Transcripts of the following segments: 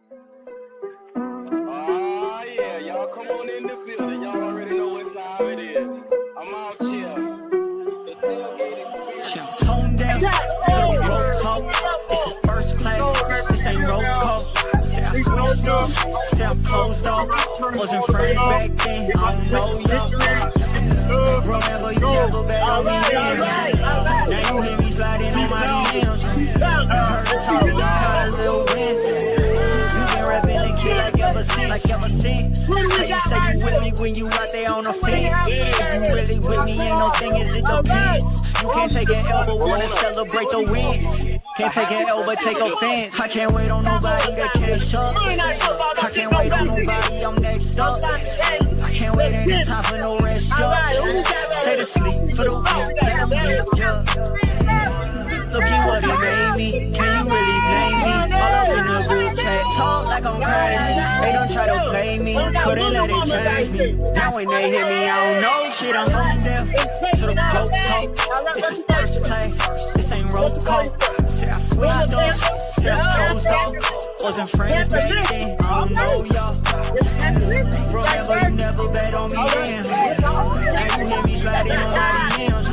Yeah, y'all come on in the building. Y'all already know what time it is. I'm out here. The tailgate experience. Tone down to the road talk. This is first class. This ain't roll call. Say I switched up. Say I closed off. Wasn't friends back then. I don't know y'all. Remember you never bet on me then. Now you hear me sliding on my DMs. Heard the talk, you caught a little wind. You been rapping the kid like ever since. How you say you with me when you out there on the fence? If you really with me, ain't no thing as it depends. You can't take an L but wanna celebrate the wins. Can't take an L but take offense. I can't wait on nobody to catch up. I can't wait on nobody, I'm next up. I can't wait, ain't no time for no rest up. Say to sleep for the week, let them get up. Look at what he made me, can you really blame me? All up in the group chat, talk like I'm crazy. They don't try to play me, couldn't let it change me. Now when they hit me, I don't know shit, I'm home deaf. To the road talk, this is first class, this ain't roll call. Say I switched up, say I closed off. Wasn't friends back then, I don't know y'all. Remember you never bet on me then. Now you hear me sliding on my DMs.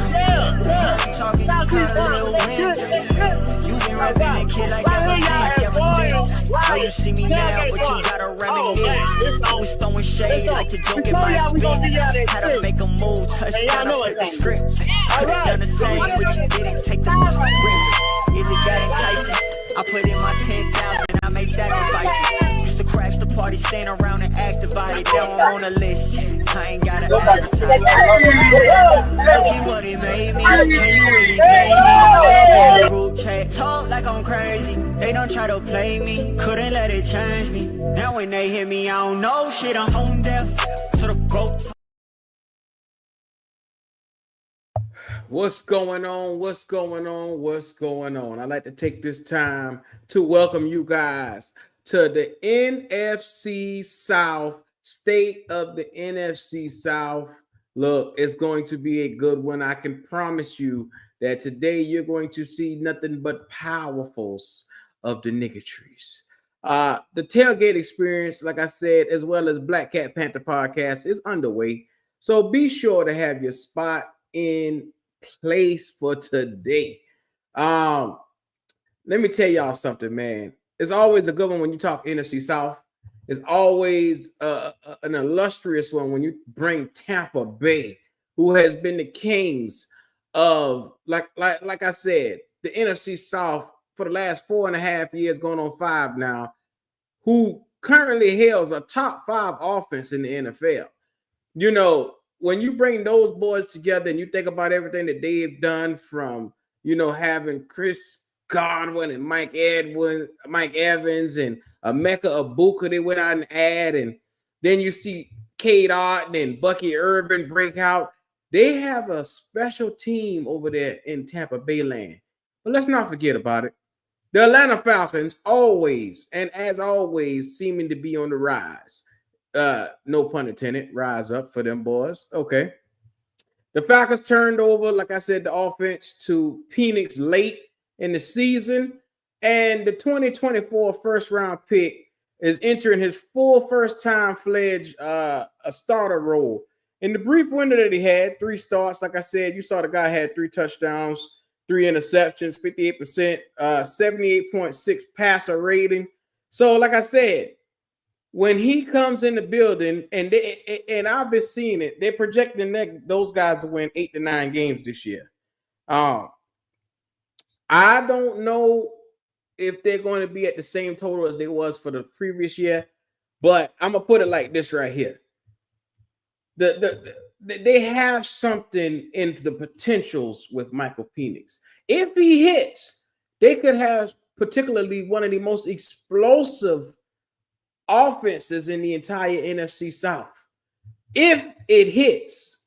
Talking, you caught a little wind. You been rapping the kid like ever since. Now you see me now, but you gotta reminisce. Always throwing shade like the joke in my expense. Had to make a move, touchdown, I flip the script. Could've done the same, but you didn't take the risk. Is it that enticing? I put in my 10,000, I made sacrifices. Used to crash the party, stand around and act divided. Now I'm on the list, I ain't gotta advertise. Look at what it made me, can you really blame me? All up in the group chat, talk like I'm crazy. They don't try to play me, couldn't let it change me. Now when they hear me, I don't know shit, I'm tone deaf to the growth. What's going on? What's going on? What's going on? I'd like to take this time to welcome you guys to the NFC South, State of the NFC South. Look, it's going to be a good one. I can promise you that today you're going to see nothing but powerfuls of the niggatries. The tailgate experience, like I said, as well as Black Cat Panther podcast is underway. So be sure to have your spot in place for today. Let me tell y'all something, man. It's always a good one when you talk NFC South. It's always an illustrious one when you bring Tampa Bay, who has been the kings of, like I said, the NFC South for the last 4.5 years, going on 5 now, who currently hails a top 5 offense in the NFL. You know, when you bring those boys together and you think about everything that they've done, from, you know, having Chris Godwin and Mike Evans and Emeka Egbuka, they went out and add, and then you see Cade Otton and Bucky Irvin break out. They have a special team over there in Tampa Bay land. But let's not forget about it. The Atlanta Falcons always, and as always, seeming to be on the rise. No pun intended, rise up for them boys. Okay. The Falcons turned over, like I said, the offense to Penix late in the season, and the 2024 first round pick is entering his full first-time fledged a starter role. In the brief window that he had, 3 starts, like I said, you saw the guy had 3 touchdowns, 3 interceptions, 58%, 78.6 passer rating. So, like I said, when he comes in the building, and I've been seeing it, they're projecting those guys to win 8 to 9 games this year. I don't know if they're going to be at the same total as they was for the previous year, but I'm gonna put it like this right here: they have something in the potentials with Michael Penix. If he hits, they could have particularly one of the most explosive offenses in the entire NFC South if it hits.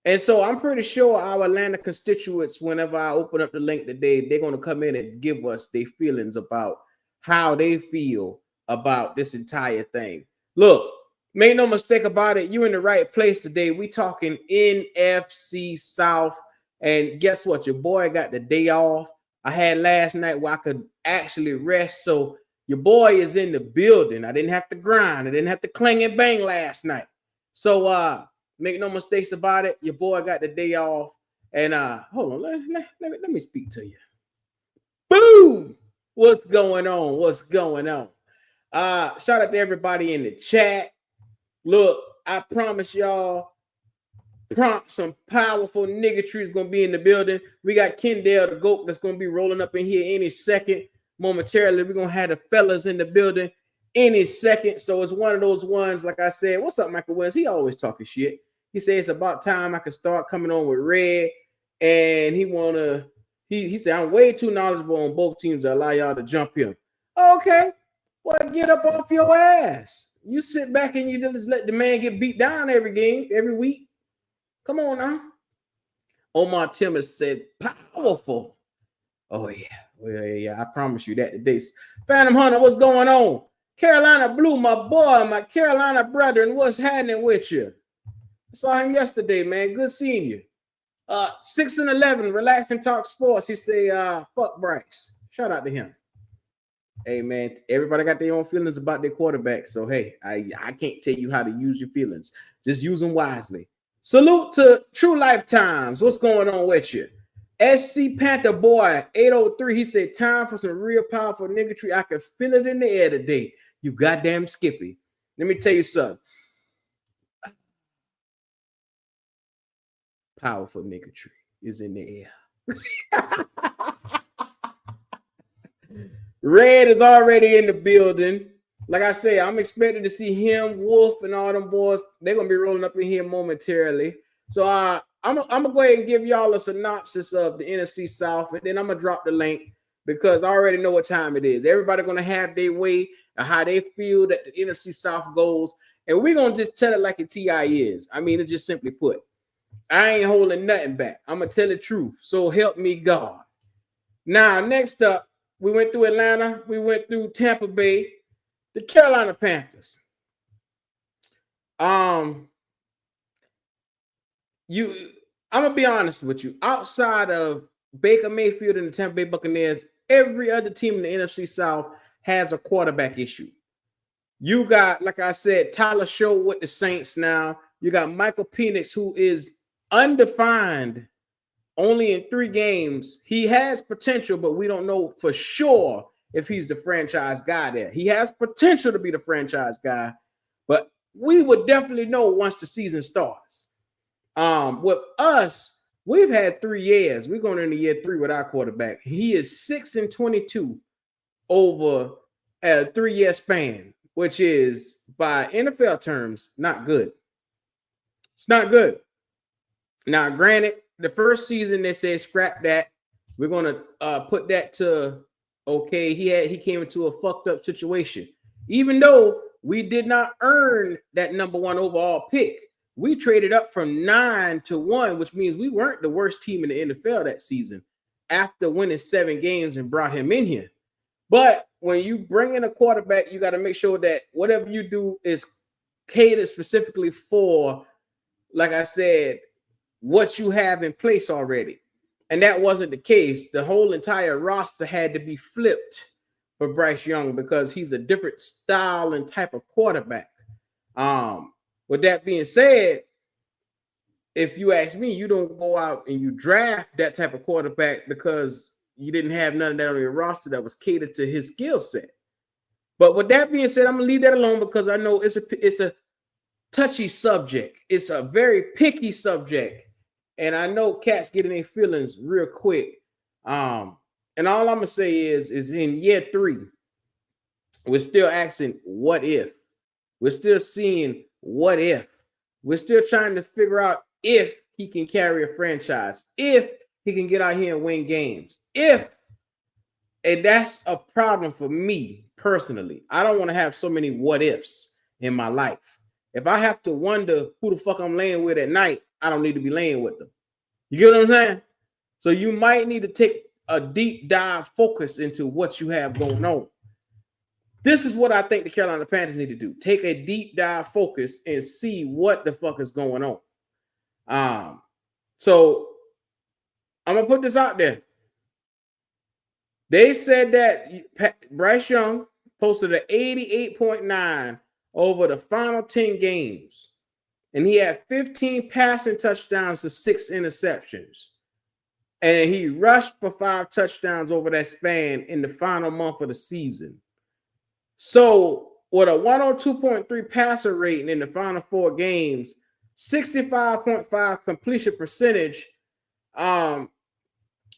And so I'm pretty sure our Atlanta constituents, whenever I open up the link today, they're going to come in and give us their feelings about how they feel about this entire thing. Look, make no mistake about it, you're in the right place today. We talking NFC South, and guess what? Your boy got the day off. I had last night where I could actually rest, so Your boy is in the building. I didn't have to grind. I didn't have to clang and bang last night. So make no mistakes about it. Your boy got the day off. And hold on, let me speak to you. Boom! What's going on? What's going on? Shout out to everybody in the chat. Look, I promise y'all, some powerful niggatry is gonna be in the building. We got Kendall the GOAT that's gonna be rolling up in here any second. Momentarily, we're gonna have the fellas in the building any second. So it's one of those ones, like I said. What's up, Michael Wins? He always talking shit. He said it's about time I can start coming on with Red, and he said I'm way too knowledgeable on both teams to allow y'all to jump him. Okay, well, get up off your ass. You sit back and you just let the man get beat down every game, every week. Come on now. Omar Timmons said powerful. Oh, yeah. Well, yeah, I promise you that today. Phantom Hunter, what's going on? Carolina Blue, my boy, my Carolina brethren, what's happening with you? I saw him yesterday, man. Good seeing you. 6-11, Relax and Talk Sports. He say, fuck Bryce. Shout out to him. Hey, man, everybody got their own feelings about their quarterback. So, hey, I can't tell you how to use your feelings. Just use them wisely. Salute to True Lifetimes. What's going on with you? SC Panther Boy 803. He said, time for some real powerful niggatry. I can feel it in the air today. You goddamn Skippy. Let me tell you something. Powerful niggatry is in the air. Red is already in the building. Like I say, I'm expecting to see him, Wolf, and all them boys. They're going to be rolling up in here momentarily. So I'm going to go ahead and give y'all a synopsis of the NFC South, and then I'm going to drop the link because I already know what time it is. Everybody going to have their way of how they feel that the NFC South goes, and we're going to just tell it like a TI is. I mean, it's just simply put. I ain't holding nothing back. I'm going to tell the truth. So help me God. Now, next up, we went through Atlanta. We went through Tampa Bay. The Carolina Panthers. I'm gonna be honest with you. Outside of Baker Mayfield and the Tampa Bay Buccaneers, every other team in the NFC South has a quarterback issue. You got, like I said, Tyler Show with the Saints now. You got Michael Penix, who is undefined, only in 3 games. He has potential, but we don't know for sure if he's the franchise guy there. He has potential to be the franchise guy, but we would definitely know once the season starts. With us, we've had 3 years. We're going into year 3 with our quarterback. He is 6-22 over a 3-year span, which is, by NFL terms, not good. It's not good. Now, granted, the first season they said scrap that. We're going to put that to, okay, he came into a fucked up situation. Even though we did not earn that number 1 overall pick, we traded up from 9-1, which means we weren't the worst team in the NFL that season after winning 7 games and brought him in here. But when you bring in a quarterback, you got to make sure that whatever you do is catered specifically for, like I said, what you have in place already. And that wasn't the case. The whole entire roster had to be flipped for Bryce Young because he's a different style and type of quarterback. With that being said, if you ask me, you don't go out and you draft that type of quarterback because you didn't have none of that on your roster that was catered to his skill set. But with that being said, I'm going to leave that alone because I know it's a touchy subject. It's a very picky subject. And I know cats getting their feelings real quick. And all I'm going to say is in year 3, we're still asking, what if? We're still seeing, what if? We're still trying to figure out if he can carry a franchise, if he can get out here and win games, and that's a problem for me personally. I don't want to have so many what ifs in my life. If I have to wonder who the fuck I'm laying with at night, I don't need to be laying with them. You get what I'm saying? So you might need to take a deep dive focus into what you have going on. This is what I think the Carolina Panthers need to do. Take a deep dive focus and see what the fuck is going on. So I'm going to put this out there. They said that Bryce Young posted an 88.9 over the final 10 games. And he had 15 passing touchdowns to 6 interceptions. And he rushed for 5 touchdowns over that span in the final month of the season. So with a 102.3 passer rating in the final 4 games, 65.5 completion percentage,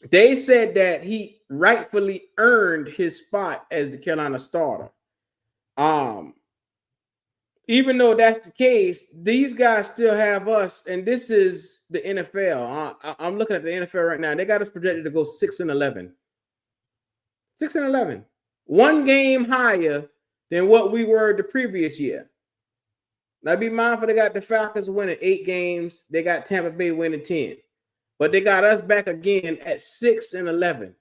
they said that he rightfully earned his spot as the Carolina starter. Even though that's the case, these guys still have us, and this is the NFL. I'm looking at the NFL right now. They got us projected to go 6-11. 6-11. 1 game higher than what we were the previous year. Now, be mindful, they got the Falcons winning 8 games. They got Tampa Bay winning 10. But they got us back again at 6-11.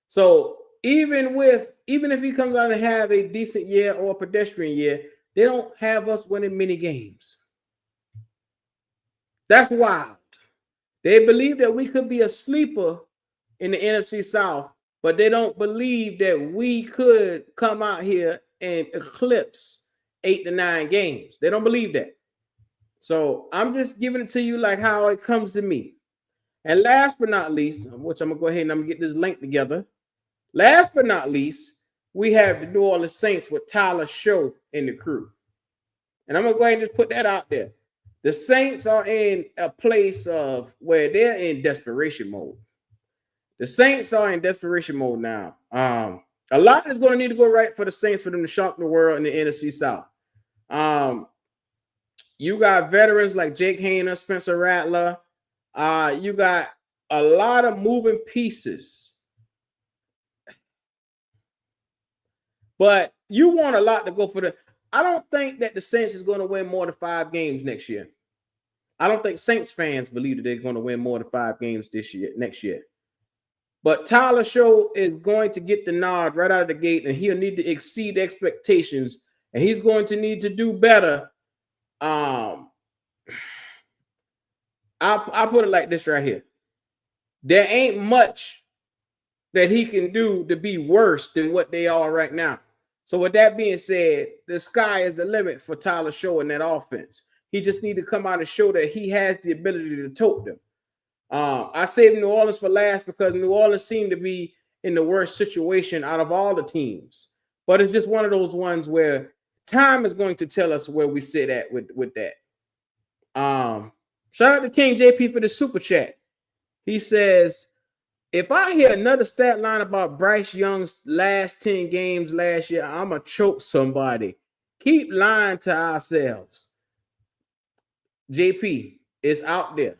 So even if he comes out and have a decent year or a pedestrian year, they don't have us winning many games. That's wild. They believe that we could be a sleeper in the NFC South, but they don't believe that we could come out here and eclipse 8 to 9 games. They don't believe that. So I'm just giving it to you like how it comes to me. And last but not least, which I'm going to go ahead and I'm going to get this link together. Last but not least, we have the New Orleans Saints with Tyler Show in the crew. And I'm going to go ahead and just put that out there. The Saints are in a place of where they're in desperation mode. The Saints are in desperation mode now. A lot is going to need to go right for the Saints for them to shock the world in the NFC South. You got veterans like Jake Hayner, Spencer Rattler. You got a lot of moving pieces. But you want a lot to go for I don't think that the Saints is going to win more than 5 games next year. I don't think Saints fans believe that they're going to win more than 5 games next year. But Tyler Show is going to get the nod right out of the gate, and he'll need to exceed expectations, and he's going to need to do better. I'll put it like this right here. There ain't much that he can do to be worse than what they are right now. So with that being said, the sky is the limit for Tyler Show in that offense. He just need to come out and show that he has the ability to tote them. I saved New Orleans for last because New Orleans seemed to be in the worst situation out of all the teams. But it's just one of those ones where time is going to tell us where we sit at with that. Shout out to King JP for the super chat. He says, if I hear another stat line about Bryce Young's last 10 games last year, I'm going to choke somebody. Keep lying to ourselves. JP, it's out there.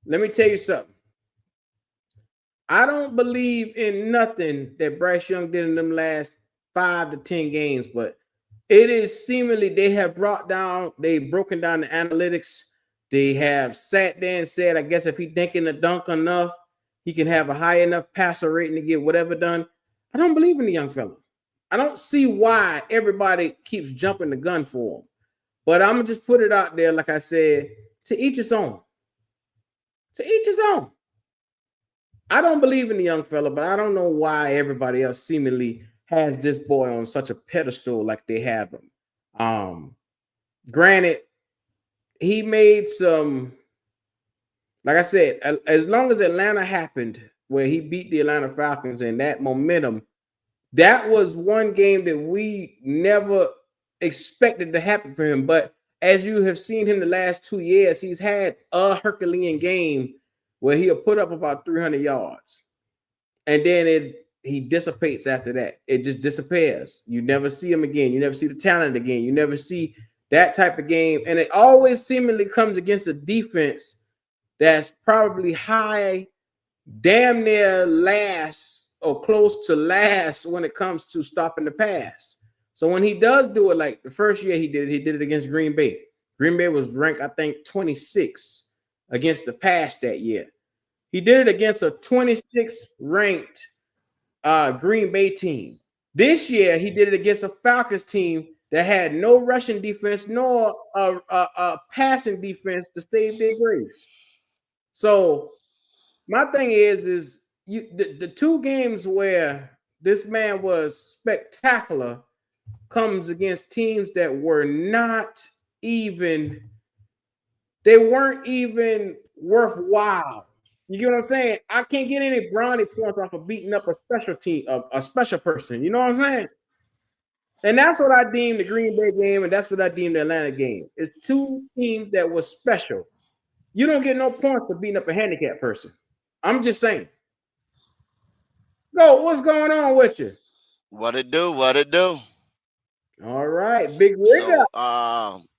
Let me tell you something. I don't believe in nothing that Bryce Young did in them last 5 to 10 games, but it is seemingly they've broken down the analytics. They have sat there and said, I guess if he dinking the dunk enough, he can have a high enough passer rating to get whatever done. I don't believe in the young fella. I don't see why everybody keeps jumping the gun for him. But I'm going to just put it out there, like I said, to each his own. To each his own. I don't believe in the young fella, but I don't know why everybody else seemingly has this boy on such a pedestal like they have him. Granted, he made some, like I said, as long as Atlanta happened, where he beat the Atlanta Falcons and that momentum, that was one game that we never expected to happen for him. But as you have seen him the last 2 years, he's had a Herculean game where he'll put up about 300 yards. And then he dissipates after that. It just disappears. You never see him again. You never see the talent again. You never see that type of game. And it always seemingly comes against a defense that's probably high, damn near last or close to last when it comes to stopping the pass. So when he does do it, like the first year he did it against Green Bay. Green Bay was ranked, I think, 26 against the pass that year. He did it against a 26 ranked Green Bay team. This year, he did it against a Falcons team that had no rushing defense nor a passing defense to save their grace. So my thing is the 2 games where This man was spectacular. Comes against teams that were not even, they weren't even worthwhile. You get what I'm saying? I can't get any brownie points off of beating up a special team, a special person. You know what I'm saying? And that's what I deem the Green Bay game, and that's what I deem the Atlanta game. It's two teams that was special. You don't get no points for beating up a handicapped person. I'm just saying. Go, what's going on with you? What it do? What it do? All right, big rig up.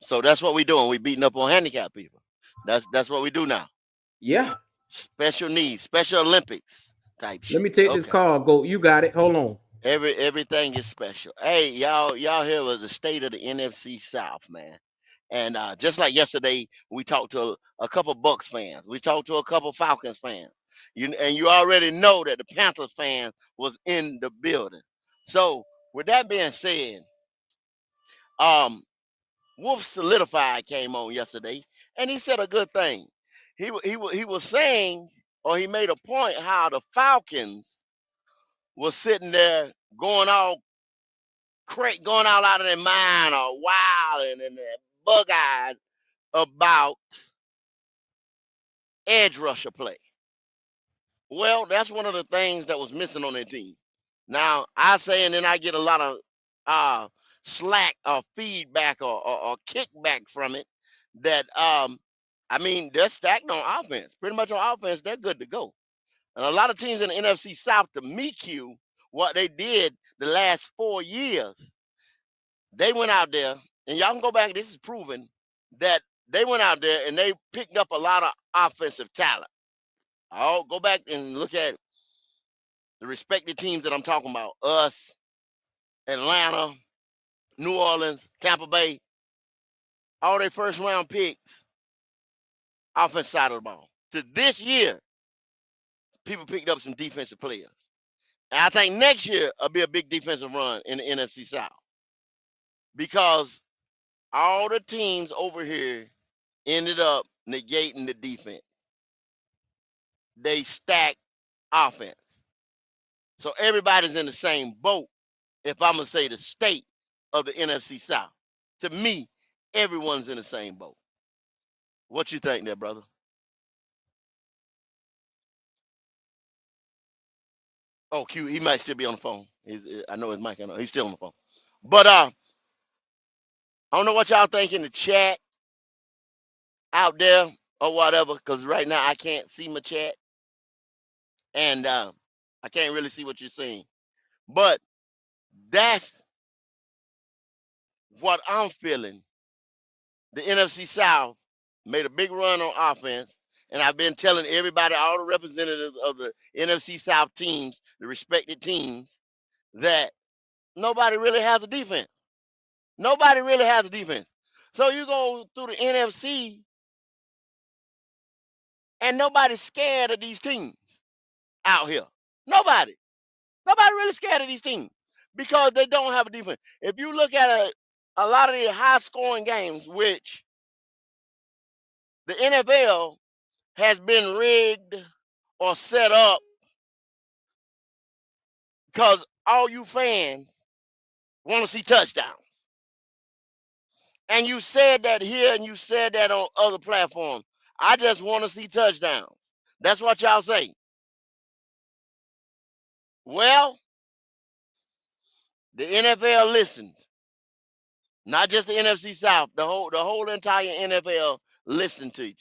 So that's what we doing. We beating up on handicapped people. That's what we do now. Yeah. Special needs, Special Olympics type Let me shit. take this Okay. call. Go, you got it. Hold on. Everything is special. Hey, y'all here was the state of the NFC South, man. And just like yesterday, we talked to a couple Bucks fans. We talked to a couple Falcons fans. You already know that the Panthers fan was in the building. So with that being said, um, Wolf Solidified came on yesterday, and he said a good thing. He was saying, or he made a point how the Falcons was sitting there going all out of their mind or wild and bug eyed about edge rusher play. Well, that's one of the things that was missing on their team. Now I say, and then I get a lot of uh, slack or feedback or kickback from it. That I mean, they're stacked on offense. Pretty much on offense, they're good to go. And a lot of teams in the NFC South, to meet you, what they did the last 4 years, they went out there, and y'all can go back. This is proven that they went out there and they picked up a lot of offensive talent. I'll go back and look at the respective teams that I'm talking about: us, Atlanta, New Orleans, Tampa Bay. All their first round picks, offense side of the ball. To this year, people picked up some defensive players. And I think next year will be a big defensive run in the NFC South because all the teams over here ended up negating the defense. They stacked offense. So everybody's in the same boat. If I'm gonna say the state of the NFC South, to me, everyone's in the same boat. What you think there, brother? Oh, Q, he might still be on the phone. I know his mic. I know he's still on the phone. But I don't know what y'all think in the chat out there or whatever, because right now I can't see my chat and I can't really see what you're saying. But that's what I'm feeling. The NFC South made a big run on offense, and I've been telling everybody, all the representatives of the NFC South teams, the respected teams, that nobody really has a defense. Nobody really has a defense. So you go through the NFC, and nobody's scared of these teams out here. Nobody. Nobody really scared of these teams because they don't have a defense. If you look at a lot of the high scoring games, which the NFL has been rigged or set up because all you fans want to see touchdowns. And you said that here and you said that on other platforms. I just want to see touchdowns. That's what y'all say. Well, the NFL listened. Not just the NFC South, the whole entire NFL listened to you.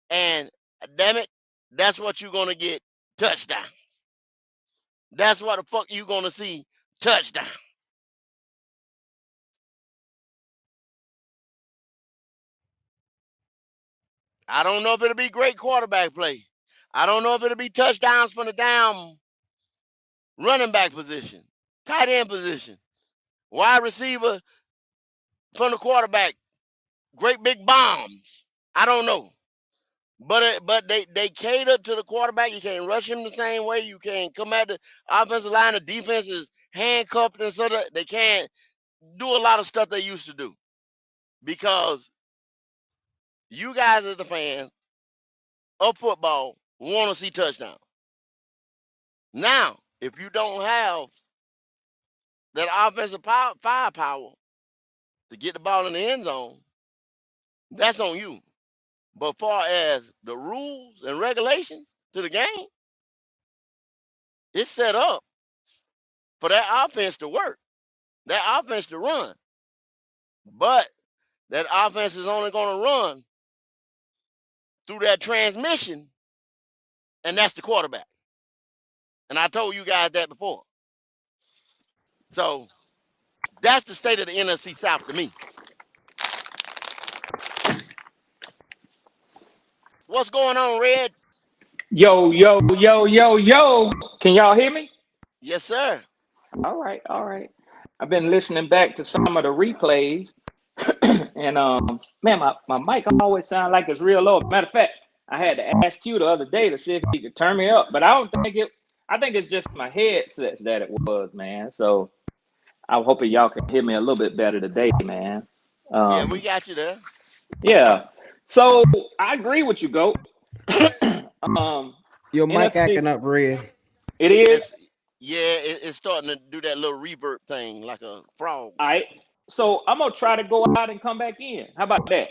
And damn it, that's what you're gonna get, touchdowns. That's what the fuck you gonna see, touchdowns. I don't know if it'll be great quarterback play. I don't know if it'll be touchdowns from the down running back position, tight end position, wide receiver from the quarterback, great big bombs. I don't know. But they cater to the quarterback. You can't rush him the same way. You can't come at the offensive line. The defense is handcuffed and so that they can't do a lot of stuff they used to do because you guys as the fans of football want to see touchdowns. Now, If you don't have that offensive firepower to get the ball in the end zone, that's on you. But far as the rules and regulations to the game, it's set up for that offense to work, that offense to run. But that offense is only going to run through that transmission, and that's the quarterback. And I told you guys that before. So that's the state of the NFC South to me. What's going on, Red? Yo, yo, yo, yo, yo. Can y'all hear me? Yes, sir. All right, all right. I've been listening back to some of the replays, and man, my mic always sounds like it's real low. Matter of fact, I had to ask you the other day to see if he could turn me up, but I don't think it. I think it's just my headsets that it was, man. So I'm hoping y'all can hear me a little bit better today, man. Yeah, Um, we got you there. yeah. So I agree with you, Goat. um, Your mic NFC, acting up, Red. it is. It's it's starting to do that little reverb thing like a frog. All right. So I'm gonna try to go out and come back in. How about that?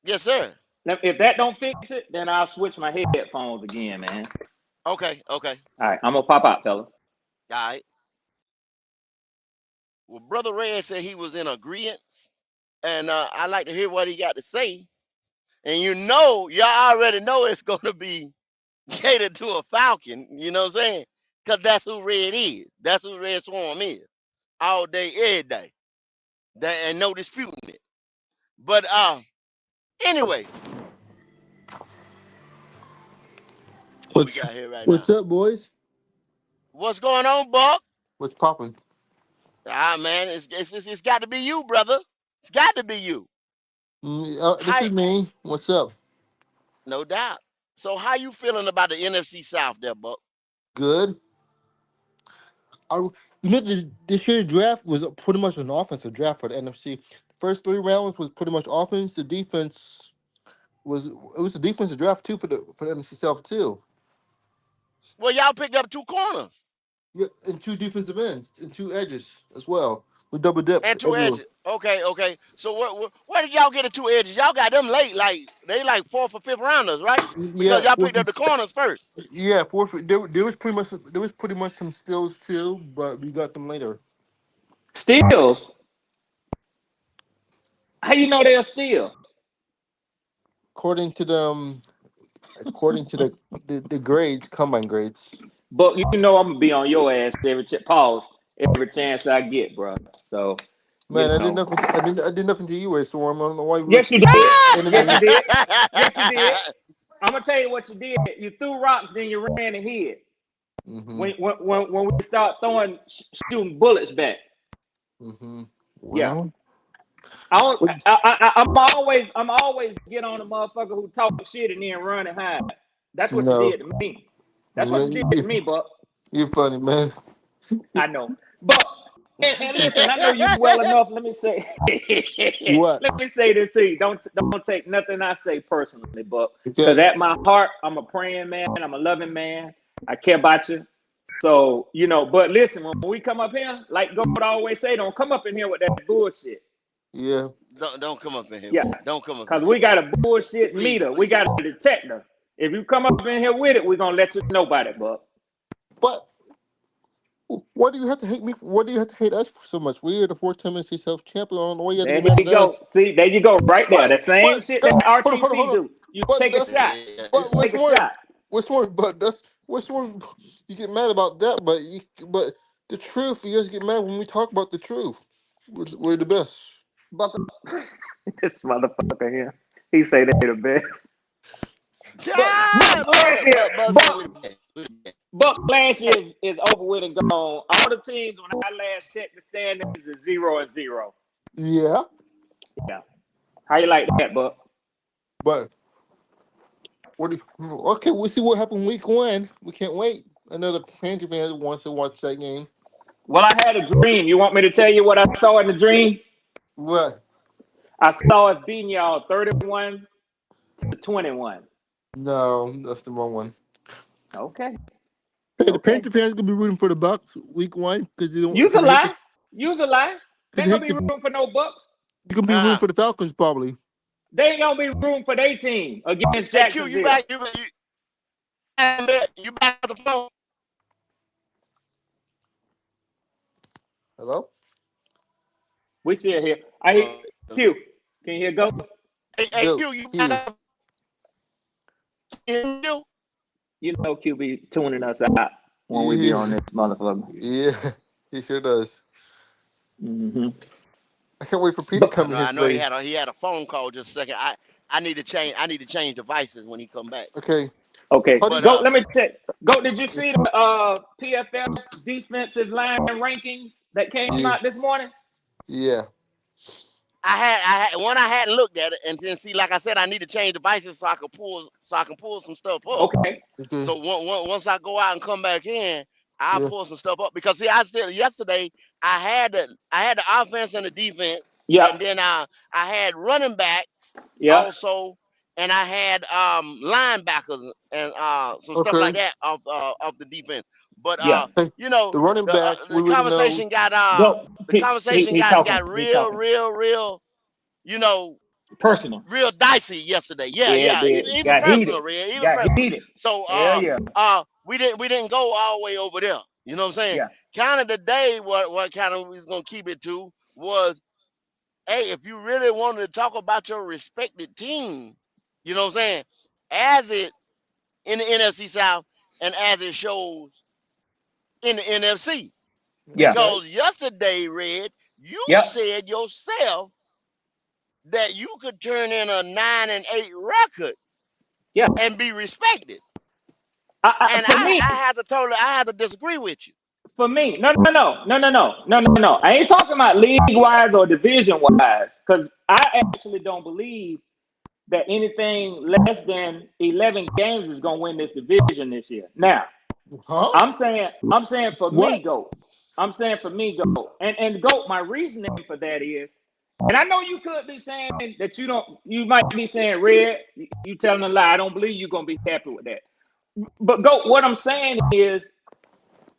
Yes, sir. Now, if that don't fix it, then I'll switch my headphones again, man. Okay, okay. All right, I'm gonna pop out, fellas. All right. Well, Brother Red said he was in agreement, and I like to hear what he got to say. And y'all already know it's going to be catered to a Falcon. You know what I'm saying? Because that's who Red is. That's who Red Swarm is. All day, every day. And no disputing it. But anyway, what we What's got here right now? what's up, boys? What's going on, Buck? What's popping? Ah, man, it's got to be you, brother. It's got to be you. This Hi, is me. What's up? no doubt. So, how you feeling about the NFC South, there, Buck? Good. I, this year's draft was pretty much an offensive draft for the NFC. The first 3 rounds was pretty much offense. The defense was a defensive draft too for the NFC South too. Well, y'all picked up 2 corners Yeah, and 2 defensive ends and 2 edges as well. We double dipped and two everywhere. edges. Okay, okay. So, where did y'all get the 2 edges? Y'all got them late, like they like fourth or fifth rounders, right? Because Yeah, y'all picked up the corners first. yeah. Fourth. There was pretty much some steals too, but we got them later. Steals. How you know they're steal? According to them. According to the grades, combine grades. But you know I'm gonna be on your ass pause every chance I get, bro. So you Man, I did know. nothing. I did nothing to you, Ray Storm. I don't know why you were Yes, you did. Yes, you enemies. did. Yes, you did. I'm gonna tell you what you did. You threw rocks, then you ran and hid. Mm-hmm. When we start throwing shooting bullets back. Mm-hmm. Yeah. Well, I don't, what- I'm always get on a motherfucker who talk shit and then run and hide. That's what you no, did to me. That's what you man, did to me, Buck. you're funny, man. I know. But and listen, I know you well enough. Let me say What? let me say this to you. Don't take nothing I say personally, Buck. Because Okay. at my heart, I'm a praying man, I'm a loving man. I care about you. So, but listen, when we come up here, like God always say, don't come up in here with that bullshit. Yeah. Don't come up in here Yeah. with it. Don't come up in Because here we with got it. a bullshit Please, meter. We please. got a detector. If you come up in here with it, we're going to let you know about it, Buck. But why do you have to hate me? Why do you have to hate us so much? We are the 4-time NC South champion. I don't know why you have to There get mad you at go. us. See, there you go, right there. But The same but shit that, that hold RTP on. do. You But take a that's shot. You but take what's a more? shot. What's more? But that's what's more. You get mad about that, but the truth. You guys get mad when we talk about the truth. We're the best. Buck, this motherfucker here. He say they the best. But Ah, Buck last year, but say we Buck, the best. We the best. Buck last year is over with and gone. All the teams when I last checked the standings is 0-0. yeah, Yeah. How you like that, Buck? but what? Okay, we'll see what happened week 1. We can't wait. Another Panther fan wants to watch that game. Well, I had a dream. You want me to tell you what I saw in the dream? What? I saw us beating y'all 31-21. No, that's the wrong one. Okay. Hey, the Okay. Panther fans gonna be rooting for the Bucks week 1 because they don't Use a because they hate lie. Use a lie. They because ain't gonna be rooting for no Bucks. they're gonna be rooting Uh, for the Falcons probably. They ain't gonna be rooting for their team against hey, Q, you Jacksonville. back? You back on the phone? Hello. We still here. I hear Q. Can you hear go? Hey, Yo, Q, you back Q. on you? You know Q be tuning us out when we be on Yeah, this motherfucker. yeah, he sure does. Mm-hmm. I can't wait for Pete to But come in here I know today. he had a phone call just a second. I need to change devices when he come back. Okay, okay, how do But you? go. Let me check. Go. Did you see the PFF defensive line rankings that came Yeah, out this morning? yeah. I hadn't looked at it, and then see, like I said, I need to change devices so I can pull some stuff up. Okay. Okay, So once I go out and come back in, I'll yeah. pull some stuff up because see, I still yesterday I had the offense and the defense, Yep. and then I had running backs Yep. also, and I had linebackers and some stuff like Okay. that of the defense. But Yeah. Hey, you know the running backs we the already know. conversation got Go. He talking. got He real talking. real you know Personal. real dicey yesterday. Yeah, Yeah, it yeah, did. even Got heated. personal, real, even Got personal. heated. So Hell yeah. we didn't go all the way over there. You know what I'm saying? Yeah. Kind of the day what kind of we was gonna keep it to was, hey, if you really wanted to talk about your respected team, you know what I'm saying, as it in the NFC South and as it shows in the NFC. Yeah. Okay. Because yesterday, Red, you Yep. said yourself that you could turn in a 9-8 record Yeah. and be respected. And For me, I had to disagree with you. no. I ain't talking about league wise or division wise, because I actually don't believe that anything less than 11 games is gonna win this division this year. Now, Huh? I'm saying for me, What? go. I'm saying for me, go. And go. My reasoning for that is, and I know you could be saying that you don't. You might be saying, Red, you telling a lie. I don't believe you're gonna be happy with that. But go. What I'm saying is,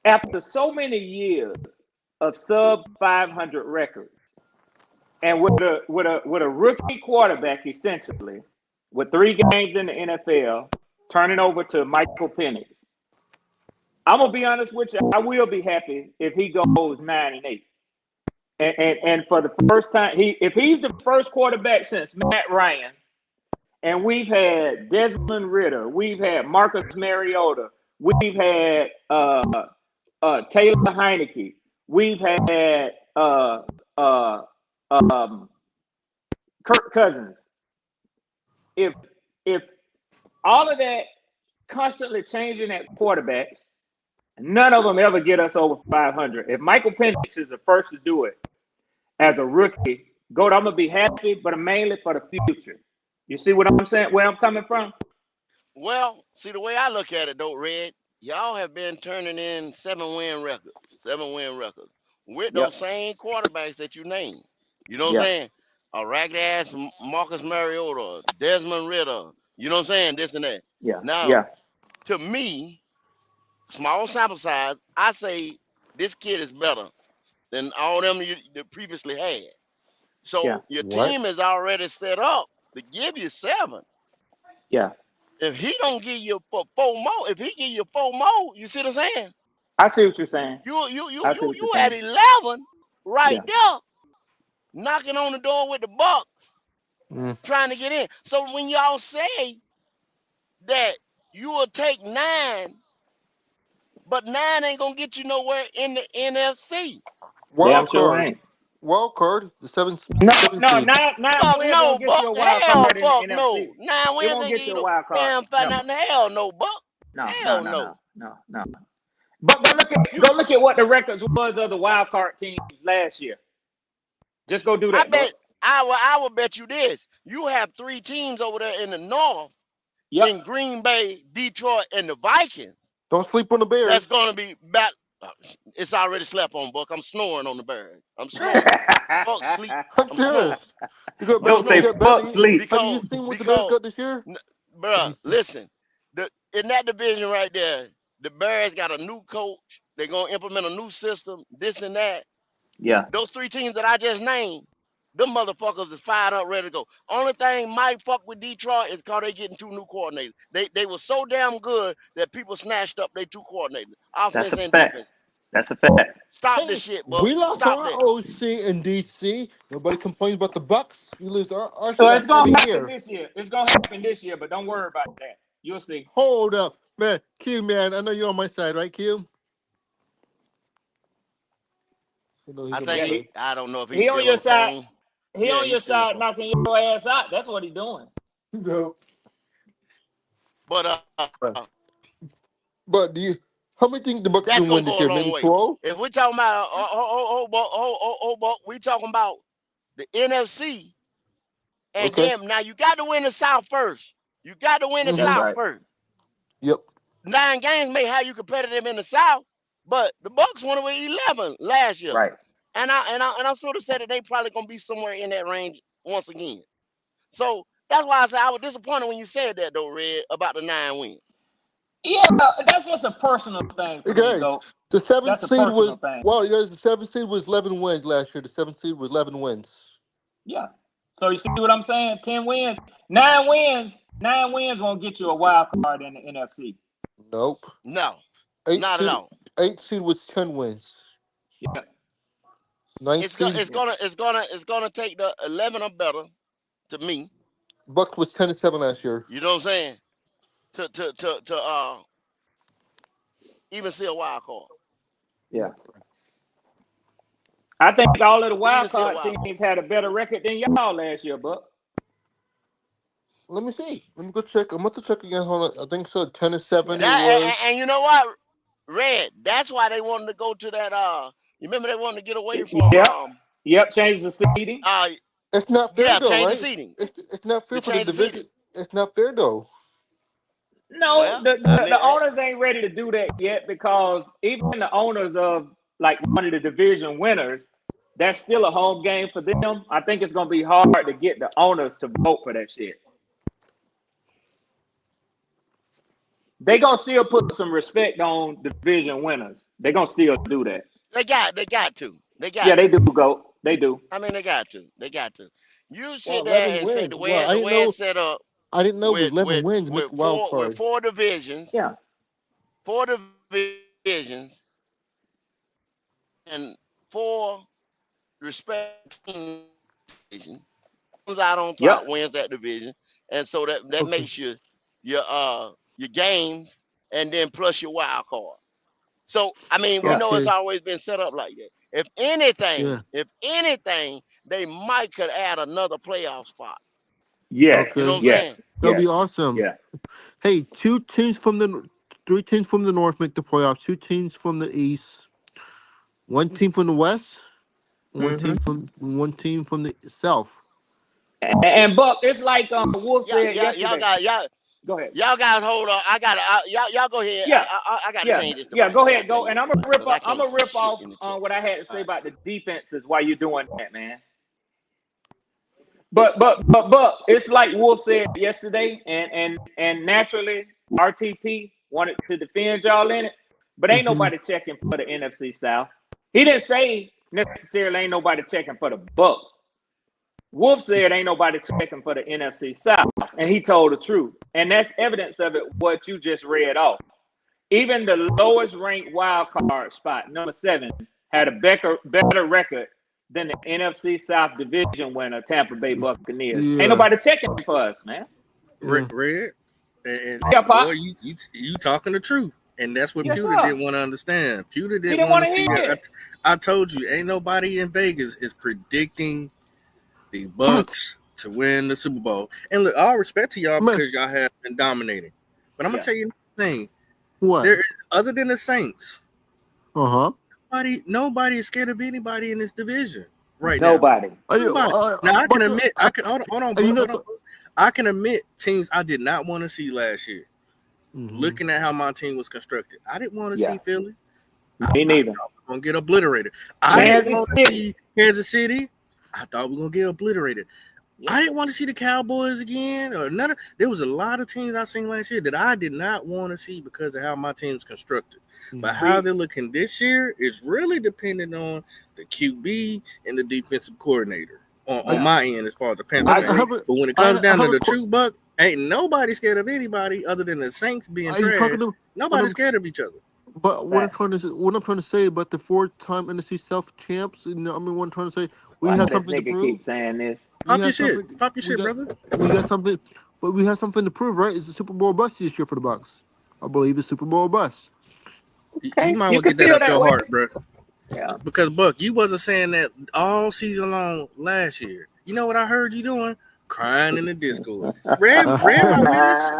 after so many years of sub 500 records, and with a rookie quarterback essentially, with 3 games in the NFL, turning over to Michael Penix, I'm gonna be honest with you. I will be happy if he goes 9-8, and for the first time, if he's the first quarterback since Matt Ryan, and we've had Desmond Ritter, we've had Marcus Mariota, we've had Taylor Heineke. We've had uh, um, Kirk Cousins. If if all of that constantly changing at quarterbacks, none of them ever get us over 500. If Michael Penix is the first to do it as a rookie, I'm gonna be happy, but mainly for the future. You see what I'm saying? Where I'm coming from? Well, see the way I look at it though, Red, y'all have been turning in 7-win records with Yep. those same quarterbacks that you named. You know what I'm Yeah. saying? A ragged ass Marcus Mariota, Desmond Ritter. You know what I'm saying? This and that. Yeah. Now, Yeah. to me, small sample size, I say this kid is better than all them you previously had. Yeah. So your What? team is already set up to give you 7. Yeah. If he don't give you four more, if he give you 4 more, you see what I'm saying? I see what you're saying. I see what you're You at saying. 11 right Yeah. there, knocking on the door with the Bucks, Mm. trying to get in. So when y'all say that you will take 9, but 9 ain't gonna get you nowhere in the NFC. Damn Wild sure card. ain't. Wild card. The No, seven no, seed. nine Fuck wins no, won't get you Buck. a wild Hell, card in the fuck NFC. no. 9 It wins won't ain't get get you you a no wild card. damn fat Never. nothing. Hell no, Buck. No, no, Hell no, no. no, no, no. But You, go look at what the records was of the wild card teams last year. Just go do I that. Go. bet, I will bet you this. You have 3 teams over there in the North Yep. in Green Bay, Detroit, and the Vikings. Don't sleep on the That's Bears. gonna be back. It's already slept on, Buck. I'm snoring on the bird. I'm snoring. Fuck sleep. I'm I'm snoring. serious. You got I'm better. Go You say snoring got fuck better. sleep. Have you because seen what the Bears because got this year? Have bruh, you seen? listen. In that division right there, The Bears got a new coach. They're gonna implement a new system, this and that. Yeah, Those 3 teams that I just named, them motherfuckers is fired up, ready to go. Only thing might fuck with Detroit is cause they getting 2 new coordinators. They were so damn good that people snatched up their 2 coordinators, that's offense a and fact. defense. That's a fact. Stop this Hey, shit, Buck. we lost Stop our that. OC in DC. Nobody complains about the Bucks. We lose our So shit it's gonna every happen year. this year. It's gonna happen this year, but don't worry about that. You'll see. Hold up, man. Q, man. I know you're on my side, right, Q? I know he's I on my think Yeah, he. side. I don't know if he's he on still on your the side. phone. He Yeah, on your he's still on the side, phone. knocking your ass out. That's what he doing. No. But But how many think the Bucks that's can gonna win this go a year? long Maybe way. 12? If we're talking about we talking about the NFC, and Okay. then now you got to win the South first. You got to win the That's Mm-hmm. South right. first. Yep. 9 games may have you competitive in the South, but the Bucks won with 11 last year, Right. and I sort of said that they probably gonna be somewhere in that range once again. So that's why I said I was disappointed when you said that though, Red, about the 9 wins. Yeah, that's just a personal thing for me, Okay. go. The seventh That's a seed personal was thing. well, yes, the seventh seed was 11 wins last year. The seventh seed was 11 wins. Yeah. So you see what I'm saying? 10 wins, 9 wins, 9 wins won't get you a wild card in the NFC. Nope. No, Eighth not at seed all. eighth seed was 10 wins. Yeah. Ninth It's gonna seed it's gonna it's gonna it's gonna take the 11 or better to me. Bucks was 10-7 last year. You know what I'm saying? To even see a wild card. Yeah. Yep. I think all of the To even wild see a card wild card. teams had a better record than y'all last year, but Let me see. Let me go check. I'm about to check again. Hold on. I think so. 10-7 it That was. and you know what, Red? That's why they wanted to go to that. You remember they wanted to get away from yep. Yep, change the seating. uh It's not fair yeah, though, change the right? seating. It's not They fair for the change the division. seating. It's not fair though. No, Well, the, I the, mean, the owners ain't ready to do that yet because even the owners of like one of the division winners, that's still a home game for them. I think it's gonna be hard to get the owners to vote for that shit. They gonna still put some respect on division winners. They gonna still do that. they got to. They Yeah, got they to. do go. They do. I mean, they got to. They got to. You Well, sit 11 there and say wins. Well, I the didn't way it's know. set up I didn't know it was with 11 wins to make a wild with card. 4 divisions, Yeah. 4 divisions, and 4 respecting division. Comes out on top, Yep. wins that division, and so that Okay. makes your games, and then plus your wild card. So I mean, we Yeah. know it's Okay. always been set up like that. Yeah. If anything, they might could add another playoff spot. Yes. You know Okay. what I'm Yes. saying? That'll be Yes. awesome. Yeah. Hey, 3 teams from the North make the playoffs. 2 teams from the East. 1 team from the West. Hmm. One team from the South. And Buck, it's like Wolf Yeah, said yeah, y'all yesterday. got Go ahead. y'all guys hold on. I got to y'all go ahead. Yeah. I got to Yeah. change this Yeah. device. Go I ahead. got to Go. change And this I'm device gonna rip because I off. I'm can't gonna see rip shit off in the chat. what I had to All say right. about the defenses while you're doing that, man. But it's like Wolf said yesterday, and naturally RTP wanted to defend y'all in it, but ain't Mm-hmm. nobody checking for the NFC South. He didn't say necessarily ain't nobody checking for the Bucks. Wolf said ain't nobody checking for the NFC South, and he told the truth, and that's evidence of it. What you just read off. Even the lowest ranked wild card spot, number 7, had a better record than the NFC South division winner, Tampa Bay Buccaneers. Ain't Yeah. nobody checking for us, man. Yeah. Red, and, Yeah, and Pop. boy, you talking the truth, and that's what Yes, Pewter sir. didn't want to understand. Pewter He didn't didn't want want to to see hear it. it. I told you, ain't nobody in Vegas is predicting the Man, Bucks to win the Super Bowl. And look, all respect to y'all man, because y'all have been dominating. But I'm gonna Yeah. tell you another thing. what? There, other than the Saints, Uh-huh. nobody is scared of anybody in this division right now. Nobody. Are you, Nobody. Now I can but admit, I can hold on, you but know, hold on. I can admit teams I did not want to see last year. Mhm. Looking at how my team was constructed, I didn't want to Yeah. see Philly. Me I neither. thought we were gonna get obliterated. I didn't Kansas want to City. see Kansas City. I thought we were gonna get obliterated. Yep. I didn't want to see the Cowboys again, or none. There was a lot of teams I seen last year that I did not want to see because of how my team's constructed. But how they're looking this year is really dependent on the QB and the defensive coordinator on my end as far as the Panthers. But when it comes down to the true buck, ain't nobody scared of anybody other than the Saints being trash. Nobody's scared of each other. But what I'm trying to say about the 4-time NFC South champs, what I'm trying to say, we have something to prove. Keep saying this. Pop your shit, brother. We got something, but we have something to prove, right? It's the Super Bowl bust this year for the Bucs. I believe it's Super Bowl bust. Okay. You might want to get that out your heart, bro. Yeah. Because Buck, you wasn't saying that all season long last year. You know what I heard you doing? Crying in the disco. Red, my witness.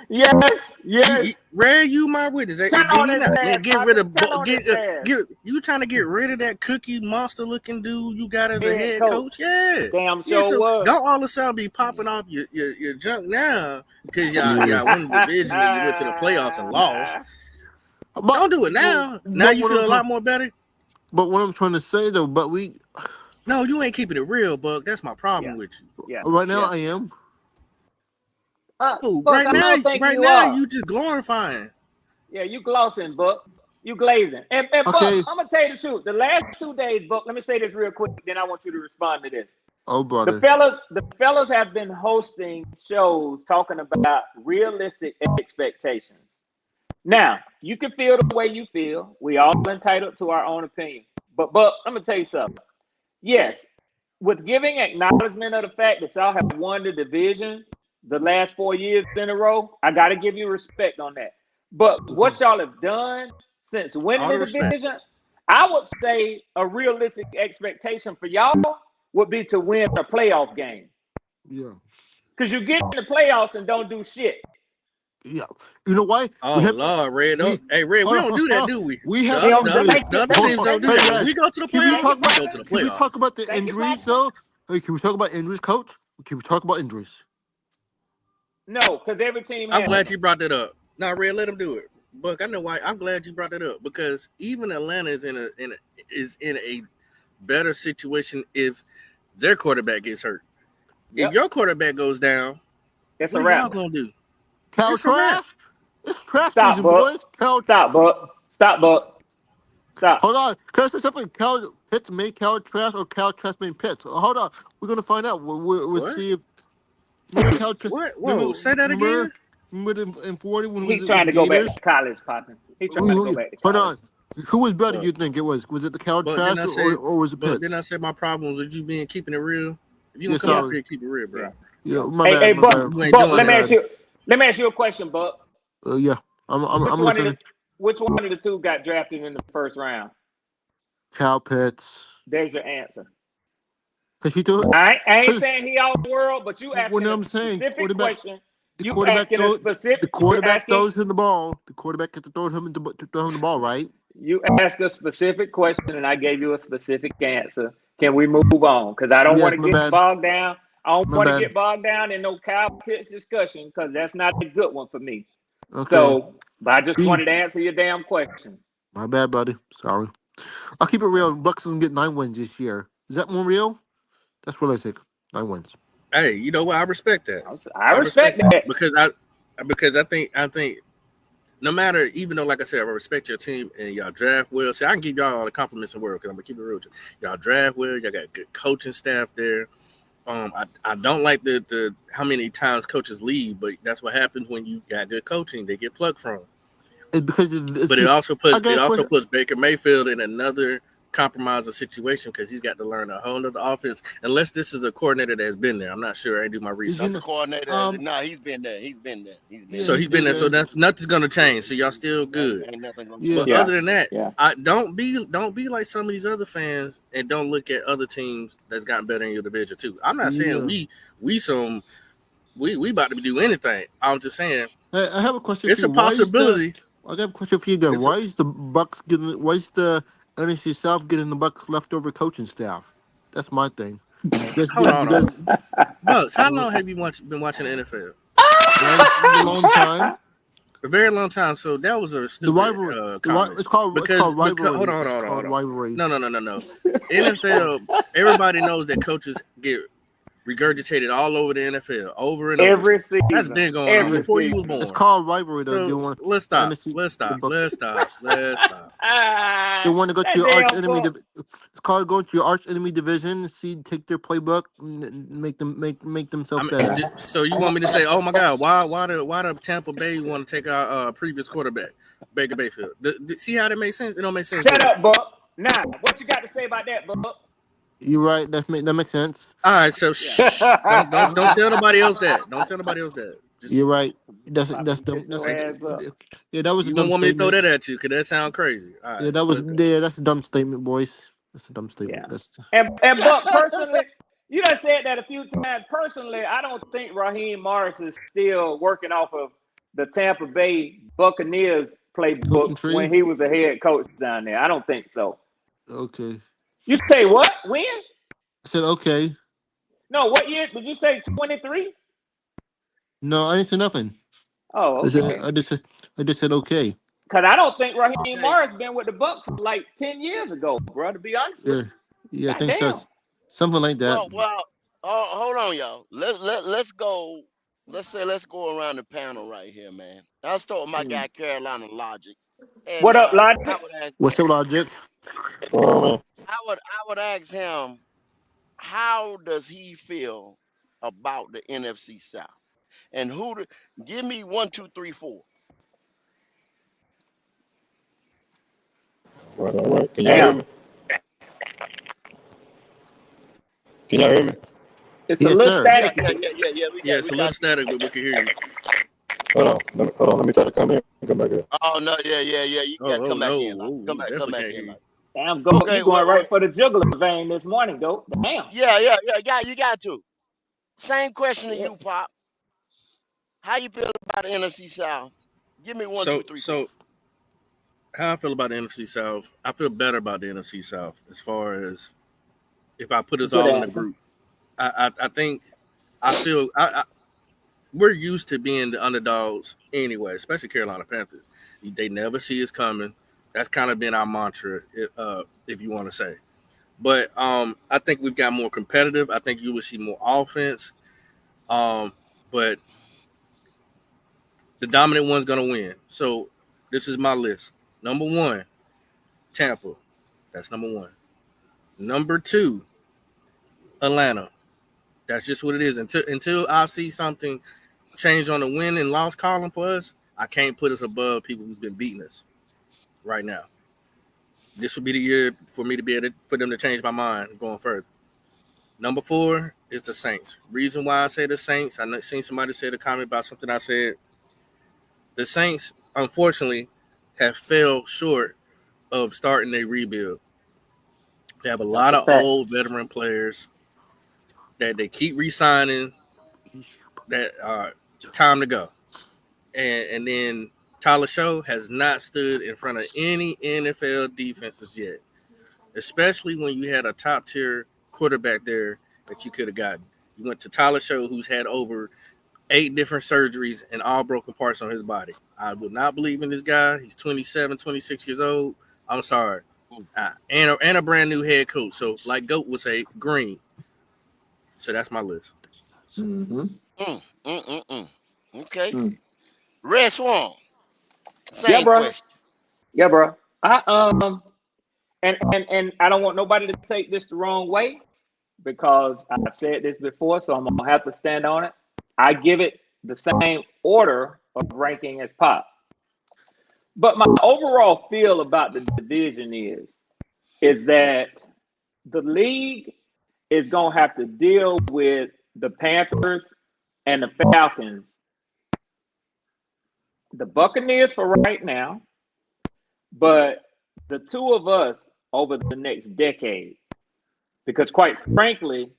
Yes. Red, you my witness. You trying to get rid of that cookie monster looking dude you got as a head coach? Yeah. Damn sure was. Don't all of a sudden be popping off your junk now because y'all won the division and you went to the playoffs and lost. Don't do it now. Now you feel a lot more better. But what I'm trying to say though, no, you ain't keeping it real, Buck. That's my problem with you. Yeah. Right now I am. Right now, you just glorifying. Yeah, you glossing, Buck. You glazing. And Buck, I'm gonna tell you the truth. The last 2 days, Buck. Let me say this real quick. Then I want you to respond to this. Oh, brother. The fellas have been hosting shows talking about realistic expectations. Now, you can feel the way you feel. We all entitled to our own opinion. But I'm gonna tell you something. Yes, with giving acknowledgement of the fact that y'all have won the division the last 4 years in a row, I got to give you respect on that. But what y'all have done since winning the division, I would say a realistic expectation for y'all would be to win a playoff game. Yeah. Because you get in the playoffs and don't do shit. Yeah. You know why? Oh, Lord, Red. Hey, Red, we don't do that, do we? We have the other teams don't do that. We go to the playoffs. Can we talk about the injuries, though? Hey, can we talk about injuries, Coach? Can we talk about injuries? No, because every team. I'm glad you brought that up. Now, Red, let him do it. Buck, I know why. I'm glad you brought that up because even Atlanta is in a better situation if their quarterback gets hurt. If your quarterback goes down, it's what a wrap. y'all gonna do? Cal trash. It's trash Stop, season, Buck. boys. Stop, Buck. Stop, Buck. Stop. Hold on. Can I say something? Cal Pitts made Cal trash or Cal trash made Pitts? Hold on. We're gonna find out. We'll see if. What? Whoa, say that again. Remember in 40 when he's trying to go back to college, Poppin'. He's trying to go back to college. Hold on. Who was better? You think it was? Was it the Cal trash or was it Pitts? But then I said my problem was with you keeping it real. If you don't come up here, keep it real, bro. Yeah, hey, Buck, let me ask you a question, Buck. Yeah, I'm listening. Which one of the two got drafted in the first round? Cal Pitts. There's your answer. Cause he do it. I ain't saying he out the world, but you asking a specific question. The quarterback throws him the ball. The quarterback gets to throw him the ball, right? You asked a specific question, and I gave you a specific answer. Can we move on? Because I don't want to get bogged down. I don't want to get bogged down in no Kyle Pitts discussion because that's not a good one for me. Okay. So, but I just wanted to answer your damn question. My bad, buddy. Sorry. I'll keep it real. Bucks gonna get 9 wins this year. Is that more real? That's realistic. 9 wins. Hey, you know what? I respect that. I respect that because I think no matter, even though like I said, I respect your team and y'all draft well. See, I can give y'all all the compliments in the world because I'm gonna keep it real with you. Y'all draft well. Y'all got good coaching staff there. I don't like the how many times coaches leave, but that's what happens when you got good coaching. They get plugged from. It also puts Baker Mayfield in another compromising situation because he's got to learn a whole other offense. Unless this is a coordinator that's been there, I'm not sure. I didn't do my research. The coordinator, no, he's been there. He's been there. So he's been there. So nothing's gonna change. So y'all still good. Ain't nothing gonna change. But other than that, don't be like some of these other fans and don't look at other teams that's gotten better in your division too. I'm not saying we about to do anything. I'm just saying. I have a question. It's a possibility. I have a question for you then. Why is the Bucks getting? Why is the NFC South getting the Bucks leftover coaching staff? That's my thing. Hold on. Bucks, how long have you been watching the NFL? A long time. A very long time. So that was a stupid comment. It's called rivalry. Hold on. Rivalry. No. NFL. Everybody knows that coaches get regurgitated all over the NFL, over and over. Every season. That's been going on before you was born. It's called rivalry, though. So let's stop. Let's stop. They want to go to That your arch damn enemy. book. It's called going to your arch enemy division. Take their playbook, and make themselves better. So you want me to say, oh my God, why the Tampa Bay want to take our previous quarterback, Baker Mayfield? See how that makes sense? It don't make sense. Shut up, Buck. Now, what you got to say about that, Buck? You're right. That makes sense. All right, so don't tell nobody else that. Don't tell nobody else that. You're right. That's dumb. Yeah, that was. You a dumb don't want me to throw statement. that at you? Cause that sound crazy. All right, Yeah, that's a dumb statement, boys. That's a dumb statement. Yeah. And Buck, personally, you done said that a few times. Personally, I don't think Raheem Morris is still working off of the Tampa Bay Buccaneers playbook when he was a head coach down there. I don't think so. Okay. You say what? When? I said okay. No, what year? Did you say 23? No, I didn't say nothing. Oh, okay. I just said okay. Because I don't think Raheem Morris been with the Bucs for like 10 years ago, bro, to be honest with you. Yeah, I think so. Something like that. Well, hold on, y'all. Let's go. Let's go around the panel right here, man. I'll start with my guy Carolina Logic. And, what up, Logic? What's up, Logic? I would ask him, how does he feel about the NFC South? And give me 1, 2, 3, 4. Right. Can y'all hear me? Can y'all hear me? It's a little static. Yeah, it's a little static, but we can hear you. Hold on. Let me try to come in. Come back in. Oh no, yeah. You gotta come back in. Come back in. Damn, go. Okay, you going right for the juggler vein this morning, go. Damn. Yeah. You got to. Same question to you, Pop. How you feel about the NFC South? Give me 1, 2, 3. So, how I feel about the NFC South? I feel better about the NFC South as far as if I put us all in a group. I think we're used to being the underdogs anyway, especially Carolina Panthers. They never see us coming. That's kind of been our mantra, if you want to say. But I think we've got more competitive. I think you will see more offense. But the dominant one's going to win. So this is my list. Number 1, Tampa. That's number 1. Number 2, Atlanta. That's just what it is. Until I see something change on the win and loss column for us, I can't put us above people who's been beating us right now. This will be the year for me to be able for them to change my mind going further. Number 4 is the Saints. Reason why I say the Saints, I seen somebody say a comment about something I said. The Saints, unfortunately, have fell short of starting a rebuild. They have a lot of old veteran players that they keep re-signing that are time to go. And then Tyler Show has not stood in front of any NFL defenses yet, especially when you had a top-tier quarterback there that you could have gotten. You went to Tyler Show, who's had over 8 different surgeries and all broken parts on his body. I would not believe in this guy. He's 27, 26 years old. I'm sorry. And a brand new head coach. So, like Goat would say, green. So that's my list. Okay. Red Swan. Same question. Yeah, bro. And I don't want nobody to take this the wrong way because I've said this before, so I'm gonna have to stand on it. I give it the same order of ranking as Pop. But my overall feel about the division is that the league is going to have to deal with the Panthers and the Falcons. The Buccaneers for right now, but the two of us over the next decade. Because quite frankly,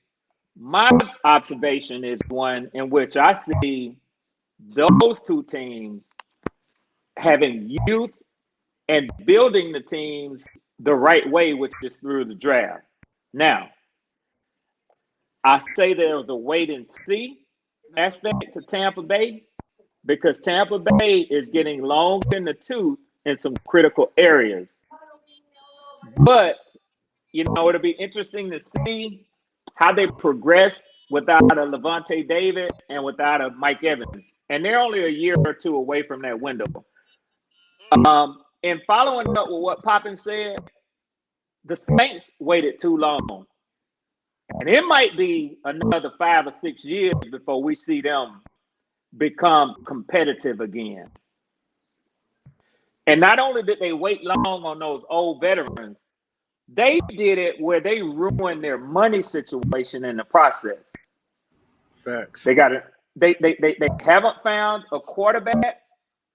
my observation is one in which I see those two teams having youth and building the teams the right way, which is through the draft. Now, I say there's a wait and see aspect to Tampa Bay because Tampa Bay is getting long in the tooth in some critical areas. But, it'll be interesting to see how they progress without a Levante David and without a Mike Evans. And they're only a year or two away from that window. And following up with what Poppin said, the Saints waited too long. And it might be another 5 or 6 years before we see them become competitive again. And not only did they wait long on those old veterans, they did it where they ruined their money situation in the process. Facts. They got it. They haven't found a quarterback.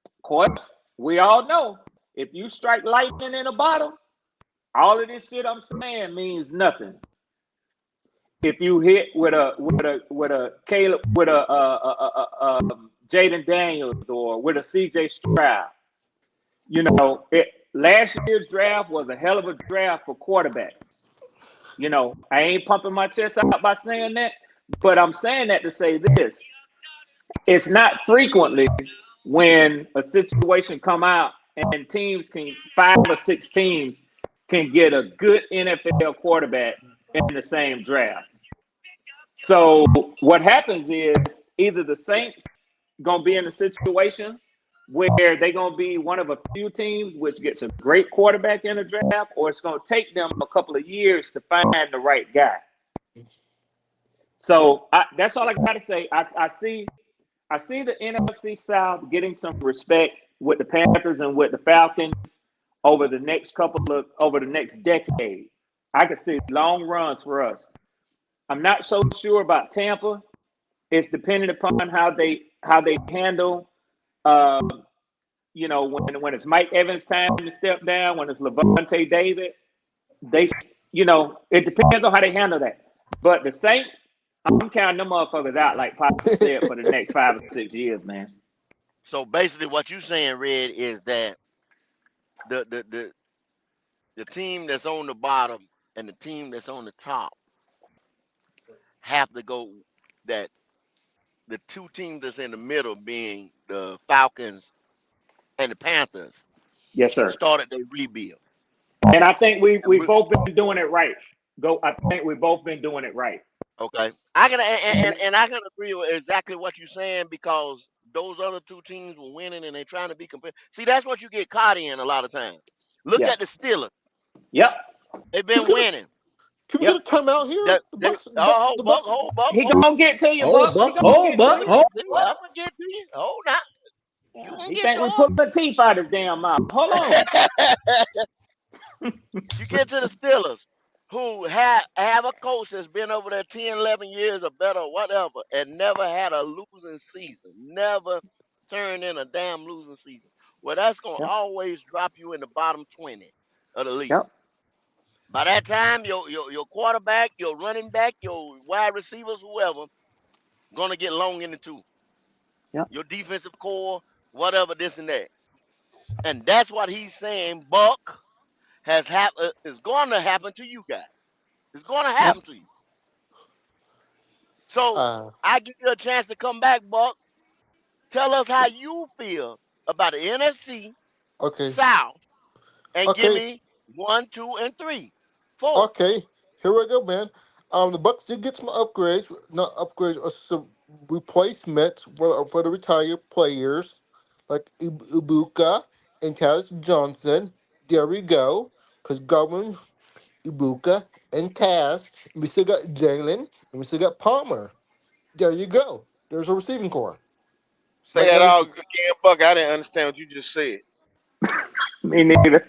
Of course, we all know if you strike lightning in a bottle, all of this shit I'm saying means nothing. If you hit with a Caleb, with a Jaden Daniels or with a CJ Stroud, you know, last year's draft was a hell of a draft for quarterbacks. You know, I ain't pumping my chest out by saying that, but I'm saying that to say this. It's not frequently when a situation come out and teams can, 5 or 6 teams can get a good NFL quarterback in the same draft. So what happens is either the Saints gonna be in a situation where they're gonna be one of a few teams which gets a great quarterback in the draft, or it's gonna take them a couple of years to find the right guy. So that's all I gotta say. I see the NFC South getting some respect with the Panthers and with the Falcons over the next decade. I could see long runs for us. I'm not so sure about Tampa. It's dependent upon how they handle, you know, when it's Mike Evans' time to step down, when it's Levante David, you know, it depends on how they handle that. But the Saints, I'm counting them motherfuckers out, like Pop said, for the next 5 or 6 years, man. So basically, what you saying, Red, is that the team that's on the bottom and the team that's on the top have to go. That the two teams that's in the middle, being the Falcons and the Panthers, Yes, sir. started their rebuild. And I think we've both been doing it right. I think we've both been doing it right. Okay, I can and I can agree with exactly what you're saying, because those other two teams were winning and they're trying to be competitive. See, that's what you get caught in a lot of times. Look Yeah. at the Steelers; Yep. they've been winning. Can we get a timeout here? Hold Buck. He gonna get to you, Hold, Buck. Buck. I'm gonna get to you. Hold on. You gonna He get think we to put the teeth out his damn mouth. Hold on. You get to the Steelers, who have a coach that's been over there 10, 11 years or better, whatever, and never had a losing season. Never turned in a damn losing season. Well, that's going to Yep. always drop you in the bottom 20 of the league. Yep. By that time, your quarterback, your running back, your wide receivers, whoever, going to get long in the tooth. Yep. Your defensive core, whatever, this and that. And that's what he's saying, Buck, is going to happen to you guys. It's going to happen to you. So I give you a chance to come back, Buck. Tell us how you feel about the NFC South, and give me 1, 2, and 3, 4. Okay, here we go, man. The Bucks did get some upgrades, not upgrades, some replacements for the retired players, like Ibuka and Taz Johnson. There we go, because Godwin, Ibuka, and Taz. And we still got Jalen, and we still got Palmer. There you go. There's a receiving core. Say that all again, Buck. I didn't understand what you just said. Me neither.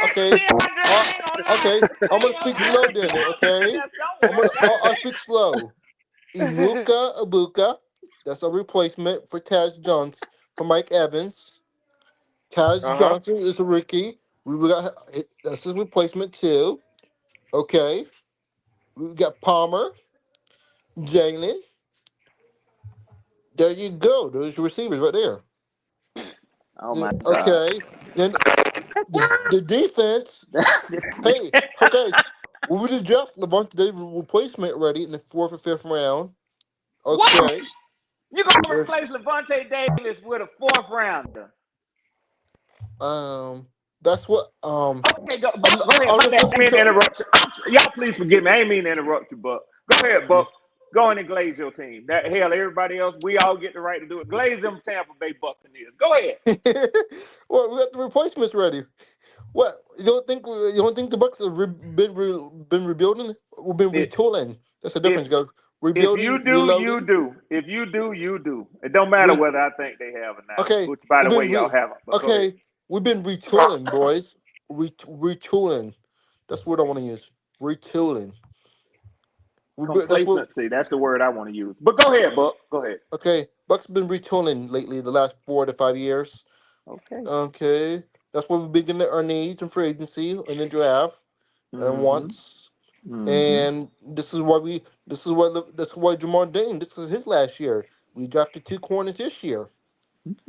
Okay. I'm gonna speak slow then. Okay. I'll speak slow. Ibuka. That's a replacement for Taz Johnson for Mike Evans. Taz Johnson is a rookie. That's his replacement too. Okay. We got Palmer, Jalen. There you go. Those receivers right there. Oh my God. Okay. Then the defense. Hey, okay. We did draft Levante David replacement ready in the 4th or 5th round. Okay. What? You gonna replace Levante Davis with a 4th rounder? That's what. Okay, go ahead. I didn't mean to interrupt you. Y'all, please forgive me. I ain't mean to interrupt you, but Go ahead, Buck. Go in and glaze your team. That hell, everybody else, we all get the right to do it. Glaze them Tampa Bay Buccaneers. Go ahead. Well, we got the replacements ready. What you don't think the Bucks have been rebuilding? We've been If retooling. That's the if difference, guys. if you Rebuilding, do, you reloading. do. If you do, you do. It don't matter Re- whether I think they have or not. okay, Which, by we've the way, been y'all haven't. But go ahead. okay. We've been retooling, boys. Retooling. That's what I want to use. Retooling. That's what. Complacency. That's the word I want to use. But go ahead, Buck. Go ahead. Okay, Bucks been retooling lately. The last 4 to 5 years. Okay. Okay, that's what we've been getting our needs and free agency and the draft and Mm-hmm. wants. Mm-hmm. And this is why Jamar Dane. This is his last year. We drafted 2 corners this year.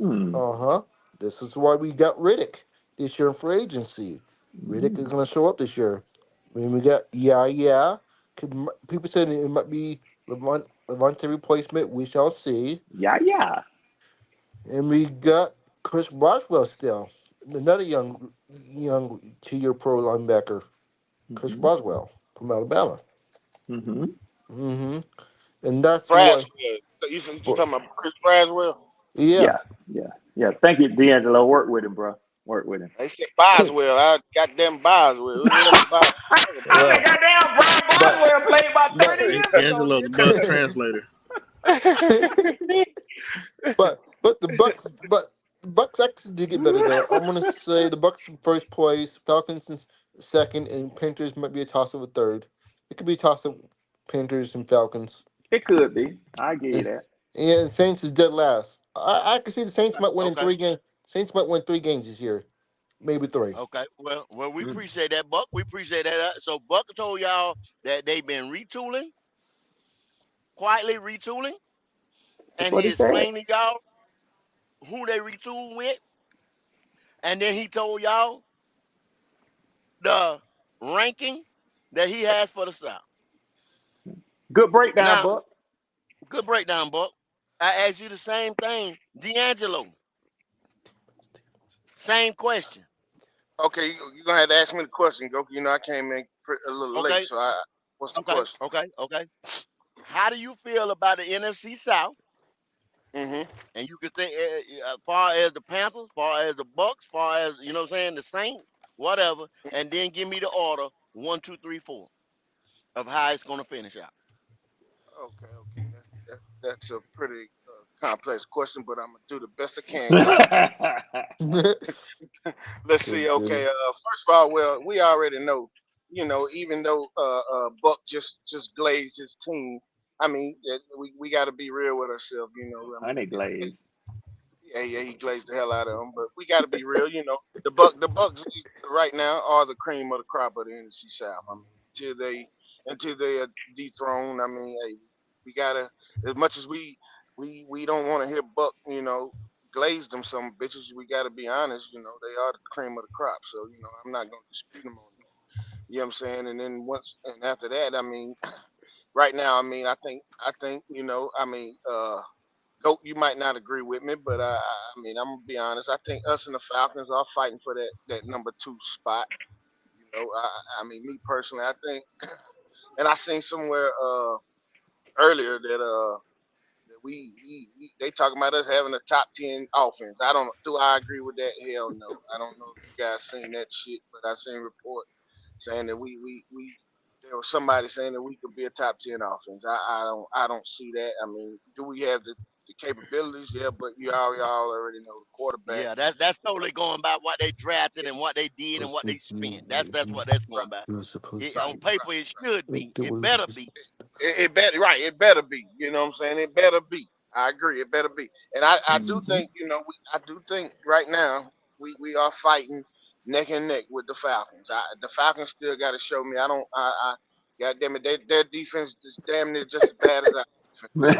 Mm-hmm. This is why we got Riddick this year in free agency. Riddick is going to show up this year. I mean, we got People said it might be Levante replacement. We shall see. Yeah. And we got Chris Boswell still, another young 2-year pro linebacker. Chris Boswell from Alabama. Mm-hmm. And that's Braswell. what. You talking about Chris Braswell? Yeah. Thank you, D'Angelo. Work with him, bro. Work with him. They said Boswell. I goddamn Boswell. Well, goddamn Brian Boswell played about 30 years ago. D'Angelo's the bus translator. but the Bucks actually did get better though. I'm gonna say the Bucks in first place, Falcons in second, and Panthers might be a toss of a third. It could be a toss of Panthers and Falcons. It could be. I give you that. And Saints is dead last. I can see the Saints might win in Okay. 3 games. Saints might win 3 games this year, maybe 3. Okay. Well, we appreciate that, Buck. We appreciate that. So Buck told y'all that they've been quietly retooling, That's and what he he said. explained to y'all who they retool with, and then he told y'all the ranking that he has for the South. Good breakdown, Now, Buck. good breakdown, Buck. I asked you the same thing, D'Angelo. Same question. Okay, you're gonna have to ask me the question, Goku. You know I came in a little Okay. late, so what's the Okay. question? Okay. How do you feel about the NFC South? Mm-hmm. And you can say as far as the Panthers, far as the Bucks, far as the Saints, whatever, and then give me the order 1, 2, 3, 4 of how it's gonna finish out. Okay. That's a pretty complex question, but I'm gonna do the best I can. Let's see. Okay. First of all, well, we already know. Even though Buck just glazed his team, I mean, we got to be real with ourselves. Honey glaze. Yeah, he glazed the hell out of them. But we got to be real. The Bucks right now are the cream of the crop of the NFC South. I mean, until they are dethroned. I mean, hey, we gotta, as much as we don't want to hear Buck, glaze them some bitches. We gotta be honest. They are the cream of the crop. So I'm not gonna dispute them on that. You know what I'm saying? And then after that, I mean, right now, I mean, I think, I mean, Goat, you might not agree with me, but I mean, I'm gonna be honest. I think us and the Falcons are fighting for that number 2 spot. I mean, me personally, I think, and I seen somewhere earlier that they talking about us having a top 10 offense. I don't know. Do I agree with that? Hell no. I don't know if you guys seen that shit, but I seen a report saying that there was somebody saying that we could be a top 10 offense. I don't see that. I mean, do we have the capabilities? Yeah, but y'all already know the quarterback. Yeah, that's totally going by what they drafted and what they did and what they spent. That's what that's going by. On paper, it should be. It better be. It better right. It better be. You know what I'm saying? It better be. I agree. It better be. And I do think I do think right now we are fighting neck and neck with the Falcons. The Falcons still got to show me. God damn it, their defense is damn near just as bad as our defense.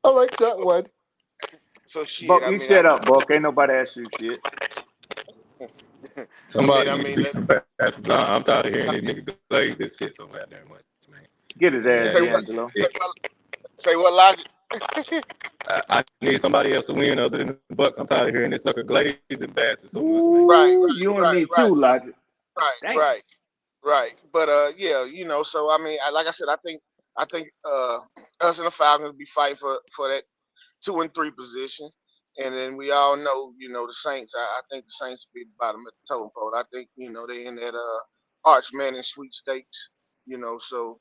I like that one. So shit. Buck, I you mean, shut up, Buck. Ain't nobody ask you shit. Somebody I need mean, to beat the Packers. I'm tired of hearing these niggas glaze this shit so goddamn much, man. Get his ass, say what? D'Angelo. Say what logic? I need somebody else to win other than the Bucks. I'm tired of hearing this sucker glaze and bastard so much, man. Right. You and me too, Logic. Right. Right. But yeah, you know, so I mean, like I said, I think us and the Falcons will be fighting for that 2 and 3 position. And then we all know, you know, the Saints. I think the Saints will be the bottom of the totem pole. I think, you know, they in that Arch Manning sweepstakes. You know, so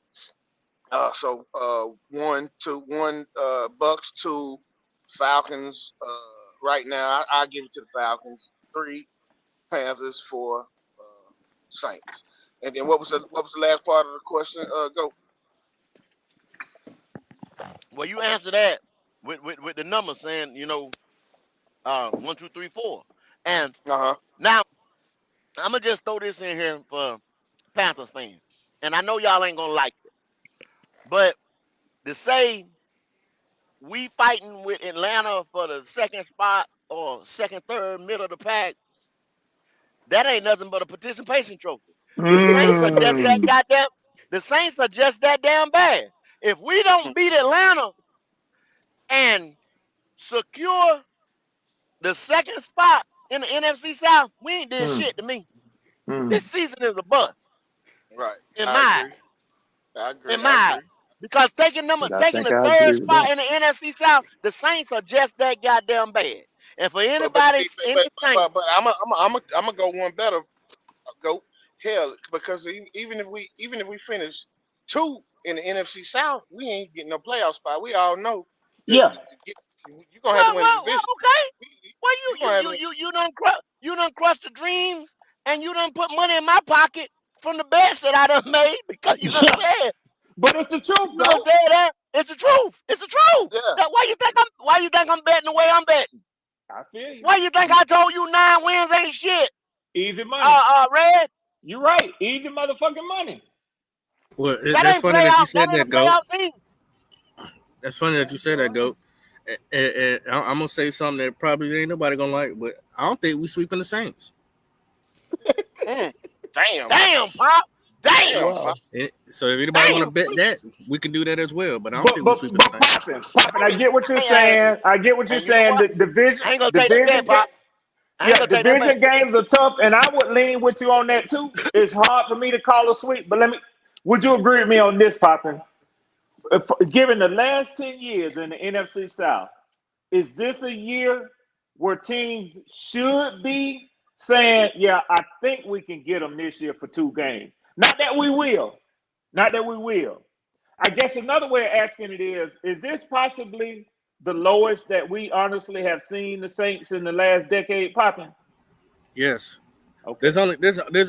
1-1 Bucks, 2 Falcons. Right now, I give it to the Falcons. 3 Panthers, 4 Saints. And then what was the last part of the question? Go. Well, you answer that with the number saying, 1, 2, 3, 4. And Uh huh. now I'm gonna just throw this in here for Panthers fans. And I know y'all ain't gonna like it, but to say we fighting with Atlanta for the second spot or second, third, middle of the pack, that ain't nothing but a participation trophy. The Saints are just that Mm. goddamn. The Saints are just that damn bad. If we don't beat Atlanta and secure the second spot in the NFC South, we ain't did Mm. shit to me. Mm. This season is a bust Right. in I my agree. I in agree. I my agree. because I taking think the I third agree with spot that. in the NFC South, the Saints are just that goddamn bad. And for But anybody, any Saint, but I'm gonna go one better. Go hell because even if we finish 2 in the NFC South, we ain't getting no playoff spot. We all know Yeah. to get you're gonna have to win the well, division. okay. Well, You're gonna have to. you done crushed the dreams, and you done put money in my pocket from the bets that I done made because you done Yeah. said But it's the truth, you done though. said that it's the truth. It's the truth. Yeah. That why you think I'm betting the way I'm betting? I feel you. Why you think I told you 9 wins ain't shit? Easy money. Red. You're right. Easy motherfucking money. Well, That that's ain't funny that you playoff. That said ain't a that, Goat. playoff team. That's funny that you said that, Goat. And I'm gonna say something that probably ain't nobody gonna like, but I don't think we sweeping the Saints. Mm, damn. Damn, pop. Damn. Damn. Pop. Wow. So if anybody want to Damn. bet that, we can do that as well. But I don't But think we but sweeping the but Saints. popping. I get what you're saying. I get what you're And you know saying. what? The division I ain't gonna take that bet, division pop. I ain't yeah, gonna take that bet. division games are tough, and I would lean with you on that too. It's hard for me to call a sweep, but would you agree with me on this, Poppin? Given the last 10 years in the NFC South, is this a year where teams should be saying, yeah, I think we can get them this year for 2 games? Not that we will. Not that we will. I guess another way of asking it is this possibly the lowest that we honestly have seen the Saints in the last decade, Poppin? Yes. Okay. There's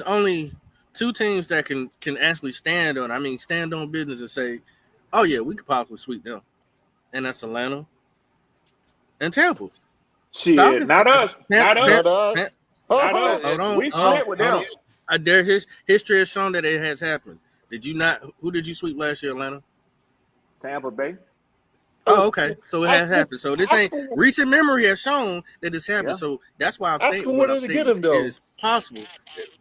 only 2 teams that can actually stand on business and say, oh yeah, we could possibly sweep them, and that's Atlanta and Tampa. Shit, Falcons. not us. Not Not us. us. Not Yeah, us. Oh, yeah, Hold on. We yeah, split with Hold them. on. History has shown that it has happened. Did you not? Who did you sweep last year, Atlanta? Tampa Bay. Oh, okay. So it has ask, happened. So this ain't recent memory has shown that it's happened. Yeah. So that's why I'm ask stating him what what I'm is to get stating him though. is possible.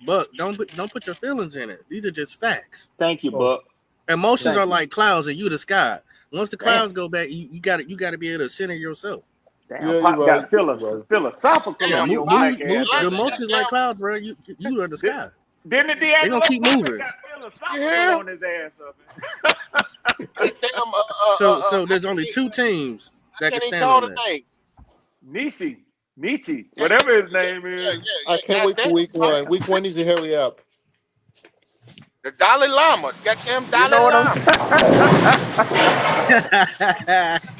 But don't put your feelings in it. These are just facts. Thank you, Oh, Buck. Emotions Thank are you. like clouds, and you the sky. Once the Damn. clouds go back, you got to be able to center yourself. Damn, yeah, you're Pop right. got You're right. philosophical Yeah, on damn. your Why move, black ass move. The up Atlanta? in here. emotions like Goddamn. clouds, bro. You are the sky. Didn't the They gonna D'Angelo keep Poppin moving. got You philosophical hear? on his ass up in Damn. So I there's can't only even. 2 teams I that can can't even stand call on the that. name. Nietzsche, Yeah, whatever his yeah, name yeah, is. yeah, I yeah. can't wait for Goddamn. week Pop. one. Week one needs to hurry up. The Dalai Lama. Goddamn You Dalai know what I'm Lama.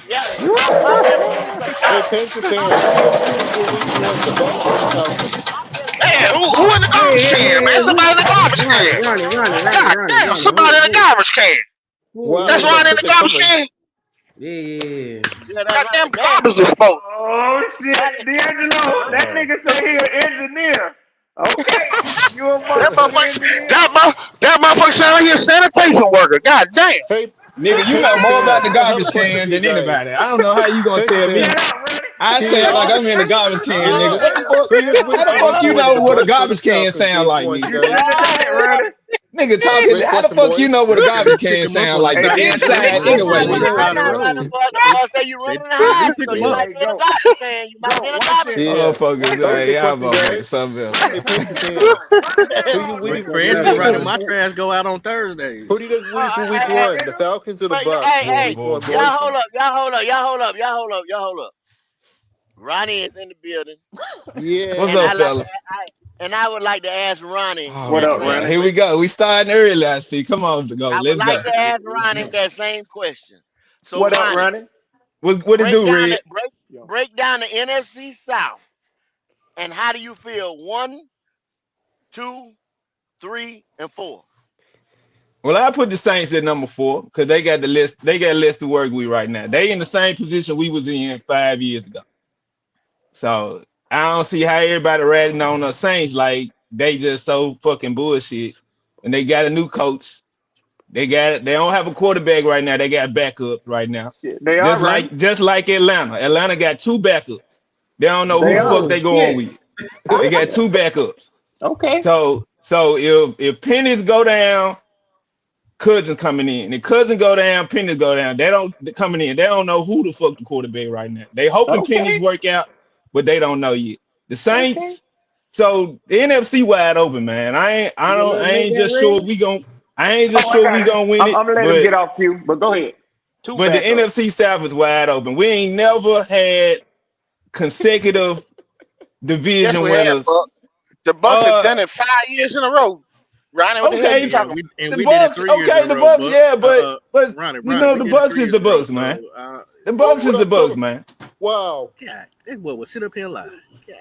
Yeah, pop just told me something. Hey, Panther Pop fans, just who told y'all me choosing for week one, the Bucks or the Falcons? Pop just told Man, me who something. in the Hey, garbage hey, can, hey, man? hey, Somebody in the garbage Ronnie, can. Ronnie, Ronnie, Ronnie, God Ronnie, damn, Ronnie. somebody in the garbage can. Who, That's Wow, who? look Ronnie in what the they garbage coming. can. Yeah, yeah. Yeah, that's right. Goddamn Damn. garbage disposal. Oh That shit, D'Angelo, look, that Wow. nigga say he an engineer. Okay, you a That motherfucking motherfucker, engineer. that motherfucker sound like he a sanitation worker. God damn. Hey, Nigga, you know Panther more about fans, the I have a garbage question can for you than guys. anybody. I don't know how you gonna Panther tell me. fans, Yeah, ready? I see say it ya. like Oh I'm in the shit. garbage can, nigga. Oh What the shit. fuck? Who you How with the for fuck week you one, know the what a Bucks or the garbage can Falcons, sound game like, one, nigga? You guys? said it, ready? Nigga talking. Great How the question, fuck you boys. know what a garbage They pick can him up sound on the like? Hey, The side. Ben, They Ben, inside pick him anyway, up on the You nigga. might side of the not run road. the bus that you They running the house, pick so him you up. might hey, be in a go, garbage can. You might go. be in a Watch garbage this. truck. Yeah. Motherfuckers, That was a man, good y'all question, motherfuckers guys. something else. Hey, Panthers fans. For, Who for do you instance, guys running root? my trash go out on Who Thursdays. do you guys rooting for week Hey, one? The Falcons or the but Bucks? hey, Boy, hey, Week boy, one, boy. y'all boys. hold up, y'all hold up. Ronnie is in the building, What's and Yeah. up, I like to, fella? I would like to ask Ronnie Oh What that up, my same God, Ronnie? here we question. go. We starting early, I see. Come on, go. I would Let's like go. to ask Ronnie that same question. So What up, Ronnie, Ronnie? What it break do, down Red? the break Yo. break down the NFC South, and how do you feel? 1, 2, 3, and 4. Well, I put the Saints at number 4 because they got the list. They got a list to work with right now. They in the same position we was in 5 years ago. So I don't see how everybody ratting on the Saints like they just so fucking bullshit. And they got a new coach. They don't have a quarterback right now. They got backups right now. Shit, they are, Just Ronnie. like Atlanta. Atlanta got 2 backups. They don't know who They the are. fuck Oh they going shit. with. They got 2 backups. Okay. So if Pennies go down, Cousins coming in. If Cousins go down, Pennies go down. They don't coming in. They don't know who the fuck the quarterback right now. They hoping Pennies Okay. work out, but they don't know yet. The Okay. Saints. So the NFC wide open, man. You gonna let I him make ain't that just sure red? we gon' I ain't Oh, just I sure got we it. gonna win I'm it, gonna let him get off cue, but go ahead. Two but the backups. NFC South is wide open. We ain't never had consecutive Yes, division we have, winners. Buck. The Bucks have Uh, done it 5 years in a row. Ronnie, what the hell you okay, Yeah, talking we about? and the we did it Bucks. 3 years in Okay, a the row, Bucks. Buck. Yeah, but Ronnie, we the did it Bucks 3 is the years in a row. Bucks, man. So, The Oh, Bucks what is the up, Bucks, fellas? man. Wow. God, this boy will sit up here and lie. God.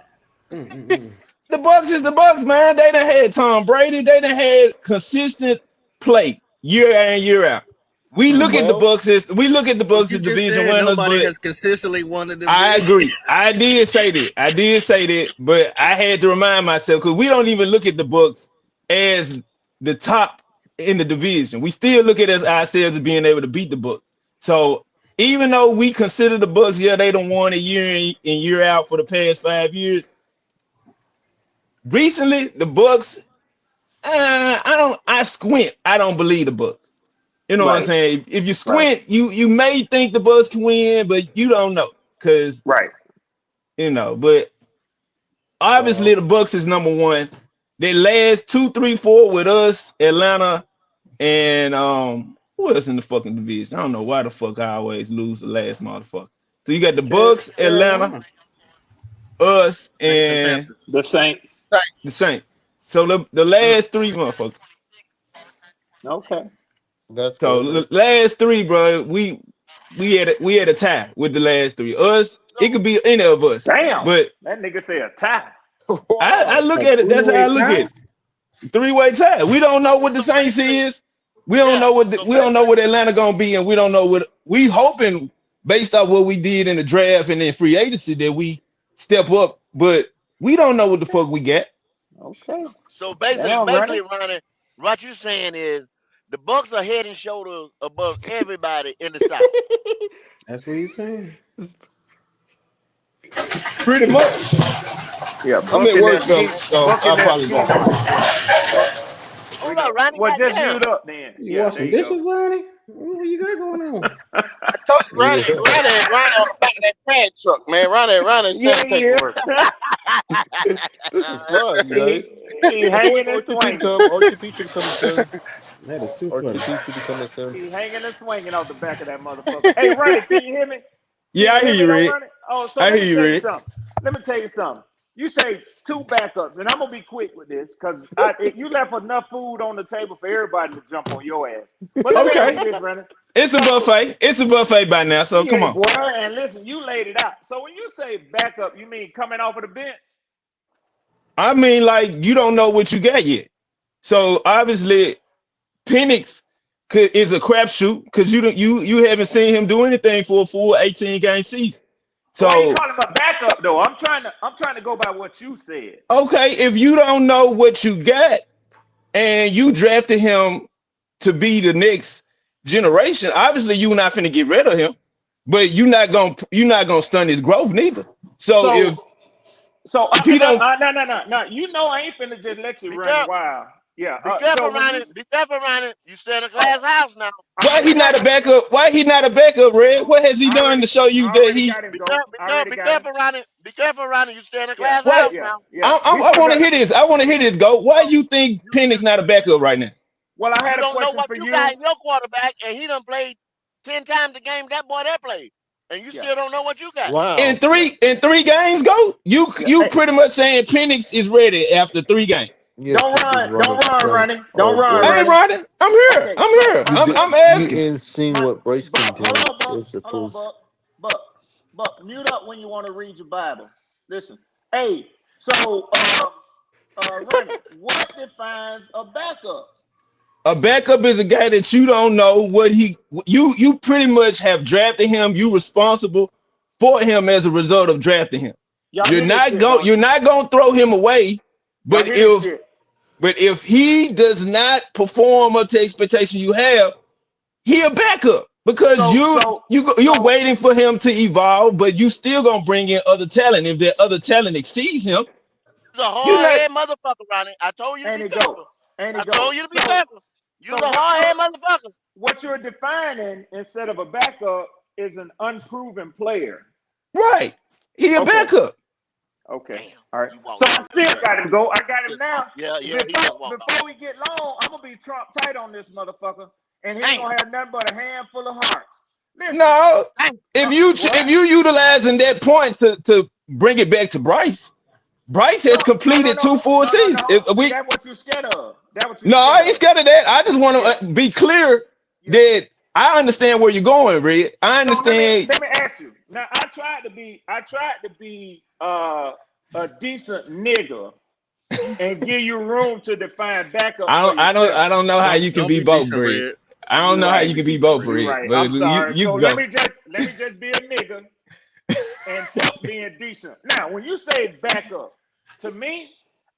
Mm-mm-mm. The Bucks is the Bucks, man. They done had Tom Brady. They done had consistent play year in and year out. We look at the Well, Bucks as But you just division said winners, nobody but has consistently won the I division. agree. I did say that. But I had to remind myself because we don't even look at the Bucks as the top in the division. We still look at ourselves as being able to beat the Bucks. So even though we consider the Bucks, yeah, they don't won a year in and year out for the past 5 years. Recently, the Bucks, I squint. I don't believe the Bucks. You know what I'm Right. saying? If you Right. squint, you may think the Bucks can win, but you don't know because Right. But obviously well, the Bucks is number 1. They last 2, 3, 4 with us, Atlanta, and who else in the fucking division? I don't know why the fuck I always lose the last motherfucker. So you got the Bucks, Atlanta, Carolina. us, Saints and and Panthers. The Saints. the Saints. So the Mm. last 3 motherfuckers. Okay. that's So good. the last 3, bro, we had a tie with the last 3. Us, it So could be any of us, Damn. but That nigga say a tie. I Wow. look A at it. That's how I three-way look at tie? it. 3-way tie. We don't know what the so Saints basically, is. We don't yeah. know what So we don't know basically, what Atlanta gonna be, and we don't know what we hoping based off what we did in the draft and in free agency that we step up, but we don't know what the fuck we got. Okay. so basically, Damn, Ronnie. basically, Ronnie, what you saying is the Bucks are head and shoulders above everybody in the South. That's what he's saying. Pretty much. Yeah, I'm at work, fellas, so I Buccaneers ski apologize. on us. Well, Hold up, Ronnie, well, just goddamn. mute up then. You Yeah, there washing you go. dishes, Ronnie? What you got going on? I told you, Yeah. Ronnie on the back of that trash truck, man. Ronnie sanitation Yeah. work. This is fun, you he, guys. he Hey, when's hanging and RTP to swinging. come? RTP should be coming soon. That is too funny. RTP should be coming soon. He hanging and swinging off the back of that motherfucker. Hey, Ronnie, can you hear me? Can Yeah, you I hear hear me you, though, Red. Ronnie? Oh, so I let hear me you, tell you Red. something. You say 2 backups, and I'm gonna be quick with this because you left enough food on the table for everybody to jump on your ass. But let me ask you Okay. this, Ronnie. It's a So buffet. It's a buffet by now, so come shit, on. boy, and listen, you laid it out. So when you say backup, you mean coming off of the bench? I mean, like, you don't know what you got yet. So obviously Penix is a crapshoot because you haven't seen him do anything for a full 18 game season. Why you So calling him a backup though? I'm trying to go by what you said. okay, if you don't know what you got and you drafted him to be the next generation, obviously you're not finna get rid of him, but you're not gonna stun his growth neither. So So if he don't, no. You know I ain't finna just let you Speak run up. wild. Yeah. Be careful, So when Ronnie. you Be careful, Ronnie. You stay in a glass house now. Why he not a backup? Why he not a backup, Red? What has he I done already, to show you I that already he? got him. Be Go. careful. Be I careful. already Be got him. careful, Ronnie. Be careful, Ronnie. You stay in a Yeah. glass Why? house Yeah. now. Yeah. I want to hear this. I want to hear this. Go. Why you think You Penix not a backup right now? Well, I you had a don't know question what for you got you. in your quarterback, and he done played 10 times the game that boy that played, and you Yeah. still don't know what you got. In Wow. Yeah. three games, go. Yeah. You Hey, pretty much saying Penix is ready after 3 games. Yes, don't this is run. Don't running. run, Running. Ronnie. Oh Don't run, boy. I ain't Ronnie. running. I'm here. Okay. I'm here. My I'm You asking. ain't seen my what Bryce can Buck. Hold do on, Buck. as a Hold on, first. Buck. Buck. Buck. Mute up when you want to read your Bible. Listen. Hey. So, Ronnie, what defines a backup? A backup is a guy that you don't know what he. You pretty much have drafted him. You responsible for him as a result of drafting him. Y'all hear this shit, don't You're you? not gonna throw him away. Y'all But hear this if shit? but if he does not perform up to expectation you have, he a backup because So, so, you're so, waiting for him to evolve, but you still gonna bring in other talent. If that other talent exceeds him, You're a you're hard not. head motherfucker, Ronnie. I told you to and be it go. careful. And I it go. told you to be So, careful. You're so a hard head motherfucker. what you're defining instead of a backup is an unproven player. Right. He a Okay. backup. Okay. Damn, All right. you So walked I off. still Yeah, got him. Go. I got him just now. walk. Yeah, he just Before walked off. before we get long, I'm gonna be Trump tight on this motherfucker, and he ain't Damn, gonna have nothing but a handful of hearts. Listen. No. damn. What? If you utilizing that point to bring it back to Bryce, Bryce has No, no, no, completed no, two full no, no, seasons. no. If See, we that's what you scared of. That's what you No, I scared ain't of. scared of that. I just want Yeah, to be clear yeah. that I understand where you're going, Red. I So let me understand. let me ask you. Now I tried to be a decent nigga and give you room to define backup for yourself. I don't know how you can Don't be be both, decent, Red. Red. I don't You're know how right. you Be can be decent, both, Red. You're Red. right. But I'm sorry. you So can let go. me just be a nigga and fuck being decent. Now, when you say backup, to me,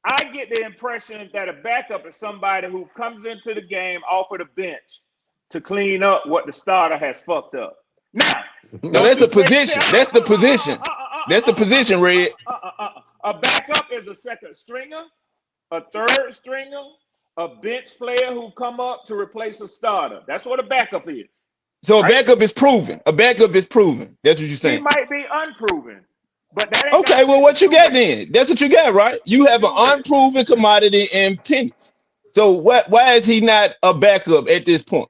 I get the impression that a backup is somebody who comes into the game off of the bench to clean up what the starter has fucked up. Now, No, don't that's you the say position. That's the position. That's the position, Red. a backup is a second stringer, a third stringer, a bench player who come up to replace a starter. That's what a backup is, So a right? backup is proven. A backup is proven. That's what you're He saying. might be unproven, but that ain't got Okay, well, shit to what you do got with then? That's what you got, right? You have an it. unproven commodity in pennies. So why is he not a backup at this point?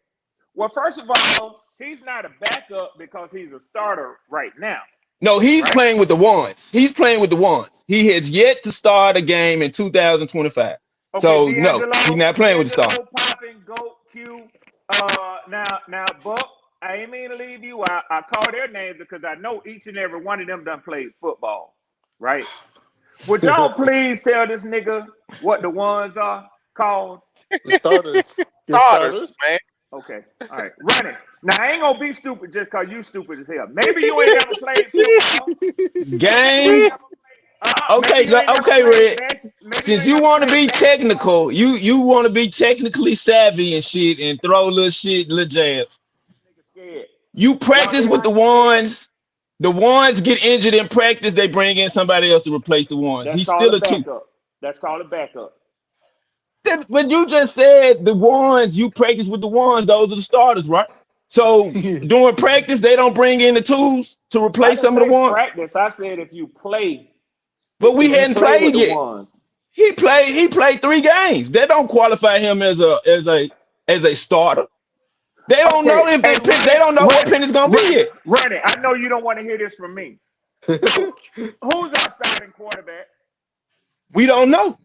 Well, first of all, he's not a backup because he's a starter right now, No, he's right? playing with the ones. He's playing with the ones. He has yet to start a game in 2025. Okay, So no, he's not playing with the star. D'Angelo, Poppin, Goat, Q. Now, Buck. I ain't mean to leave you. I call their names because I know each and every one of them done played football, right? Would y'all please tell this nigga what the ones are called? The starters. The Starters, starters. man. Okay, all right, run it. Now I ain't gonna be stupid just cause you stupid as hell. Maybe you ain't never played football. Maybe you ain't Games. never maybe you ain't never Okay, played Red. bas- maybe you Since ain't you never want to played be basketball. technical, you want to be technically savvy and shit and throw little shit, little jabs. Nigga scared. You Y'all practice with niggas the scared. ones. The ones get injured in practice. They bring in somebody else to replace the ones. That's He's called still a a two. backup. That's called a backup. But you just said the ones you practice with the ones. Those are the starters, right? So during practice, they don't bring in the twos to I replace didn't some of the say ones. practice. I said if you play, But we if you hadn't play with played the yet. ones. He played. He played 3 games. That don't qualify him as a starter. They don't know Okay, if hey, they don't know what run Penny's gonna be run yet. run it. I know you don't want to hear this from me. So, who's our starting quarterback? We don't know.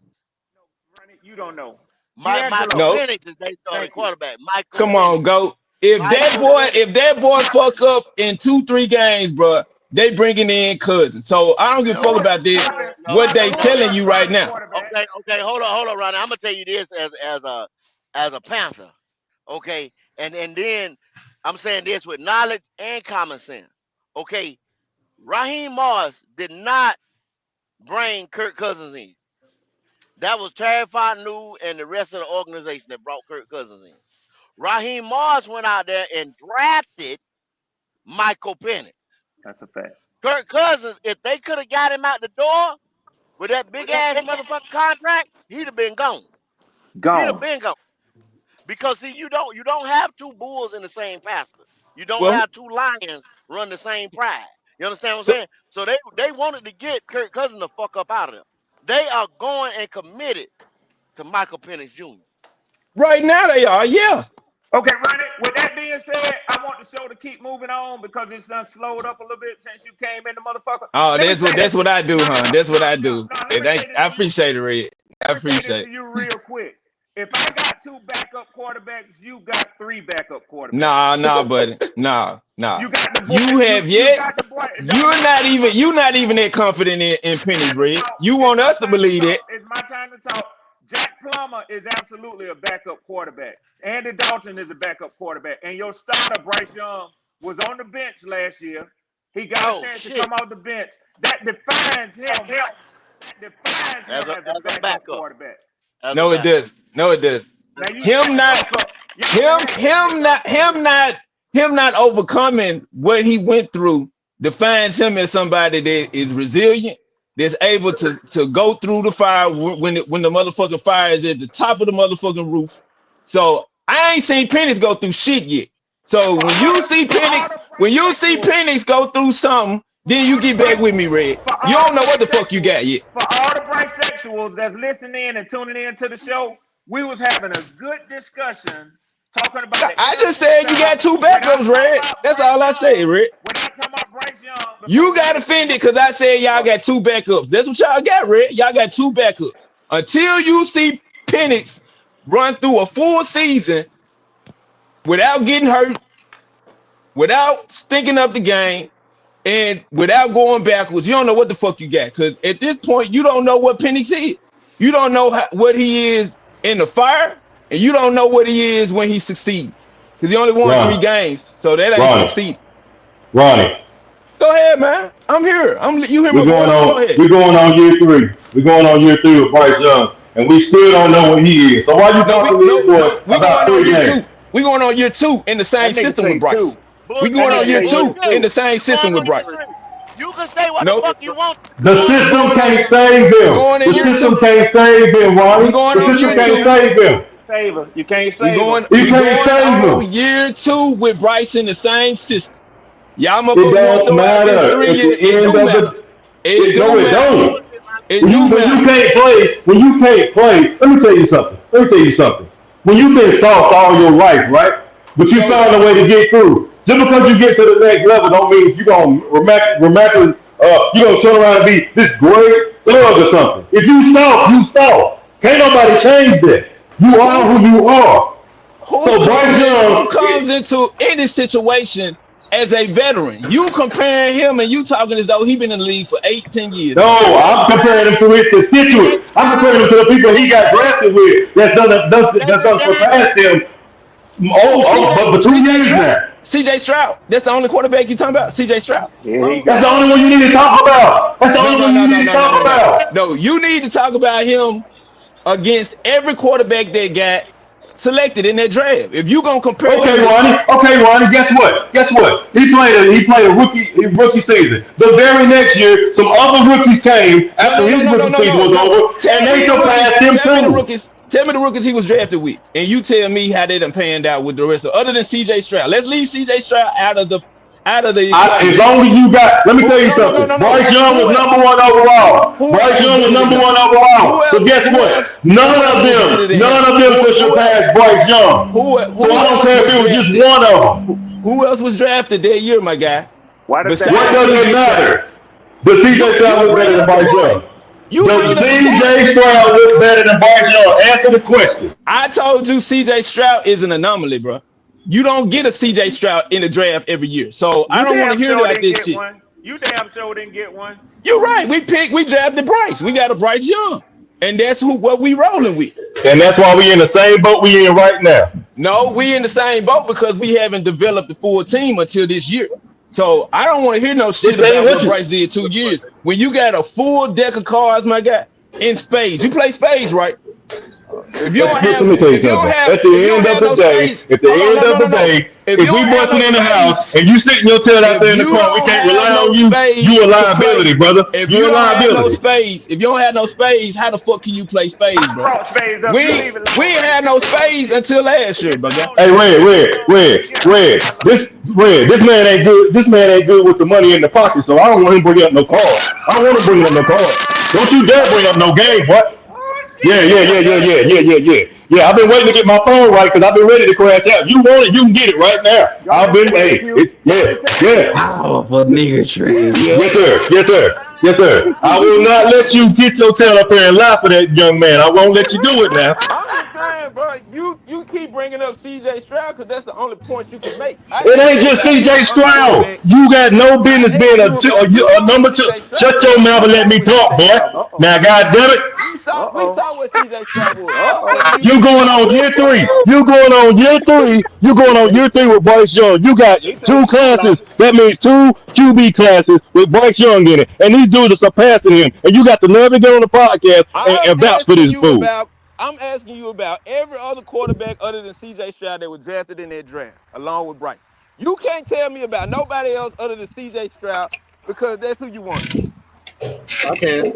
Run it. You don't know. Michael D'Angelo. No. Penix is they starting Thank you. quarterback. Michael Come Penix. on, go. If that Michael boy, Penix. if that boy fuck up in 2, 3 games, bro, they bringing in Cousins. So I don't give a No, fuck Who is about this. no, What Poppin, they no, who no, is telling our no. you right starting now. quarterback? Okay, hold on, Ronnie. I'm gonna tell you this as a Panther. Okay, and then I'm saying this with knowledge and common sense. Okay, Raheem Morris did not bring Kirk Cousins in. That was Terry Fontenot and the rest of the organization that brought Kirk Cousins in. Raheem Morris went out there and drafted Michael Penix. That's a fact. Kirk Cousins, if they could have got him out the door with that big ass motherfucking contract, he'd have been gone. He'd have Gone. been gone. Because see, you don't have two bulls in the same pasture. You don't Well, have two lions run the same pride. You understand what I'm so saying? So they wanted to get Kirk Cousins the fuck up out of them. They are going and committed to Michael Penix Jr. right now they are, yeah. Okay, Ronnie. With that being said, I want the show to keep moving on because it's done slowed up a little bit since you came in, the motherfucker. Oh, Let me that's say what this. I do, No, huh? no, That's what no, I no, do. no. Let And me say this I to you. appreciate it, Red. I Let me say this appreciate to it. you real quick. If I got two backup quarterbacks, you got three backup quarterbacks. Nah, buddy. Nah. You got the boy. You have You yet. got the boy. You're not even that confident in Penny Red. You It's want my us to time believe talk. it. It's my time to talk. Jack Plummer is absolutely a backup quarterback. Andy Dalton is a backup quarterback. And your starter, Bryce Young, was on the bench last year. He got a Oh chance to shit. come off the bench. That defines him. As a As a backup backup. quarterback. As a No, it backup. does. No, it does. Now you Him shut the not fuck up. Y'all can have that him not overcoming what he went through defines him as somebody that is resilient, that's able to go through the fire when the motherfucking fire is at the top of the motherfucking roof. So I ain't seen Penix go through shit yet. So when you see Penix go through something, then you get back with me, Red. You don't know what the fuck you got yet. For all the bisexuals that's listening and tuning in to the show, we was having a good discussion talking about the I just NFC said you got South two without backups, talking Red. about That's Bryce all I say, Young. Red. Without talking about Bryce Young. You got offended because I said y'all got two backups. That's what y'all got, Red. Y'all got two backups. Until you see Penix run through a full season without getting hurt, without stinking up the game, and without going backwards, you don't know what the fuck you got. Because at this point, you don't know what Penix is. You don't know what he is in the fire, and you don't know what he is when he succeeds. Because he only won 3 games, so that ain't succeed. Ronnie, Go ahead, man. I'm here. You hear my we're going voice? Go on. ahead. We're going on year 3. We're going on year 3 with Bryce Young, and we still don't know what he is. So why you talking to this boy We about going on 3 year games? 2. We going on year 2 in the same That nigga system say with Bryce. two. We That going on nigga year say year 2 in the two. same You going system with on year Bryce. 3. You can say what the Nope. fuck you want. You The going We on system year going 3. on. can't save We him. going in The year system 2. can't save him, We Ronnie. going The on system year can't 2. save him. Save her. You can't We save her. going He we can't going save on him. year 2 with Bryce in the same system. Y'all It motherfuckers want to don't throw out this matter. 3 At year. the It end do of matter. the, It no, do it matter. don't. It do When you matter. can't play, let me tell you something. When you've been soft all your life, right? But you Show it. found a way to get through. Just because you get to the next level, don't mean you're gonna you're gonna turn around and be this great thug or something. If you soft, you soft. Can't nobody change that. You are Who who you are. who So comes Bryce in? Who Young, comes into any situation as a veteran? You comparing him and you talking as though he been in the league for 8, 10 years, no, man. CJ I'm comparing him Stroud. to his CJ constituents. I'm comparing him Stroud. to the people he got Okay. drafted with that's David done Johnson. surpassed him Who? CJ but for 2 CJ years Stroud? now. CJ Stroud. That's the only quarterback you talking about. CJ Stroud. Here he That's go. the Okay. only one you need to talk about. That's the No, only no, one no, you no, need to no, no, talk no, no. about. No, you need to talk about him against every quarterback that got selected in that draft. If you gonna compare him Okay, to Ronnie. Okay, Ronnie. Guess what? He played a rookie season. The very next year, some other rookies came no, after no, no, his no, no, rookie no, season no, was no. over, and Tell me they the rookies. surpassed him Tell me the too. rookies. Tell me the rookies he was drafted with, and you tell me how they done panned out with the rest of other than CJ Stroud. Let's leave CJ Stroud out of the As equation. long as you got, let me tell Who? you No, no, no, something. no, no. Bryce Young was Who else? number 1 overall. Who else Bryce was Young was better than number him? 1 Who overall. So else? guess Who what? else? Who else was better than him? None of them could Who else? surpass Bryce Young. So Who I don't else care if was it was just drafted? one of them. Who else was drafted that year, my guy? Why does that What Besides does matter? it CJ Stroud. matter? Does CJ You Stroud look better bringing than up a Bryce point. Young? You Does bringing up a point. CJ Stroud look better than Bryce Young? Answer the question. I told you CJ Stroud is an anomaly, bro. You don't get a CJ Stroud in the draft every year. So I You don't want to damn hear sure about didn't this get shit. one. You damn sure didn't get one. You're right. We drafted Bryce. We got a Bryce Young. And that's what we rolling with. And that's why we in the same boat we in right now. No, we in the same boat because we haven't developed the full team until this year. So I don't want to hear no shit This ain't about what what you. Bryce did 2 years. When you got a full deck of cards, my guy, in spades. You play spades, right? If you don't have, Let me tell you if you don't something. have, At if the you don't end of have the no day, space, at the hold on, end no, no, of no, the no. day, If if you we don't have busting no in the house space, and you sitting your tail out if there in the you car, we don't can't have rely no on you. You a space to liability, play, brother. if You you a don't have no liability. space, if you don't have no space, how the fuck can you play spades, I bro? brought spades up. You We leave it we alone, ain't right? had Get no the wrong space shit. until last year, Get the bro. wrong Hey, shit. Get the wrong shit. Get out. Red. Leave that alone. This man ain't good. This man ain't good with the money in the pocket, so I don't want him bringing up no card. I don't want him bringing up no card. Don't you dare bring up no game, boy. Oh Yeah, shit. yeah, yeah, yeah, yeah, yeah, yeah, yeah. Yeah, I've been waiting to get my phone right because I've been ready to crash out. You want it, you can get it right now. Go I've ahead and been, send it, hey, Q. Go ahead and send it, yeah. Q. Powerful nigga trade. Yes, Yeah. sir. Yes, sir. Yes, sir. I will not let you get your tail up here and laugh at that young man. I won't let you do it now. I'm just saying, bro. You keep bringing up C.J. Stroud because that's the only point you can make. I It asked ain't you just about C.J. every other Stroud. quarterback. You got no business I being asked you about you a know who number two. C.J. Stroud Shut your was. mouth You and let know me who talk, C.J. boy. Stroud was. Uh-oh. Now, God damn it. We Uh-oh. saw what C.J. Stroud was. So Uh-oh. You going on year three. You going on year three. You going on year three with Bryce Young. You got He said two it sound classes. like it. That means two QB classes with Bryce Young in it. And these dudes are surpassing him. And you got the nerve to get on the podcast I'm and vouch for asking this you fool. about. I'm asking you about every other quarterback other than C.J. Stroud that was drafted in that draft, along with Bryce. You can't tell me about nobody else other than C.J. Stroud because that's who you wanted. I can.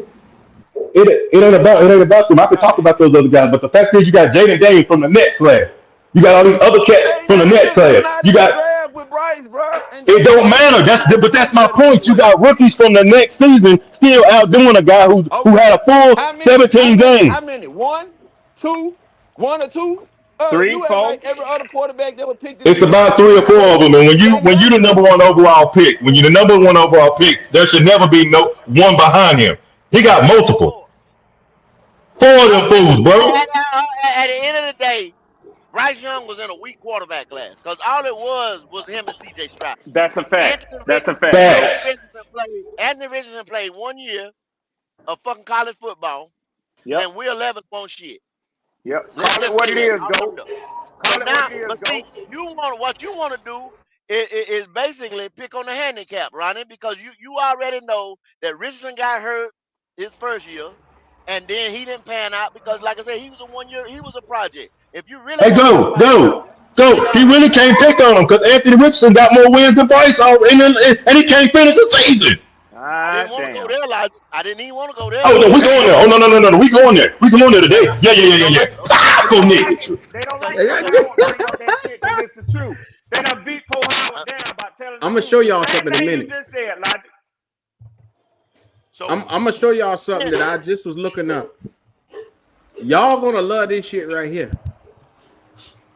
It ain't about them. I could talk about those other guys, but the fact is you got Jaden Daniels from the next class. You got all these other cats Jay from the next Daniels was class. not You in the got draft with Bryce, bro. And it Jay don't Daniels matter. was That's much, but much that's my better point. You anyway. got rookies from the next season still outdoing a guy who Okay. had a full How many? How 17 many? How games. many? One, two, one or two? 3, You act 4. like every other quarterback that was picked in It's this draft about was three or not four of good. them. And Don't when you the matter. number one overall pick, when you the number one overall pick, there should never be no one behind him. He got multiple. Four. Four of them Okay. fools, bro. At the end of the day, Bryce Young was in a weak quarterback class because all it was him and C.J. Stroud. That's a fact. Anthony That's a Richardson, fact, Joe. Facts. Anthony Richardson played 1 year of fucking college football, Yep. and Will Levis won't shit. Yep. Let's Call it just what say it that is, off the Goat. rip. So Call it what now, it is, but see, Goat. what you want to do is basically pick on the handicap, Ronnie, because you already know that Richardson got hurt his first year, and then he didn't pan out because, like I said, he was a 1 year, he was a project. If you really Hey, want to talk go, about the go, then go. He really can't pick on him because Anthony Richardson got more wins than Bryce, and he can't finish the season. I Ah, didn't want to go damn. there, Elijah. I didn't even want to go there. Oh no, we going there. Oh no, no, no, no, no. We going there. We going there today. Okay, Yeah, yeah, yeah, yeah, okay, yeah. okay, Ah, They go don't like niggas. it. They don't okay, like it when okay. Goat bring up that shit because it's the truth. They done beat Poe Uh, Howard down by telling the I'm gonna truth. show The y'all same something in a thing you minute. just said, Logic. so I'm gonna show y'all something then, that I just was looking up. Y'all gonna love this shit right here.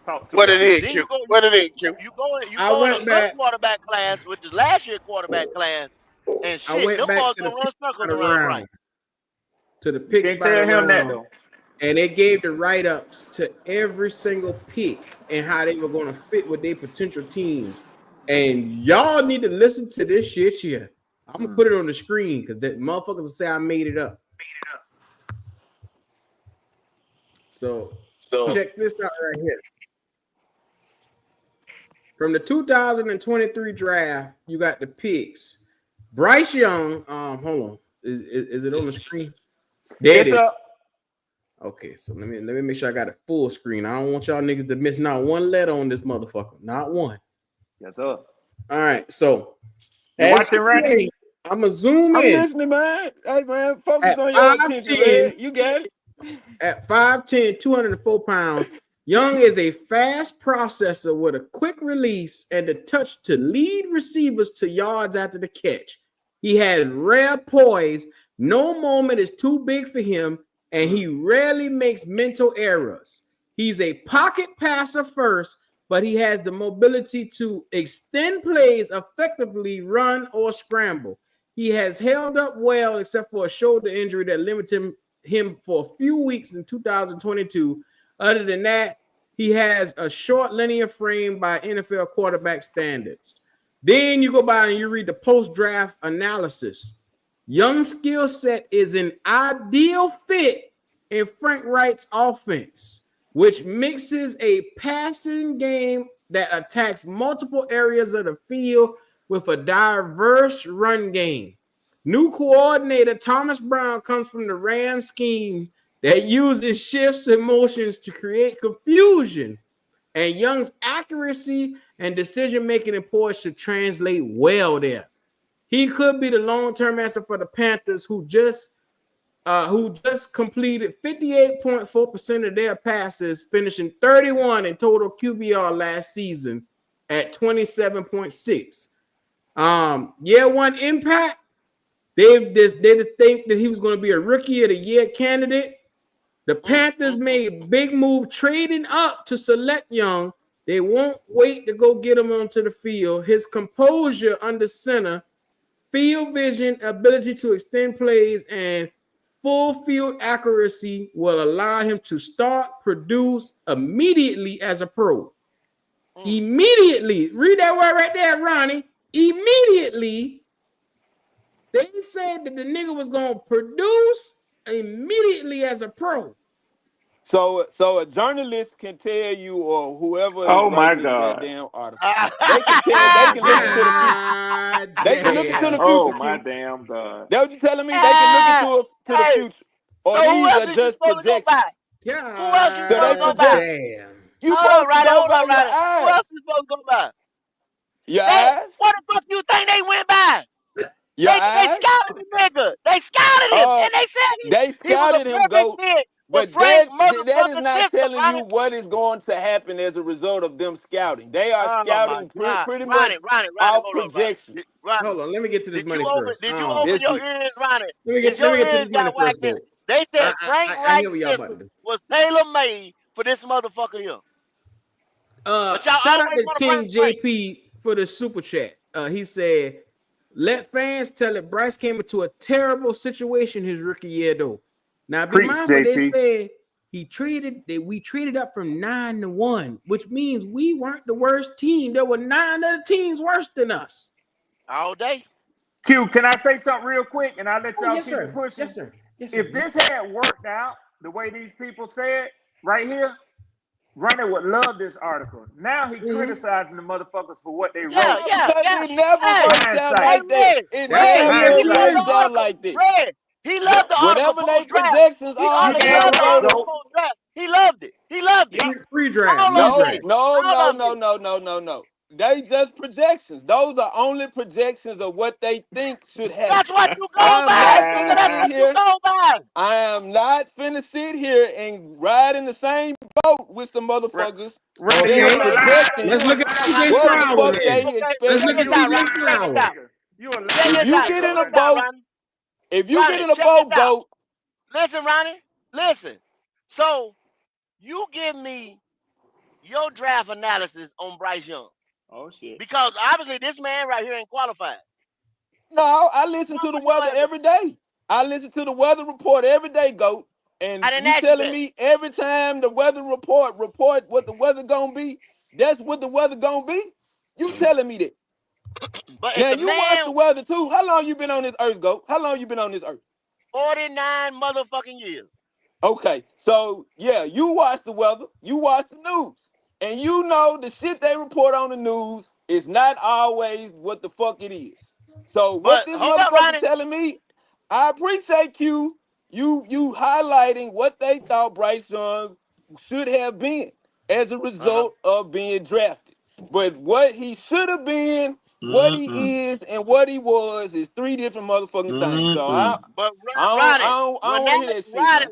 Talk to What us. it is, then Q? you go What it is, Q? you I go in a went good back. quarterback class, which is last year's quarterback class, and I shit, went them back boys to the gonna picks run circles by the around Bryce. round. To the You picks can't by the tell him that round. though. And they gave the write-ups to every single pick and how they were going to fit with their potential teams. And y'all need to listen to this shit here. I'm gonna put it on the screen because that motherfuckers will say I made it up. So check this out right here. From the 2023 draft, you got the picks. Bryce Young. Hold on. Is it on the screen? There it It's is. up. Okay, so let me make sure I got a full screen. I don't want y'all niggas to miss not one letter on this motherfucker. Not one. Yes, sir. All right, so You as watching, you Randy? play, I'm gonna zoom I'm in listening, man. Hey, man, focus at on your attention, 5'10, Red. You got it. at 5'10, 204 pounds. Young is a fast processor with a quick release and a touch to lead receivers to yards after the catch. He has rare poise. No moment is too big for him, and he rarely makes mental errors. He's a pocket passer first, but he has the mobility to extend plays effectively, run or scramble. He has held up well, except for a shoulder injury that limited him for a few weeks in 2022. Other than that, he has a short linear frame by NFL quarterback standards. Then you go by and you read the post-draft analysis. Young's skill set is an ideal fit in Frank Wright's offense, which mixes a passing game that attacks multiple areas of the field with a diverse run game. New coordinator Thomas Brown comes from the Rams scheme that uses shifts and motions to create confusion, and Young's accuracy and decision-making in poise should translate well there. He could be the long-term answer for the Panthers, who just completed 58.4% of their passes, finishing 31 in total QBR last season at 27.6. One impact. They think that he was going to be a rookie of the year candidate. The Panthers made a big move trading up to select Young. They won't wait to go get him onto the field. His composure under center, field vision, ability to extend plays, and full field accuracy will allow him to start, produce immediately as a pro. Immediately. Read that word right there, Ronnie. Immediately. They said that the nigga was going to produce immediately as a pro. So a journalist can tell you, or whoever is Oh my writing this God. goddamn article, they can tell, they can look into the future. They can look into the Oh future. my Q. damn God. That what you telling me? They can look into the Hey, future. Or so who these else are is you just supposed to go projections. by? Who else you So supposed they to go by? project. Damn. You Hold on, supposed to Ronnie. go Hold by on, your Ronnie. Who eyes. else you supposed to go by? Your They, eyes? what the fuck you think they went by? Your They eyes? scouted the nigga. They scouted him, and they said They he was a scouted him, perfect go, fit for but Frank that is motherfucking not system, telling you Ronnie. what is going to happen as a result of them scouting. They are Oh my scouting God, pretty much Ronnie, off hold on, projection. Ronnie. Hold on, let me get to this Did you money open? first. Did you open your Listen, ears, Ronnie? Let me Is get your to ears this money got first, whacked in? though. They said Frank I Wright's hear what y'all about to system do. was tailor made for this motherfucker here. But y'all Shout out always to want to King bring Frank. JP for the super chat. He said, "Let fans tell it. Bryce came into a terrible situation his rookie year, though. Now be Preach, mindful, they JP. said we traded up from 9-1, which means we weren't the worst team. There were 9 other teams worse than us. All day. Q, can I say something real quick and I'll let Oh, y'all yes, keep it sir. pushing? Yes, sir. Yes, sir. If this had worked out the way these people said right here, Ronnie would love this article. Now he criticizing the motherfuckers for what they wrote. Yeah. Because it never Hey, works out Hindsight. like that. Red, It That's Red. a He never hindsight. loved the works out article. like that. Red. He loved the article Whatever they post draft. projections He are, You already they damn loved gonna the right, go to. article go. post draft. He loved it. He loved it. Yep. Pre-draft. All of No, it. Pre-draft. no, All no, of no, it. no, no, no, no. They just projections. Those are only projections of what they think should happen. That's what you go I'm by, not nigga. finna That's sit what you here. go by. I am not finna sit here and ride in the same boat with some motherfuckers Ronnie, you Okay. that's a lie. projecting Let's You a look at lie, CJ Ronnie. what You the a Stroud fuck liar. then. they Okay, Let's expect check look you at to this You a out, do. CJ Ronnie. lying Check this Stroud. out. nigga. You a Check If lying this you out. nigga, get in Check a this Ronnie. out, boat, Ronnie. if you get Ronnie, in a check this boat, out. goat, Listen, Ronnie. Listen. So you give me your draft analysis on Bryce Young. Oh shit. Because obviously this man right here ain't qualified. no, I listen What to the was your weather answer? every day. I listen to the weather report every day, goat. I And didn't you ask you telling that. me every time the weather report what the weather gonna be, that's what the weather gonna be? You telling me that. But if Now the you watch man the weather too. How long you been on this earth, goat? How long you been on this earth? 49 motherfucking years. Okay, so yeah, you watch the weather, you watch the news, and you know the shit they report on the news is not always what the fuck it is. So what But this hold up, motherfucker Ronnie. telling me, I appreciate you highlighting what they thought Bryce Young should have been as a Uh-huh. result of being drafted. But what he should have been, what Mm-mm. he is, and what he was is three different motherfucking things. So I Mm-mm. But I don't I Ronnie, don't I when don't that want to hear that shit, man.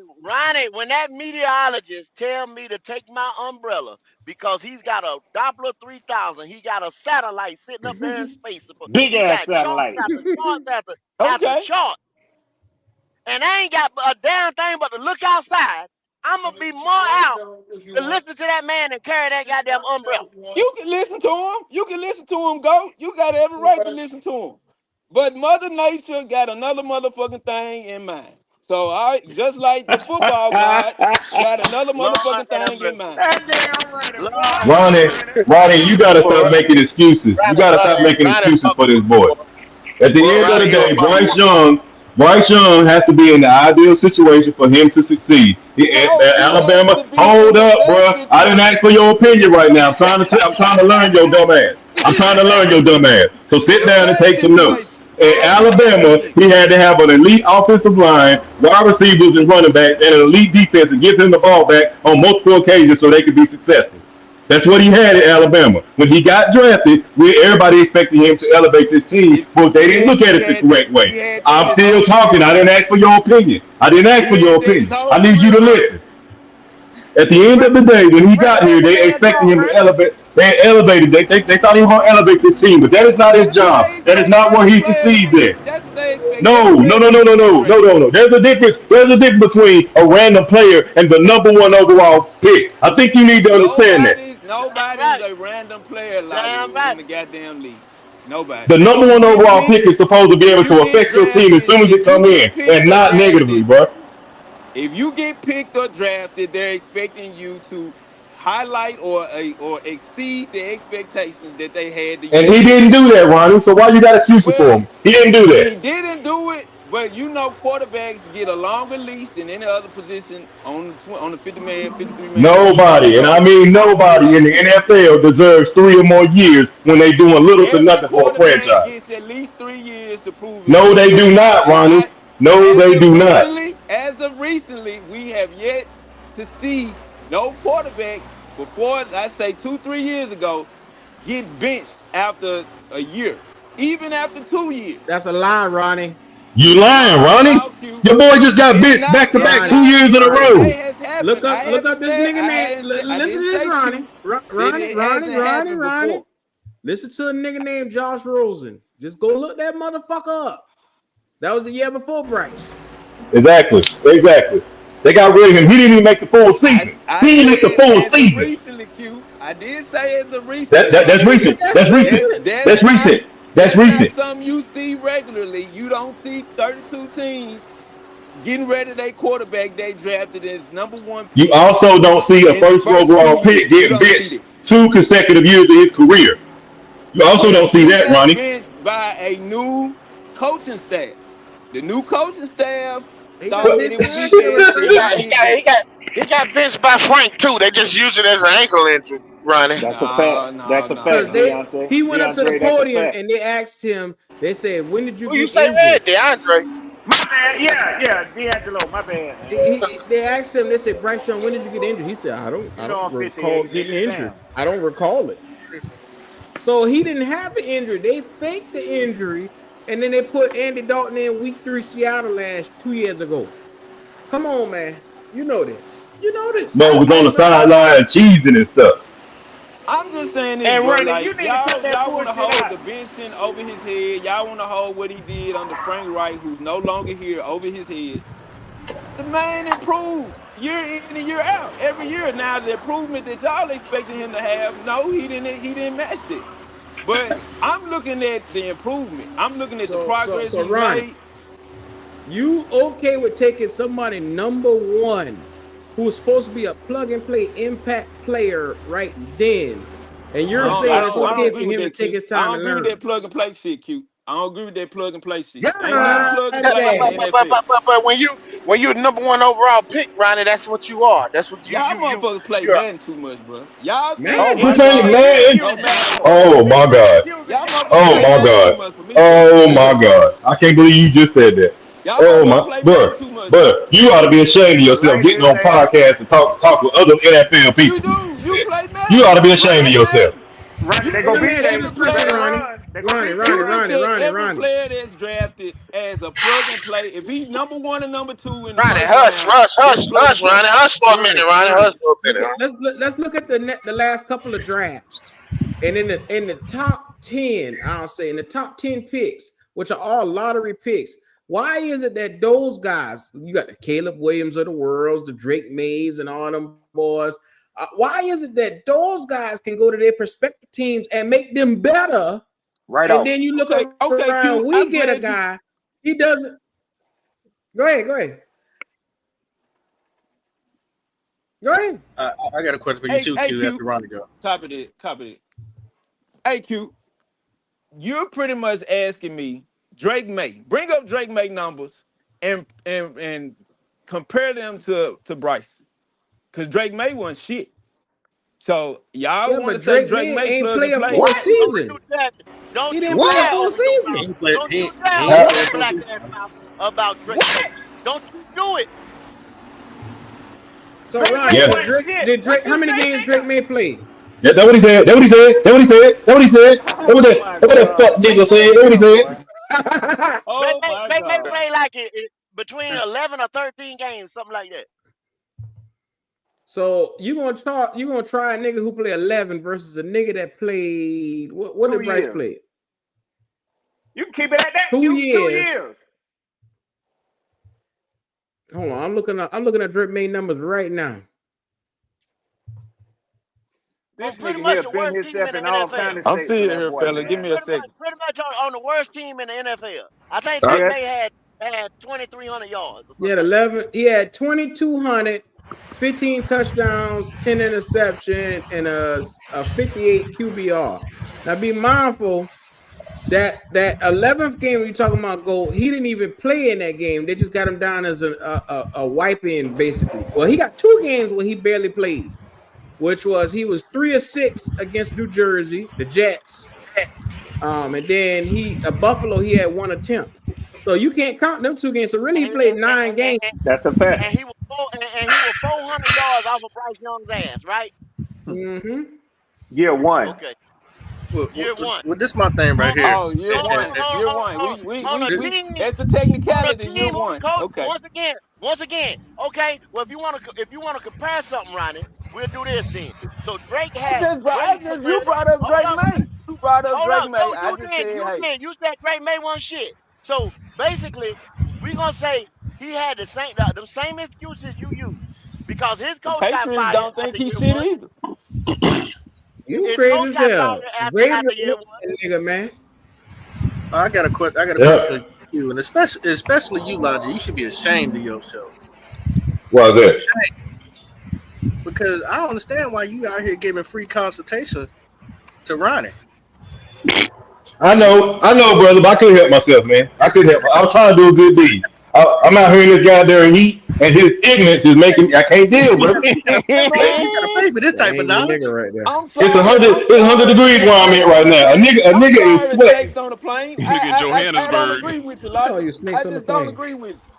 When that meteorologist tell me to take my umbrella because he's got a Doppler 3000, he got a satellite sitting up there in space. Big He ass got charts satellite. after charts after Okay. chart, and I ain't got a damn thing but to look outside. I'm gonna be more out to listen to that man and carry that goddamn umbrella. You can listen to him. You can listen to him go. You got every right to listen to him. But Mother Nature got another motherfucking thing in mind. So I just like the football gods got another Lord motherfucking have thing in mercy. mind. That damn Ronnie. Lord Boy, have Ronnie, mercy. Ronnie. Ronnie, you gotta Boy, stop making excuses. You gotta stop making Ronnie excuses fuck for with this me, boy. boy. At the Boy, end of the Ronnie, you a day, fuck with me. Bryce Young has to be in the ideal situation for him to succeed. No, At he has Alabama, to be in hold the up, best bro. I didn't ask situation. for your opinion right now. I'm trying to learn your dumb ass. I'm trying to learn your dumb ass. So sit The down and best take some situation. notes. At Alabama, he had to have an elite offensive line, wide receivers and running backs, and an elite defense to give him the ball back on multiple occasions so they could be successful. That's what he had at Alabama. When he got drafted, everybody expected him to elevate this team, but they didn't look at it the correct way. I'm still talking. I didn't ask for your opinion. I didn't ask for your opinion. I need you to listen. At the end of the day, when he got here, they expected him to elevate. They elevated. They thought he was going to elevate this team, but that is not his job. That is not where he succeeds in. No. There's a difference. There's a difference between a random player and the #1 overall pick. I think you need to understand that. Nobody's a random player in the goddamn league. Nobody. The #1 overall pick is supposed to be able to affect your team as soon as it come in, and not negatively, bro. If you get picked or drafted, they're expecting you to highlight or exceed the expectations that they had to you. And he didn't do that, Ronnie. So why you got excuses for him? He didn't do that. He didn't do it, but you know quarterbacks get a longer leash than any other position on the 50-man, 53-man. Nobody, and I mean nobody in the NFL deserves 3 or more years when they doing little to nothing for a franchise. Gets at least 3 years to prove it. No, they do not, Ronnie. No, they do not. As of recently, we have yet to see no quarterback before, I say 2-3 years ago, get benched after a year, even after 2 years. That's a lie, Ronnie. You lying, Ronnie? Your boy just got benched back to back 2 years in a row. Look up this nigga name. Listen to this, Ronnie. Ronnie. Listen to a nigga named Josh Rosen. Just go look that motherfucker up. That was the year before Bryce. Exactly. They got rid of him. He didn't even make the full season. He didn't make the full season. Recently, Q. I did say it's a recent. That's recent. That's recent. Something you see regularly. You don't see 32 teams getting ready to their quarterback they drafted as #1 pick. You also don't see a first overall pick getting benched 2 consecutive years of his career. You also don't see that, Ronnie. Benched by a new coaching staff. The new coaching staff thought that it would be he got benched by Frank too. They just use it as an ankle injury, Ronnie. That's a fact. That's a fact. Deontay. He went up to the podium and they asked him. They said, "When did you get say injured?" DeAndre. My bad. Yeah, D'Angelo. My bad. They asked him. They said, "Bryce Young, when did you get injured?" He said, "I don't recall getting injured. I don't recall it." So he didn't have an injury. They faked the injury. And then they put Andy Dalton in week 3 Seattle 2 years ago. Come on, man. You know this. Mo was on the sideline cheesing and stuff. I'm just saying this, and bro. Ronnie, Like, you need to cut that y'all want to hold out. the benching over his head. Y'all want to hold what he did under Frank Wright, who's no longer here, over his head. The man improved year in and year out. Every year now, the improvement that y'all expecting him to have, no, he didn't match it. But I'm looking at the improvement. I'm looking at the progress he's made. You okay with taking somebody #1 who's supposed to be a plug-and-play impact player right then, and you're saying it's okay for him to take his time to learn? I don't agree with that plug-and-play shit, Q. I don't agree with that plug-and-play shit. Yeah, but when you're #1 overall pick, Ronnie, that's what you are. That's what you. Y'all motherfuckers play Madden too much, bro. Y'all. Who's saying Madden? Oh my god. Oh my god. Oh my god. I can't believe you just said that. Oh my, bro, you ought to be ashamed of yourself getting on podcasts and talk with other NFL people. You do. You play Madden. You ought to be ashamed of yourself. Ronnie, they go beat Ronnie. Every player that's drafted as a plug and play, if he's #1 and #2 in the Ronnie, hush, Ronnie, hush for a minute, Ronnie, hush for a minute. Let's look at the last couple of drafts, and in the top 10, I'll say in the top 10 picks, which are all lottery picks. Why is it that those guys, you got the Caleb Williams of the world, the Drake Mays, and all them boys? Why is it that those guys can go to their prospective teams and make them better? Right. And then you look around, we get a guy, he doesn't. Go ahead. I got a question for you too, Q. After Ronnie go. Copy it. Hey, Q, you're pretty much asking me Drake May. Bring up Drake May numbers and compare them to Bryce. Because Drake May won shit. So y'all want to say Drake May ain't plug play and a play? full season. He Don't didn't you play a dare full open your He mouth. season. ain't play. Don't He you ain't, dare he open ain't play a your full black season. ass mouth about Drake May. Don't you do it. So Drake Ronnie, May Yeah. did wasn't Drake, shit. did What Drake? How you many say, games Drake nigga? May play? That's what he said. That's what he said. That's what he said. That's what he said. That's what Oh that. my That's what that God. fuck Drake nigga May said. ain't That's what he here, said. boy. Oh my Drake May God. play like between 11 or 13 games, something like that. So you gonna try a nigga who play 11 versus a nigga that played what 2 did Bryce years. play? You can keep it at that, 2 Q. 2 years. years. Hold on, I'm looking at Drake May numbers right now. This Pretty nigga much here the bent worst team himself in the in all NFL. kind of I'm shapes for still that here, boy, fella. Give man. me a second. Pretty much on the worst team in the NFL. I think Uh, Drake Yes. May had 2,300 yards or He something had like that. 11. He had 2,200, 15 touchdowns, 10 interception, and a 58 QBR. Now be mindful that 11th game we talking about goal, he didn't even play in that game. They just got him down as a wipe in basically. Well, he got 2 games where he barely played, which was he was 3 of 6 against New Jersey, the Jets. And then Buffalo, he had 1 attempt. So you can't count them 2 games. So really, he And, played 9 games. That's a fact. and he was and he was 400 yards off of Bryce Young's ass, right? Mm-hmm. Year one. Okay, well, year one. well, this my thing right here. oh, year one. Year one. On a We team that's the on a technicality, year team whose one. coach Okay. once again. Okay, well if you want to compare something, Ronnie, we'll do this then. So Drake had great You career. brought up Hold Drake up, May. You brought up hold Drake up. May. No, I just said, hey, you said Drake May one shit. So basically, we gonna say he had the same excuses you use because his the coach got Patriots fired don't think after he's year shit one. either. You His great coach as got hell. fired Great after year one. nigga, man. I got a Yeah. question for you, and especially you, Logic. You should be ashamed of yourself. Why is that? Because I don't understand why you out here giving free consultation to Ronnie. I know, brother, but I couldn't help myself, man. I couldn't help. I was trying to do a good deed. I'm out here in this goddamn heat, and his ignorance is making me. I can't deal, brother. You gotta pay for this That type of ain't your knowledge. nigga right there. I'm It's a sorry. hundred. I'm It's 100 sorry. degrees where I'm at right now. A I'm nigga is sorry, sweating. snakes on the plane. Nigga I don't Johannesburg. agree with you, I call Logic. you I snakes on the just don't plane. agree with you.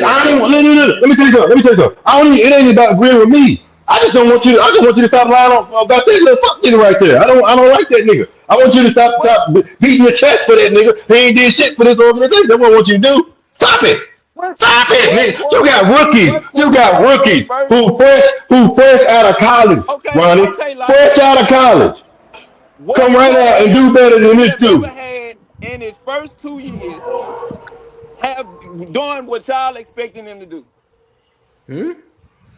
I ain't. Look. Let me tell you something. I don't. It ain't about agreeing with me. I just don't want you. I just want you to stop lying about that little fuck nigga right there. I don't like that nigga. I want you to What stop beating your chest for that nigga. He ain't did shit for this organization. That's what I want you to do. Stop it. what Stop it, what nigga. You got quarterback? rookies. What You got quarterback in his rookies first? who fresh out of college, Okay, Ronnie. okay, Logic. Fresh out of college. What Come right out and quarterback do better than we this have ever dude. had in his first 2 years have done what y'all expecting him to do?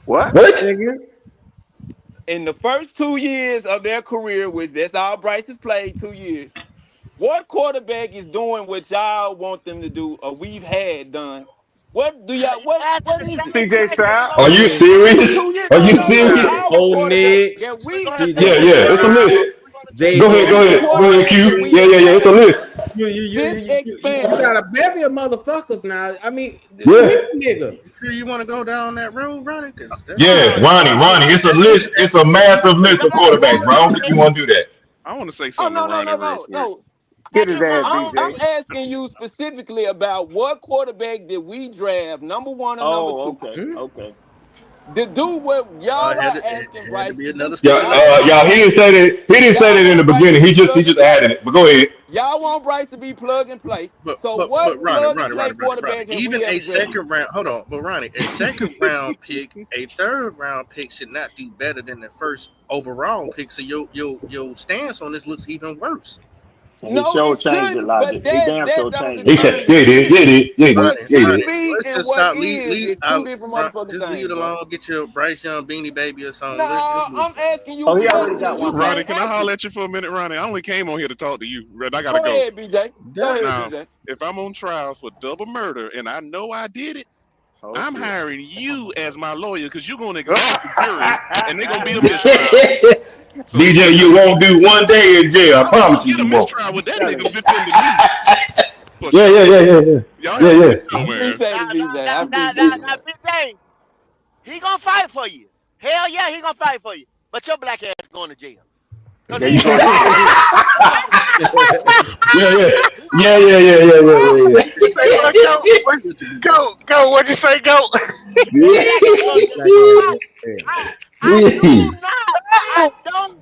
What? What? Nigga. In the first 2 years of their career, which that's all Bryce has played 2 years, what quarterback is doing what y'all want them to do or we've had done? What do y'all You what asking the is it? same CJ question you Stroud. Are told you me. Okay. serious? 2 years? Are No, you no, no. serious? Our Old quarterback Nick, that We're we gonna have CJ Yeah, had. yeah. It's a Stroud, list. Jay Go ahead, This Moore. Q. quarterback that Yeah, we have It's a had list. this You got expansion. a bevy of motherfuckers now. I mean, Yeah, pick a nigga. You sure you want to go down that road, Ronnie? Because that's yeah. no, not. no, Ronnie. It's a you, list. It's a massive list no, of quarterbacks, bro. I don't think it, you want to do that. I want to say Oh something to no, no, Ronnie no, real no, quick. no. Get his ass, I'm BJ. asking you specifically about what quarterback did we draft, number one or number Oh, two, okay. Hmm? Okay. to do what y'all Had are to, asking had to Bryce be to another do. Yeah, stimulus Y'all want y'all. He Bryce didn't to say be, that. He didn't say y'all that in the want Bryce to beginning. be He plug and just play. added it. But go ahead. Y'all want Bryce to be plug and play. So but what Ronnie, plug and play Ronnie. quarterback have we Even ever a drafted? second round. Hold on, but Ronnie, a second round pick, a third round pick should not do better than the first overall pick. So your stance on this looks even worse. And he No, sure it changed it, shouldn't. But Logic. He damn that sure don't changed it, He Logic. said, determine yeah, he did. Yeah, he did. Yeah, he did. what Ronnie, Yeah, he should did. Ronnie, be let's and just what stop. is two different motherfucking Just leave things, it bro. alone. Get your Bryce Young Beanie Baby or No, something. Let's move I'm forward. asking you Oh, a he already question got and you one Ronnie, ready. can't can I answer holler it. at you for a minute, Ronnie? I only came on here to talk to you. Red, I gotta Go go. ahead, BJ. Go ahead, Damn. Now, BJ. if I'm on trial for double murder and I know I did it, Oh, I'm shit. hiring you as my lawyer because you're gonna exhaust the jury and they're gonna be a mistrial. So you DJ, you won't do one day in jail. I I'm not promise gonna you, get a you won't. mistrial with that Tell nigga him. defending me for Yeah, sure. yeah, yeah, yeah, yeah, Y'all yeah, have a good yeah. show, man. Appreciate now, it, now, BJ. now, I now, appreciate now, it, now, man. Big J, he gonna fight for you. Hell yeah, he gonna fight for you. But your black ass going to jail. Cause he There you ain't go gonna do again. shit. Hold on. Yeah, yeah, yeah, yeah, yeah, yeah, yeah, yeah. Say what? Go. What'd you say? Go. He actually gonna just fight. I do not. I don't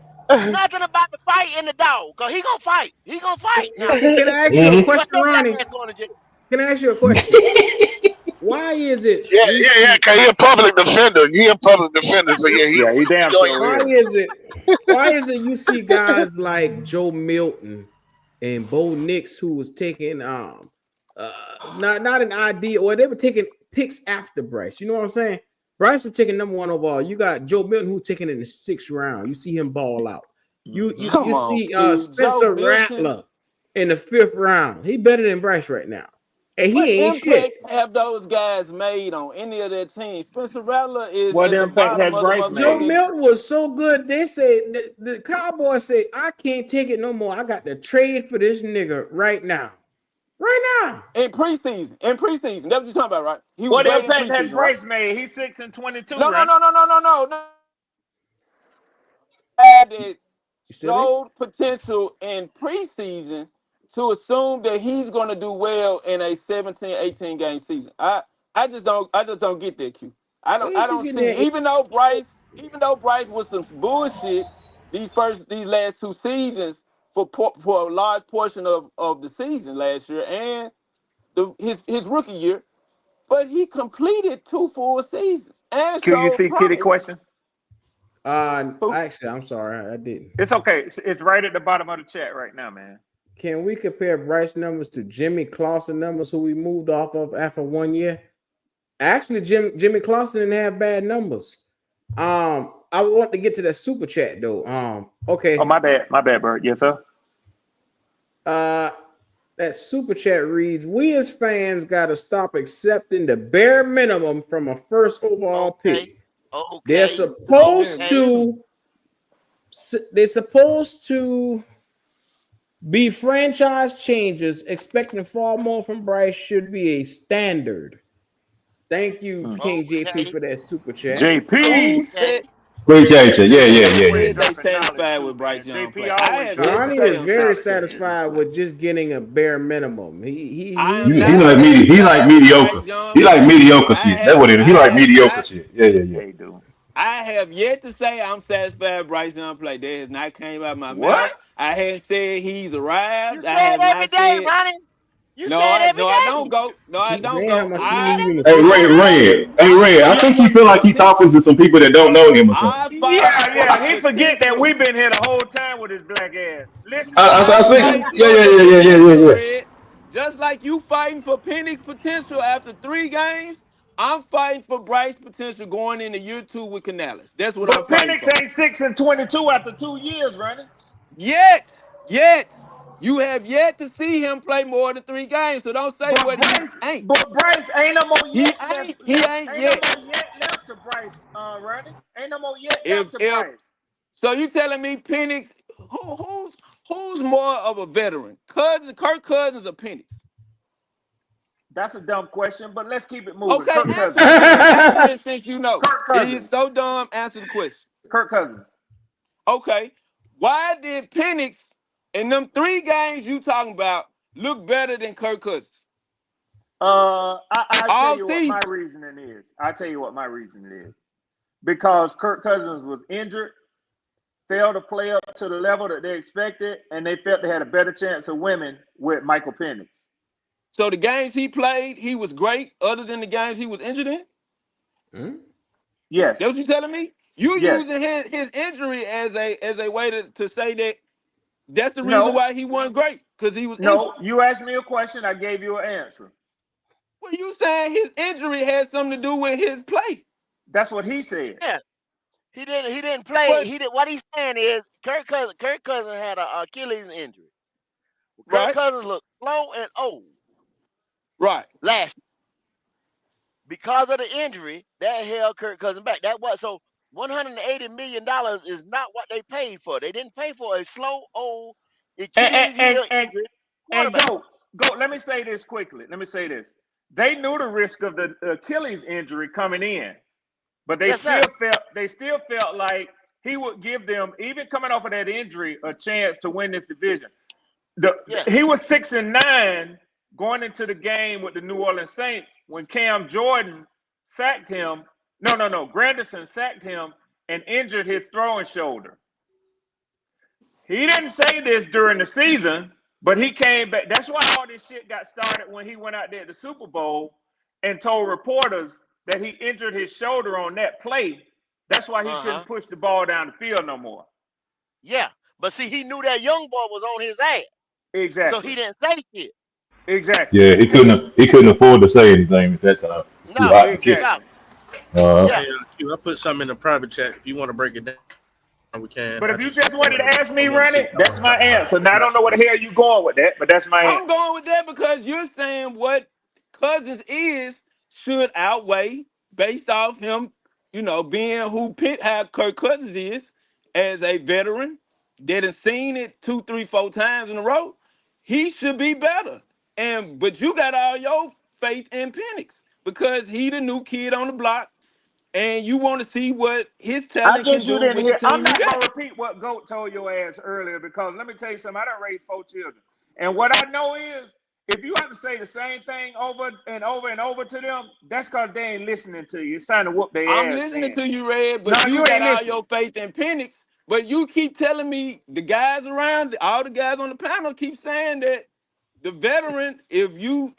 nothing about the fight in the dog. Cause he gonna fight. He gonna fight now. Can I ask you a Mhm. But question, your black Ronnie? ass going to jail. Can I ask you a question? Why is it Yeah, we yeah, yeah. see? Cause he a public defender. He a public defender. So yeah, Yeah, he he damn going to sure Why is. jail. is it? Why is it you see guys like Joe Milton and Bo Nix who was taking not an idea, or they were taking picks after Bryce. You know what I'm saying? Bryce was taking number one overall. You got Joe Milton who's taking in the 6th round. You see him ball out. You Mhm. you Come you on, see Q. Joe Spencer Milton. Rattler in the 5th round. He better than Bryce right now. And he What ain't shit. impact have those guys made on any of their teams? Spencer Rattler is What at the impact bottom has of the Bryce Joe made? motherfucking. Milton was so good. They say the Cowboys say, I can't take it no more. I got to trade for this nigga right now. Right now. In preseason. That's what you're talking about, right? He was What great in impact has preseason, right? Bryce made? He's 6-22, No, no, right? no, no, no, no, no, no. That You still there? showed potential in preseason to assume that he's going to do well in a 17, 18 game season. I just don't get that, Q. Where I is you don't getting see, that? even though Bryce was some bullshit these last 2 seasons for a large portion of the season last year and his rookie year, but he completed 2 full seasons and showed QUC kitty promise. question. Actually, I'm sorry, I didn't. It's okay. It's right at the bottom of the chat right now, man. Can we compare Bryce numbers to Jimmy Clausen numbers, who we moved off of after 1 year? Actually, Jimmy Clausen didn't have bad numbers. I want to get to that super chat though. Okay. Oh, my bad, Bert. Yes, sir. That super chat reads: We as fans gotta stop accepting the bare minimum from a first overall pick. They're Okay. supposed Okay. to be franchise changes. Expecting far more from Bryce should be a standard. Thank you, King JP, Okay. for that super chat. JP. Who said Appreciate you. Yeah, yeah, He yeah, always yeah. they dropping knowledge satisfied too, with Bryce man. Young JP play? I always have dropping yet to Ronnie say is I'm very satisfied. satisfied with just getting a bare minimum. He I he's am He not like he like satisfied with mediocre. Bryce Young He like play. mediocre shit. That's what it is. He like mediocre shit. Yeah, yeah, yeah. Hey, dude. I have yet to say I'm satisfied with Bryce Young play. That has not came out of my What? mouth. I haven't said he's You arrived. I say it have every not day, said Ronnie. You no. say it every I don't day. go. No, I keep don't saying how go. much You he say it need every him to Hey, stay. Red. Hey, I Red. I fight think for he feel like he Penix. talking to some people that don't know him or something. I fight for Yeah. He forget that potential. we've been here the whole time with his black ass. Listen to I, him. I'm I, I fighting think. Yeah, for yeah, the yeah, yeah, yeah, yeah, potential, yeah. Red. Just like you fighting for Penix potential after 3 games, I'm fighting for Bryce potential going into year 2 with Canales. That's what I'm But fighting Penix for. ain't 6-22 after 2 years, running. Yet, you have yet to see him play more than 3 games. So don't say what he ain't. But Bryce ain't no more He yet ain't. left. He ain't Ain't yet. no more yet left to Bryce, running. Ain't no more yet If left to if Bryce. so, you telling me Penix? Who's more of a veteran? Kirk Cousins, or Penix? That's a dumb question, but let's keep it moving. Okay, Kirk answer Cousins. it then. Answer it since you know. Kirk It is Cousins. so dumb. Answer the question. Kirk Cousins. Okay, why did Penix in them 3 games you talking about look better than Kirk Cousins I'll tell all you what my season? reasoning is. I'll tell you what my reasoning is. Because Kirk Cousins was injured, failed to play up to the level that they expected, and they felt they had a better chance of winning with Michael Penix. So the games he played, he was great. Other than the games he was injured in. Yes. That's what you telling me? You Yes. using his injury as a way to say that that's the reason No. why he wasn't great, because he was injured. No. You asked me a question. I gave you an answer. Well, you saying his injury had something to do with his play? That's what he said. Yeah. He didn't play. But What he's saying is Kirk Cousins had a Achilles injury. Kirk right, Cousins looked slow and old right. last year. Because of the injury that held Kirk Cousins back. That was so $180 million is not what they paid for. They didn't pay for a slow old And Achilles heel injured quarterback. go. Let me say this quickly. Let me say this. They knew the risk of the Achilles injury coming in, but Yes, sir. they still felt like he would give them, even coming off of that injury, a chance to win this division. Yes. He was 6-9 going into the game with the New Orleans Saints when Cam Jordan sacked him. No. Granderson sacked him and injured his throwing shoulder. He didn't say this during the season, but he came back. That's why all this shit got started when he went out there at the Super Bowl and told reporters that he injured his shoulder on that play. That's why he couldn't push the ball down the field no more. Yeah. But see, he knew that young boy was on his ass. Exactly. So he didn't say shit. Exactly. Yeah, he couldn't afford to say anything at that time. It's too No, hot to exactly. catch. Yeah. Hey, Q, I put something in the private chat. If you want to break it down, we can. But if you just wanted to ask me, Ronnie, that's my answer. Now I don't know where the hell you going with that, but that's my answer. I'm going with that because you're saying what Cousins is should outweigh based off him, being how Kirk Cousins is as a veteran that has seen it 2, 3, 4 times in a row. He should be better. But you got all your faith in Penix because he the new kid on the block. And you want to see what his talent can do with the team I'm not you going got. to repeat what Goat told your ass earlier because let me tell you something. I done raised 4 children. And what I know is if you have to say the same thing over and over and over to them, that's because they ain't listening to you. It's time to whoop their ass. I'm listening to you, Red, but No, you you got ain't all listening. your faith in Penix. But you keep telling me the guys around, all the guys on the panel keep saying that the veteran, if you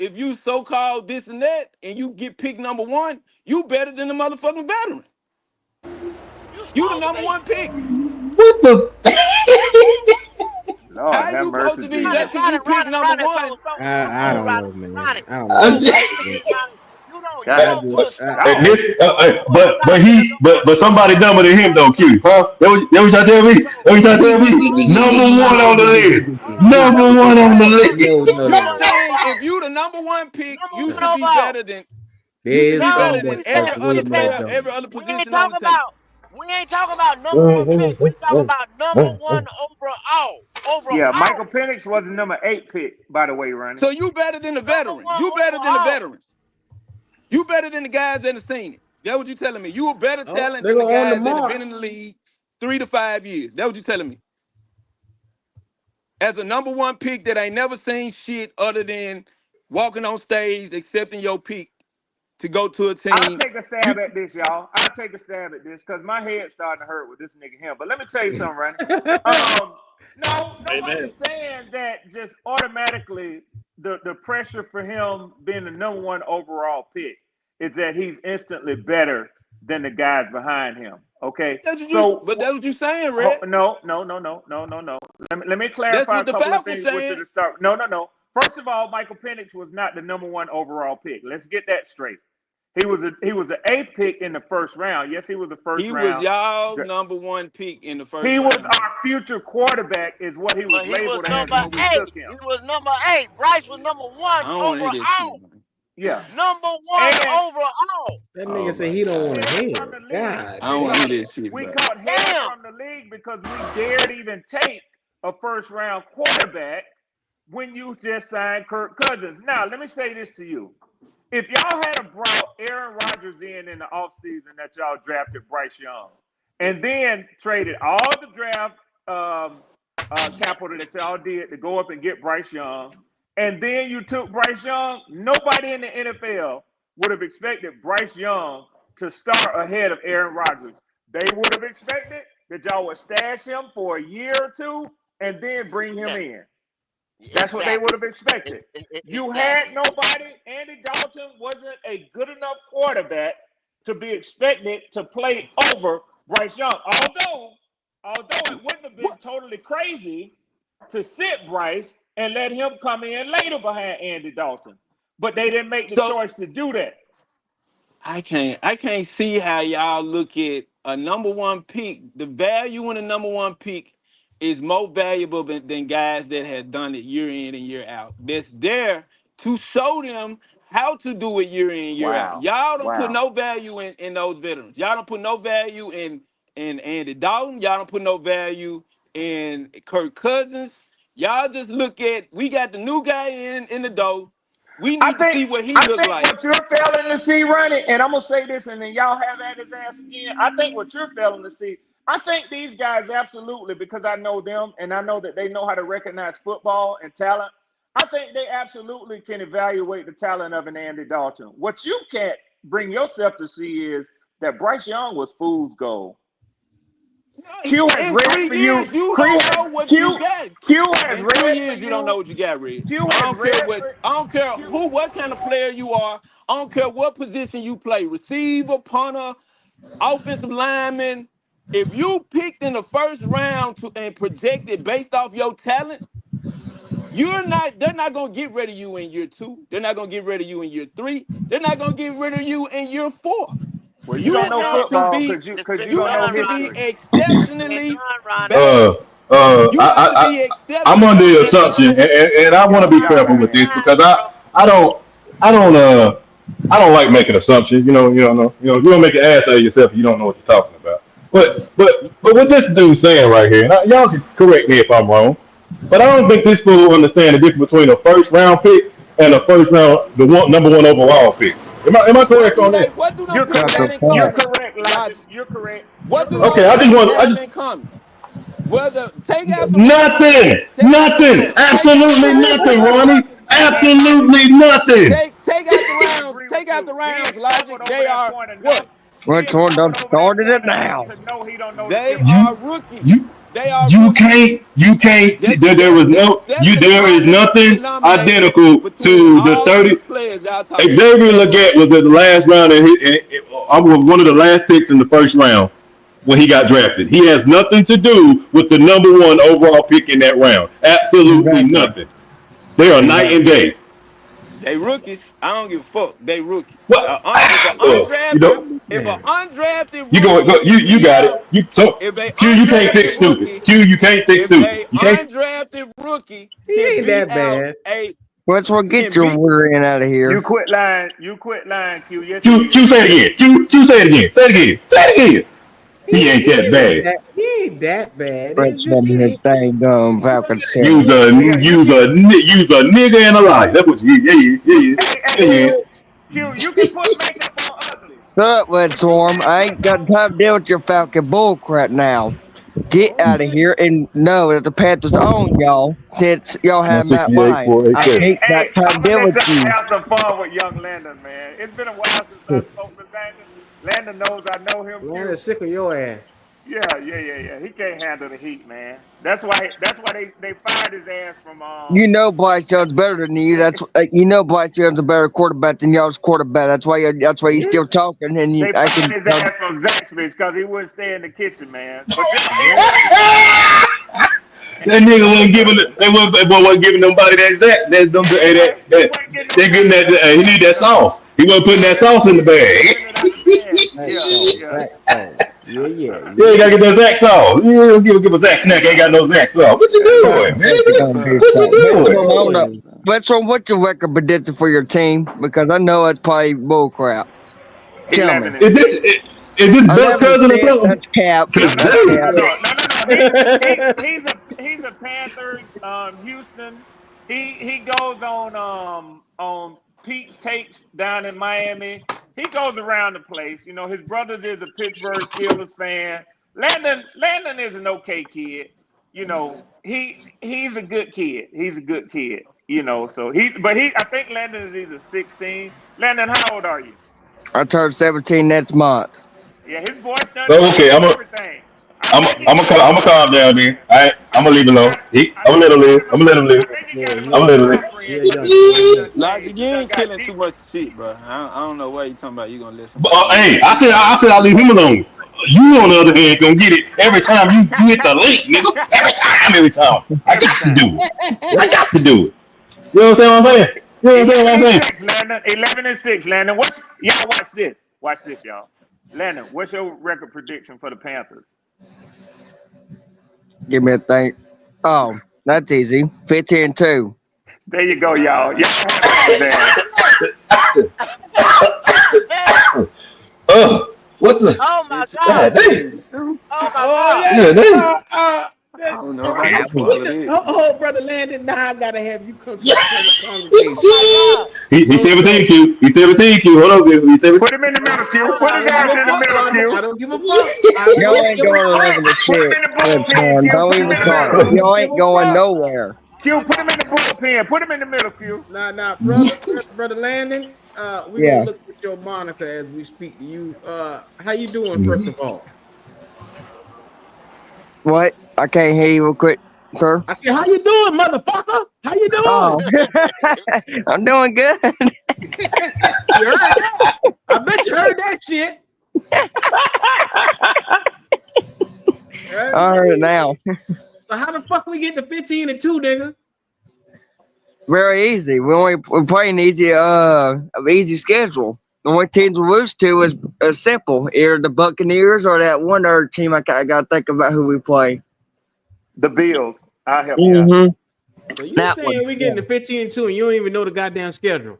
so-called this and that, and you get picked number 1, you better than the motherfucking veteran. You the number 1 pick. What the? Lord, How have you supposed mercy, to be Jesus. just because you picked number Ronnie, 1? I don't Ronnie, know, man. Ronnie. I don't You know. don't basically, Ronnie, you God, don't put stock in This, the number but 1 somebody overall dumber than him pick. though, Q, huh? That what y'all tell me? So That what y'all tell me? Number one on the list. Number That what you one on the saying? list. You're number 1 saying if overall. you the number 1 pick, Number you 1 should be overall. better than No, we every said other we said player, every other we ain't position on the talking team. about number 1 pick. We talking about number 1 overall. Yeah, Overall. Michael Penix was the number 8 pick, by the way, Ronnie. So you better than the Number veteran. 1 You better than the overall. veterans. You better than the guys that have seen it. That's what you telling me. You a better Oh, talent they're than the on the guys that have been mark. in the league 3 to 5 years. That's what you telling me. As a number 1 pick that ain't never seen shit other than walking on stage, accepting your pick to go to a I'll team. take a stab at this, y'all. I'll take a stab at this because my head's starting to hurt with this nigga here. But let me tell you something, Ronnie. No, nobody's saying that just automatically the pressure for him being the number 1 overall pick is that he's instantly better than the guys behind him. Okay, But that's what you saying, Red. no. Let me That's clarify a what the couple of Falcons things with you saying. to start. No. First of all, Michael Penix was not the number 1 overall pick. Let's get that straight. He was an 8th pick in the first round. Yes, he was the first He was round. y'all number 1 pick in the first round. He was our future quarterback, is what he was But he was labeled as number when we 8. took him. He was number 8. Bryce was number 1 I don't want to hear that shit, overall. man. Yeah. Number 1 overall. That Oh nigga said my he don't God. want to hear From it. the league. God I don't want to damn. hear that shit, We bro. caught hell Damn. from the league because we dared even take a first round quarterback when you just signed Kirk Cousins. Now, let me say this to you. If y'all had brought Aaron Rodgers in the offseason that y'all drafted Bryce Young and then traded all the draft capital that y'all did to go up and get Bryce Young, and then you took Bryce Young, nobody in the NFL would have expected Bryce Young to start ahead of Aaron Rodgers. They would have expected that y'all would stash him for a year or 2 and then bring him in. That's what they would have expected. You had nobody. Andy Dalton wasn't a good enough quarterback to be expected to play over Bryce Young. Although it wouldn't have been totally crazy to sit Bryce and let him come in later behind Andy Dalton. But they didn't make the choice to do that. I can't see how y'all look at a number 1 pick. The value in a number 1 pick is more valuable than guys that have done it year in and year out. That's there to show them how to do it year in, year out. Y'all don't put no value in those veterans. Y'all don't put no value in Andy Dalton. Y'all don't put no value in Kirk Cousins. Y'all just look at, we got the new guy in the door. We need to see what he look like. What you're failing to see, Ronnie, and I'm gonna say this, and then y'all have at his ass again. I think what you're failing to see. I think these guys absolutely, because I know them and I know that they know how to recognize football and talent. I think they absolutely can evaluate the talent of an Andy Dalton. What you can't bring yourself to see is that Bryce Young was fool's gold. Q has In read 3 for years, you. you Q don't has, know what Q, you got. Q has In read 3 for years, you don't know what you got, Red. Q I has don't read care what. for I don't care Q. what kind of player you are. I don't care what position you play. Receiver, punter, offensive lineman. If you picked in the first round and projected based off your talent, they're not gonna get rid of you in year 2. They're not gonna get rid of you in year 3. They're not gonna get rid of you in year 4. Well, It's you don't been know done, football Ronnie. because you It's because been you You don't know have done, to be Ronnie. history. It's been exceptionally done, Ronnie. bad. You have to be I'm under the It's exceptionally assumption, done. and I want to Yo, be y'all careful with It's this crazy. done, because bro. I don't I don't I don't like making assumptions. You don't make an ass out of yourself if you don't know what you're talking about. But what this dude's saying right here, and y'all can correct me if I'm wrong, but I don't think this fool understand the difference between a first round pick and a first round number one overall pick. Am I What correct do on they that? what do them You're picks That's a got correct. in You're fact. common? correct, Logic. Logic. You're correct. You're What do correct. Okay, those I just picks want have in common? Whether take out the rounds, nothing, take out the nothing, rounds, take out the absolutely rounds, nothing, Logic. Ronnie, And Logic, absolutely nothing. Take I out the can't rounds, agree with take out the you. He rounds, has Logic. stumbled over They that are point enough. what? He Which has one done stumbled over that started it point enough now? to know he don't know the They difference. are You rookies. you They are you rookies. can't see, That's there that's was that's no that's you the there is common nothing denominator identical between to the all 30. these players y'all talking about. Xavier Leggett was at the last round, and I was one of the last picks in the first round when he got drafted. He has nothing to do with the number one overall pick in that round. Absolutely Exactly. nothing. They are night and Exactly. day. They rookies. I don't give a fuck. They rookies. What? If an Well, undrafted, if an Man. undrafted you go, rookie go can you beat got out, it. if a You can't think undrafted stupid. rookie, You can't think if stupid. a You can't. undrafted rookie He can ain't beat that out bad. a Which one get can your beat rear end out of You here? quit lying. You quit lying, Q. Yes, he Q is. say it again. Q say it again. Say it again. Say it again. He ain't that bad. He ain't that bad. It's Fresh just them his he dang gum Falcon Use 7. a Yeah, you can. use a nigga and a lie. That's what you yeah. Q, you can put makeup on ugly. Shut with But you Storm. can't I put ain't got no. time to deal with your Falcon bull crap now. Get out of here and know that the Panthers own y'all since y'all have Matt Ryan. I Hey, ain't got hey, time to I'm gonna deal let with y'all you. have some fun with young Landon, man. It's been a while since I spoke with Landon. Landon knows I know him, man Q. is sick of your ass. Yeah. He can't handle the heat, man. That's why they fired his ass from You know Bryce Young's better than you. You know Bryce Young's a better quarterback than y'all's quarterback. That's why he's Yeah. still talking. And they I fired can. his ass from Zaxby's because he wouldn't stay in the kitchen, man. But Yeah. That nigga wasn't giving wasn't giving nobody he wasn't getting no they getting that goddamn he need that sauce. sauce. He wasn't putting that sauce in the He bag. putting it out the bag. Zach Yeah, Song. yeah. Zach Song. Yeah. Yeah, you gotta get that Zach sauce. You don't give a Zach snack, ain't got no Zach sauce. What you Time doing, to man? take it on big What you time. But doing? from on up. Doing. But from what's your record prediction for your team? Because I know it's probably bull crap. Tell me. 11 and Is 6. this Duck 11 cousin or 6. something? That's cap. No, Cause no, no, That's no, dang. no, cap. no, no, no, no. He's a Panthers, Houston. He goes on Pete's Takes down in Miami. He goes around the place. You know, his brothers is a Pittsburgh Steelers fan. Landon is an okay kid. You know, he's a good kid. He's a good kid. You know, so I think Landon is either 16. Landon, how old are you? I turned 17 next month. Yeah, his voice done Oh, okay, changed and everything. I think he got a I'm little gonna calm down then. I'm I gonna think leave it he alone. got I I'm gonna think let he him got live. a I'm little gonna let him live. I think he got Yeah, a he little I'm a gonna let him live. he girlfriend a because young his he a voice young done Logic, changed. you It done ain't got killing too deeper. much shit, bro. I don't know what you talking about. You gonna let But, somebody do hey, that? I said I'll leave him alone. You on the other hand gonna get it every time you hit the link, nigga. Every time. I Every got to time. do it. I got to do it. You know what I'm saying? You know what 11 I'm and saying? 6, Landon. 11 and 6, Landon. Y'all watch this. Watch this, y'all. Landon, what's your record prediction for the Panthers? Give me a thing. Oh, that's easy. 15-2. There you go, y'all. Y'all have it on his ass. What the? Oh my God. God damn. 15-2. Oh my Oh God. yeah. Yeah, damn. I don't know if I can swallow this. Oh, brother Landon, now I gotta have you come to the congregation. Oh He 17 Q. He 17 Q. Hold on, he's 17. Put him in the middle, Q. Put his ass in the middle, Q. I don't give a fuck. I Y'all don't ain't give a going fuck. 11 to Put him 6. in the That's bullpen, fine. Q. Don't Put him even in the start. middle. Y'all ain't going nowhere. Q, put him in the bullpen. Put him in the middle, Q. Nah, brother Landon. We're Yeah. gonna look at your monitor as we speak to you. How you doing, first of all? What? I can't hear you real quick, sir. I said, how you doing, motherfucker? How you Oh, doing? I'm doing good. You heard that? I bet you heard that shit. I heard it now. So how the fuck we get to 15-2, nigga? Very easy. We're playing easy schedule. The only teams we lose to is simple. Either the Buccaneers or that one other team. I gotta think about who we play. The Bills. I'll help you out. Mm-hmm. So you That saying one. we getting to 15-2 and you don't even know the goddamn schedule?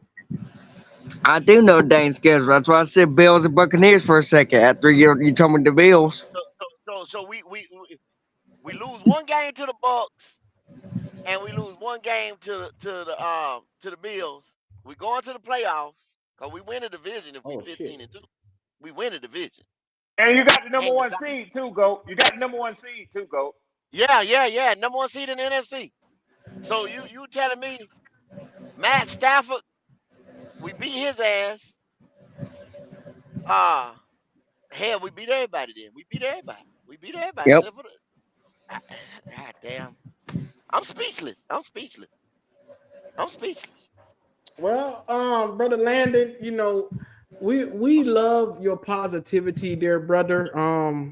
I do know Dane's schedule. That's why I said Bills and Buccaneers for a second. After you told me the Bills. So we lose one game to the Bucks and we lose one game to the Bills. We go into the playoffs because we win a division if we Oh, 15-2. We win a division. And you got the number And one seed too, Goat. You got the number one seed too, Goat. yeah. Number one seed in the NFC. So you telling me Matt Stafford, we beat his ass. Hell, we beat everybody then. We beat everybody Yep. except for the God damn. I'm speechless. Well, brother Landon, we love your positivity, dear brother.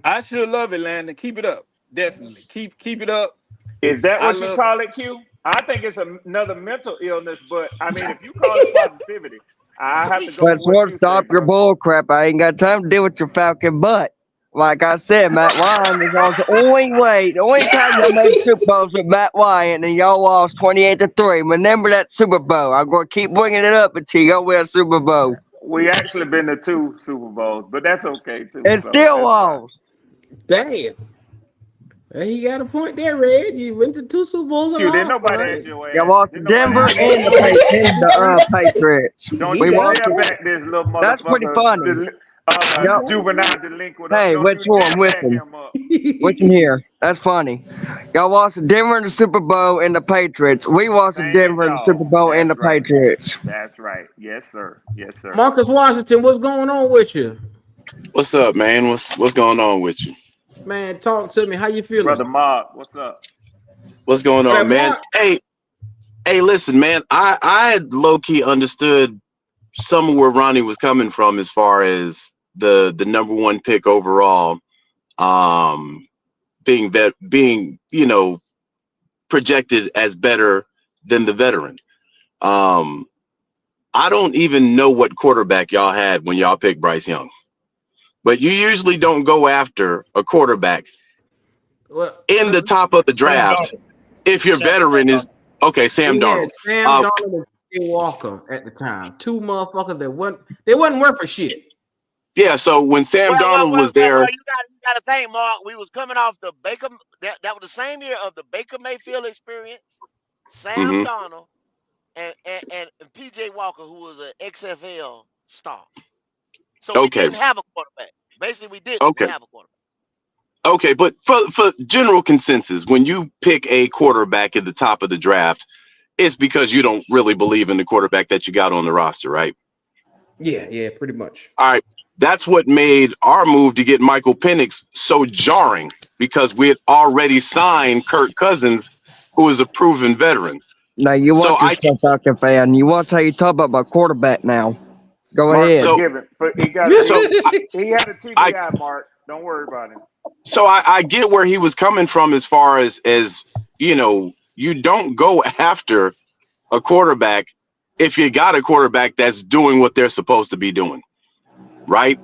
I should love it, Landon. Keep it up. Definitely. Keep it up. Is that I what you love call it, Q? I think it's another mental illness, but I mean, if you call it positivity, I have to go But with what Ford, you say, stop your bro. bull crap. I ain't got time to deal with your Falcon butt. Like I said, Matt Ryan is on the only way. The only time y'all made Super Bowls with Matt Ryan and y'all lost 28-3. Remember that Super Bowl. I'm going to keep bringing it up until y'all win a Super Bowl. We actually been to 2 Super Bowls, but that's okay too. And So still that's fine. lost. Damn. Well, he got a point there, Red. You went to 2 Super Bowls and Q, didn't lost, nobody right? ask your Y'all ass. lost to Didn't nobody Denver ask and your the Patriots. Don't He you We got lost. a dare point. back this little That's pretty motherfucker, funny. Yup. juvenile delinquent up. Hey, Don't which you dare one? back Listen. him up. Listen here. That's funny. Y'all lost to Denver in the Super Bowl and the Patriots. We lost to Same as Denver in the Super y'all. Bowl and the That's right. Patriots. That's right. Yes, sir. Yes, sir. Marcus Washington, what's going on with you? What's up, man? What's going on with you? Man, talk to me. How you feeling? Brother Mark, what's up? What's going Brother on, man? Mark, Hey, listen, man. I low key understood some of where Ronnie was coming from as far as the number one pick overall, being projected as better than the veteran. Um, I don't even know what quarterback y'all had when y'all picked Bryce Young, but you usually don't go after a quarterback well, in the top of the Sam draft Darnold. if your Sam veteran is Darnold. okay. Sam we had Darnold. Sam Darnold and Jay Walker at the time. 2 motherfuckers that wasn't worth a shit. Yeah. So when Sam Well, Darnold was there, you got to think, Mark. We was coming off the Baker. That was the same year of the Baker Mayfield experience. Sam hmm Darnold and PJ Walker, who was an XFL star. So we okay, didn't have a quarterback. Basically, we didn't okay, have a quarterback. okay. But for general consensus, when you pick a quarterback at the top of the draft, it's because you don't really believe in the quarterback that you got on the roster, right? Yeah, pretty much. All right. That's what made our move to get Michael Penix so jarring because we had already signed Kirk Cousins, who is a proven veteran. Now you So watch yourself, Falcon fan. You watch how you talk about my quarterback now. Go Mark, ahead. so forgive him. He so he had a I TBI, Mark. Don't worry about him. I get where he was coming from as far as you don't go after a quarterback if you got a quarterback that's doing what they're supposed to be doing, right?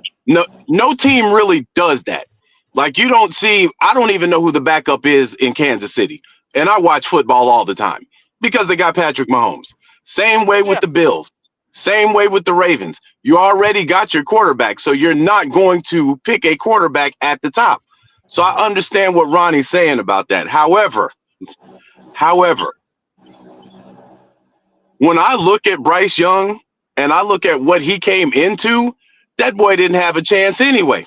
No team really does that. Like I don't even know who the backup is in Kansas City. And I watch football all the time because they got Patrick Mahomes. Same way with Yeah. the Bills. Same way with the Ravens. You already got your quarterback, so you're not going to pick a quarterback at the top. So I understand what Ronnie's saying about that. However, when I look at Bryce Young and I look at what he came into, that boy didn't have a chance anyway.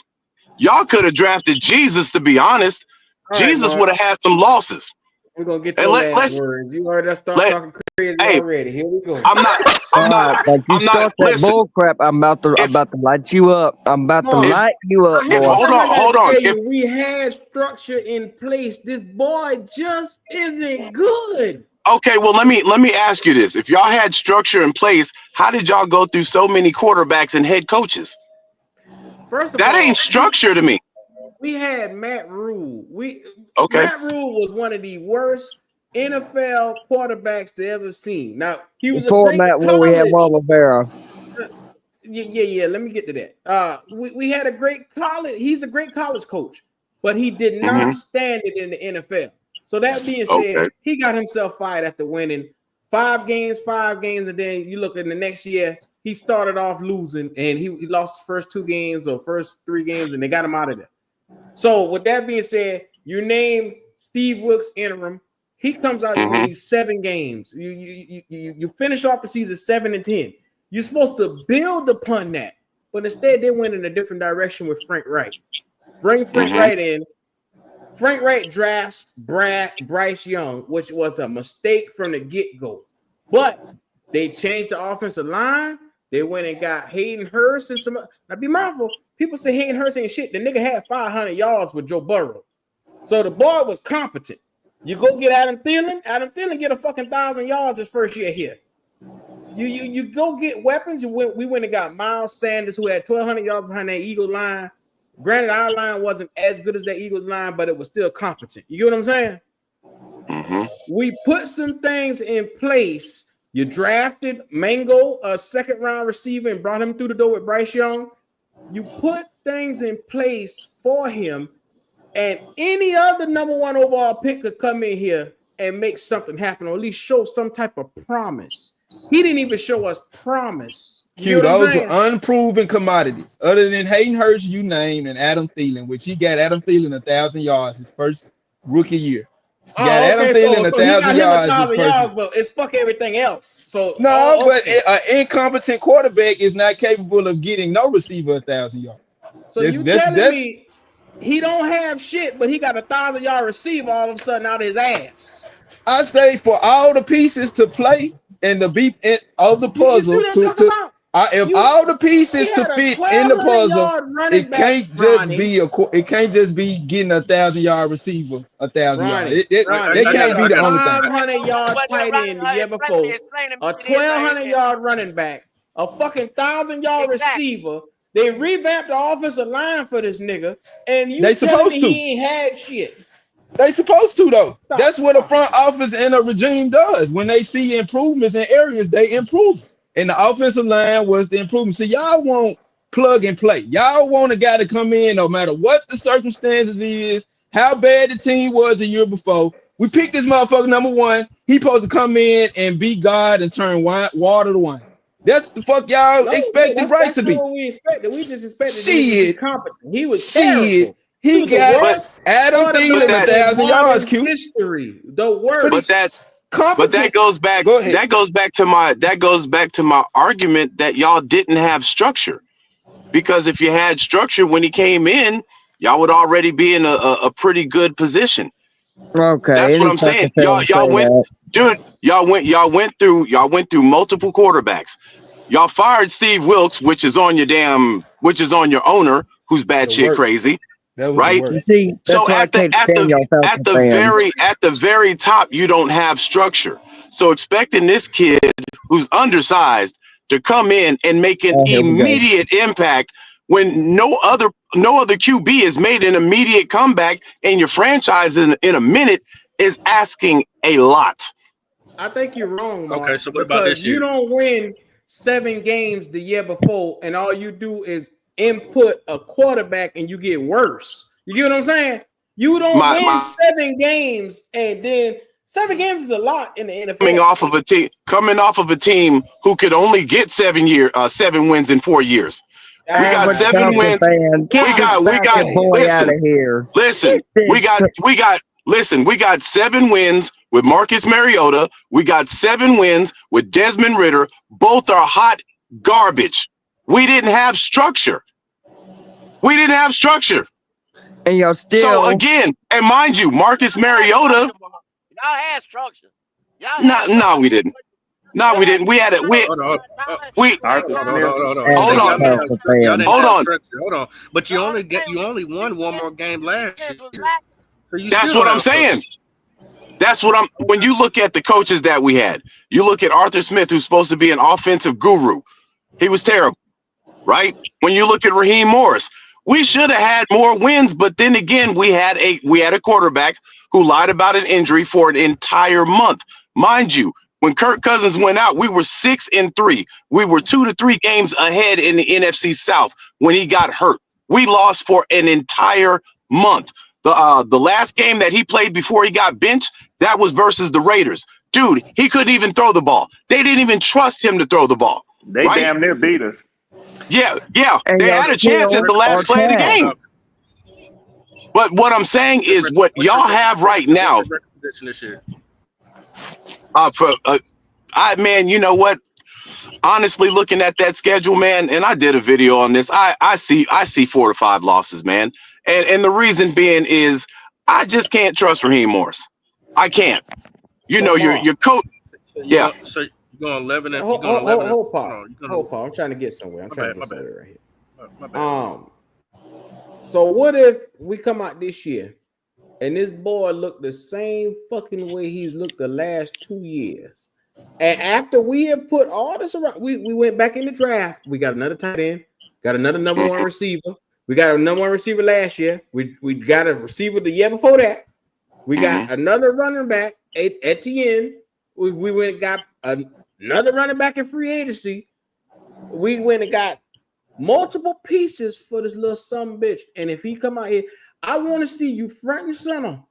Y'all could have drafted Jesus, to be honest. All right, Jesus Mark. would have had some losses. We're gonna get And your let, last let's words. You heard us start let talking crazy hey, already. Here we go. I'm not Like you start that listen. bull crap, I'm about to If light you up. I'm about to Mark, light you up, here's boy. something I hold gotta on. tell If you. We had structure in place. This boy just isn't good. okay, well let me ask you this. If y'all had structure in place, how did y'all go through so many quarterbacks and head coaches? First of That all, ain't structure to me. we had Matt Rule. Okay. Matt Rule was one of the worst NFL quarterbacks to ever seen. Now he was a Before great Matt Rule, we had college. Ron Rivera. Yeah. Let me get to that. We had a great college. He's a great college coach, but he did not stand it in the NFL. So that being said, Okay. he got himself fired after winning 5 games, and then you look at the next year, he started off losing, and he lost his first 2 games or first 3 games, and they got him out of there. So with that being said, you name Steve Wilkes interim. He comes out and win you 7 games. You finish off the season 7-10. You're supposed to build upon that, but instead they went in a different direction with Frank Wright. Bring Frank Wright in. Frank Wright drafts Bryce Young, which was a mistake from the get-go. But they changed the offensive line. They went and got Hayden Hurst and some. Now be mindful. People say Hayden Hurst ain't shit. The nigga had 500 yards with Joe Burrow. So the boy was competent. You go get Adam Thielen. Adam Thielen get a fucking 1,000 yards his first year here. You go get weapons. We went and got Miles Sanders, who had 1,200 yards behind that Eagle line. Granted, our line wasn't as good as that Eagles line, but it was still competent. You get what I'm saying? We put some things in place. You drafted Mango, a 2nd-round receiver, and brought him through the door with Bryce Young. You put things in place for him, and any other number 1 overall pick could come in here and make something happen, or at least show some type of promise. He didn't even show us promise. Q, those are unproven commodities. Other than Hayden Hurst, you named, and Adam Thielen, which he got Adam Thielen 1,000 yards his first rookie year. He got Adam Thielen 1,000 yards. 1,000 yards, but it's fuck everything else. So no, but an incompetent quarterback is not capable of getting no receiver 1,000 yards. So you telling me he don't have shit, but he got 1,000-yard receiver all of a sudden out of his ass? I say for all the pieces to play and the beat of the puzzle if all the pieces to fit in the puzzle, it can't just be getting 1,000-yard receiver 1,000 yards. That can't be the only thing. 500-yard tight end the year before, a 1,200-yard running back, a fucking 1,000-yard receiver. They revamped the offensive line for this nigga, and you telling me he ain't had shit. They supposed to though. That's what a front office and a regime does. When they see improvements in areas, they improve. And the offensive line was the improvement. So y'all want plug and play. Y'all want a guy to come in no matter what the circumstances is, how bad the team was the year before. We picked this motherfucker number 1. He supposed to come in and be God and turn water to wine. That's the fuck y'all expected Bryce to be. That's what we expected. We just expected him to be competent. He was terrible. He got Adam Thielen 1,000 yards. History, the worst. But that goes back. That goes back to my argument that y'all didn't have structure. Because if you had structure when he came in, y'all would already be in a pretty good position. Okay, that's what I'm saying. Y'all went through multiple quarterbacks. Y'all fired Steve Wilkes, which is on your owner, who's batshit crazy. Right. So at the very top, you don't have structure. So expecting this kid who's undersized to come in and make an immediate impact when no other QB has made an immediate comeback and your franchise in a minute is asking a lot. I think you're wrong, Mark. Okay, so what about this year? You don't win 7 games the year before, and all you do is input a quarterback and you get worse. You get what I'm saying? You don't win 7 games, and then 7 games is a lot in the NFL. Coming off of a team who could only get 7 wins in 4 years. We got Average 7 Falcon wins. fan. We Get got this Falcon boy out listen. of here. Listen, we got 7 wins with Marcus Mariota. We got 7 wins with Desmond Ridder. Both are hot garbage. We didn't have structure. And y'all still. So again, and mind you, Marcus Mariota. Y'all had structure. No, we didn't. No, we didn't. We had it. Hold on. Arthur Smith. Hold on. Y'all didn't Hold have on. structure. Hold on. But you only won one more game last year. So you That's still what I'm have saying. When you look at the coaches that we had, you look at Arthur Smith, who's supposed to be an offensive guru. He was terrible, right? When you look at Raheem Morris, we should have had more wins, but then again, we had a quarterback who lied about an injury for an entire month. Mind you, when Kirk Cousins went out, we were 6-3. We were 2 to 3 games ahead in the NFC South when he got hurt. We lost for an entire month. The last game that he played before he got benched, that was versus the Raiders. Dude, he couldn't even throw the ball. They didn't even trust him to throw the ball. They right? damn near beat us. Yeah. And They y'all had a chance still at the last are play of the trash. game. But what I'm saying is what y'all have right now. This year. Man, you know what? Honestly, looking at that schedule, man, and I did a video on this. I see 4 to 5 losses, man. And the reason being is I just can't trust Raheem Morris. I can't. You know, your coach. Yeah. So you're going 11 and Hold, you're going 11. hold, Paul. I'm trying to get somewhere. I'm trying to get somewhere right here. So what if we come out this year and this boy looked the same fucking way he's looked the last 2 years? And after we have put all this around, we went back in the draft. We got another tight end, got another number 1 receiver. We got a number 1 receiver last year. We got a receiver the year before that. We got another running back, Etienne. We went and got another running back in free agency. We went and got multiple pieces for this little son bitch. And if he come out here, I want to see you front and center.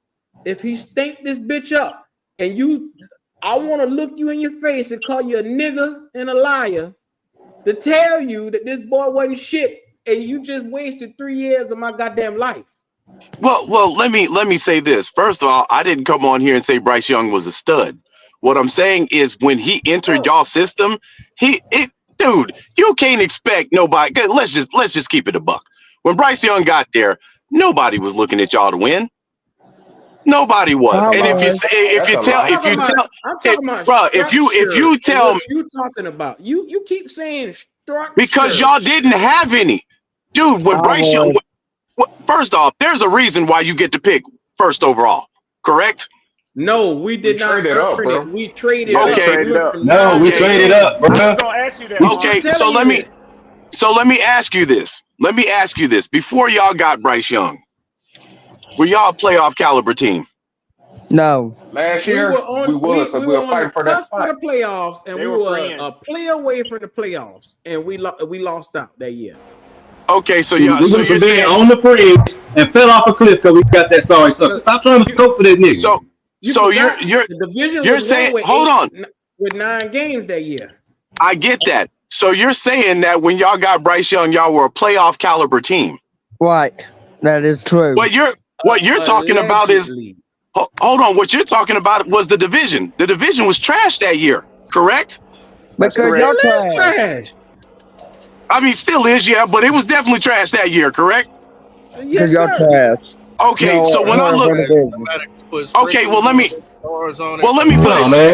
If he stink this bitch up, and I want to look you in your face and call you a nigger and a liar to tell you that this boy wasn't shit, and you just wasted 3 years of my goddamn life. Well, let me say this. First of all, I didn't come on here and say Bryce Young was a stud. What I'm saying is when he entered y'all system, dude, you can't expect nobody. Let's just keep it a buck. When Bryce Young got there, nobody was looking at y'all to win. Nobody was. And if you tell you talking about, you keep saying structure because y'all didn't have any, dude. When Bryce Young, first off, there's a reason why you get to pick first overall, correct? No, we did not traded up, bro. We traded up. No, we traded up, bro. I was gonna ask you that. Okay, so let me ask you this. Before y'all got Bryce Young, were y'all a playoff caliber team? No. Last year, we were fighting for that spot. For the playoffs, and They we were were friends. a play away from the playoffs, and we lost out that year. Okay, so We y'all, went from being on the fringe and fell off a cliff because we got that sorry stuff. Stop trying to cope for that nigga. So you're the division was saying, with hold on, with 9 games that year. I get that. So you're saying that when y'all got Bryce Young, y'all were a playoff caliber team. Right. That is true. What you're talking about is, hold on. What you're talking about was the division. The division was trash that year, correct? Because y'all trash. I mean, still is, yeah, but it was definitely trash that year, correct? Because y'all trash. Okay, so when I look, okay, well let me Come on, man.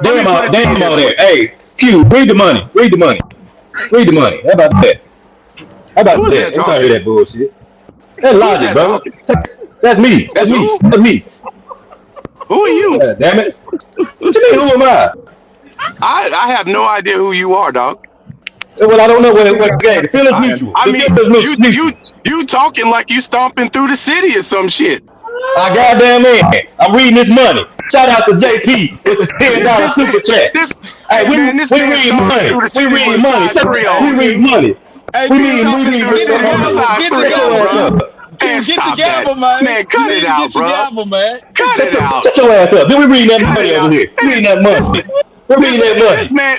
Damn all that. Hey, Q, read the money. How about that? I'm trying to hear that bullshit. That's logic, bro. That's me. That's me. Who are you? Damn it. What you mean, who am I? I have no idea who you are, dog. Well, I don't know what game. The feeling's mutual. I mean, you talking like you stomping through the city or some shit. I goddamn man. I'm reading this money. Shout out to JP with the $10 super chat. Hey, we read money. We read money. We read money. Hey, we read money. Get your gavel, man. Man, cut it out, bro. Cut it out. Shut your ass up. Then we reading that money over here. We reading that money. We reading that money.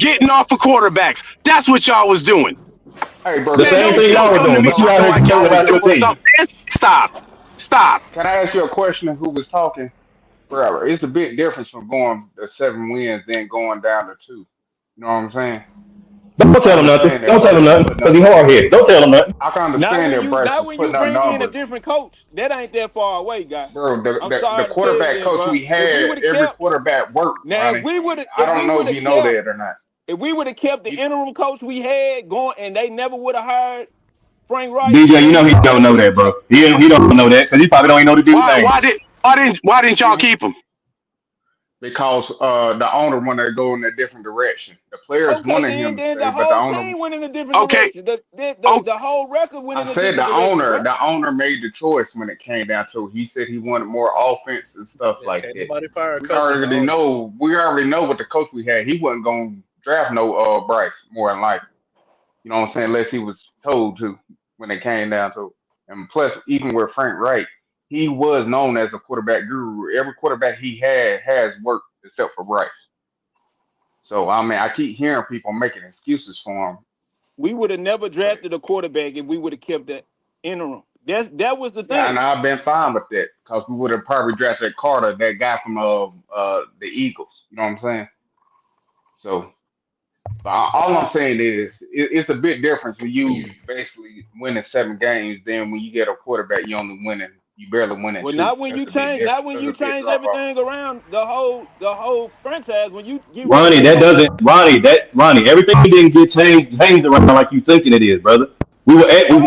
getting off of quarterbacks. That's what y'all was doing. Hey, bro, The can Man, I same ask thing you a y'all don't were come to doing, me but you out talking here like telling y'all was about your doing team. something, man. Stop. can I ask you a question? Who was talking? Forever. It's a big difference from going to 7 wins than going down to 2. You know what I'm saying? Don't I can tell him nothing. understand that Don't tell Bryce him was nothing putting because up he hard numbers. headed. Don't tell him nothing. I can Not understand when that you Bryce not was when you putting up bring in a numbers, different coach. That ain't that far away, guy. bro. I'm The sorry to tell you quarterback that, coach bro. we If we had, would have every kept quarterback worked, now, Ronnie. if I we don't know would if have you know kept that or not. if we would have kept the You, interim coach we had going, and they never would have hired Frank Wright, DJ, you know then he don't know that, bro. He don't know that because he probably don't even know the dude's Why name. why didn't y'all keep him? because the owner wanted to go in a different direction. The players okay, wanted then him to then the stay, but the whole owner. team went in a different Okay, direction. oh, The whole record went I in a said different direction, bro. the owner made the choice when it came down to it. He said he wanted more offense and stuff Yeah, like can't that. nobody fire a coach but the owner. We already know what the coach we had. He wasn't gonna draft no Bryce more than likely. You know what I'm saying? Unless he was told to when it came down to it. And plus, even with Frank Wright, he was known as a quarterback guru. Every quarterback he had has worked except for Bryce. So I mean, I keep hearing people making excuses for him. We would have never But drafted a quarterback if we would have kept that interim. That was the yeah, and thing. I've been fine with that because we would have probably drafted Carter, that guy from the Eagles. You know what I'm saying? So but all I'm Uh, saying is it's a big difference when you basically winning 7 games than when you get a quarterback you barely winning well, two. not when That's you a big change. difference. Not when There's you a big change drop off. everything around the whole franchise. When you get rid of Ronnie, a that coach, doesn't Ronnie, everything didn't get changed around like you thinking it is, brother. We were at we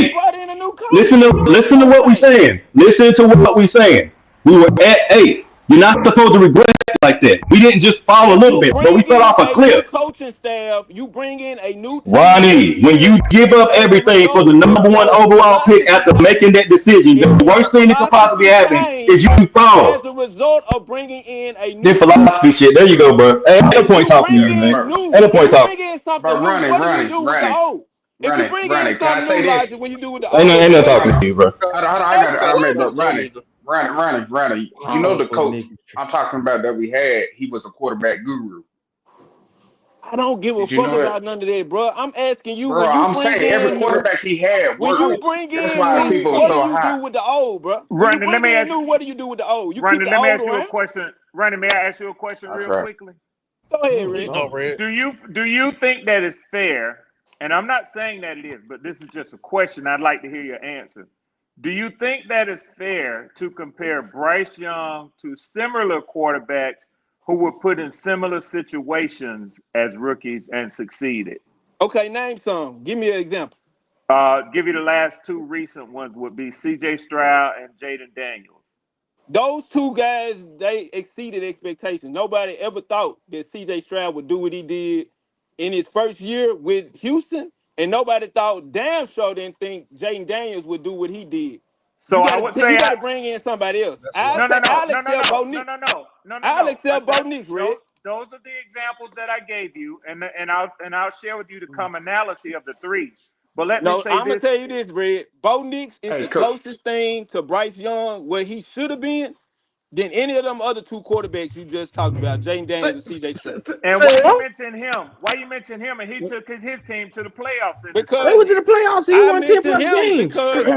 8. brought in a new Listen coach. to What else you listen to want what to we say? saying. Listen to what we saying. We were at 8. You're not supposed to regress like that. We didn't just fall a little You bit, bro. We bring fell in off a a new cliff. coaching staff. You bring in a new team every Ronnie, when year. you give up As a everything for the result, number one your overall pick philosophy after making changed. that decision, If the your worst thing that could possibly philosophy happen is changed you as fall. a result of bringing in a Then new coach, philosophy shit. There you go, bro. Hey, ain't no if point you talking to bring you, man. in But Ain't new, no if point you talking. bring in but something new, what do you do with the old? If you bring in Can I something say new, this? Logic, when you do with the Ain't old, no what? talking to you, bro. Hold on, I got Ask I him mean, what? but Talk to him either. Ronnie, you know Oh, the for coach niggas. I'm talking about that we had, he was a quarterback guru. I don't give a Did you fuck know that? about none of that, bro. I'm asking you Bro, when you I'm bring saying every in new, quarterback he had when worked. you bring That's in why new, people are what do so you high. do with the old, bro? When you Randy, let bring me in ask new, what do you do with the old? You keep Randy, the let me old ask you a around? question. Randy, may I ask you a question That's real right. quickly? Go ahead, Oh Please Rick. don't, Lord. Red. Do you think that is fair? And I'm not saying that it is, but this is just a question. I'd like to hear your answer. Do you think that is fair to compare Bryce Young to similar quarterbacks who were put in similar situations as rookies and succeeded? Okay, name some. Give me an example. Give you the last two recent ones would be C.J. Stroud and Jaden Daniels. Those two guys, they exceeded expectations. Nobody ever thought that C.J. Stroud would do what he did in his first year with Houston, and nobody thought, damn sure didn't think Jaden Daniels would do what he did. So I would say, You gotta bring in somebody else. That's a lot. I'll accept Bo Nix. I'll accept Bo Nix, Red. Those are the examples that I gave you, and I'll share with you the commonality of the three. But let me No, say I'm gonna this. tell you this, Red. Bo Nix is Hey, the coach. closest thing to Bryce Young where he should have been than any of them other two quarterbacks you just talked about, Jaden Say, Daniels and C.J. say, Stroud. And say why you what? mention him? Why you mention him? And he took his team to the playoffs in his They first Because went to year. the playoffs. He I won 10 mentioned plus him games. because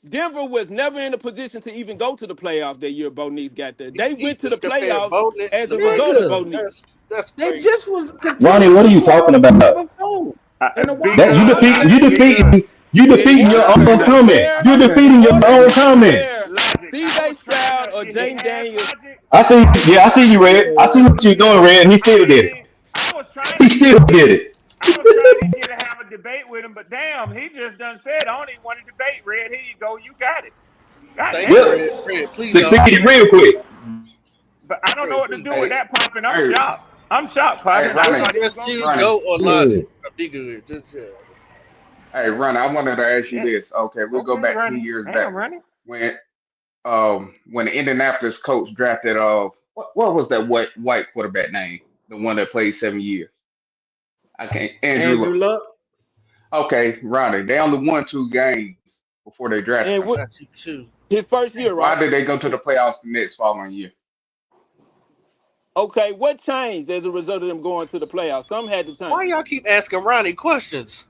Denver was never in a position to even go to the playoffs that year Bo Nix got there. They He went to the just compared playoffs Bo Nix as to a Bryce result of Young. Bo Nigga, Nix. That's they crazy. just was Ronnie, contending what for are the you talking playoffs the year about? before in the wild That Because card. I'm saying you in defeating your order I own to mean, comment. compare, You're okay. in defeating your order own to comment. compare Logic. I C.J. was trying Stroud to. or Did he Jaden have Daniels, logic? I see you, Red. I see what you're doing, Red, and he I still did it. mean, I was trying He to still get. did it. I was trying to get to have a debate with him, but damn, he just done said, I don't even want to debate, Red. Here you go. You got it. God Thank you, damn. Yep. Red. Red, please don't. Succeeded real quick. But I don't know Red, what to please do with don't. Hey, that, Poppin'. I'm hey, shocked. I'm shocked, hey, Poppin'. I What's Ronnie, the thought he was best going to you, debate. Ronnie, Go or Yeah. Logic? Be good. Just hey, Ronnie. I wanted to ask you Yeah. this. Okay, we'll go Okay, back 10 Ronnie. years back Damn, Ronnie. when the Indianapolis coach drafted what was that white quarterback name? The one that played 7 years. I can't Andrew Andrew Luck. Luck. Okay, Ronnie. They only won 2 games before they drafted and him. I what got you too. his first year, Why right? did they go to the playoffs the next following year? Okay, what changed as a result of them going to the playoffs? Something had to Why change. y'all keep asking Ronnie questions?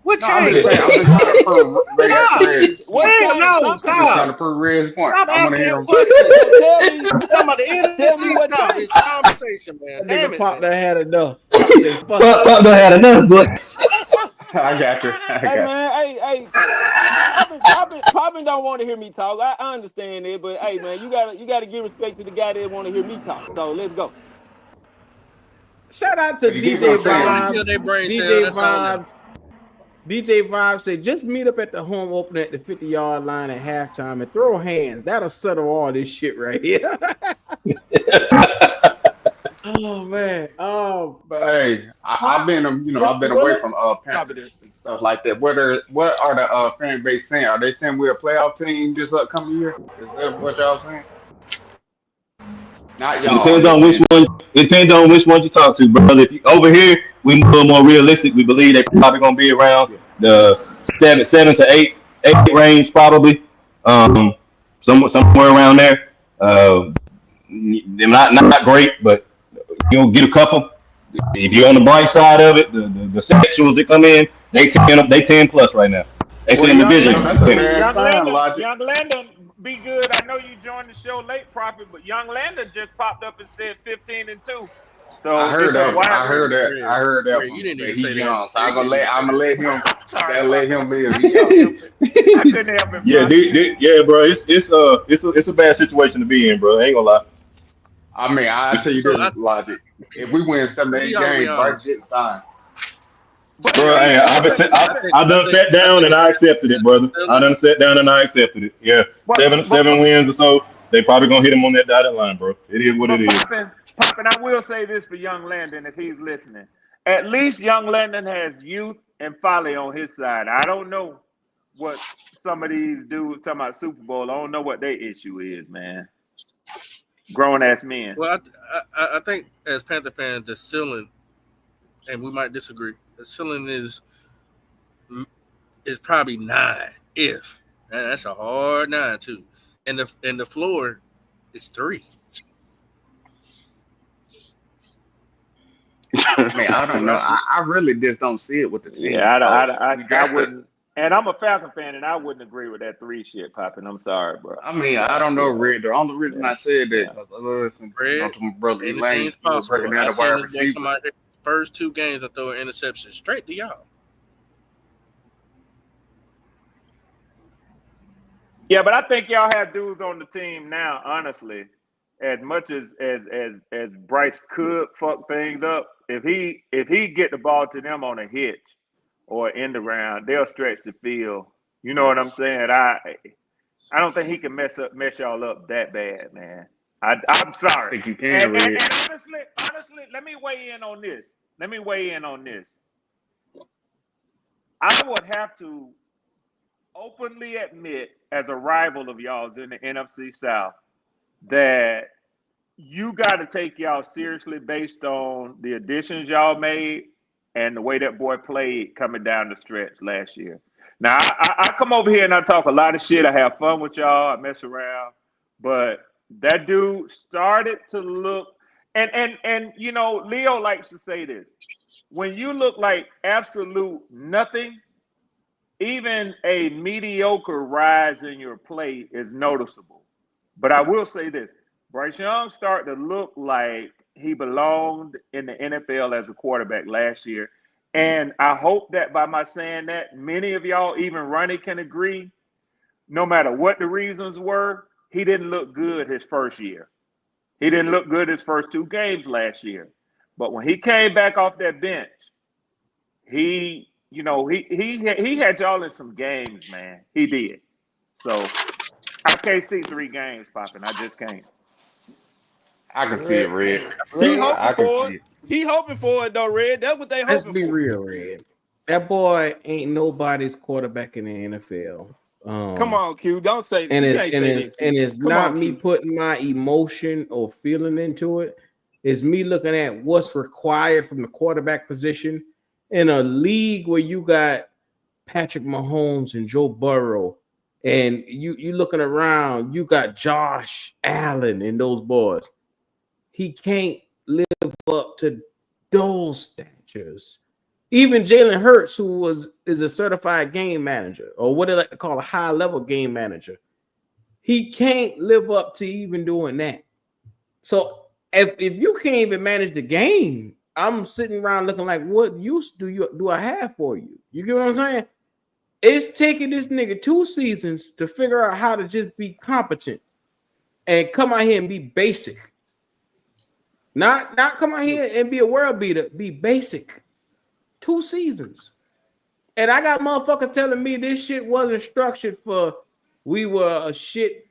What No, I'm change? just saying. I'm just trying to prove Red's What point. changed? No, Talk to I'm me. just trying stop. to prove Red's point. Stop I want to asking hear him him. questions. So tell me, I'm talking about the tell me NFC what South. changed. It's conversation, man. That Damn nigga it, Pop man. done had enough. Pop say, fuck it. Fuck done had enough, but I got you. I Hey got man, hey, Poppin don't want to hear me talk. I understand it, but hey man, you gotta give respect to the guy that want to hear me talk. So let's go. Shout out to you. You get what DJ I'm saying? Somebody kill Vibes. their brain cell. DJ That's all that. Vibes. DJ Vibes said, just meet up at the home opener at the 50-yard line at halftime and throw hands. That'll settle all this shit right here. Oh man. Oh, But hey, I've Pop, been I've Mr. been away Bullets. from Panthers and stuff like that. What are the fan base saying? Are they saying we're a playoff team this upcoming year? Is that what y'all saying? Not it y'all. I'm depends just on which saying. one. It depends on which one you talk to, brother. If you, over here, we a little more realistic. We believe they're probably gonna be around Yeah. the seven to eight range, probably. Um, somewhere around there. They're not great, but you'll get a couple. If you're on the bright side of it, the sexuals that come in, they 10 plus right now. They Well, say in the young, division. That's a bad young sign, Landon, Logic. young Landon, be good. I know you joined the show late, Prophet, but young Landon just popped up and said 15-2. I So heard it's a that. wide I heard range. that. Red, I heard that Red, you one. didn't need But to he say that. young, so Red, you didn't need to say I'm gonna that. let him. Sorry, Gotta let him Prophet. live. I He young. couldn't help it. I couldn't help it, Yeah, Prophet. yeah, bro. It's a bad situation to be in, bro. I ain't gonna lie. I mean, I tell you So this, Logic. If we win 7 to be 8 all the way games, Bryce honest. getting signed. To But be Bro, all the hey, way even, I've been, but honest, even, I done sat I down think and I accepted it, brother. the I ceiling. done sat down and I accepted it. Yeah, but but seven wins or so. They probably gonna hit him on that dotted line, bro. It is what it but is. popping. I will say this for young Landon if he's listening. At least young Landon has youth and folly on his side. I don't know what some of these dudes talking about Super Bowl. I don't know what their issue is, man. Grown ass men. Well, I think as Panther fans, the ceiling, and we might disagree. The ceiling is probably 9. If that's a hard 9 too, and the floor is 3. I mean, I That's don't what know. I see. I really just don't see it with the team Yeah, because we I drafted. wouldn't. And I'm a Falcon fan, and I wouldn't agree with that three shit popping. I'm sorry, bro. I mean, I But don't know, you know, Red. The only reason yeah, I said that yeah. because I listen, Fred, to my brother Elaine, anything's he was breaking possible. down I the wide seen this boy come receivers. out here first 2 games and throw an interception straight to y'all. Yeah, but I think y'all have dudes on the team now. Honestly, as much as Bryce could fuck things up, if he get the ball to them on a hitch or end around, they'll stretch the field. You know what I'm saying? I don't think he can mess y'all up that bad, man. I'm I sorry. think you And, can, and, Red. and honestly, let me weigh in on this. I would have to openly admit, as a rival of y'all's in the NFC South, that you got to take y'all seriously based on the additions y'all made and the way that boy played coming down the stretch last year. Now, I come over here and I talk a lot of shit. I have fun with y'all. I mess around. But that dude started to look, and you know, Leo likes to say this. When you look like absolute nothing, even a mediocre rise in your play is noticeable. But I will say this. Bryce Young started to look like he belonged in the NFL as a quarterback last year. And I hope that by my saying that, many of y'all, even Ronnie, can agree, no matter what the reasons were, he didn't look good his first year. He didn't look good his first 2 games last year. But when he came back off that bench, he had y'all in some games, man. He did. So I can't see 3 games popping. I just can't. I can see it, Red, Red. He Red, hoping I can for see it. it. He hoping for it though, Red. That's what they let's hoping be for. real, Red. That boy ain't nobody's quarterback in the NFL. Come on, Q. Don't say And you it's can't and say it's that, and Q. it's Come not on, me Q. putting my emotion or feeling into it. It's me looking at what's required from the quarterback position in a league where you got Patrick Mahomes and Joe Burrow, and you looking around, you got Josh Allen and those boys. He can't live up to those statures. Even Jalen Hurts, who is a certified game manager, or what they like to call a high-level game manager, he can't live up to even doing that. So if you can't even manage the game, I'm sitting around looking like, what use do I have for you? You get what I'm saying? It's taking this nigga 2 seasons to figure out how to just be competent and come out here and be basic. Not come out here and be a world beater, be basic. 2 seasons. And I got motherfuckers telling me this shit wasn't structured for we were a shit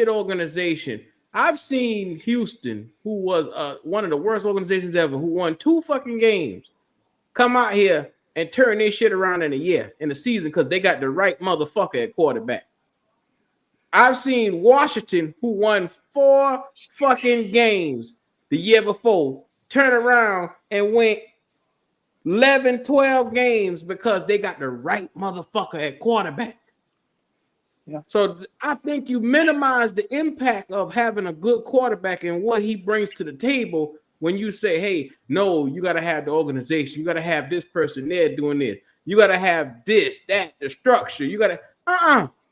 organization. I've seen Houston, who was one of the worst organizations ever, who won 2 fucking games, come out here and turn this shit around in a year, in a season, because they got the right motherfucker at quarterback. I've seen Washington, who won 4 fucking games the year before, turn around and went 11, 12 games because they got the right motherfucker at quarterback. Yeah. So I think you minimize the impact of having a good quarterback and what he brings to the table when you say, hey, no, you got to have the organization. You got to have this person there doing this. You got to have this, that, the structure. You got to,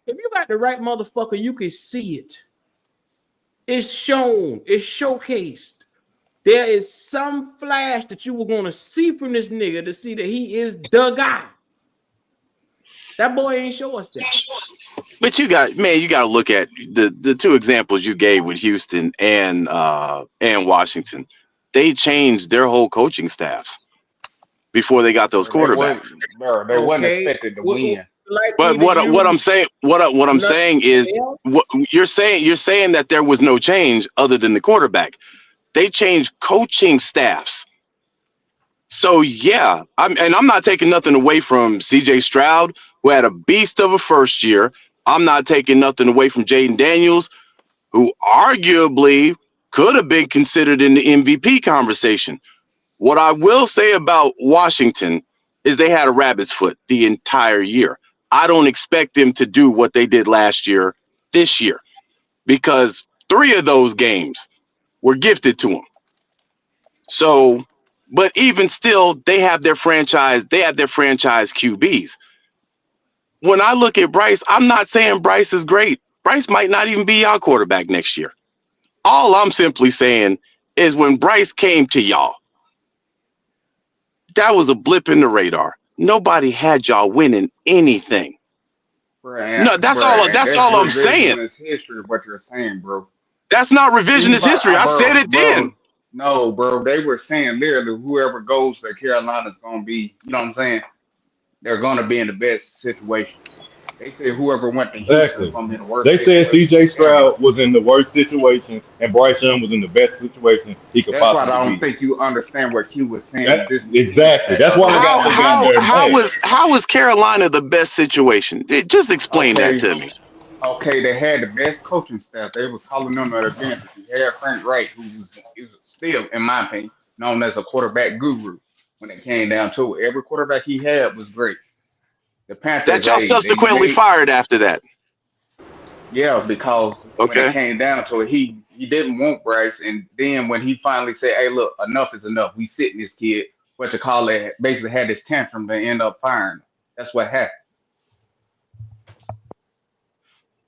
if you got the right motherfucker, you can see it. It's shown. It's showcased. There is some flash that you were going to see from this nigga to see that he is the guy. That boy ain't show us that. But you got to look at the 2 examples you gave with Houston and Washington. They changed their whole coaching staffs before they got those quarterbacks. They wasn't expected to win. But what I'm saying is what you're saying that there was no change other than the quarterback. They changed coaching staffs. So yeah, I'm not taking nothing away from CJ Stroud, who had a beast of a first year. I'm not taking nothing away from Jaden Daniels, who arguably could have been considered in the MVP conversation. What I will say about Washington is they had a rabbit's foot the entire year. I don't expect them to do what they did last year this year, because 3 of those games were gifted to them. So, but even still, they have their franchise QBs. When I look at Bryce, I'm not saying Bryce is great. Bryce might not even be our quarterback next year. All I'm simply saying is when Bryce came to y'all, that was a blip in the radar. Nobody had y'all winning anything. No, that's all I'm saying. Revisionist history, what you're saying, bro. That's not revisionist history. I said it then. No, bro. They were saying literally whoever goes to Carolina is going to be, you know what I'm saying? They're going to be in the best situation. They said whoever went to Houston is going to be in the worst situation. They said CJ Stroud ever. was in the worst situation and Bryce Young was in the best situation he could possibly be. That's why I don't think you understand what Q was saying. Exactly. That's why how is Carolina the best situation? Just explain that to me. Okay, they had the best coaching staff. They was calling them at events. You had Frank Wright, who was still, in my opinion, known as a quarterback guru. When it came down to it, every quarterback he had was great. The Panthers that y'all subsequently fired after that. Yeah, because when it came down to it, he didn't want Bryce, and then when he finally said, "Hey, look, enough is enough. We sitting this kid," what you call it, basically had this tantrum to end up firing him. That's what happened.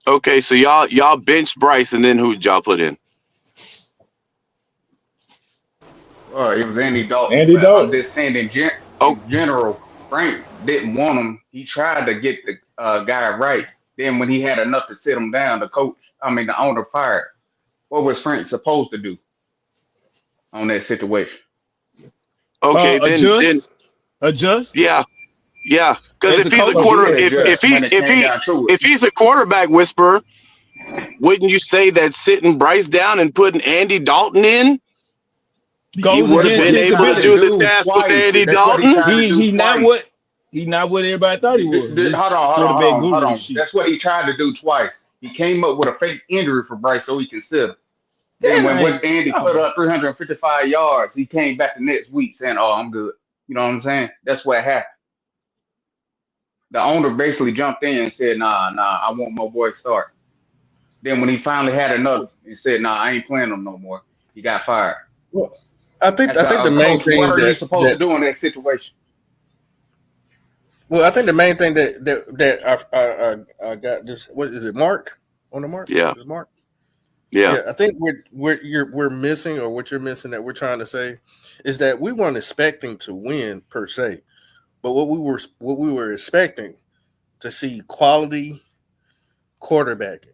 Okay, so y'all benched Bryce, and then who did y'all put in? It was Andy Dalton. I'm just saying in general, Frank didn't want him. He tried to get the guy right. Then when he had enough to sit him down, the owner fired. What was Frank supposed to do on that situation? Okay, then adjust. Yeah. Because if he's a quarterback whisperer, wouldn't you say that sitting Bryce down and putting Andy Dalton in? He would have been able to do the task with Andy Dalton. He's not what everybody thought he was. Hold on. That's what he tried to do twice. He came up with a fake injury for Bryce so he could sit him. Then when Andy put up 355 yards, he came back the next week saying, "Oh, I'm good." You know what I'm saying? That's what happened. The owner basically jumped in and said, "Nah, I want my boy to start." Then when he finally had enough, he said, "Nah, I ain't playing him no more." He got fired. I think the main coach, thing what are you that, supposed that to do in that situation? well, I think the main thing that I got this. What is it? Mark on the mark? Yeah. Is it Mark? Yeah. Yeah, I think we're missing, or what you're missing that we're trying to say is that we weren't expecting to win per se, but what we were expecting to see quality quarterbacking.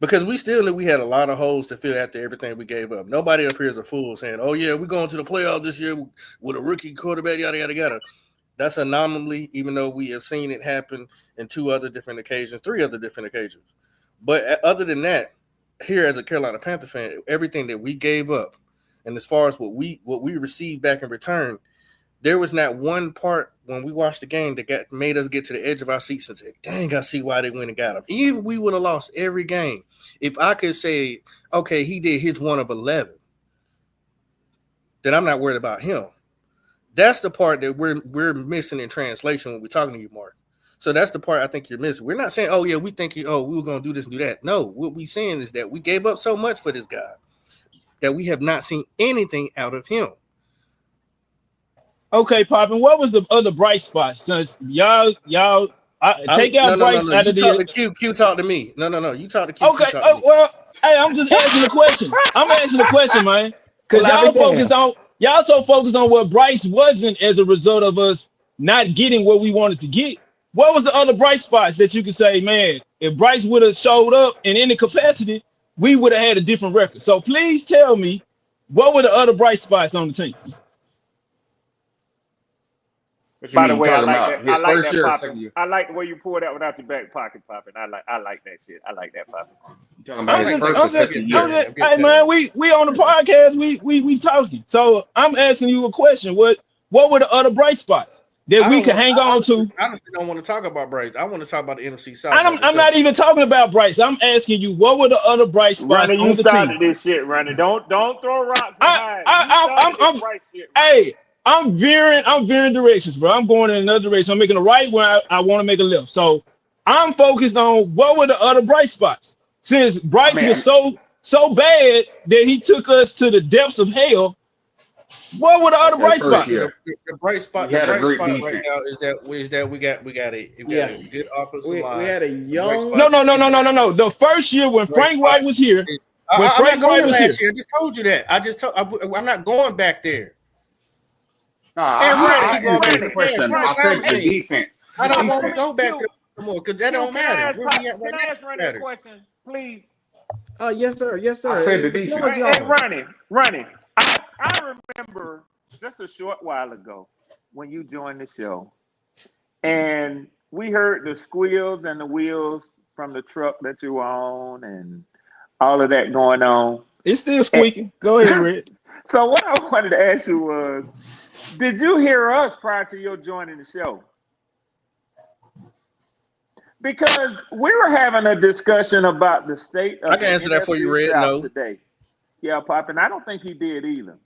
Because we still knew we had a lot of holes to fill after everything we gave up. Nobody up here is a fool saying, "Oh yeah, we're going to the playoffs this year with a rookie quarterback." Yada yada yada. That's an anomaly, even though we have seen it happen in 3 other different occasions. But other than that, here as a Carolina Panther fan, everything that we gave up, and as far as what we received back in return, there was not one part when we watched the game that made us get to the edge of our seats and say, "Dang, I see why they went and got him." Even if we would have lost every game, if I could say, "Okay, he did his 1 of 11," then I'm not worried about him. That's the part that we're missing in translation when we're talking to you, Mark. So that's the part I think you're missing. We're not saying, "Oh yeah, we think we were going to do this and do that." No, what we're saying is that we gave up so much for this guy that we have not seen anything out of him. Okay, Poppin, what was the other bright spots? Since y'all take out Bryce out of the Q talk to me. No, you talk to Q. Okay, well, hey, I'm just asking a question. I'm asking a question, man. Because y'all so focused on what Bryce wasn't as a result of us not getting what we wanted to get. What was the other bright spots that you could say, man, if Bryce would have showed up in any capacity, we would have had a different record. So please tell me, what were the other bright spots on the team? By the way, I like about? that. I His like first that year or popping. second year? I like the way you pull that without your back pocket popping. I like that shit. I like that popping. You talking about his first or second year? Hey man, we on the podcast, we talking. So I'm asking you a question. What were the other bright spots that we can hang on to? I honestly don't want to talk about Bryce. I want to talk about the NFC South. I'm not even talking about Bryce. I'm asking you, what were the other bright spots Ronnie, on you the started team? this shit, Ronnie. Don't throw rocks and hide. Hey, I'm veering directions, bro. I'm going in another direction. I'm making a right where I want to make a left. So I'm focused on what were the other bright spots. Since Bryce was so bad that he took us to the depths of hell, what were the other bright spots? The bright spot right now is that we got a good offensive line. We had a young. No. The first year when Frank Wright was here, I'm not going last year. I just told you that. I'm not going back there. I answered the question. I said the defense. I don't want to go back to the more because that don't matter. Where we at right now? Ask Ronnie a question, please. Yes, sir. I said the defense. Hey, Ronnie. I remember just a short while ago when you joined the show, and we heard the squeals and the wheels from the truck that you were on, and all of that going on. It's still squeaking. Go ahead, Red. So what I wanted to ask you was, did you hear us prior to your joining the show? Because we were having a discussion about the state of I can answer that for you, Red. No. Today. Yeah, Pop, and I don't think he did either.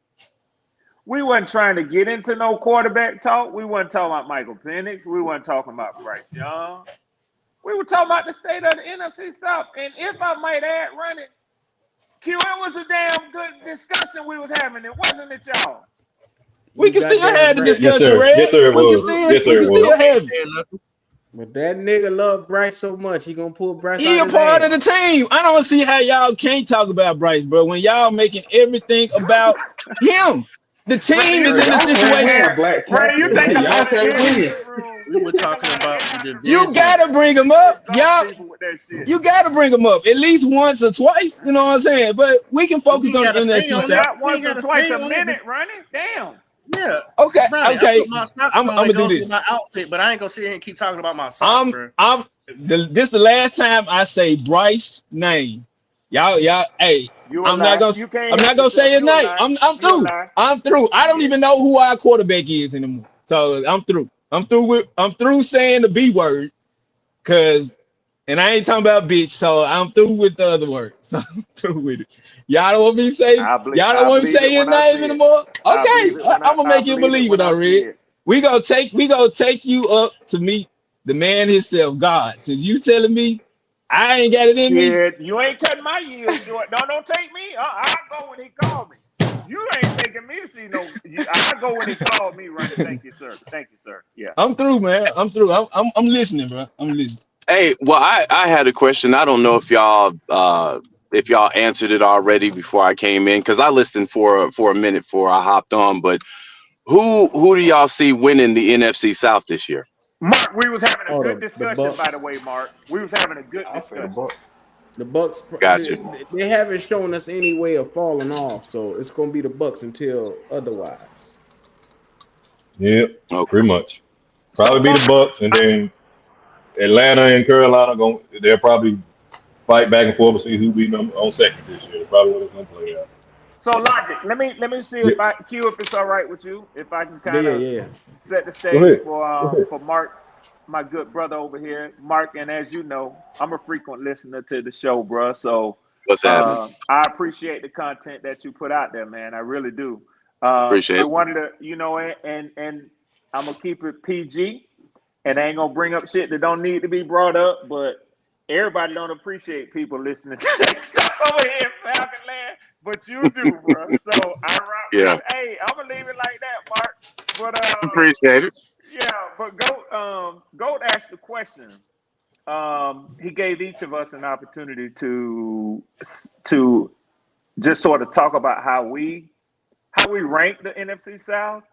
We wasn't trying to get into no quarterback talk. We wasn't talking about Michael Penix. We wasn't talking about Bryce Young. We were talking about the state of the NFC South. And if I might add, Ronnie, Q, it was a damn good discussion we was having. It wasn't it, y'all? We can still have the discussion, Red. Yes, sir, it was. Yes, sir, it was. But that nigga love Bryce so much, he gonna pull Bryce. He a part of the team. I don't see how y'all can't talk about Bryce, bro. When y'all making everything about him, the team is in the situation. Ronnie, you take we were talking about the division. You gotta bring him up, y'all. You gotta bring him up at least once or twice. You know what I'm saying? But we can focus on the NFC. Not once or twice a minute, Ronnie. Damn. Yeah. Okay. Brother, okay. I'm gonna do this. My outfit, but I ain't gonna sit here and keep talking about my socks, bro. This the last time I say Bryce name. Y'all. Hey, I'm not gonna say his name. I'm through. I'm through. I don't even know who our quarterback is anymore. So I'm through. I'm through saying the B word, and I ain't talking about bitch. So I'm through with the other word. So I'm through with it. Y'all don't want me to say. Y'all don't want me to say his name anymore. Okay, I'm gonna make you believe it already. We gonna take you up to meet the man himself, God. Since you telling me I ain't got it in me. You ain't cutting my years short. Don't take me. I'll go when he called me. You ain't taking me to see no. I go when he called me running. Thank you, sir. Thank you, sir. Yeah. I'm through, man. I'm through. I'm listening, bro. I'm listening. Hey, well, I had a question. I don't know if y'all answered it already before I came in because I listened for a minute before I hopped on. But who do y'all see winning the NFC South this year? Mark, we was having a good the discussion, Bucks. by the way, Mark. We was having a good I say the discussion. Bucks. The Bucks. Gotcha. They haven't shown us any way of falling off, so it's gonna be the Bucks until otherwise. Yeah, Okay. pretty much. Probably be the Bucks, and then Atlanta and Carolina they'll probably fight back and forth to see who beat them on second this year. Probably what it's gonna play out. So Logic, let me see if if it's all right with you, if I can kind of set the Go stage ahead. for Mark, my good brother over here, Mark. And as you know, I'm a frequent listener to the show, bro. So What's happening? I appreciate the content that you put out there, man. I really do. Appreciate But it. one of the, and I'm gonna keep it PG, and I ain't gonna bring up shit that don't need to be brought up, but everybody don't appreciate people listening to that stuff over here in Falcon Land, but you do, bro. So I rock. Yeah. Hey, I'm gonna leave it like that, Mark. But Appreciate it. yeah. But Goat asked the question. He gave each of us an opportunity to just sort of talk about how we rank the NFC South,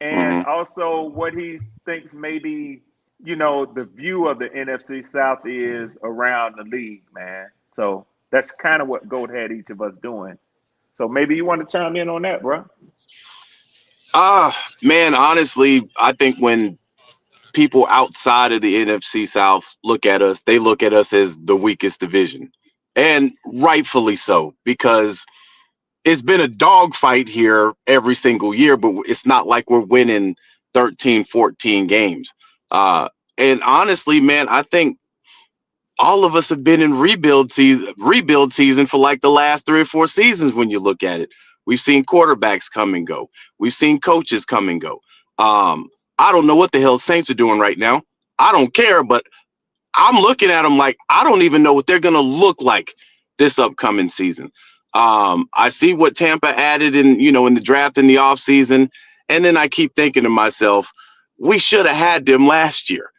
and also what he thinks maybe, the view of the NFC South is around the league, man. So that's kind of what Goat had each of us doing. So maybe you want to chime in on that, bro. Man, honestly, I think when people outside of the NFC South look at us, they look at us as the weakest division. And rightfully so, because it's been a dogfight here every single year, but it's not like we're winning 13, 14 games. And honestly, man, I think all of us have been in rebuild season for like the last 3 or 4 seasons. When you look at it, we've seen quarterbacks come and go. We've seen coaches come and go. I don't know what the hell Saints are doing right now. I don't care, but I'm looking at them like I don't even know what they're going to look like this upcoming season. I see what Tampa added in the draft in the offseason, and then I keep thinking to myself, we should have had them last year.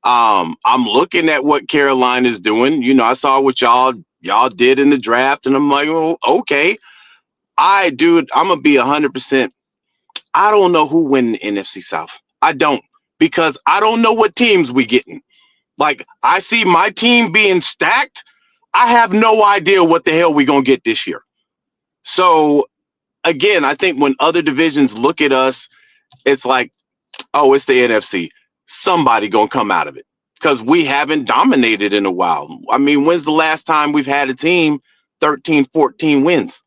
I'm looking at what Carolina's doing. I saw what y'all did in the draft, and I'm like, oh, okay. I'm gonna be 100%. I don't know who win the NFC South. I don't, because I don't know what teams we getting. Like, I see my team being stacked. I have no idea what the hell we gonna get this year. So again, I think when other divisions look at us, it's like, oh, it's the NFC. Somebody gonna come out of it, because we haven't dominated in a while. I mean, when's the last time we've had a team 13, 14 wins?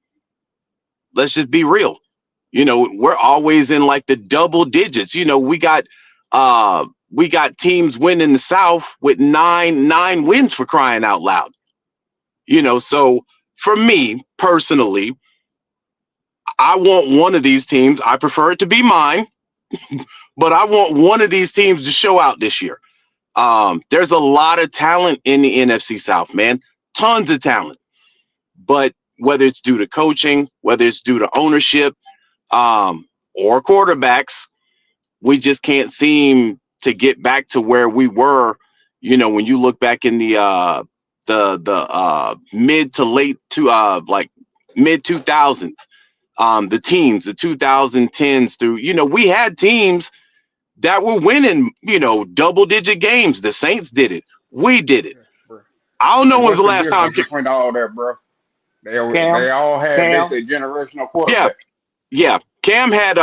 Let's just be real. We're always in like the double digits. We got teams winning the South with nine wins, for crying out loud. So for me personally, I want one of these teams. I prefer it to be mine, but I want one of these teams to show out this year. There's a lot of talent in the NFC South, man. Tons of talent. But whether it's due to coaching, whether it's due to ownership, or quarterbacks, we just can't seem to get back to where we were. When you look back in the mid to late mid 2000s, the teams, the 2010s through, we had teams that were winning, double digit games. The Saints did it. We did it. I don't know when's the last time. Different all that, bro. They Cam, all had basically generational quarterbacks. Yeah. Cam had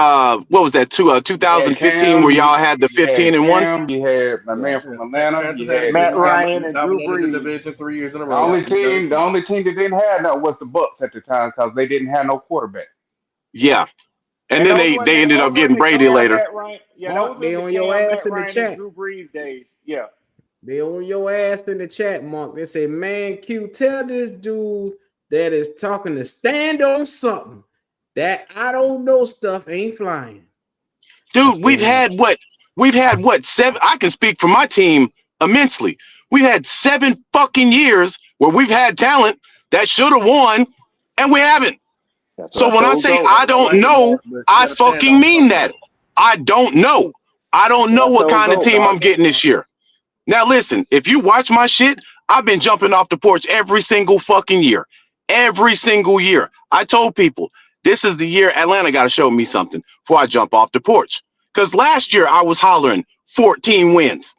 what was that, 2015, where y'all had the 15-1? You had my man from Atlanta. You had Matt Ryan and Drew Brees. The division 3 years in a The row. only team that didn't have that was the Bucks at the time, because they didn't have no quarterback. Yeah. And then they ended up getting Brady later. Mark, they on your ass in the chat. Drew Brees days. Yeah. They on your ass in the chat, Mark. They say, man, Q, tell this dude that is talking to stand on something. That I don't know stuff ain't flying. Dude, we've had what, 7? I can speak for my team immensely. We've had 7 fucking years where we've had talent that should have won, and we haven't. That's So what I when I told say Gold. I don't know, I fucking mean that. I don't know. I don't That's know what I what told kind of Gold, team I'm dog. getting this year. Now listen, if you watch my shit, I've been jumping off the porch every single fucking year. Every single year. I told people, this is the year Atlanta got to show me something before I jump off the porch. Because last year I was hollering 14 wins.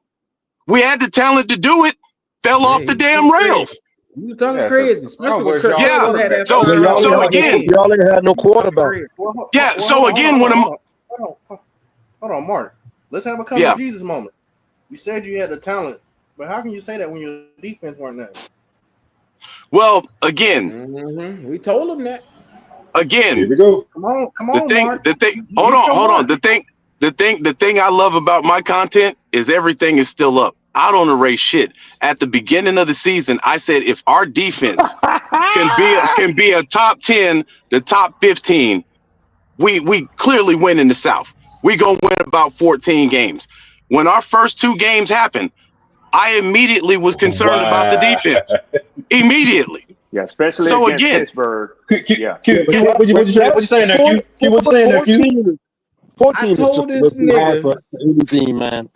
We had the talent to do it. Fell off the he damn crazy. rails. You talking Yeah, because crazy, the especially problem when was Kirk y'all Cousins had quarterback. that So third round so pick again, again. y'all ain't had no You talking quarterback. crazy. yeah. So again, when I'm hold on, Mark. Let's have a come to yeah. Jesus moment. You said you had the talent, but how can you say that when your defense weren't there? Well, again, We told him that. Here again, we go. Come on, Mark. the thing. You Hold hit on, your hold on. mark. The thing I love about my content is everything is still up. I don't erase shit. At the beginning of the season, I said if our defense can be a top 10, the top 15, we clearly win in the South. We gonna win about 14 games. When our first two games happened, I immediately was concerned about the Wow. defense. Immediately. Yeah, especially So against again, Pittsburgh. Yeah. But What you saying there, Q? Q, what you saying there, Q? I 14 is just told a this little too high nigga for any team, man.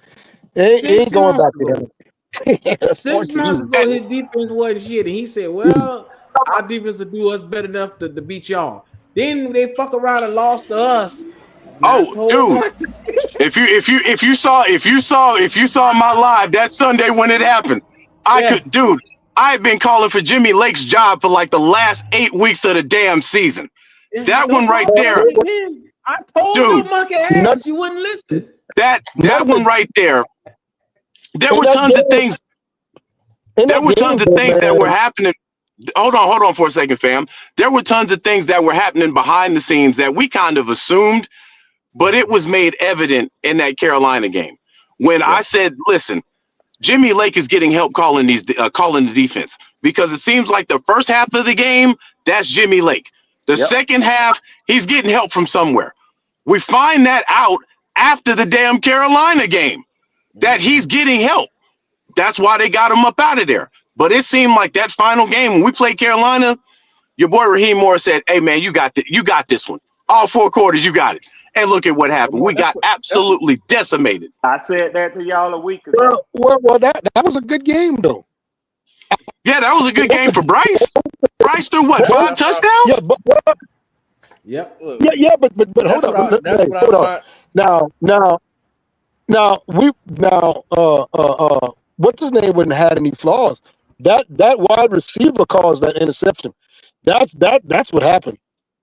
It six ain't going months back to ago. them. 6 months 14. ago, his defense wasn't shit, and he said, "Well, our defense will do us better enough to beat y'all." Then they fuck around and lost to us. And I oh told dude, him, if you saw my live that Sunday when it happened, "Yeah, I've been calling for Jimmy Lake's job for like the last 8 weeks of the damn season. yeah, That don't one right call for there, that again." I told dude, your monkey None, ass you wouldn't listen. that none of one the, right there, there in were that tons of game, things, in there that were tons game, of though, things that were man. happening. Hold on for a second, fam. There were tons of things that were happening behind the scenes that we kind of assumed, but it was made evident in that Carolina game. When I Yeah. said, listen, Jimmy Lake is getting help calling calling the defense, because it seems like the first half of the game, that's Jimmy Lake. The Yep. second half, he's getting help from somewhere. We find that out after the damn Carolina game, that he's getting help. That's why they got him up out of there. But it seemed like that final game when we played Carolina, your boy Raheem Morris said, "Hey man, you got this one. All 4 quarters, you got it." And look at what Well, happened. We Mark, got that's what absolutely decimated. I said that to y'all a week ago. That was a good game, though. Yeah, that was a good It game was for Bryce. Bryce threw what, that's what 5 I find. yeah, touchdowns? Yep. Look, but hold that's up. what I that's what I Hold on. find. Now what's his name wouldn't have had any flaws. That wide receiver caused that interception. That's what happened.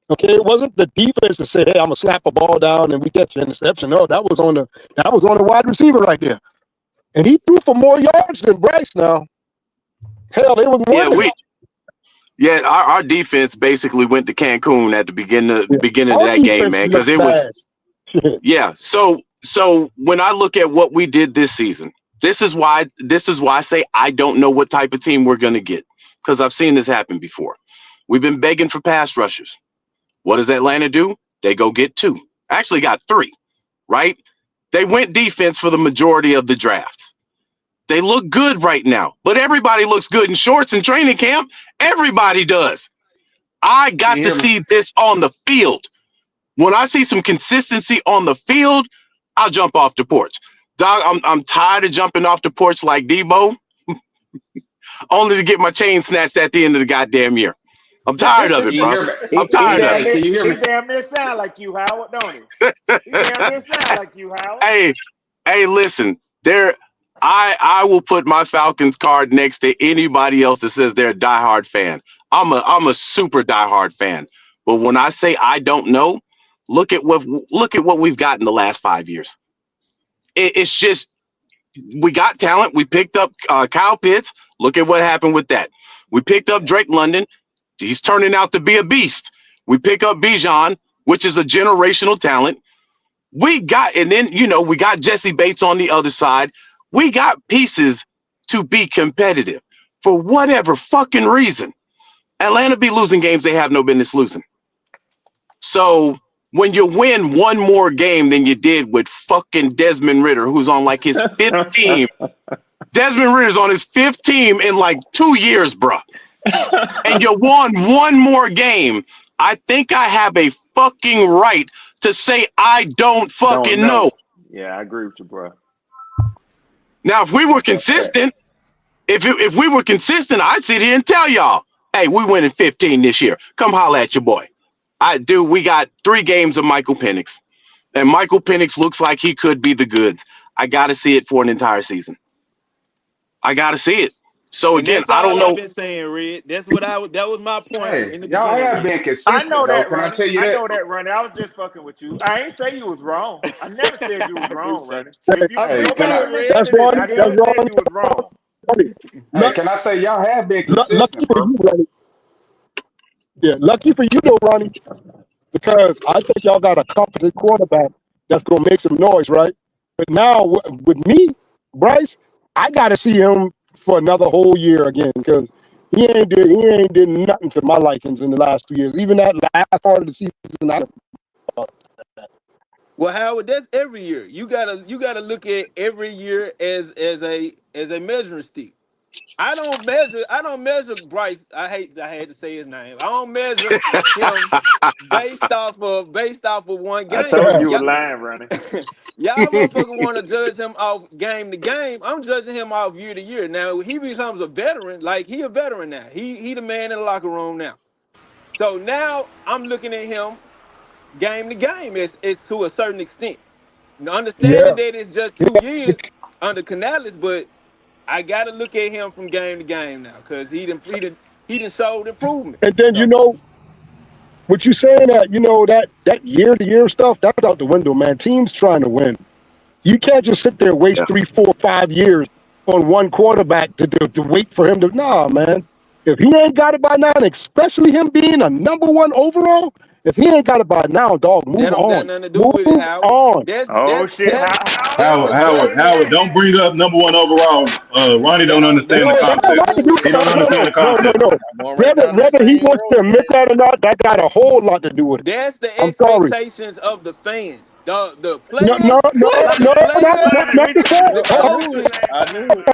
Okay, it wasn't the defense that said, "Hey, I'm gonna slap a ball down and we catch the interception." No, that was on the wide receiver right there, and he threw for more yards than Bryce. Now, hell, they was Yeah, winning. our defense basically went to Cancun at the beginning of Our that game, defense man, because looked it was bad. yeah. So when I look at what we did this season, this is why I say I don't know what type of team we're gonna get, because I've seen this happen before. We've been begging for pass rushers. What does Atlanta do? They go get 2. Actually got 3, right? They went defense for the majority of the draft. They look good right now, but everybody looks good in shorts in training camp. Everybody does. I Can got you to hear me? see this on the field. When I see some consistency on the field, I'll jump off the porch. Dog, I'm tired of jumping off the porch like Debo, only to get my chain snatched at the end of the goddamn year. I'm tired of Can it, you bro. hear me? I'm He tired of damn it. Can you hear he me? damn near sound like you, Howard, don't he? He damn near sound like you, Howard. Hey, listen, I will put my Falcons card next to anybody else that says they're a diehard fan. I'm a super diehard fan. But when I say I don't know, look at what we've got in the last 5 years. It's just, we got talent. We picked up Kyle Pitts. Look at what happened with that. We picked up Drake London. He's turning out to be a beast. We pick up Bijan, which is a generational talent. And then, we got Jesse Bates on the other side. We got pieces to be competitive for whatever fucking reason. Atlanta be losing games they have no business losing. So when you win one more game than you did with fucking Desmond Ridder, who's on like his 5th team. Desmond Ritter's on his 5th team in like 2 years, bruh. And you won one more game I think I have a fucking right to say I don't fucking know. Yeah, I agree with you, bro. Now, if we were That's a fact. consistent, if we were consistent, I'd sit here and tell y'all, hey, we winning 15 this year. Come holla at your boy. We got 3 games of Michael Penix. And Michael Penix looks like he could be the goods. I got to see it for an entire season. I got to see it. So again, I don't know. I've been saying, Red. That was my point Hey, in the y'all beginning. have been I consistent know though. that, Can I Ronnie. tell you I that? know that, Ronnie. I was just fucking with you. I ain't say you was wrong. I never said you was wrong, Ronnie. If you Hey, go can back I? and listen to this, I never said you was wrong. Hey, can I say y'all have been Lucky consistent, for bro? you, Ronnie. Yeah, lucky for you though, Ronnie, because I think y'all got a competent quarterback that's gonna make some noise, right? But now with me, Bryce, I got to see him for another whole year again because he ain't did nothing to my likings in the last 2 years. Even that last part of the season, Well, Howard, that's every year. You gotta look at every year as a measuring stick. I don't measure Bryce. I had to say his name. I don't measure him based off of one I game. told you was lying, Ronnie. Y'all motherfuckers want to judge him off game to game. I'm judging him off year to year. Now he becomes a veteran. Like he a veteran now. He the man in the locker room now. So now I'm looking at him game to game is to a certain extent. Now, understanding that it's just 2 years under Canales, but I gotta look at him from game to game now because he done showed improvement. and then So what you saying that year to year stuff that's out the window, man. Teams trying to win. You can't just sit there and waste 3, 4, 5 years on one quarterback to wait for him to. Nah, man. If he ain't got it by now, and especially him being a #1 overall, if he ain't got it by now, dog, that move don't got on. nothing to do Move with it, Howard. on. Oh shit! That's the Howard, don't bring up #1 overall. Ronnie don't that understand the don't got nothing concept. to do with He it. don't understand the concept. I'm going right down that Whether he same wants to road, admit man. that or not, that got a whole lot to do with it. That's the I'm sorry. expectations of the fans. The No, players, no, no, no, not the the coaches, I knew it.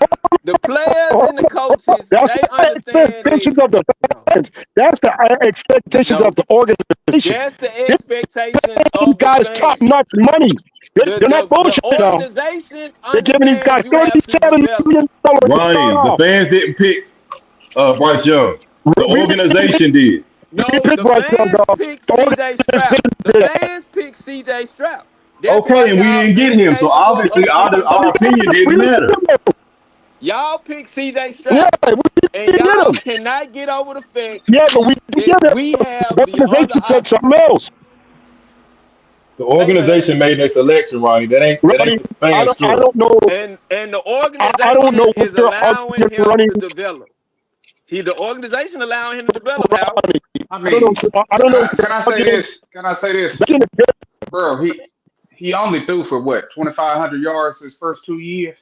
the players and the coaches, That's they the understand expectations of the fans. That's the expectations no, of the organization. that's the expectations These of the guys top fans. notch money. They're not The bullshit now. organization They're giving these guys understands you have to $37 develop. million to start Ronnie, the off. fans didn't pick Bryce Young. The We organization did. No, pick the Bryce Young, fans dog. picked The CJ Stroud. organization The did that. fans picked CJ Stroud. That's why Okay, and we y'all didn't get him. So incapable obviously of getting our Bryce. opinion We didn't didn't matter. get him. Y'all picked CJ Yeah, Stroud. we And didn't get y'all him. cannot get over the fact Yeah, but we didn't that get him. we The have the other organization said option. something else. The Say that. organization made their selection, Ronnie. That ain't Ronnie, the fans' I choice. don't know. And the I don't know organization what is you're allowing arguing, him Ronnie. to develop. The organization allowing him to develop, Howard. I I don't know. mean, I don't know what can you're I say arguing. this? Can I say this, Back in the day, bro? He only threw for what 2,500 yards his first 2 years.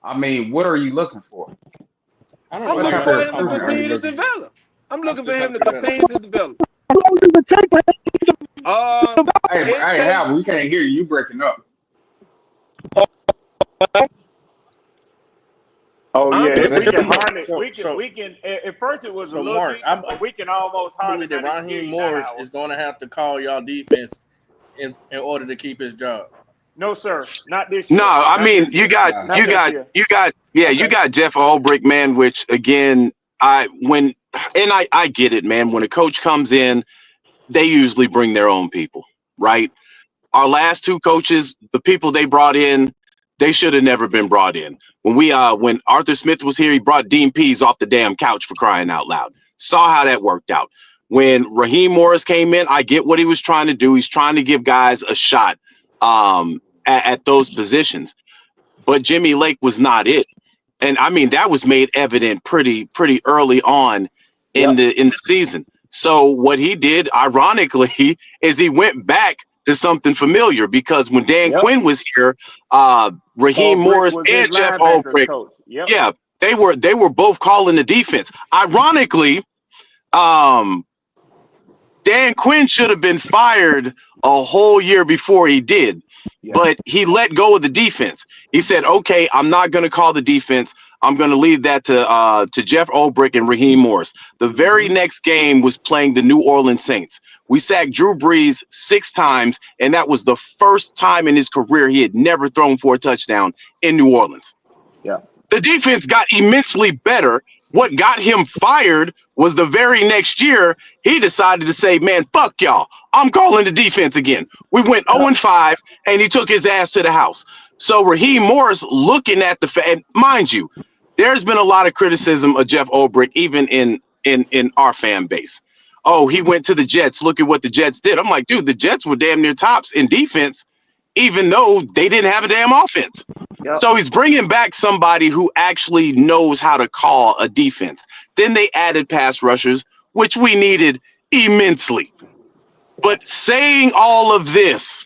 I mean, what are you looking for? I don't I'm know What why looking type y'all for of still him to talking improvement about are him. you continue to looking for? develop. I'm Y'all looking for still him talking to about him. continue to develop. how long does it take for him It Hey, takes Hal, we can't hear you. You breaking up. Oh I'm yeah, But we looking can for him. hardly. We can. At first, it was a little Mark, decent, but we can almost I hardly believe that not even hear Raheem you now, Morris Howard. is going to have to call y'all defense in order to keep his job. No, sir, not this No, year. I Not mean this year. Not this year. you Okay. got Jeff Ulbrich, man. Which again, I get it, man. When a coach comes in, they usually bring their own people, right? Our last 2 coaches, the people they brought in, they should have never been brought in. When Arthur Smith was here, he brought Dean Pease off the damn couch, for crying out loud. Saw how that worked out. When Raheem Morris came in, I get what he was trying to do. He's trying to give guys a shot at those positions. But Jimmy Lake was not it. And I mean, that was made evident pretty early on in Yep. the season. So what he did, ironically, is he went back to something familiar, because when Dan Yep. Quinn was here, Raheem Brick Morris was his and Jeff linebackers Ulbrich, coach. Yep. yeah, they were both calling the defense. Ironically, Dan Quinn should have been fired a whole year before he did, Yeah. but he let go of the defense. He said, okay, I'm not going to call the defense. I'm going to leave that to Jeff Ulbrich and Raheem Morris. The very next game was playing the New Orleans Saints. We sacked Drew Brees 6 times, and that was the first time in his career he had never thrown for a touchdown in New Orleans. Yeah. The defense got immensely better. What got him fired was the very next year, he decided to say, man, fuck y'all. I'm calling the defense again. We went 0-5, and he took his ass to the house. So Raheem Morris looking at and mind you, there's been a lot of criticism of Jeff Ulbrich, even in our fan base. Oh, he went to the Jets. Look at what the Jets did. I'm like, dude, the Jets were damn near tops in defense, even though they didn't have a damn offense. Yep. So he's bringing back somebody who actually knows how to call a defense. Then they added pass rushers, which we needed immensely. But saying all of this,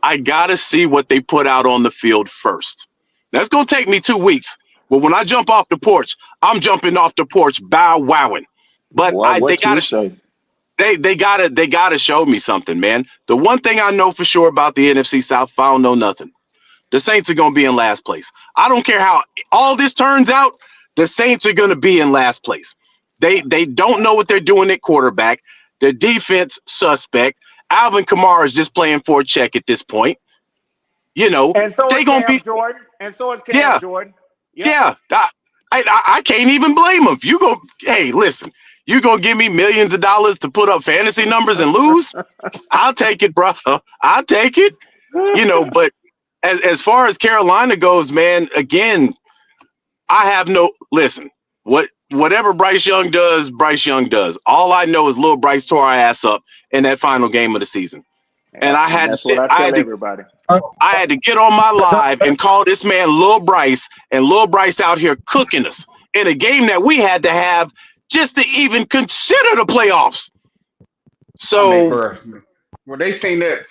I got to see what they put out on the field first. That's going to take me 2 weeks. But when I jump off the porch, I'm jumping off the porch bow wowing. But they gotta show me something, man. The one thing I know for sure about the NFC South, I don't know nothing. The Saints are gonna be in last place. I don't care how all this turns out. The Saints are gonna be in last place. They don't know what they're doing at quarterback. Their defense suspect. Alvin Kamara is just playing for a check at this point. You know, and so they is gonna Cam be Jordan, and so is Cam Jordan. Yep. Yeah. I can't even blame them. Hey, listen, you gonna give me millions of dollars to put up fantasy numbers and lose? I'll take it, bro. I'll take it. You know, but as far as Carolina goes, man, again, I have no listen. Whatever Bryce Young does, Bryce Young does. All I know is little Bryce tore our ass up in that final game of the season. And I had to sit. I had to get on my live and call this man Lil Bryce, and Lil Bryce out here cooking us in a game that we had to have just to even consider the playoffs. So when they seen that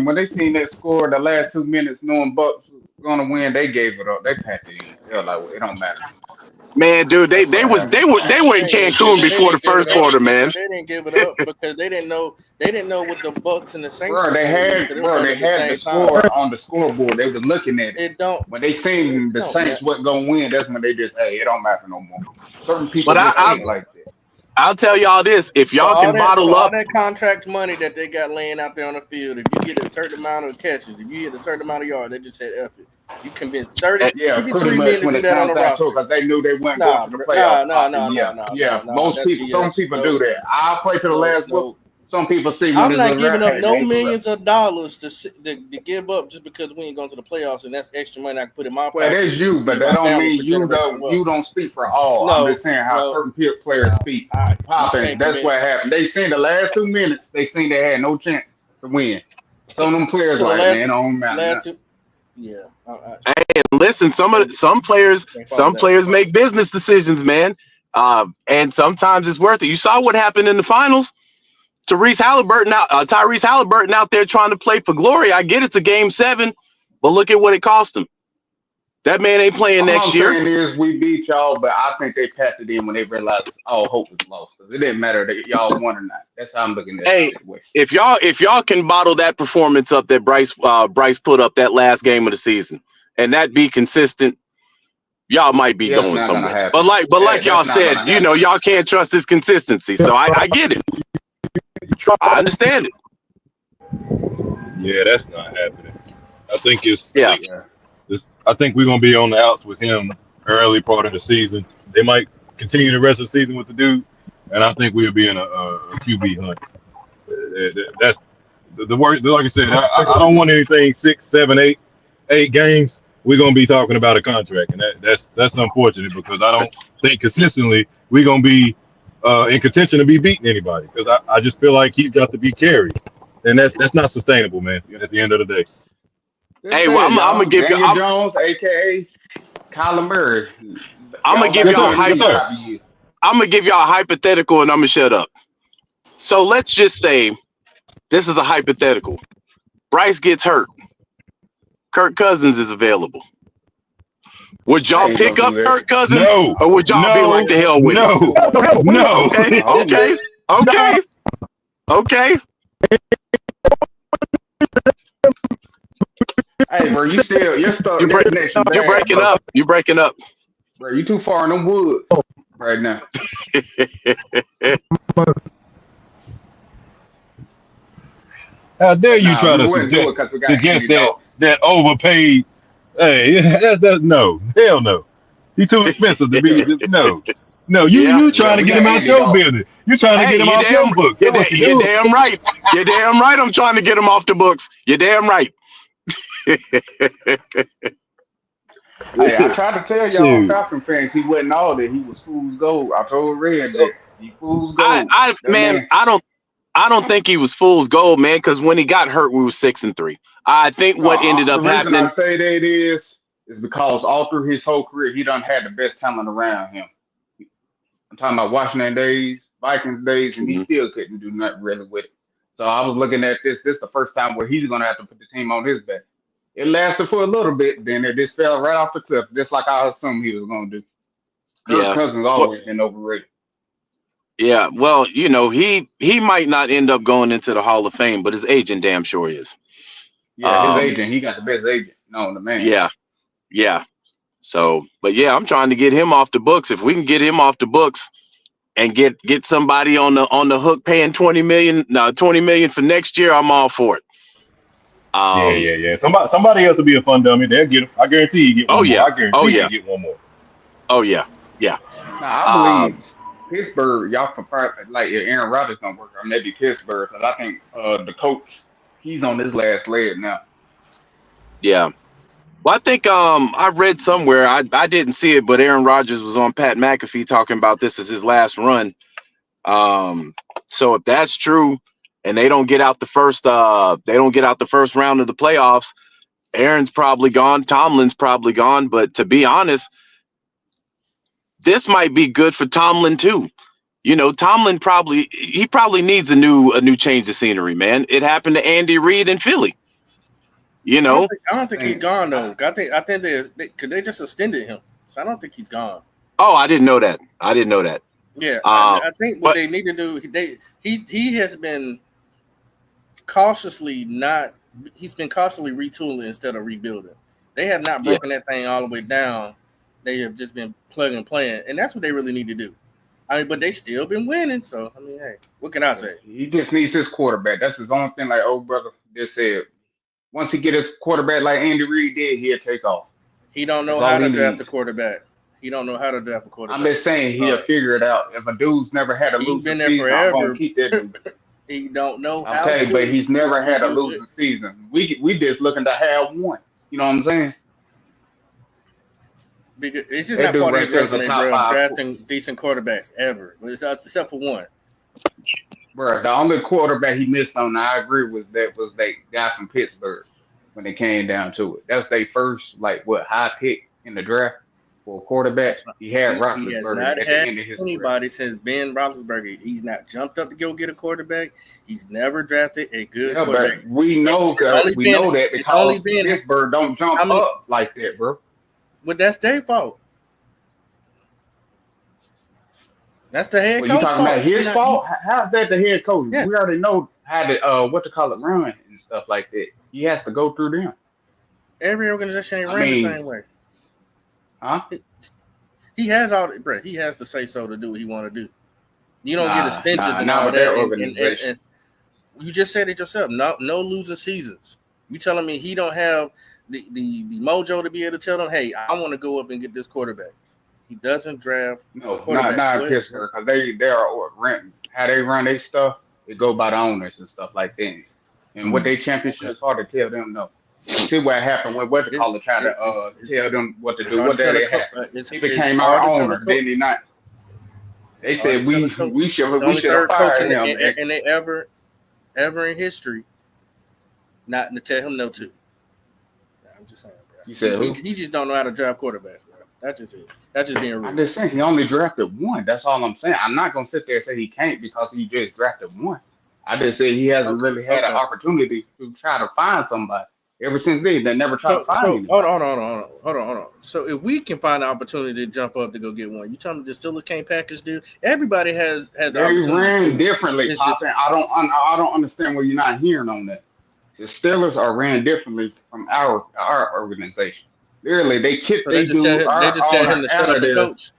when they seen that score the last 2 minutes, knowing Bucks was gonna win, they gave it up. They packed it in. They were like, well, it don't matter. Man, dude, they were in Cancun before the first quarter, man. They didn't give it up because they didn't know what the Bucks and the Saints. They had the score on the scoreboard. They were looking at it. When they seen the Saints wasn't gonna win, that's when they just it don't matter no more. Certain people think like that. I'll tell y'all this: if y'all can bottle up all that contract money that they got laying out there on the field, if you get a certain amount of catches, if you get a certain amount of yards, they just said F it. You convinced 30, yeah, you pretty 3 much million to when do it that on comes the down roster. to it, because they knew they weren't going to the playoffs. Most people, some people do that. I'll play to the last book. Some people see. I'm not giving up no millions of dollars to give up just because we ain't going to the playoffs, and that's extra money I can put in my pocket. Well, that's you, but that don't mean you don't speak for all. I'm just saying how certain players speak. Popping. That's what happened. They seen the last 2 minutes. They seen they had no chance to win. Some of them players man, it don't matter. Yeah. Hey, listen, some players make business decisions, man. And sometimes it's worth it. You saw what happened in the finals. Tyrese Halliburton out there trying to play for glory. I get it's a game 7, but look at what it cost him. That man ain't playing next year. All I'm saying is we beat y'all, but I think they packed it in when they realized all hope was lost. Because it didn't matter that y'all won or not. That's how I'm looking at the situation. If y'all can bottle that performance up that Bryce put up that last game of the season, and that be consistent, y'all might be going somewhere. But like y'all said, you know, y'all can't trust his consistency. So I get it. I understand it. Yeah, that's not happening. I think I think we're gonna be on the outs with him early part of the season. They might continue the rest of the season with the dude, and I think we'll be in a QB hunt. That's the worst. Like I said, I don't want anything 6, 7, 8 games. We're gonna be talking about a contract, and that's unfortunate because I don't think consistently we're gonna be in contention to be beating anybody, because I just feel like he's got to be carried, and that's not sustainable, man. At the end of the day. Hey, well, I'm gonna give you Jones, aka Kyler Murray. I'm gonna give y'all a hypothetical, and I'm gonna shut up. So let's just say this is a hypothetical. Bryce gets hurt. Kirk Cousins is available. Would y'all pick up Kirk Cousins, or would y'all be like the hell with it? No. Okay. Hey, bro, you're stuck. You're breaking up. You're breaking up. Bro, you too far in the woods right now. How dare you Nah, try we to wouldn't do it suggest because we got Andy that Dalton. overpaid? Hey, no, hell no. He too expensive to be. No, no. Yeah. You Yeah, trying to we get got him out Andy your Dalton. business? You trying to Hey, get him off your books? That's what you you're do. damn right. You're damn right. I'm trying to get him off the books. You're damn right. Hey, I tried to tell y'all Shoot. Falcon fans he wasn't all that. He was fool's gold. I told Red that he fool's gold. That Man, man. I don't think he was fool's gold, man. Because when he got hurt, we were 6-3. I think No, what ended the up reason I happening. say that is because all through his whole career he done had the best talent around him. I'm talking about Washington days, Vikings days, and he Mhm. still couldn't do nothing really with it. So I was looking at this. This is the first time where he's gonna have to put the team on his back. It lasted for a little bit, then it just fell right off the cliff, just like I assumed he was gonna do. Kirk Yeah. Cousins Well, always been overrated. yeah. Well, he might not end up going into the Hall of Fame, but his agent damn sure is. Yeah, his Um. agent, he got the best agent known to man. Yeah. Yeah. So, but yeah, I'm trying to get him off the books. If we can get him off the books and get somebody on the hook paying 20 million for next year, I'm all for it. Um. Yeah. Somebody else will be a fun dummy. They'll get him. I guarantee you get Oh one more. yeah. I Oh guarantee you yeah. get one more. Oh yeah. Yeah. Now I Um. believe Pittsburgh, y'all can probably like if Aaron Rodgers gonna work on maybe Pittsburgh because I think the coach he's on his last leg now. Yeah. Well, I think I read somewhere, I didn't see it, but Aaron Rodgers was on Pat McAfee talking about this as his last run. So if that's true, and they don't get out the first round of the playoffs, Aaron's probably gone, Tomlin's probably gone. But to be honest, this might be good for Tomlin too. Tomlin probably needs a new change of scenery, man. It happened to Andy Reid in Philly. I don't think he's gone though. I think they just extended him, so I don't think he's gone. Oh, I didn't know that. Yeah, I think what they need to do, he has been cautiously retooling instead of rebuilding. They have not broken that thing all the way down. They have just been plug and playing, and that's what they really need to do. I mean, but they still been winning. So I mean, hey, what can I say? He just needs his quarterback. That's his only thing. Like old brother just said, once he get his quarterback like Andy Reid did, he'll take off. He don't know how to draft a quarterback. He don't know how to draft a quarterback. I'm just saying he'll figure it out. If a dude's never had a losing season, I'm gonna keep that dude. He don't know how Okay, to. but he's never had a losing season. We just looking to have one. You know what I'm saying? Because it's just not part of his resume, bro. Drafting decent quarterbacks ever, except for one. Bro, the only quarterback he missed on, I agree, was that guy from Pittsburgh when it came down to it. That's their first high pick in the draft for a quarterback. He had Roethlisberger. He has not had anybody since Ben Roethlisberger. He's not jumped up to go get a quarterback. He's never drafted a good quarterback. But we know that because Pittsburgh don't jump up like that, bro. But that's their fault. That's the head coach. You talking about his fault? How's that the head coach? Yeah. We already know how to run and stuff like that. He has to go through them. Every organization ain't run the same way. Huh? He has he has to say so to do what he want to do. You don't get extensions and all that. And you just said it yourself. No losing seasons. You telling me he don't have the mojo to be able to tell them, hey, I want to go up and get this quarterback. He doesn't draft. No, not Pittsburgh, because they are renting. How they run their stuff, it go by the owners and stuff like that. And what they championships are to tell them no. See what happened when tried to tell them what to do. What did they have? He became our owner, did he not? They said we should have fired him. And they ever in history not to tell him no to. I'm just saying, bro. You said he just don't know how to draft quarterbacks, bro. That's just it. That's just being real. I'm just saying he only drafted one. That's all I'm saying. I'm not gonna sit there and say he can't because he just drafted one. I just said he hasn't really had an opportunity to try to find somebody. Ever since then, they never tried to find anybody. Hold on. So if we can find an opportunity to jump up to go get one, you telling me the Steelers can't package, dude? Everybody has they ran differently, Poppin'. I don't understand what you're not hearing on that. The Steelers are ran differently from our organization. Literally, they kicked So they dude they our just tell owner him to shut out up of and there. coach.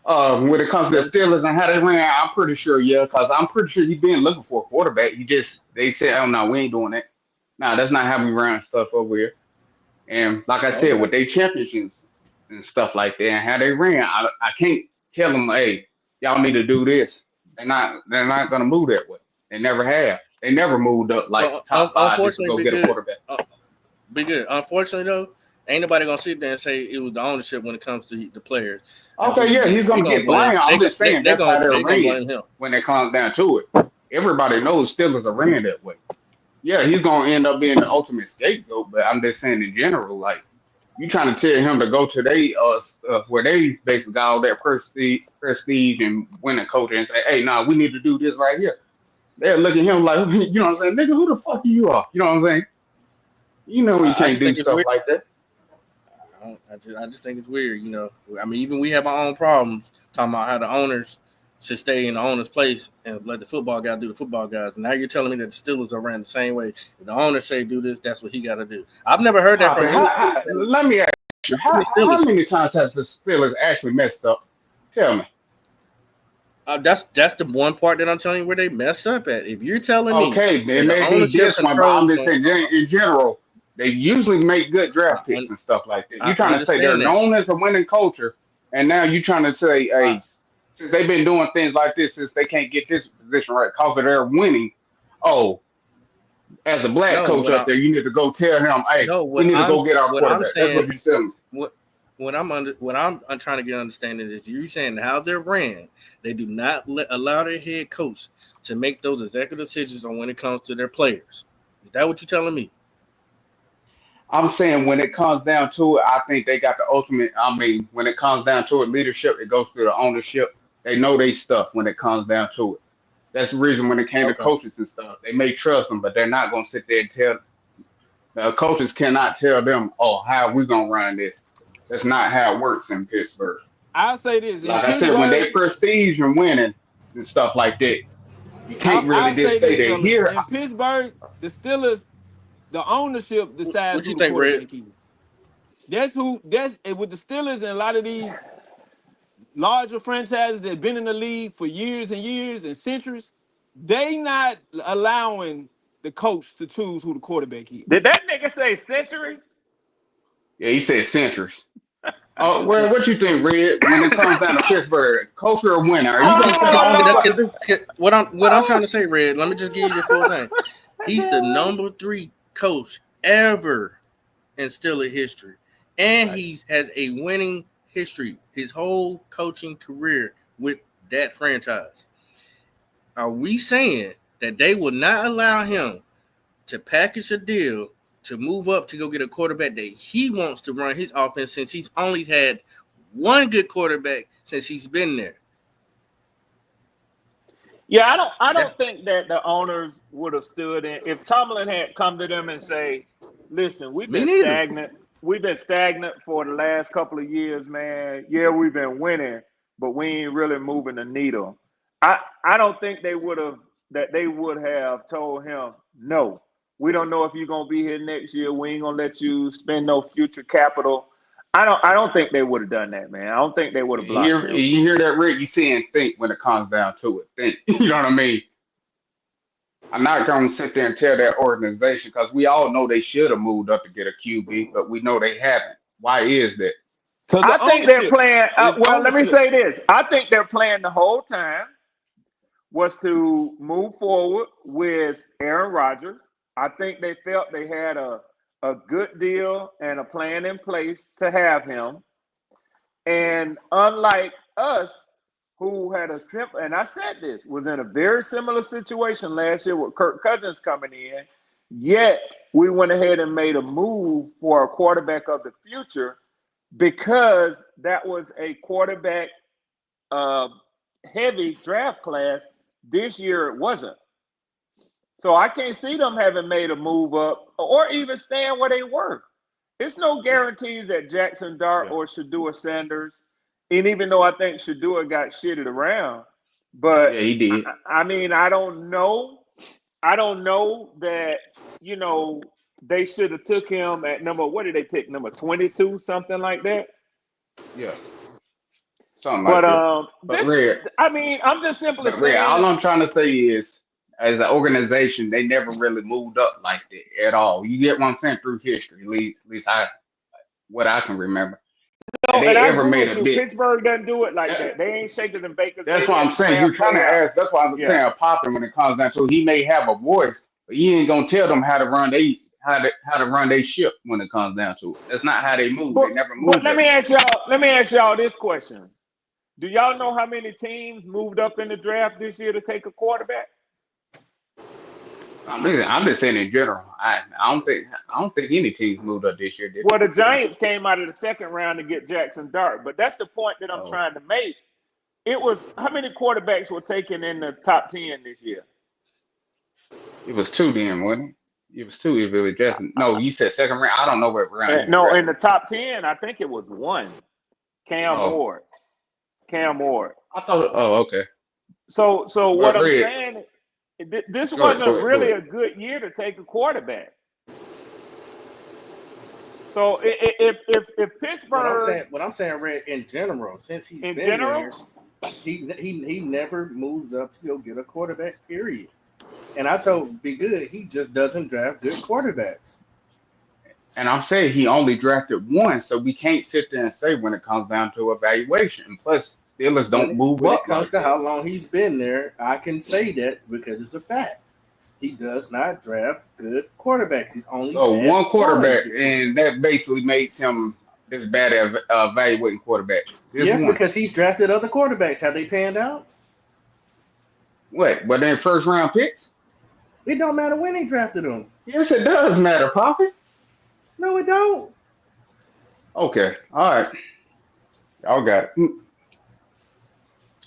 When it comes to the Steelers and how they ran, I'm pretty sure, yeah, because I'm pretty sure he's been looking for a quarterback. They said, oh no, we ain't doing that. No, that's not how we run stuff over here. And like I said, with their championships and stuff like that, and how they ran, I can't tell them, hey, y'all need to do this. They're not gonna move that way. They never have. They never moved up like top five just to go get a quarterback. Be good. Unfortunately, though, ain't nobody gonna sit there and say it was the ownership when it comes to the players. Okay, yeah, he's gonna get blamed. I'm just saying that's how they're gonna ran blame him. when it comes down to it. Everybody knows Steelers are ran that way. Yeah, he's gonna end up being the ultimate scapegoat, but I'm just saying in general, like you trying to tell him to go to where they basically got all that prestige and winning culture and say, hey, nah, we need to do this right here. They're looking at him like, you know what I'm saying, nigga, who the fuck you are? You know what I'm saying? You know you can't do stuff like that. I just think it's weird, you know. I mean, even we have our own problems talking about how the owners should stay in the owner's place and let the football guy do the football guys. And now you're telling me that the Steelers are ran the same way. If the owner say do this, that's what he got to do. I've never heard that from any. Let me ask you, how many times has the Steelers actually messed up? Tell me. That's the one part that I'm telling you where they mess up at. If you're telling me, okay, it may be this one, but I'm just saying in general. They usually make good draft picks and stuff like that. You're trying to say they're known as a winning culture, and now you're trying to say, hey, since they've been doing things like this, since they can't get this position right because of their winning, oh, as a black coach up there, you need to go tell him, hey, we need to go get our quarterback. That's what you're saying. What I'm trying to get understanding is you're saying how they're ran, they do not allow their head coach to make those executive decisions on when it comes to their players. Is that what you're telling me? I'm saying when it comes down to it, I think they got the ultimate. I mean, when it comes down to it, leadership, it goes through the ownership. They know they stuff when it comes down to it. That's the reason when it came to coaches and stuff, they may trust them, but they're not going to sit there and tell. Coaches cannot tell them, oh, how we going to run this. That's not how it works in Pittsburgh. I'll say this. Like I said, when they prestige and winning and stuff like that, you can't really just say they're here. In Pittsburgh, the Steelers, the ownership decides what you who think, the quarterback is. That's with the Steelers and a lot of these larger franchises that have been in the league for years and years and centuries. They not allowing the coach to choose who the quarterback is. Did that nigga say centuries? Yeah, he said centuries. Oh, well, what you think, Red? When it comes down to Pittsburgh, culture or winner, are you gonna say what I'm trying to say, Red? Let me just give you the full thing. He's the number 3 coach ever in Steelers history, and he has a winning history his whole coaching career with that franchise. Are we saying that they will not allow him to package a deal to move up to go get a quarterback that he wants to run his offense since he's only had one good quarterback since he's been there? Yeah, I don't think that the owners would have stood in if Tomlin had come to them and say, "Listen, we've been stagnant. We've been stagnant for the last couple of years, man. Yeah, we've been winning, but we ain't really moving the needle." I don't think they would have told him, "No, we don't know if you're gonna be here next year. We ain't gonna let you spend no future capital." I don't think they would have done that, man. I don't think they would have blocked him. You hear that, Rick? You saying think when it comes down to it. Think. You know what I mean? I'm not going to sit there and tell that organization because we all know they should have moved up to get a QB, but we know they haven't. Why is that? I think they're playing. Well, let me say this. I think they're playing the whole time was to move forward with Aaron Rodgers. I think they felt they had a good deal and a plan in place to have him. And unlike us, who had a simple, and I said this, was in a very similar situation last year with Kirk Cousins coming in, yet we went ahead and made a move for a quarterback of the future because that was a quarterback heavy draft class. This year it wasn't. So I can't see them having made a move up or even staying where they were. It's no guarantees that Jackson Dart or Shedeur Sanders, and even though I think Shedeur got shitted around, but yeah, he did. I mean, I don't know that, they should have took him at number. What did they pick? Number 22, something like that. Yeah, something like that. But This, Red, I mean, I'm just simply but Red, saying. all I'm trying to say is, as an organization, they never really moved up like that at all. You get what I'm saying through history, at least what I can remember. No, They and I ever agree made with a you. bit. Pittsburgh doesn't do it like that. They ain't shakers and bakers. That's They what I'm let saying. player You're trying play to out. ask. That's why I'm Yeah. saying popping when it comes down to it. He may have a voice, but he ain't gonna tell them how to run how to run their ship when it comes down to it. That's not how they move. They never But moved let that me way. ask y'all this question. Do y'all know how many teams moved up in the draft this year to take a quarterback? I'm just saying in general. I don't think any teams moved up this year, did Well, the Giants came out of the second round to get Jackson Dart, but that's the point that they? I'm trying to make. It was how many quarterbacks were taken in the top 10 this year? It was two then, wasn't it? It was two. It really just no. You said second round. I don't know what round he was No, in drafted. the top 10, I think it was one. Cam Oh, Ward. Cam Ward. I thought. Oh, okay. So what But I'm Red, saying, this go ahead. wasn't really a good year to take a quarterback. So if Pittsburgh, What I'm saying, Red, in general, since he's in been general, there, he never moves up to go get a quarterback. Period. And I told Be Good, he just doesn't draft good quarterbacks. And I'm saying he only drafted one, so we can't sit there and say when it comes down to evaluation. And plus, Steelers don't move When it up comes like to that. how long he's been there, I can say that because it's a fact. He does not draft good quarterbacks. He's only So had one one. quarterback, and that basically makes him this bad at evaluating quarterbacks. This Yes, one. because he's drafted other quarterbacks. Have they panned out? What? But then first round picks? It don't matter when he drafted them. Yes, it does matter, Poppy. No, it don't. Okay, all right, y'all got it.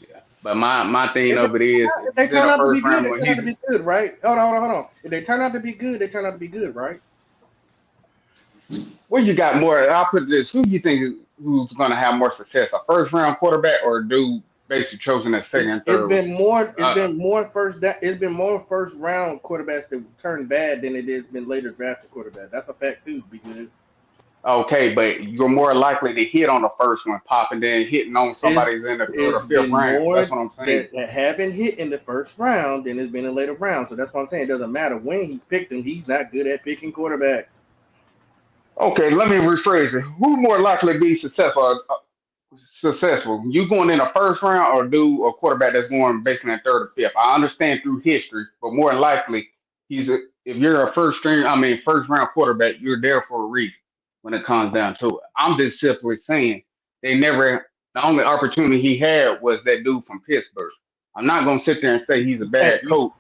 Yeah, but my thing If of it is, if they he's in turn the out to be first good, round they when turn out to he's be good, right? Hold on. If they turn out to be good, they turn out to be good, right? where you got more. I'll put it this: who do you think who's going to have more success, a first round quarterback or a dude basically chosen as second and It's third? been more. It's been more first round quarterbacks that turn bad than it has been later drafted quarterbacks. That's a fact too. Be good. Okay, but you're more likely to hit on the first one, popping, then hitting on somebody's in the third or It's fifth been round. That's more what I'm saying. that haven't hit in the first round than it's been in later rounds. So that's what I'm saying. It doesn't matter when he's picked them. He's not good at picking quarterbacks. Okay, let me rephrase it. Who more likely to be successful? Successful? You going in the first round or do a quarterback that's going basically in third or fifth? I understand through history, but more than likely, if you're a first round quarterback, you're there for a reason when it comes down to it. I'm just simply saying the only opportunity he had was that dude from Pittsburgh. I'm not gonna sit there and say he's a bad coach.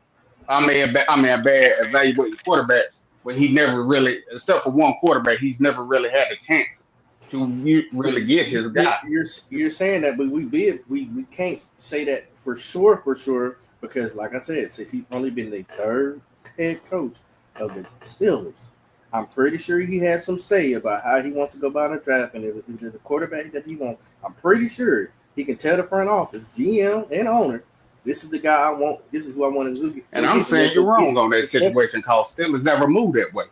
I mean a bad evaluating quarterbacks, but he never really, except for one quarterback, he's never really had the chance to really get his guy. You're saying that, but we can't say that for sure because, like I said, since he's only been the third head coach of the Steelers, I'm pretty sure he has some say about how he wants to go about a draft, and if there's a quarterback that he wants, I'm pretty sure he can tell the front office, GM, and owner, this is the guy I want. This is who I want to go And I'm saying you're wrong on that situation because Steelers never moved that way.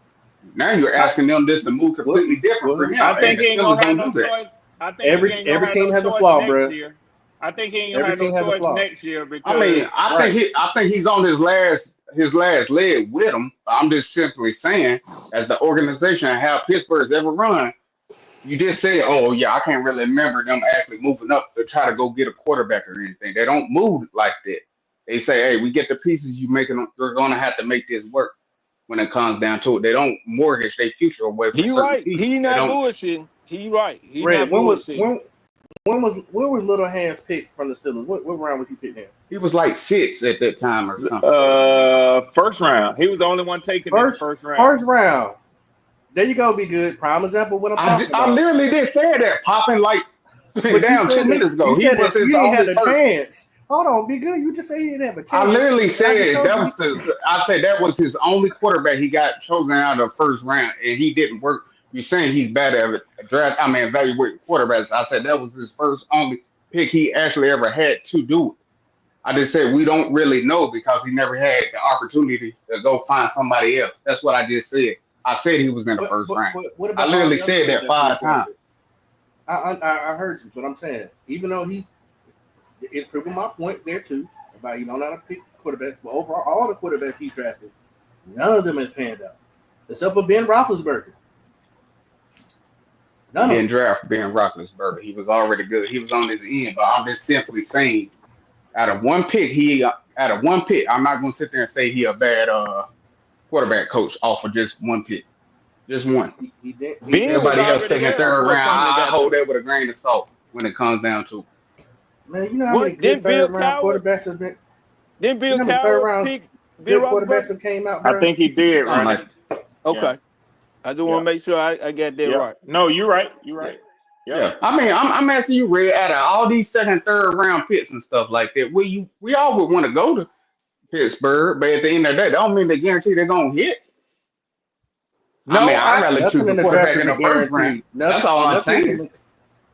Now you're asking them this to move completely different for him. I think and he ain't the gonna Steelers have don't no do that. choice. I think every he ain't gonna have team no has a choice flaw, next bro. year. I think he ain't gonna Every have no team has a choice flaw. next year because I mean, I think he's on his last leg with him. I'm just simply saying, as the organization and how Pittsburgh's ever run, you just said, oh yeah, I can't really remember them actually moving up to try to go get a quarterback or anything. They don't move like that. They say, hey, we get the pieces you making. You're gonna have to make this work. When it comes down to it, they don't mortgage their future away for He certain right. pieces. He They not don't. bullshitting. He right. He Red, not bullshitting. where was Little Hands picked from the Steelers? What round was he picked in? He was like 6 at that time or something. first round. He was the only one taken in the first round. First round. There you go. Be good. Prime example of what I'm talking I about. literally did say that, popping like But down 2 minutes ago. You He said was that his you didn't have only the person. chance. Hold on, Be Good. You just say he didn't have a chance. I literally said I I said that was his only quarterback he got chosen out of the first round, and he didn't work. You're saying he's bad at evaluating quarterbacks. I said that was his first only pick he actually ever had to do it. I just said we don't really know because he never had the opportunity to go find somebody else. That's what I just said. I said he was in the first round. What I about literally all the other said that quarterbacks 5 times. I heard you, but I'm saying even though it's proving my point there too about you don't know how to pick quarterbacks, but overall all the quarterbacks he drafted, none of them has panned out, except for Ben Roethlisberger. He didn't draft Ben Roethlisberger. He was already good. He was on his end. But I'm just simply saying, out of one pick, I'm not going to sit there and say he a bad quarterback coach off of just one pick. Just one. Everybody else second, third round, I hold that with a grain of salt when it comes down to it. Man, you know how many good third round quarterbacks have been? Didn't Bill Cowher pick good quarterbacks that came out, bro? I think he did, right? Okay. Yeah. I just want to make sure I got that right. No, you're right. You're right. Yeah. I mean, I'm asking you, Red, out of all these second, third round picks and stuff like that, we all would want to go to Pittsburgh, but at the end of the day, that don't mean they guarantee they're going to hit. No, I mean, I'd rather choose the quarterback in the first round. That's all I'm saying.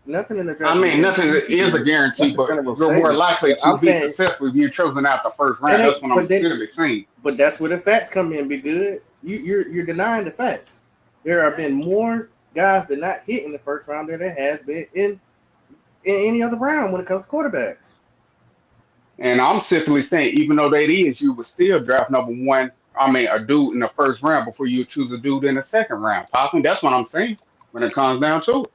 Nothing in the draft. I mean, nothing is a guarantee, but you're more likely to be successful if you're chosen out the first round. That's what I'm literally saying. But that's where the facts come in. Be good. You're denying the facts. There have been more guys that not hit in the first round than there has been in any other round when it comes to quarterbacks. And I'm simply saying, even though that is, you would still draft number one. I mean, a dude in the first round before you choose a dude in the second round. Popping. That's what I'm saying when it comes down to it.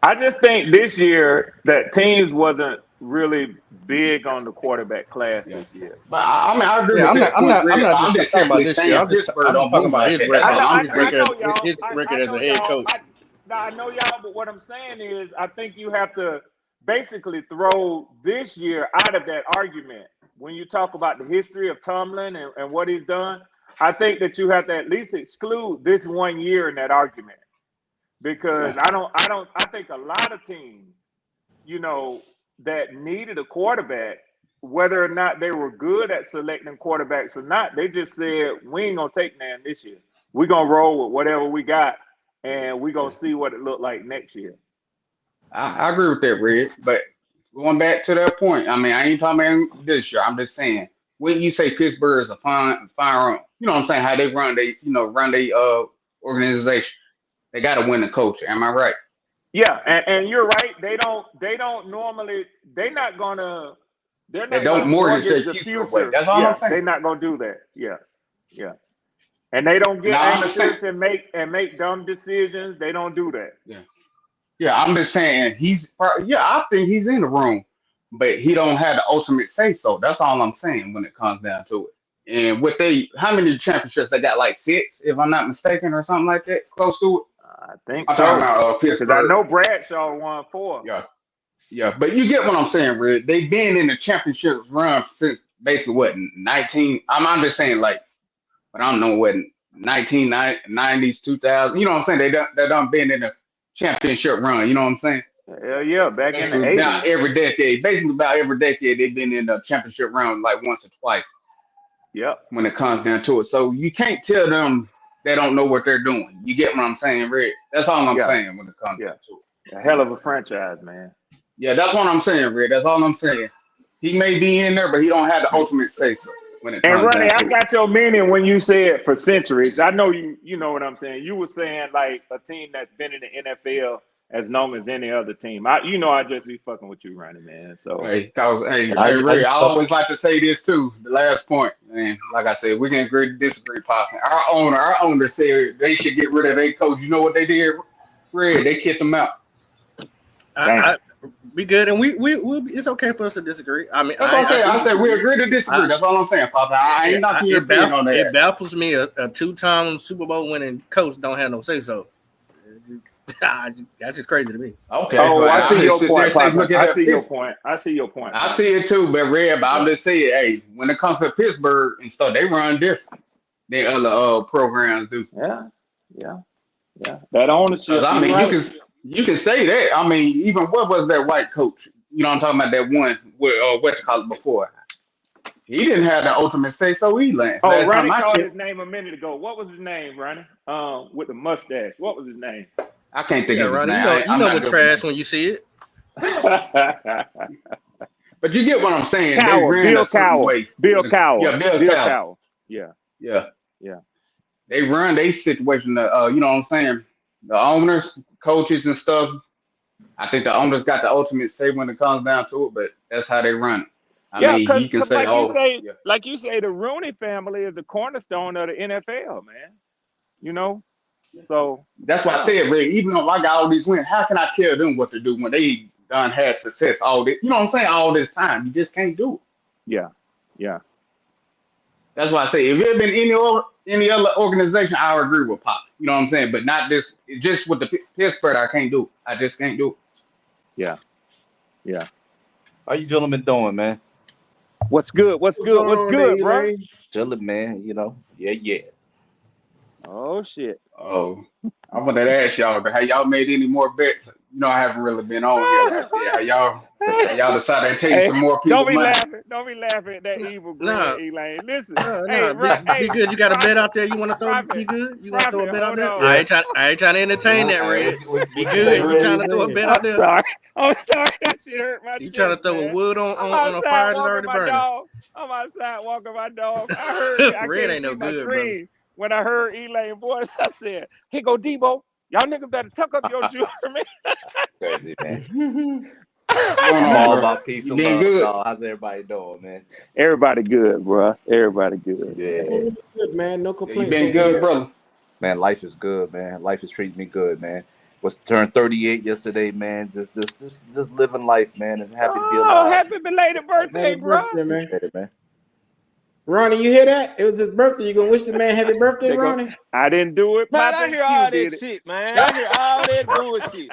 I just think this year that teams wasn't really big on the quarterback class this year. But I mean, I agree with that. I'm not just talking about this year. I'm just talking about his record as a head coach. I know y'all, but what I'm saying is I think you have to basically throw this year out of that argument. When you talk about the history of Tomlin and what he's done, I think that you have to at least exclude this 1 year in that argument. Because I think a lot of teams, that needed a quarterback, whether or not they were good at selecting quarterbacks or not, they just said, we ain't going to take none this year. We're going to roll with whatever we got, and we're going to see what it looked like next year. I agree with that, Red. But going back to that point, I mean, I ain't talking about this year. I'm just saying, when you say Pittsburgh is a fine, you know what I'm saying, how they run their organization. They got to win the culture. Am I right? Yeah, and you're right. They don't normally. They don't mortgage the future. That's all I'm saying. They're not gonna do that. Yeah. And they don't get anxious and make dumb decisions. They don't do that. Yeah. I'm just saying I think he's in the room, but he don't have the ultimate say so. That's all I'm saying when it comes down to it. And how many championships they got? Like 6, if I'm not mistaken, or something like that, close to it. I think so. Because I know Bradshaw won 4. Yeah, but you get what I'm saying, Red. They've been in the championships run since basically what 19. I'm just saying but I don't know what 1990s, 2000. You know what I'm saying? They done been in the championship run. You know what I'm saying? Hell yeah, back basically in the 80s. Basically about every decade they've been in the championship run like once or twice. Yep. When it comes down to it, so you can't tell them they don't know what they're doing. You get what I'm saying, Red? That's all I'm saying when it comes down to it. A hell of a franchise, man. Yeah, that's what I'm saying, Red. That's all I'm saying. He may be in there, but he don't have the ultimate say so when it comes Ronnie, down to I got your meaning when you said for centuries. I know you know what I'm saying. You were saying like a team that's been in the NFL as long as any other team. I just be fucking with you, Ronnie, man. So Ray, I always like to say this too. The last point, man. Like I said, we can agree to disagree, possibly. Our owner said they should get rid of their coach. You know what they did, Red? They kicked him out. We good, and we it's okay for us to disagree. I mean, I said we agree to disagree. That's all I'm saying, Papa. I ain't knocking your opinion on that. It baffles me a 2-time Super Bowl winning coach don't have no say so. That's just crazy to me. Okay. Oh, I see your point. I see your point. I see it too, but Red, but I'm just saying, hey, when it comes to Pittsburgh and stuff, they run different than other programs do. Yeah. That ownership. I mean, you can say that. I mean, even what was that white coach? You know, I'm talking about that one with what you call it before. He didn't have the ultimate say so either. Oh, Ronnie called his name a minute ago. What was his name, Ronnie? With the mustache. What was his name? I can't think of his Ronnie, name. You know what trash when you see it. But you get what I'm saying. Bill Cowher. Yeah, Bill Cowher. Yeah. Yeah. Yeah. They run they situation. You know what I'm saying? The owners, coaches, and stuff. I think the owners got the ultimate say when it comes down to it, but that's how they run it. I Yeah, mean, because you can say, "Oh, yeah." like you say, the Rooney family is the cornerstone of the NFL, man. You know, so That's why I yeah, said, Ray. Even though I got all these wins, how can I tell them what to do when they done had success all this? You know what I'm saying? All this time, you just can't do it. yeah, yeah. That's why I say, if it had been any other organization, I would agree with Pop. You know what I'm saying? But not this. Just with the Pittsburgh, I can't do it. I just can't do it. Yeah, yeah. How you gentlemen doing, man? What's good? What's good? What's good, bro? Chilling, man. You know, yeah. Oh shit. Oh, I wanted to ask y'all, but have y'all made any more bets? You know, I haven't really been on here like that. Have y'all decided to take Hey, some more don't people be money? laughing. Don't be laughing at that evil grin, Nah, Elaine. Listen, nah. Be good. You got a bet out there? You want to throw? Be good. You want to throw a bet out there? Hold I on. ain't trying to entertain that, Red. Be good. You trying to throw a bet out there? I'm sorry. That shit hurt my You chest, trying to throw man. a wood I'm on a outside fire that's walking already my burning? dog. I'm outside walking my dog. I Red can't ain't no see my good, brother. screen. When I heard Elaine voice, I said, "Here go Debo. Y'all niggas better tuck up your jewelry." Crazy, man. What's going I'm on, all bro? about peace You and been love, good? dog. How's everybody doing, man? Everybody good, bro. Everybody good. Yeah. Good, man. No You complaints. been good, brother? Man, life is good, man. Life is treating me good, man. Was turned 38 yesterday, man. Just living life, man, and happy to be Oh, alive. happy belated birthday, Happy bro. birthday, man. Appreciate it, man. Ronnie, you hear that? It was his birthday. You gonna wish the man happy birthday, Ronnie? I didn't do it. Man, I Papa hear Q all did that it. shit, man. I hear all that bullshit.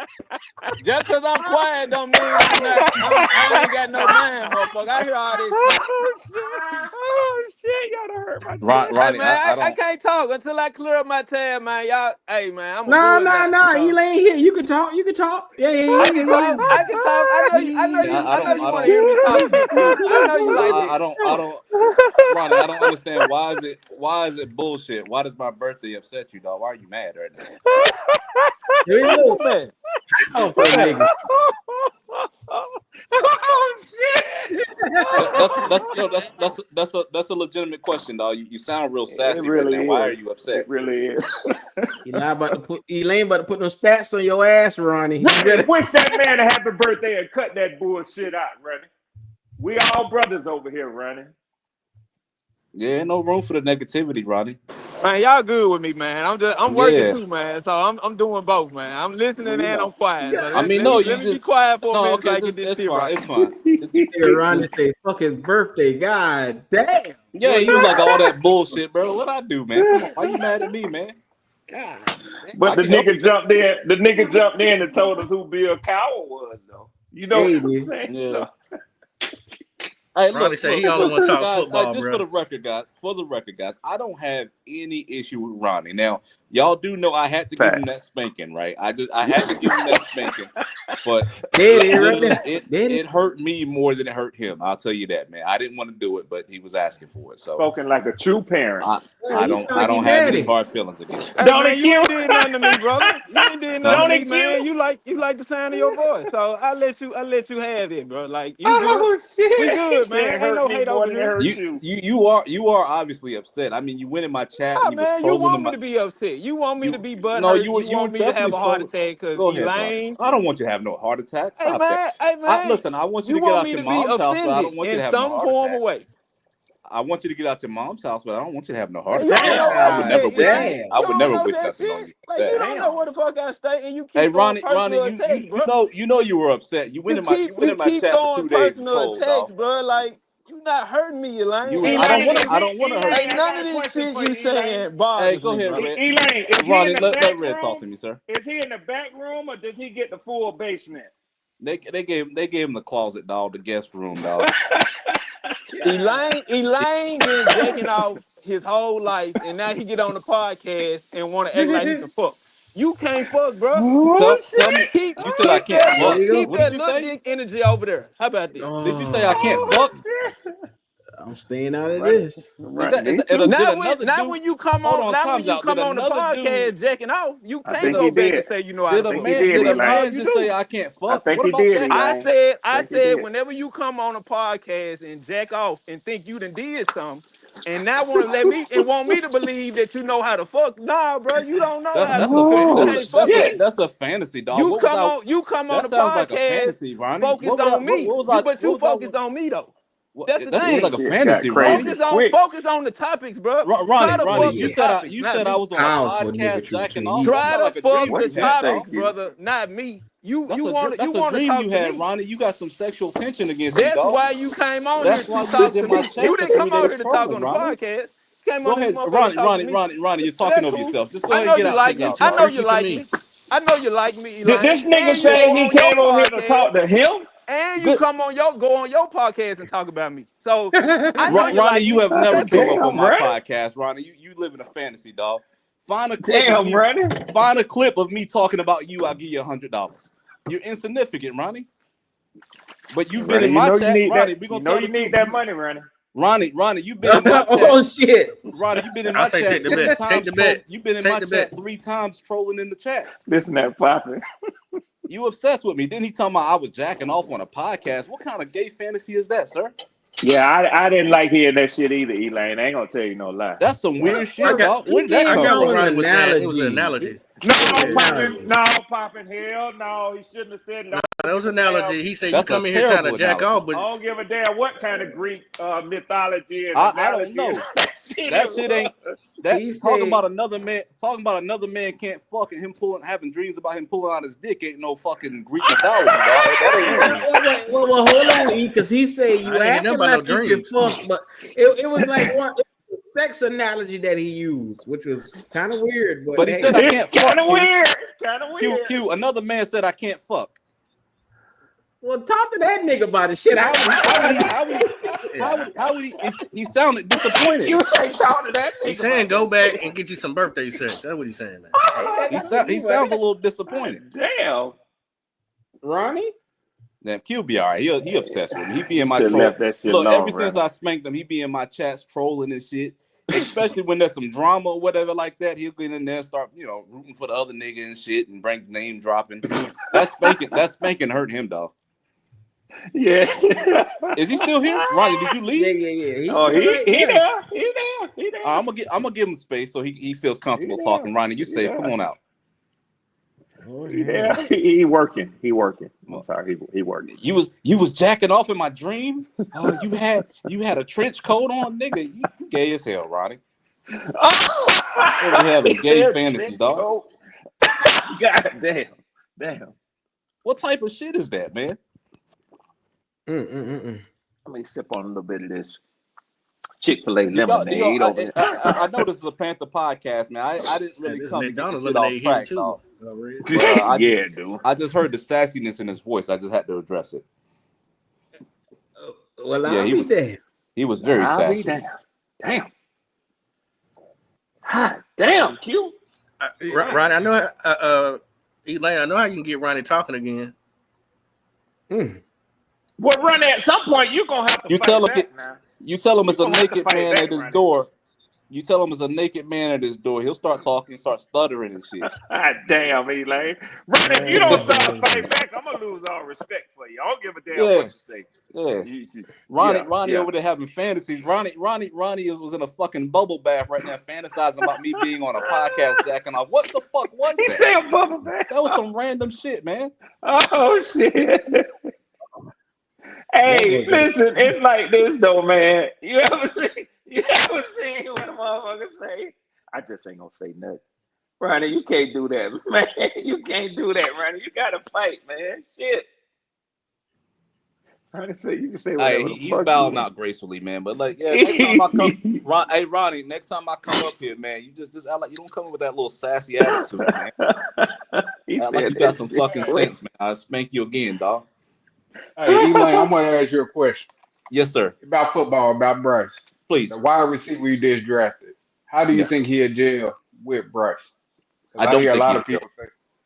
Just because I'm quiet don't mean I ain't got no mind, motherfucker. I hear all that shit. Oh shit, y'all done hurt my chest. Hey, Ronnie, man, I I don't. can't talk until I clear up my tab, man. Y'all, hey, man, I'm a No, bullseye. He ain't here. You can talk. Yeah. I can talk. I can talk. I know you want to hear me talk shit to you. I know you like that. I don't. Ronnie, I don't understand. Why is it bullshit? Why does my birthday upset you, dog? Why are you mad right now? Here we go. Man. Oh, for nigga. Oh shit! That's a legitimate question, dog. You sound real It sassy right really now. Why are is. you upset? It really is. Elaine about to put no stats on your ass, Ronnie. Wish that man a happy birthday and cut that bullshit out, Ronnie. We all brothers over here, Ronnie. Yeah, no room for the negativity, Ronnie. Man, y'all good with me, man. I'm working too, man. So I'm doing both, man. I'm listening and I'm quiet. So I mean, let me be quiet for a minute so I okay, get this it's shit fine. right. It's fine. Ronnie say fuck his birthday. God damn. Yeah, he was like all that bullshit, bro. What I do, man? Come on, why you mad at me, man? God. But the nigga jumped in. The nigga jumped in and told us who Bill Cowell was, though. You know what I'm saying? Yeah. So. Hey, Ronnie look, said he only want to talk guys, football, just bro. for the record, guys, I don't have any issue with Ronnie. Now, y'all do know I had to give him that spanking, right? I had to give him that spanking, but it hurt me more than it hurt him. I'll tell you that, man. I didn't want to do it, but he was asking for it. So spoken like a true parent. I don't have any hard feelings against him. Hey, man, you ain't did nothing to me, brother. You ain't did nothing to me, man. You like the sound of your voice, so I let you have it, bro. Like you good. Shit. We good, man. Ain't no hate over here. You are obviously upset. I mean, you went in my chat and you was Man, you trolling want in me my. to be upset. You want me to be butthurt. No, you you were want me to have definitely a heart trolling. attack because Go ahead, Ronnie. Elaine. I don't want you to have no heart attack. Hey, Stop man. that. Listen, I want you to get want out me your to be mom's house, but I offended don't want you in to have no some heart form attack. of way. I want you to get out your mom's house, but I don't want you to have no heart You attack. don't know I would never wish Elaine. I would never wish that nothing on shit. you. Like you don't know what the fuck I say, and you keep Hey, throwing Ronnie, personal attacks, bro. you know you were upset. You went in my keep chat for throwing 2 days and personal trolled, attacks, dog. bro. Like you not hurting me, Elaine. I don't want to hurt Ain't you. none of this shit you saying bothers Go me, ahead, bro. Red. Elaine, is he Ronnie, in the let back Red talk room? to me, sir. Is he in the back room or does he get the full basement? They gave him the closet, dog, the guest room, dog. Elaine been jacking off his whole life, and now he get on the podcast and want to act like he can fuck. You can't fuck, bro. Tell me, you said I can't fuck. Keep What did that you little say? dick energy over there. How about this? Did you say I can't fuck? I'm staying out of this. Not when you come hold on. Not when you come on the podcast jacking off. You can't go back and say you know how to fuck. Did a man just say I can't fuck? What about jacking off? I said whenever you come on a podcast and jack off and think you done did something, and now want me to believe that you know how to fuck. Nah, bro, you don't know how to That's fuck. You can't fuck with me. that's a fantasy, dog. You come on That the sounds like a podcast fantasy, Ronnie. focused on me. But you focused on me though. That's the That thing. seems like a fantasy, Ronnie. Focus on the topics, bro. Ronnie, you said I was on a podcast jacking off. Try to Like a fuck dream the you had, topics, dog. brother, not me. That's You a want to dream talk you to had, me. Ronnie. You got some sexual tension against me, That's dog. why you came on That's here why to you talk was in to my me. chat You for didn't 3 come on days here to talk strolling, on the Ronnie. podcast. You came Go on this ahead, motherfucker to talk to me. Ronnie, you're So talking that's over cool. yourself. Just go I ahead know and get you out. like Get me. out, I know Ronnie. you like me. I know you like me, Did Elaine. this nigga And you say go he on your came on here to talk podcast. to him? And you go on your podcast and talk about me. So I know you Ronnie, like you me. have never That's came cool. up on my Ronnie. podcast, Ronnie. You live in a fantasy, dog. Find a clip Damn, of me. Ronnie. Find a clip of me talking about you. I'll give you $100. You're insignificant, Ronnie. But you've been Ronnie, in you my know you chat, need Ronnie. that. We You gonna know tell you the need truth. that money, Ronnie. Ronnie, you've been in my chat. Oh shit. Ronnie, you've been in I my say chat take the 3 bet. times. Take the bet. You've been in Take my the chat bet. 3 times trolling in the chats. Listen to that popping. You obsessed with me. Then he talking about I was jacking off on a podcast. What kind of gay fantasy is that, sir? Yeah, I didn't like hearing that shit either, Elaine. I ain't gonna tell you no lie. That's some weird shit, dog. Where did He that I come got from? what Ronnie was saying. It was an analogy. No, Analogy. popping. Hell no, he shouldn't have said that. That was an analogy. He said you That's come a in here trying to terrible jack analogy. off, but I don't give a damn what kind of Greek mythology and I don't analogy. know. That Shit ain't that He talking said- about another man can't fuck and him having dreams about him pulling out his dick ain't no fucking Greek mythology, dog. That ain't Well, hold on, E, because he said you I ain't acting know about no like you can dreams. fuck, but it was like one sex analogy that he used, which was kind of weird. But he hey, said I can't fuck. Kind of weird. Kind of weird. Q, another man said I can't fuck. well, talk to that nigga about it. Shit, How would he? He sounded disappointed. You say talk to that nigga. he's saying go back and get you some birthday sex. That's what he's saying. Now. He sounds a little disappointed. Damn. Ronnie. Then Q be all right. He obsessed with me. He be in my Should've troll. left that shit Look, alone, ever since Ronnie. I spanked him, he be in my chats trolling and shit. Especially when there's some drama or whatever like that, he'll get in there and start, rooting for the other nigga and shit and bring name dropping. That spanking hurt him, dog. Yeah. Is he still here? Ronnie, did you leave? Yeah. He's Oh, still right there. he there. I'm gonna give him space so he feels comfortable talking. Ronnie, you safe. Come on out. Oh, Yeah, he working. I'm sorry, he working. You was jacking off in my dream. Oh, you had a trench coat on, nigga. You gay as hell, Ronnie. Oh, We having gay fantasies, dog. God damn. What type of shit is that, man? Let me sip on a little bit of this Chick-fil-A lemonade over here. I know this is a Panther podcast, man. I didn't really come to get this shit off track, dog. Dude. I just heard the sassiness in his voice. I just had to address it. Well, I'll be there. He was very sassy. Damn. Hot damn, Q. Ronnie, I know. Elaine, I know how you can get Ronnie talking again. Well, Ronnie, at some point you're gonna have to fight back now. You tell him it's a naked man back, at his Ronnie. door. You tell him it's a naked man at his door. He'll start talking, start stuttering and shit. God damn, Elaine. Ronnie, if you don't start to fight back, I'm gonna lose all respect for you. I don't give a damn what you say. Yeah. Ronnie over there having fantasies. Ronnie was in a fucking bubble bath right now, fantasizing about me being on a podcast jacking off. What the fuck was that? He said a bubble bath. That was some random shit, man. Oh shit. Hey, listen, it's like this though, man. You ever seen what a motherfucker say? I just ain't gonna say nothing. Ronnie, you can't do that, man. You can't do that, Ronnie. You gotta fight, man. Shit. Ronnie say you can say whatever. He's bowing out gracefully, man. But like, yeah, next time I come, Ronnie, next time I come up here, man, you just act like you don't come in with that little sassy attitude, man. Act like you got some fucking sense, man. I'll spank you again, dog. Hey, Elaine, I'm going to ask you a question. Yes, sir. About football, about Bryce. Please. The wide receiver you just drafted. How do you think he'll gel with Bryce? I don't hear think a lot of people say.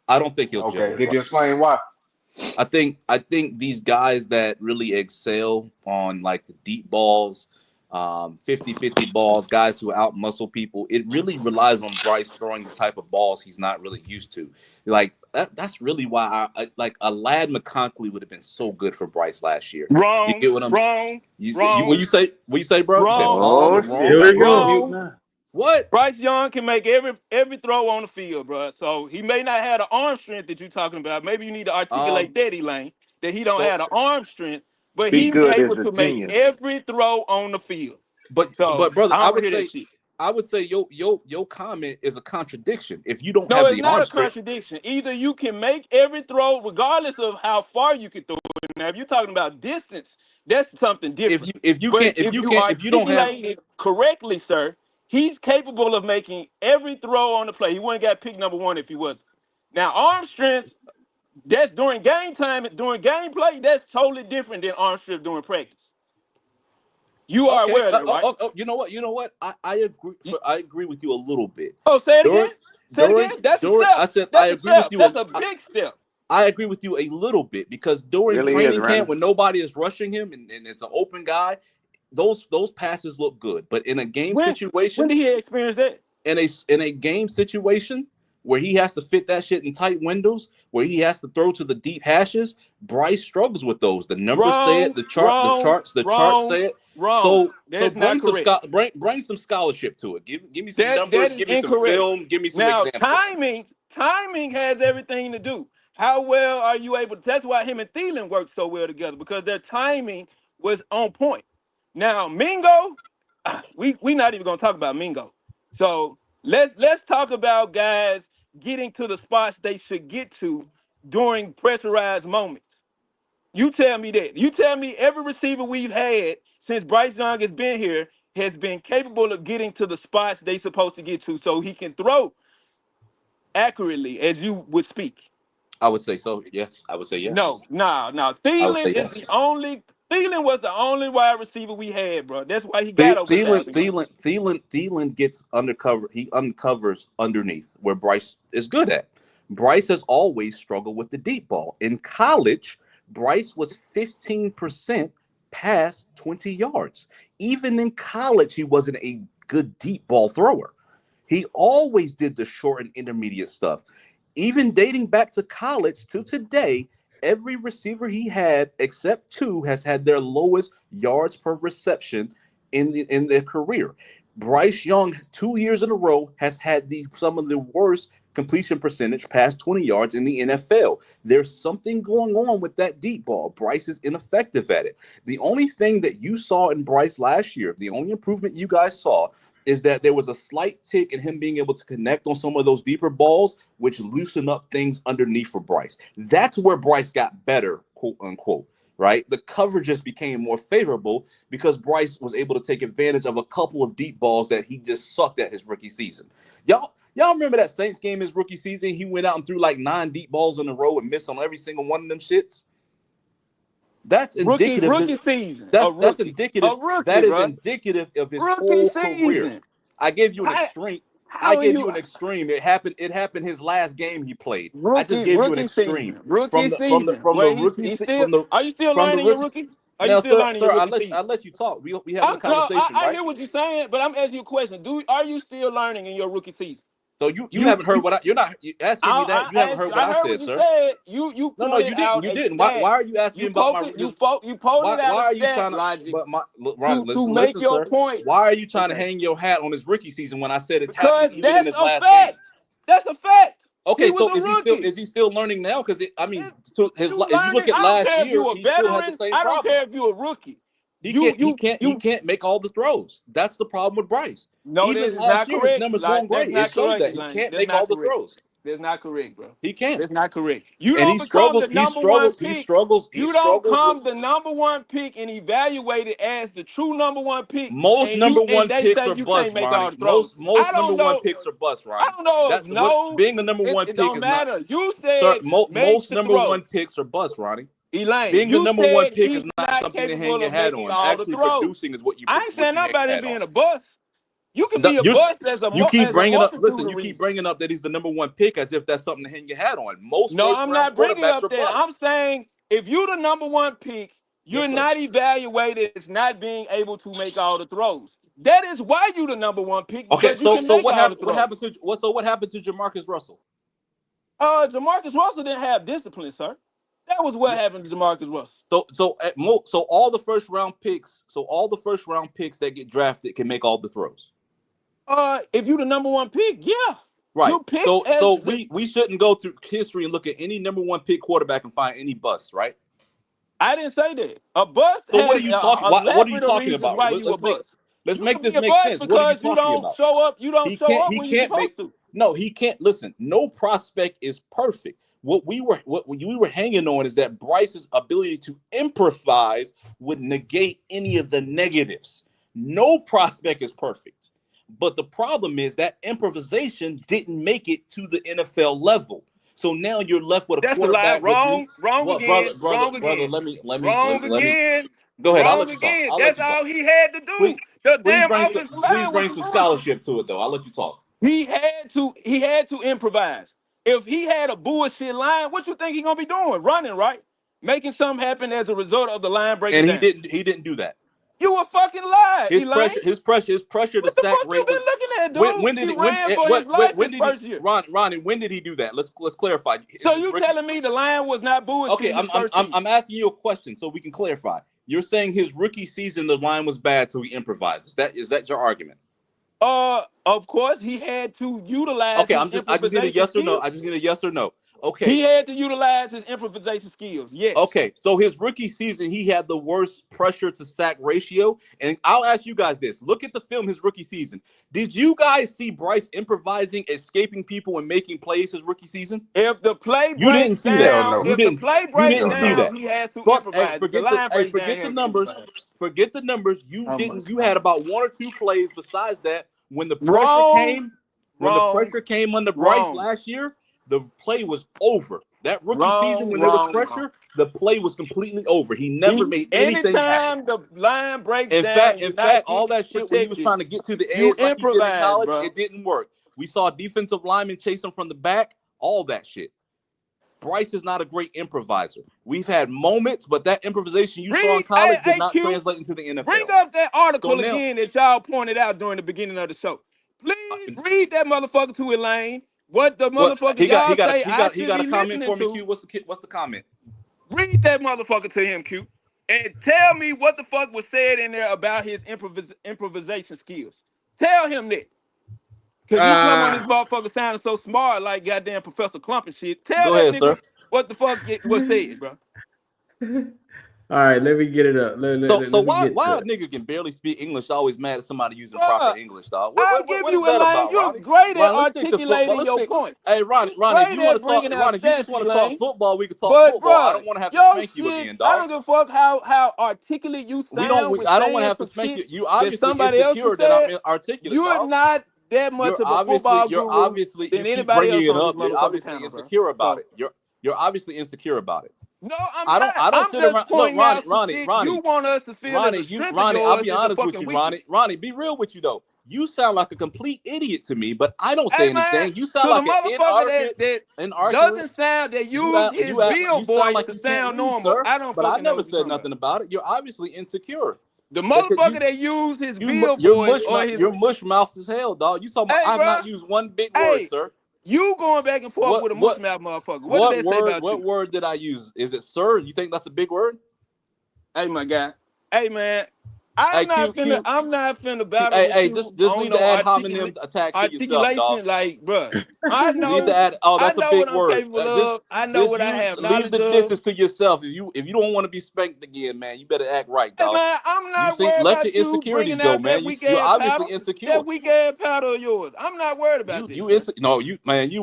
I don't think he'll gel. Okay, with could you Bryce. explain why? I think these guys that really excel on like the deep balls, 50-50 balls, guys who out muscle people. It really relies on Bryce throwing the type of balls he's not really used to. Like that's really why I like a Lad McConkey would have been so good for Bryce last year. You get what I'm saying? What you say, bro? You said pause or wrong? Here we go. Wrong. What? Bryce Young can make every throw on the field, bro. So he may not have the arm strength that you're talking about. Maybe you need to articulate that, Elaine, that he don't have the arm strength, but he's able to make every throw on the field. But brother, I would say your comment is a contradiction. If you don't no, have it's the not arm a strength, contradiction. Either you can make every throw, regardless of how far you can throw it. Now, if you're talking about distance, that's something different. if you don't have it correctly, sir, he's capable of making every throw on the play. He wouldn't got pick number 1 if he wasn't. Now, arm strength, that's during game time, during gameplay, that's totally different than arm strength during practice. You are aware of that, right? You know what? I agree. I agree with you a little bit. Oh, say it again. That's a step. I said that's I agree with you. That's a big step. I agree with you a little bit because during training camp, when nobody is rushing him and it's an open guy, those passes look good. But in a game situation, when did he experience that? In a game situation where he has to fit that shit in tight windows, where he has to throw to the deep hashes, Bryce struggles with those. The numbers say it. The charts say it. So bring some scholarship to it. Give me some numbers. Give me some film. Give me some examples. Timing has everything to do. How well are you able to? That's why him and Thielen worked so well together, because their timing was on point. Now Mingo, we not even gonna talk about Mingo. So let's talk about guys getting to the spots they should get to during pressurized moments. You tell me that. You tell me every receiver we've had since Bryce Young has been here has been capable of getting to the spots they supposed to get to so he can throw accurately, as you would speak. I would say so. Yes, I would say yes. No. Thielen was the only wide receiver we had, bro. That's why he got over Thielen gets undercover. He uncovers underneath where Bryce is good at. Bryce has always struggled with the deep ball. In college, Bryce was 15% past 20 yards. Even in college, he wasn't a good deep ball thrower. He always did the short and intermediate stuff. Even dating back to college to today, every receiver he had, except 2, has had their lowest yards per reception in their career. Bryce Young, 2 years in a row, has had some of the worst completion percentage past 20 yards in the NFL. There's something going on with that deep ball. Bryce is ineffective at it. The only thing that you saw in Bryce last year, the only improvement you guys saw, is that there was a slight tick in him being able to connect on some of those deeper balls, which loosened up things underneath for Bryce. That's where Bryce got better, quote unquote, right? The coverages became more favorable because Bryce was able to take advantage of a couple of deep balls that he just sucked at his rookie season. Y'all remember that Saints game his rookie season? He went out and threw like 9 deep balls in a row and missed on every single one of them shits. That's indicative. Rookie season. That's indicative. That is indicative of his whole season. Career. I gave you an extreme. I gave you an extreme. It happened his last game he played. I just gave you an extreme. Are you still learning your rookie? Are you still learning your rookie season? I let you talk. We having a conversation. I hear what you're saying, but I'm asking you a question. Are you still learning in your rookie season? So you haven't heard what you're not asking me that. You haven't heard what I said, sir. You no, you didn't. You didn't. Why are you asking about my? You pulled it out. Why are you trying to make your point? Why are you trying to hang your hat on his rookie season when I said it's happening even in his last game? That's a fact. Okay, so is he still learning now? Because if you look at last year, he still had the same problem. I don't care if you're a rookie. He can't make all the throws. That's the problem with Bryce. No, even that's not correct. His numbers weren't great. It shows that he can't make all the throws. That's not correct, bro. He can't. That's not correct. You don't become the number one pick. He struggles. You don't come the number one pick and evaluate it as the true number one pick. Most number one picks are bust, Ronnie. Most number one picks are bust, Ronnie. I don't know. Being the number one pick don't matter. You said most number one picks are bust, Ronnie. Elaine, being the number one pick is not something to hang your hat on. Actually, producing is what you. I ain't saying nobody being a bust. You can be a bust as a. You keep bringing up. Listen, you keep bringing up that he's the number one pick as if that's something to hang your hat on. No, I'm not bringing up that. I'm saying if you're the number one pick You're sir. not evaluated as not being able to make all the throws. That is why you the number one pick. Okay, Because you can make what all the happened? throws. What happened to Jamarcus Russell? Jamarcus Russell didn't have discipline, sir. That was what happened to Jamarcus Russell. So all the first round picks, that get drafted can make all the throws. If you the number one pick, yeah. Right. You picked So we shouldn't go through history and look at any number one pick quarterback and find any busts, right? I didn't say that. A bust. So what are you talking? What are you talking about? Let's make this make sense. What are you talking about? Show up. You don't show up when you're supposed to. No, he can't. Listen, no prospect is perfect. What we were hanging on is that Bryce's ability to improvise would negate any of the negatives. No prospect is perfect. But the problem is that improvisation didn't make it to the NFL level. So now you're left with a quarterback. Wrong again. Brother, let me Again. Go ahead. I'll Wrong let you talk. again. That's all he had to do. Please bring some scholarship to it, though. I'll let you talk. He had to improvise. If he had a bullshit line, what you think he gonna be doing? Running, right? Making something happen as a result of the line breaking And down. he didn't do that. You a fucking lie. His pressure to sack rate. What the fuck you been looking at, dude? When did he ran for his life his first year. Ronnie, when did he do that? Let's clarify. So you telling me the line was not bullshit? Okay, I'm asking you a question so we can clarify. You're saying his rookie season the line was bad, so he improvised. Is that your argument? Of course he had to utilize. Okay, I just need a yes or no. I just need a yes or no. Okay. He had to utilize his improvisation skills. Yes. Okay, so his rookie season, he had the worst pressure to sack ratio. And I'll ask you guys this. Look at the film his rookie season. Did you guys see Bryce improvising, escaping people, and making plays his rookie season? If the play you didn't see that. If the play breaks down, see that. he has to improvise. Forget the numbers. You had about one or two plays besides that. When the pressure came under Bryce last year, the play was over. That rookie season, when there was pressure, the play was completely over. He never made anything happen. Anytime the line breaks in down, fact, all that shit when he was trying to get to the edge like he did in college, bro. It didn't work. We saw defensive linemen chase him from the back, all that shit. Bryce is not a great improviser. We've had moments, but that improvisation you saw in college did not translate into the NFL. Bring up that article again that y'all pointed out during the beginning of the show. Please read that motherfucker to Elaine. What the motherfucker he got a comment for me, Q. What's the comment? Read that motherfucker to him, Q, and tell me what the fuck was said in there about his improvisation skills. Tell him that. Cause you come on this motherfucker sounding so smart, like goddamn Professor Clump and shit. Tell that nigga what the fuck was said, bro. All right, let me get it up. So why a nigga can barely speak English always mad at somebody using proper English, dog? I'll give you a line. You're great at articulating your point. Hey, Ronnie, if you want to talk, Ronnie, if you just want to talk football, we can talk football. I don't want to have to spank you again, dog. I don't give a fuck how articulate you sound. I don't want to have to spank you. You obviously insecure that I'm articulate. You're not that much of a football guru. You're obviously than anybody else. You're obviously insecure about it. You're obviously insecure about it. No, I'm not. I don't sit around. Look, Ronnie. You want us to feel Ronnie, I'll be honest with you, Ronnie. Be real with you though. You sound like a complete idiot to me, but I don't say anything. You sound like an motherfucker doesn't sound that use his real voice to sound normal. I don't. But I never said nothing about it. You're obviously insecure. The motherfucker that used his real voice or his you're mush mouth as hell, dog. You talking about I've not used one big word, sir. You going back and forth with a mush mouth motherfucker. What did they say about you? What word did I use? Is it sir? You think that's a big word? Hey, my guy. Hey, man. I'm not finna battle. Hey, just need to add homonyms attached to yourself, dog. Like, bro, I know. Need to add. Oh, that's a big word. I know what I have. Leave the distance to yourself. If you don't want to be spanked again, man, you better act right, dog. Hey, man, I'm not worried about let your insecurities go, man. You're obviously insecure. That weak ass powder of yours. I'm not worried about this. You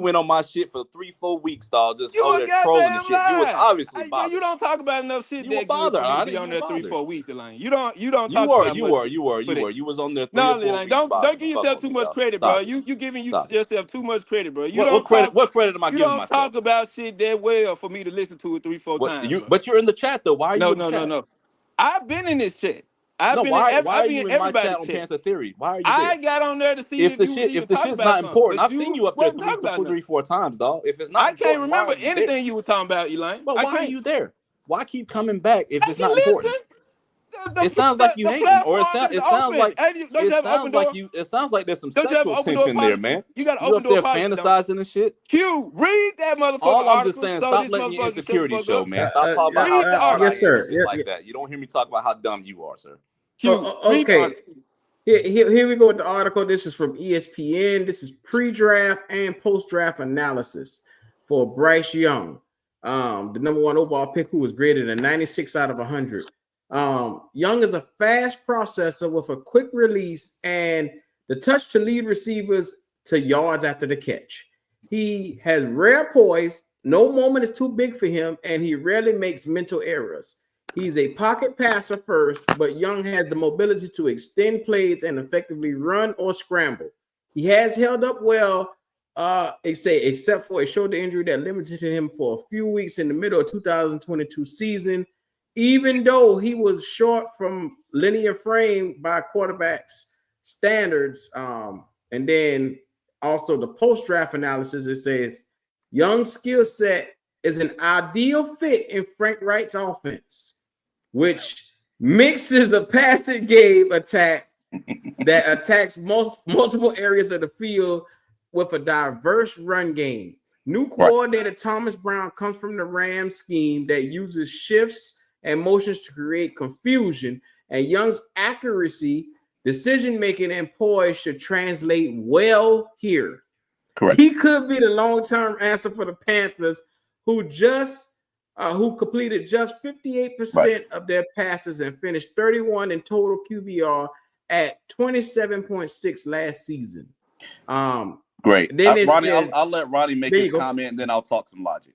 went on my shit for 3-4 weeks, dog. Just over there trolling and shit. You was obviously bothered. You don't talk about enough shit. You were bothered. I be on there 3-4 weeks, Elaine. You don't. You was on there 3 or 4 weeks. Don't give yourself too much credit, bro. You giving yourself too much credit, bro. What credit am I giving myself? You don't talk about shit that well for me to listen to it 3-4 times. But you're in the chat though. Why are you in the chat? No. I've been in this chat. Why are you in my chat on Panther Theory? Why are you there? I got on there to see if the shit's not important. I've seen you up there 3-4 times, dog. If it's not, I can't remember anything you were talking about, Elaine. But why are you there? Why keep coming back if it's not Listen, important? It sounds like you hating, or it sounds like it sounds like there's some sexual tension there, man. You got an You open up door there policy. fantasizing and shit. Q, read that motherfucker All I'm just article. saying, So stop this letting your motherfucker insecurities shut the fuck show, up. man. Stop talking about Read the how smart I article. am yes, sir. and shit like that. You don't hear me talk about how dumb you are, sir. Q, read the Okay. article. Here we go with the article. This is from ESPN. This is pre-draft and post-draft analysis for Bryce Young, the number 1 overall pick, who was graded a 96 out of 100. Young is a fast processor with a quick release and the touch to lead receivers to yards after the catch. He has rare poise. No moment is too big for him, and he rarely makes mental errors. He's a pocket passer first, but Young has the mobility to extend plays and effectively run or scramble. He has held up well, except for a shoulder injury that limited him for a few weeks in the middle of 2022 season. Even though he was short from linear frame by quarterbacks standards, and then also the post-draft analysis, it says Young's skill set is an ideal fit in Frank Wright's offense, which mixes a passing game attack that attacks multiple areas of the field with a diverse run game. New coordinator Thomas Brown comes from the Rams scheme that uses shifts and motions to create confusion, and Young's accuracy, decision-making, and poise should translate well here. Correct. He could be the long-term answer for the Panthers, who completed just 58% of their passes and finished 31 in total QBR at 27.6 last season. Great. Then Ronnie, I'll let Ronnie make his comment, and then I'll talk some logic.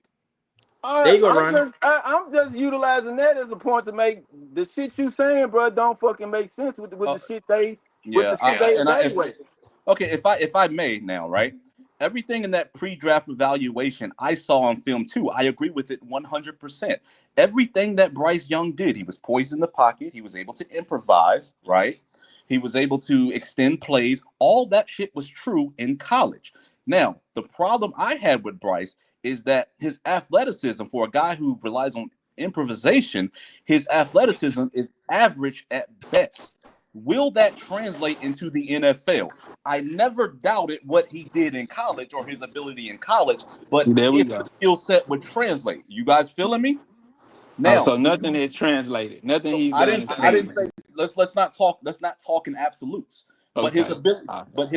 There you go, Ronnie. I'm just utilizing that as a point to make the shit you saying, bro, don't fucking make sense with the shit they evaluate. Okay, if I may now, right? Everything in that pre-draft evaluation I saw on film too. I agree with it 100%. Everything that Bryce Young did, he was poised in the pocket. He was able to improvise, right? He was able to extend plays. All that shit was true in college. Now, the problem I had with Bryce is that his athleticism, for a guy who relies on improvisation, his athleticism is average at best. Will that translate into the NFL? I never doubted what he did in college or his ability in college, but if the skill set would translate. You guys feeling me? Now, so nothing is translated. Nothing he's I done. didn't say let's not talk in absolutes. But his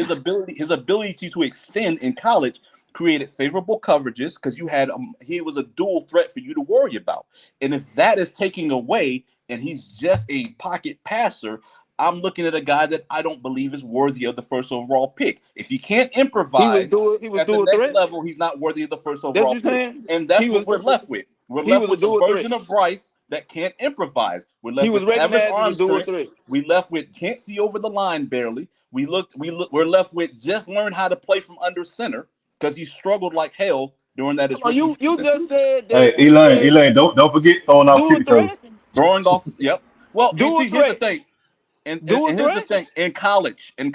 ability to extend in college created favorable coverages because you had he was a dual threat for you to worry about. And if that is taking away and he's just a pocket passer, I'm looking at a guy that I don't believe is worthy of the first overall pick. If he can't improvise at the next level, he's not worthy of the first overall pick. And that's what we're left with. We're left with the version of Bryce that can't improvise. We're left with average arm strength. We left with can't see over the line barely. We're left with just learn how to play from under center because he struggled like hell during that. You just said that. Hey, Elaine, don't forget throwing off kick returns. Throwing off. Yep. Well, here's the thing. And here's the thing: in college. No.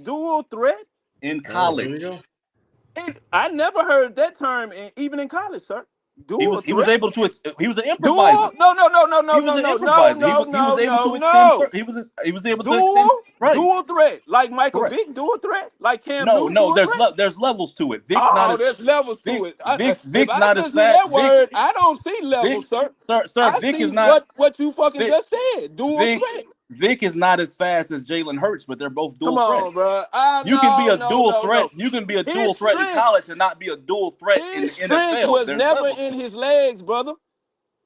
Dual threat in college. I never heard that term, even in college, sir. He was able to. He was an improviser. No. He was able to extend. Right. Dual threat, like Michael Vick. Dual threat, like Cam. No. There's levels to it. There's levels to it. Vic's not as fast. I don't see levels, sir. Sir, Vic is not what you fucking just said. Dual threat. Vic is not as fast as Jalen Hurts, but they're both dual threats. Come on, bro. You can be a dual threat. You can be a dual threat in college and not be a dual threat in the NFL. His was never in his legs, brother.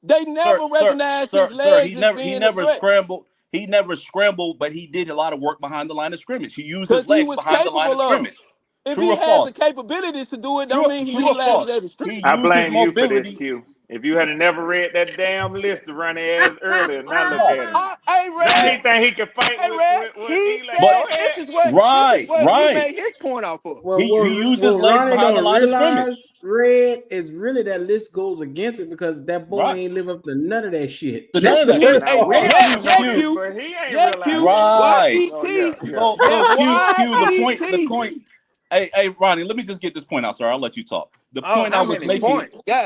They never recognized his legs. He never scrambled. He never scrambled, but he did a lot of work behind the line of scrimmage. He used his legs behind the line of scrimmage. If he has the capabilities to do it, don't mean he utilizes every street. I blame you for this, Q. If you had never read that damn list of running ass earlier, now look at him. Hey, Red. He think he can fight with this is what he made his point off of. He used his legs behind the line of scrimmage. Red is really that list goes against it because that boy ain't live up to none of that shit. He ain't realized. Right. The point. Hey, Ronnie, let me just get this point out, sir. I'll let you talk. The point I was making,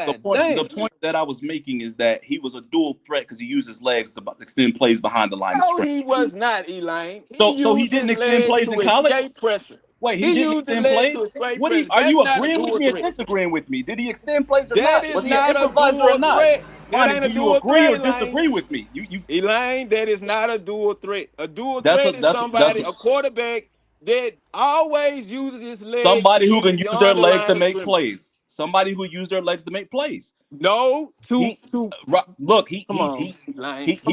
the point that I was making is that he was a dual threat because he used his legs to extend plays behind the line of No, scrimmage. he was not, Elaine. So he didn't extend plays in college? Escape pressure. Wait, he didn't used his extend legs plays? to escape What pressure. are you That's not a agreeing with dual me or threat. disagreeing with me? Did he extend plays or That not? is Was he an not a improviser or dual not? threat. That Ronnie, ain't do a you dual agree threat, or Elaine. disagree with me? You Elaine, that is not a dual threat. A dual that's threat is somebody, a quarterback that always uses his legs somebody to who get can use their beyond the legs to line of make scrimmage. plays. Somebody who use their legs to make plays. No, Look, he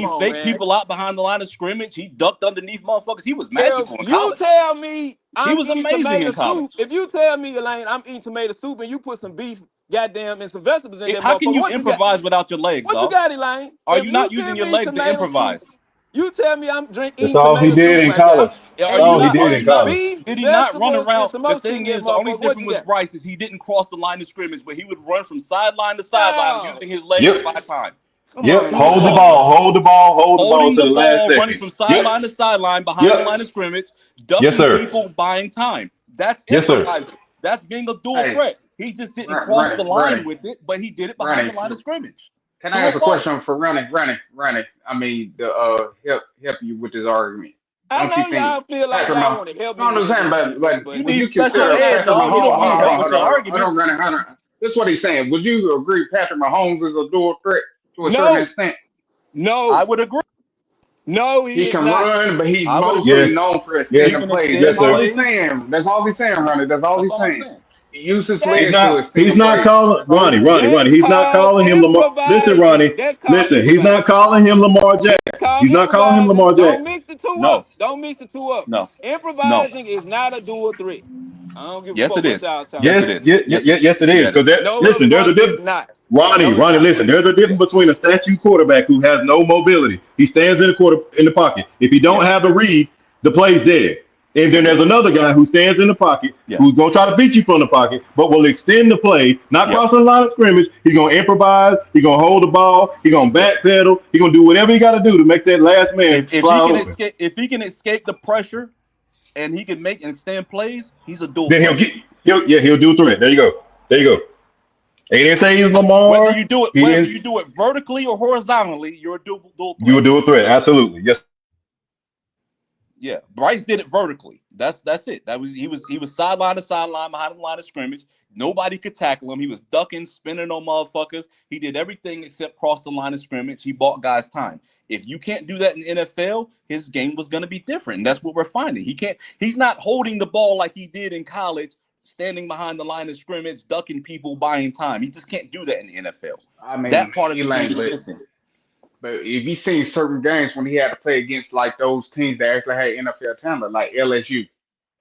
on, faked man. people out behind the line of scrimmage. He ducked underneath motherfuckers. He was If magical in you college. tell me He I'm was eating amazing tomato in college. soup, if you tell me, Elaine, I'm eating tomato soup and you put some beef, goddamn, and some vegetables in that How can motherfucker, you what you got? improvise without your legs, What you dog? got, Elaine? Are If you you not using give your me legs to tomato improvise? soup, you tell me I'm That's eating all he tomato did soup in right there. college. That's Are And you all you he not? did Are put in you not? college. beef, Did he not run vegetables, and around? some The more shit in thing that is, the only motherfucker, what difference you with got? Bryce is he didn't cross the line of scrimmage, but he would run from sideline to sideline No. using his legs to Yep. buy time. Come Yep. on, man. Hold the ball. Hold the ball. Hold the ball Holding to the the last ball, running second. from Yep. sideline to sideline behind the Yep. line of scrimmage, Yes, ducking sir. people, buying time. That's Yes, sir. improvising. That's being a dual Hey, threat. He just didn't cross the line Ronnie, with it, but he did it behind the line of scrimmage. Can I True or ask a false? question for Ronnie? I mean, to help you with this argument. I Don't you know think y'all feel like Patrick y'all Mahomes? want to help No, me I'm with just this saying, argument, but You would need you special consider ed, Patrick dog. You Mahomes? don't need help with your Hold argument. on, Ronnie. This is what he's saying. Would you agree Patrick Mahomes is a dual threat to a certain No, extent? I no, would agree. no, He he is can not. run, but he's I would mostly agree. Yes. known for He Yes. extending can plays. extend That's Yes, all sir. he's plays. saying. That's all he's saying, Ronnie. That's all That's he's all I'm saying. saying. He used his That, He's legs to not. He's extend not plays. calling Ronnie. that's He's not called calling him Lamar. Listen, improvising. Ronnie. That's called Listen. He's not improvising. calling him Lamar That's Jackson. called He's not calling him improvising. Lamar Don't Jackson. mix the two No, up. Don't mix the two up. no, no. Improvising is not a dual threat. I don't give a Yes, fuck it what is. y'all talking Yes, Yes. it about. is. Yes, it is. Yes, it Yeah, is. it Because is. No, the listen, there's a fuck it's difference. not. Ronnie, No, it's Ronnie, not. listen. There's a Yeah, difference between a statue quarterback who has no mobility. He stands in the pocket. If he don't yeah, have the read, the play's dead. And then yeah, there's another guy who stands in the pocket, yeah, who's gonna try to beat you from the pocket, but will extend the play, not yeah, crossing the line of scrimmage. He's gonna improvise. He's gonna hold the ball. He's gonna yeah. backpedal. He's gonna do whatever he got to do to make that last man If he fly can open. escape the pressure and he can make and extend plays, he's a dual Then threat. he'll do 3. There you go. There you go. He didn't say he was Whether Lamar. you do it He whether didn't. you do it vertically or horizontally, you're a dual You threat. will do a threat. Absolutely. Yes. Yeah, Bryce did it vertically. That's it. He was sideline to sideline behind the line of scrimmage. Nobody could tackle him. He was ducking, spinning on motherfuckers. He did everything except cross the line of scrimmage. He bought guys time. If you can't do that in NFL, his game was going to be different, and that's what we're finding. He's not holding the ball like he did in college, standing behind the line of scrimmage, ducking people, buying time. He just can't do that in the NFL. I mean, That part of his game Elaine, is missing. but if you seen certain games when he had to play against like those teams that actually had NFL talent, like LSU, he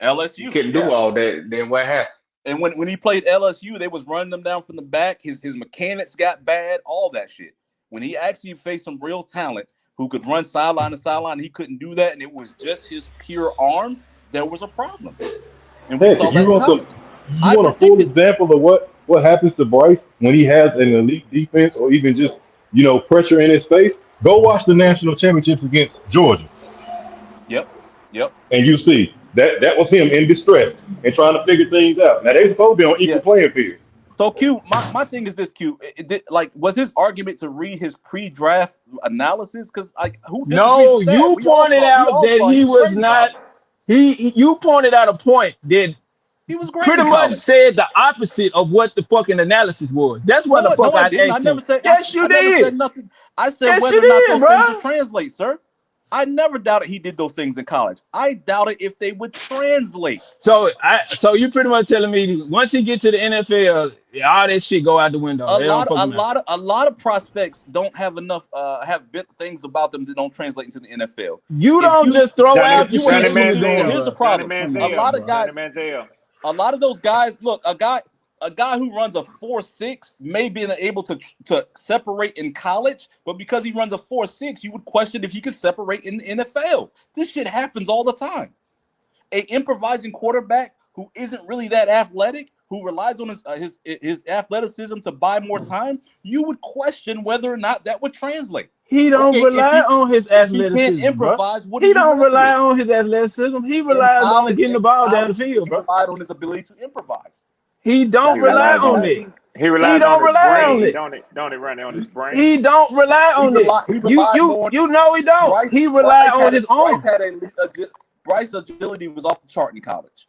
LSU, couldn't do yeah. all that. Then what happened? And when he played LSU, they was running them down from the back. His mechanics got bad, all that shit. When he actually faced some real talent who could run sideline to sideline, he couldn't do that, and it was just his pure arm. There was a problem, and we Heck, saw if that you in want college. you want a full example of what happens to Bryce when he has an elite defense or even just pressure in his face, go watch the national championship against Georgia. Yep. And you see that was him in distress and trying to figure things out. Now they supposed to be on equal playing field. So Q, my thing is this: Q, was his argument to read his pre-draft analysis? Because who disagrees No, with that? you pointed out that he was not. You pointed out a point that he was great pretty in much college. said the opposite of what the fucking analysis was. That's what the fuck I I didn't. I asked never him. said. Yes, you I never did. said nothing. I said Yes, whether you or not did, those things bro. would translate, sir. I never doubted he did those things in college. I doubted if they would translate. So you pretty much telling me once he get to the NFL, all that shit go out the window. A They don't fucking matter. lot of prospects don't have enough have bit things about them that don't translate into the NFL. You don't just throw out If you were shit in able the to, well, wind, here's the bro. problem. Come A on, lot of bro. guys, a lot of those guys, look, a guy who runs a 4.6 may be able to separate in college, but because he runs a 4.6, you would question if he could separate in the NFL. This shit happens all the time. A improvising quarterback who isn't really that athletic, who relies on his athleticism to buy more time, you would question whether or not that would translate. He don't rely on his athleticism, If he can't bro. improvise, what He do you don't rest rely with? on his athleticism. He In relies on college, getting the ball down the field, he bro. relied on his ability to improvise. He don't rely on it. He relies don't on his rely on brain, it. don't he run on his brain? He don't rely on it. You know he don't. He rely on his arm. Bryce's agility was off the chart in college.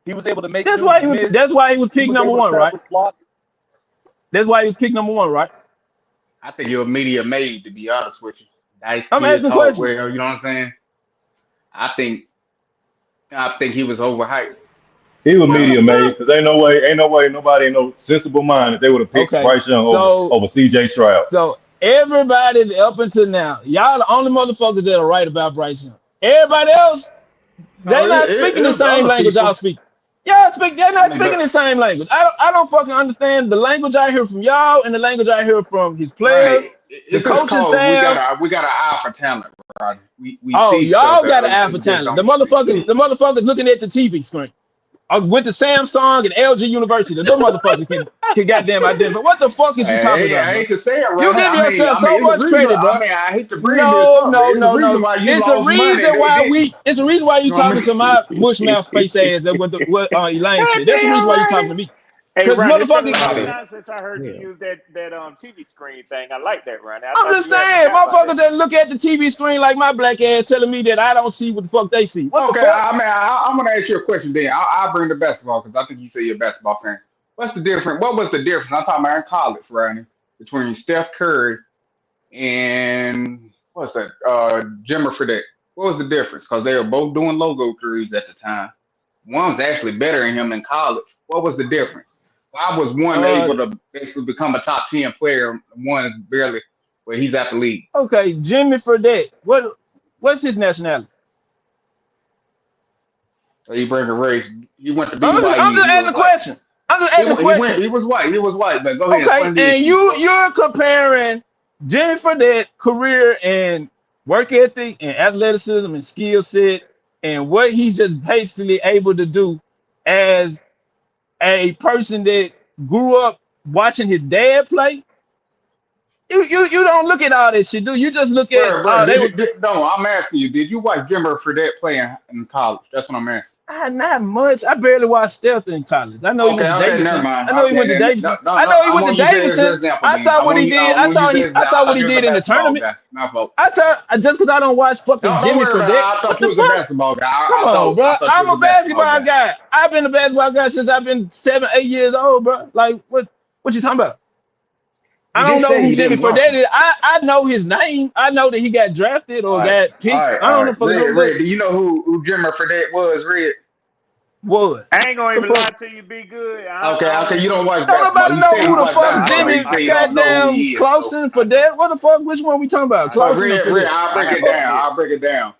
He was able to make. That's why he was picked number one, right? That's why he was picked number one, right? I think he was media made, to be honest with you. I'm asking questions. Well, you know what I'm saying? I think he was overhyped. He was media made because ain't no way nobody in no sensible mind if they would have picked Bryce Young over CJ Stroud. So everybody up until now, y'all the only motherfuckers that are right about Bryce Young. Everybody else, they're not speaking the same language y'all speak. They're not speaking the same language. I don't fucking understand the language I hear from y'all and the language I hear from his players, the coaching staff. We got an eye for talent, bro. We see y'all got an eye for talent. The motherfuckers looking at the TV screen. I went to Samsung and LG University. Those motherfuckers can goddamn identify. What the fuck is you talking about? I hate to say it, right? You give yourself so much credit, bro. I hate to bring this up. No. It's a reason why you talking to my mushmouth face ass. That what Elaine said. That's the reason why you talking to me. Hey, Ron, motherfuckers. since I heard you use that TV screen thing, I like that, Ron. I'm just saying, motherfuckers that look at the TV screen like my black ass telling me that I don't see what the fuck they see. What the fuck? I'm gonna ask you a question then. I'll bring the basketball because I think you say you're a basketball fan. What's the difference? What was the difference? I'm talking about in college, Ronnie, between Steph Curry and what's that? Jimmer Fredette. What was the difference? Because they were both doing logo threes at the time. One was actually better than him in college. What was the difference? Why was one able to basically become a top 10 player? One is barely where he's at the league. Okay, Jimmy Fredette. What's his nationality? So you bring a race. He went to BYU. I'm just asking a question. He was white, but go ahead. Okay, and you're comparing Jimmy Fredette's career and work ethic and athleticism and skill set and what he's just basically able to do as a person that grew up watching his dad play. You don't look at all that shit, do you? Just look at no, I'm asking you, did you watch Jimmer Fredette play in college? That's what I'm asking. Not much. I barely watched Steph in college. I know he went to Davidson. I know he went to Davidson. I know he went to Davidson. I saw what he did. I saw what he did in the tournament. Just because I don't watch fucking Jimmy Fredette. I thought you was a basketball guy. Come on, bro. I'm a basketball guy. I've been a basketball guy since I've been 7, 8 years old, bro. Like what you talking about? I don't know who Jimmy Fredette is. I know his name. I know that he got drafted or got picked. I don't know. Red, do you know who Jimmy Fredette was, Red? I ain't gonna even lie to you, be good. Okay, you don't watch basketball. Nobody know who the fuck Jimmy goddamn Clausen Fredette. What the fuck? Which one we talking about? Red, I'll break it down.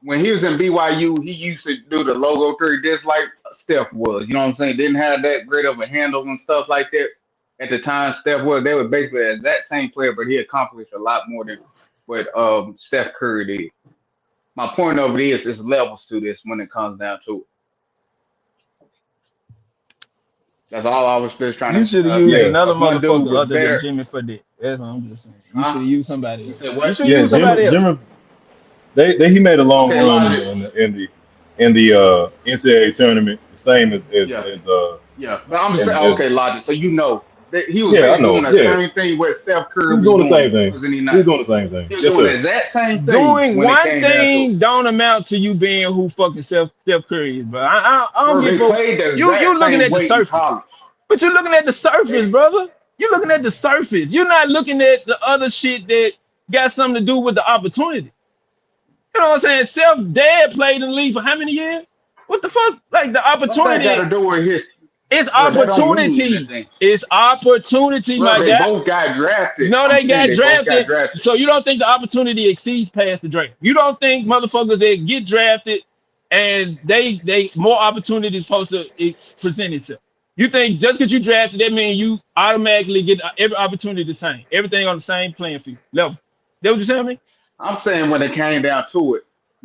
When he was in BYU, he used to do the logo three just like Steph was. You know what I'm saying? Didn't have that great of a handle and stuff like that. At the time, Steph was, they were basically that same player, but he accomplished a lot more than what Steph Curry did. My point of it is levels to this when it comes down to it. That's all I was just trying to. You should have used another motherfucker other than Jimmy Fredette. That's what I'm just saying. You should have used somebody else. You should use somebody else. He made a long run in the NCAA tournament, the same as but I'm just saying, okay, Logic. So you know that he was doing the same thing with Steph Curry. He was doing the same thing. He was doing the same thing. He was doing the exact same thing. Doing one thing don't amount to you being who fucking Steph Curry is, bro. I don't give a fuck. You looking at the surface, but you're looking at the surface, brother. You're looking at the surface. You're not looking at the other shit that got something to do with the opportunity. You know what I'm saying? Steph's dad played in the league for how many years? What the fuck? Like the opportunity. What that got to do with his? It's opportunity. It's opportunity, my guy. They both got drafted. No, they got drafted. So you don't think the opportunity exceeds past the draft? You don't think motherfuckers that get drafted and they more opportunities supposed to present itself? You think just because you drafted, that means you automatically get every opportunity the same, everything on the same playing field level? That what you telling me? I'm saying when it came down to it,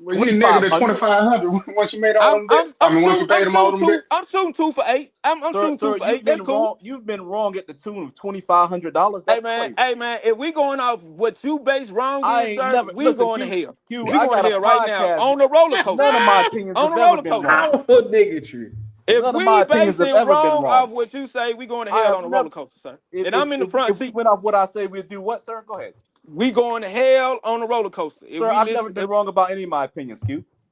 Well, you negative 2,500 once you made all them bets. Once you paid them all them bets. I'm shooting 2 for 8. I'm shooting 2 for 8. That's cool. You've been wrong at the tune of $2,500. That's crazy. Hey man, if we going off what you base wrong in, sir, we listen, going to hell. Q, We I going got to a hell right now podcast. on the roller coaster. None of my opinions on have the ever roller been coaster. wrong. Powerful bigotry. If None of we my opinions have basing ever been wrong wrong. off what you say, we going to hell on the roller coaster, sir. And I'm in the front If we seat. went off what I say, we'd do what, sir? Go ahead. We going to hell on the roller coaster. Sir, I've never been wrong about any of my opinions, Q.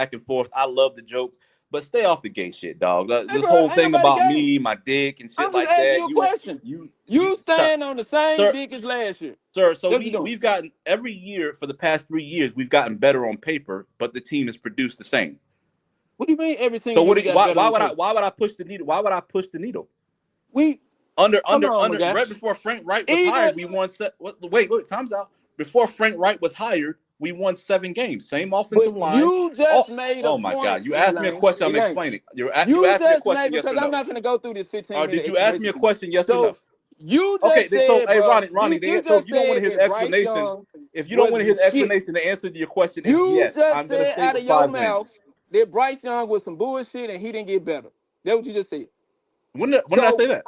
back and forth. I love the jokes, but stay off the gay shit, dog. This bro, whole ain't thing nobody about gay. me, my dick, and shit I'm just like asking that. you a question. You sir, stand on the same sir, dick as last year. sir. So That's what you doing. we've gotten every year for the past 3 years, we've gotten better on paper, but the team is produced the same. What do you mean every single So year we got better on paper? why would I push the needle? Why would I push the needle? We under my guy. right before Frank Wright was hired, we won. Wait, time's out. Before Frank Wright was hired, we won 7 games. Same offensive line. You just made a oh my point. God! You asked me a question. I'm explaining. You asked me a just question. made Yes or because no? I'm not going to go through this 15-minute. Did you ask me a question? Yes or no? You Okay, just so said, hey, bro, Ronnie, you so if just you don't want said to hear that his Bryce explanation, Young if you don't want to hear his was shit. explanation, the answer to your question is You yes. just I'm gonna said stay out with of your 5 mouth wins. that Bryce Young was some bullshit and he didn't get better. That's what you just said. When did I say that?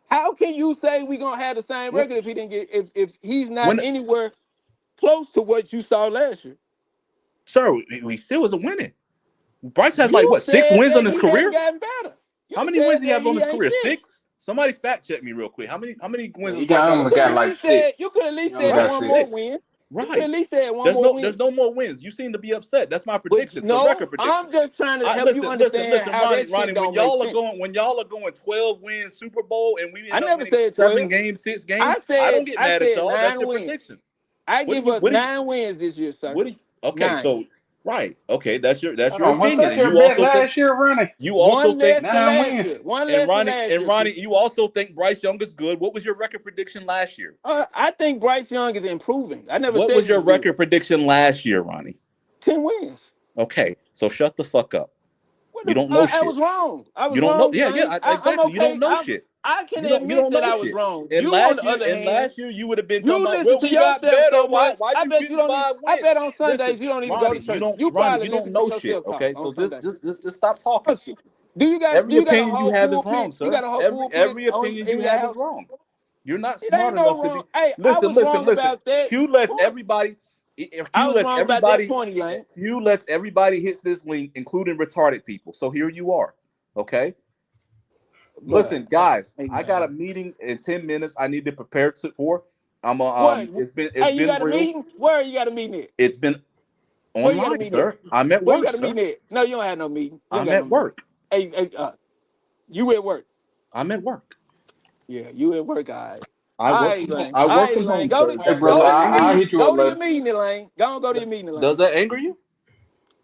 How can you say we gonna have the same record if he didn't get if he's not anywhere close to what you saw last year? Sir, we still wasn't winning. Bryce has You 6 said wins on that his he hadn't career? gotten better. How many wins do he have on his career? 6? Somebody fact check me real quick. How many wins does Bryce have on his career? You could at least said one more win. Right. You could at least said one more win. There's no more wins. You seem to be upset. That's my prediction. It's a No, record prediction. I'm just trying to help you understand how Ronnie, that shit don't when y'all make sense. when y'all are going 12 wins Super Bowl and we I end up never winning said 7 12. games, 6 games, I don't get mad at said y'all. That's 9 your wins. prediction. I give us 9 wins this year, sir. Okay, 9. so right. Okay, that's your Hold on, opinion. was that your bet last year, Ronnie? You also think 9 wins. One less than last year. Ronnie, you also think Bryce Young is good. What was your record prediction last year? I think Bryce Young is improving. I never What said was your he was record prediction last year, Ronnie? 10 wins. Okay, so shut the fuck up. You don't know shit. I was wrong. I was you don't wrong. know. Yeah, exactly. I'm okay. You don't know shit. I can you admit don't that know I was shit. wrong. And You, last on the year, other hand, last year you would have been you talking about, listen well, to we got yourself better. so much. Why I you bet getting you don't. 5 I wins? bet on Sundays Listen, you don't even Ronnie, go to church. you probably don't listen know to shit. yourself talk Okay, on so Sunday. just stop talking. Do you got Every a opinion you whole have is pulpit? wrong, You sir. got a whole pulpit Every opinion in you your have house? is wrong. You're not It smart ain't no enough to wrong. be. Hey, I was Listen. wrong about that. Q lets point. everybody. If I Q was lets wrong about that everybody. point, Elaine. Q lets everybody hits this link, including retarded people. So here you are. Okay. Listen, guys. I got a meeting in 10 minutes. I need to prepare for. I'm What? It's been You got a real. meeting? Where you got a meeting at? It's been Where you got a online, meeting sir. at? I'm at Where you work, got a sir. meeting at? No, you don't have no meeting. I'm at work. Hey, you at work? I'm at work. Yeah, you at work. All right. I work from home, Go sir. to, Hey, brother, I'll hit you up go to later. your meeting, Elaine. Go to your meeting, Elaine. Does that anger you?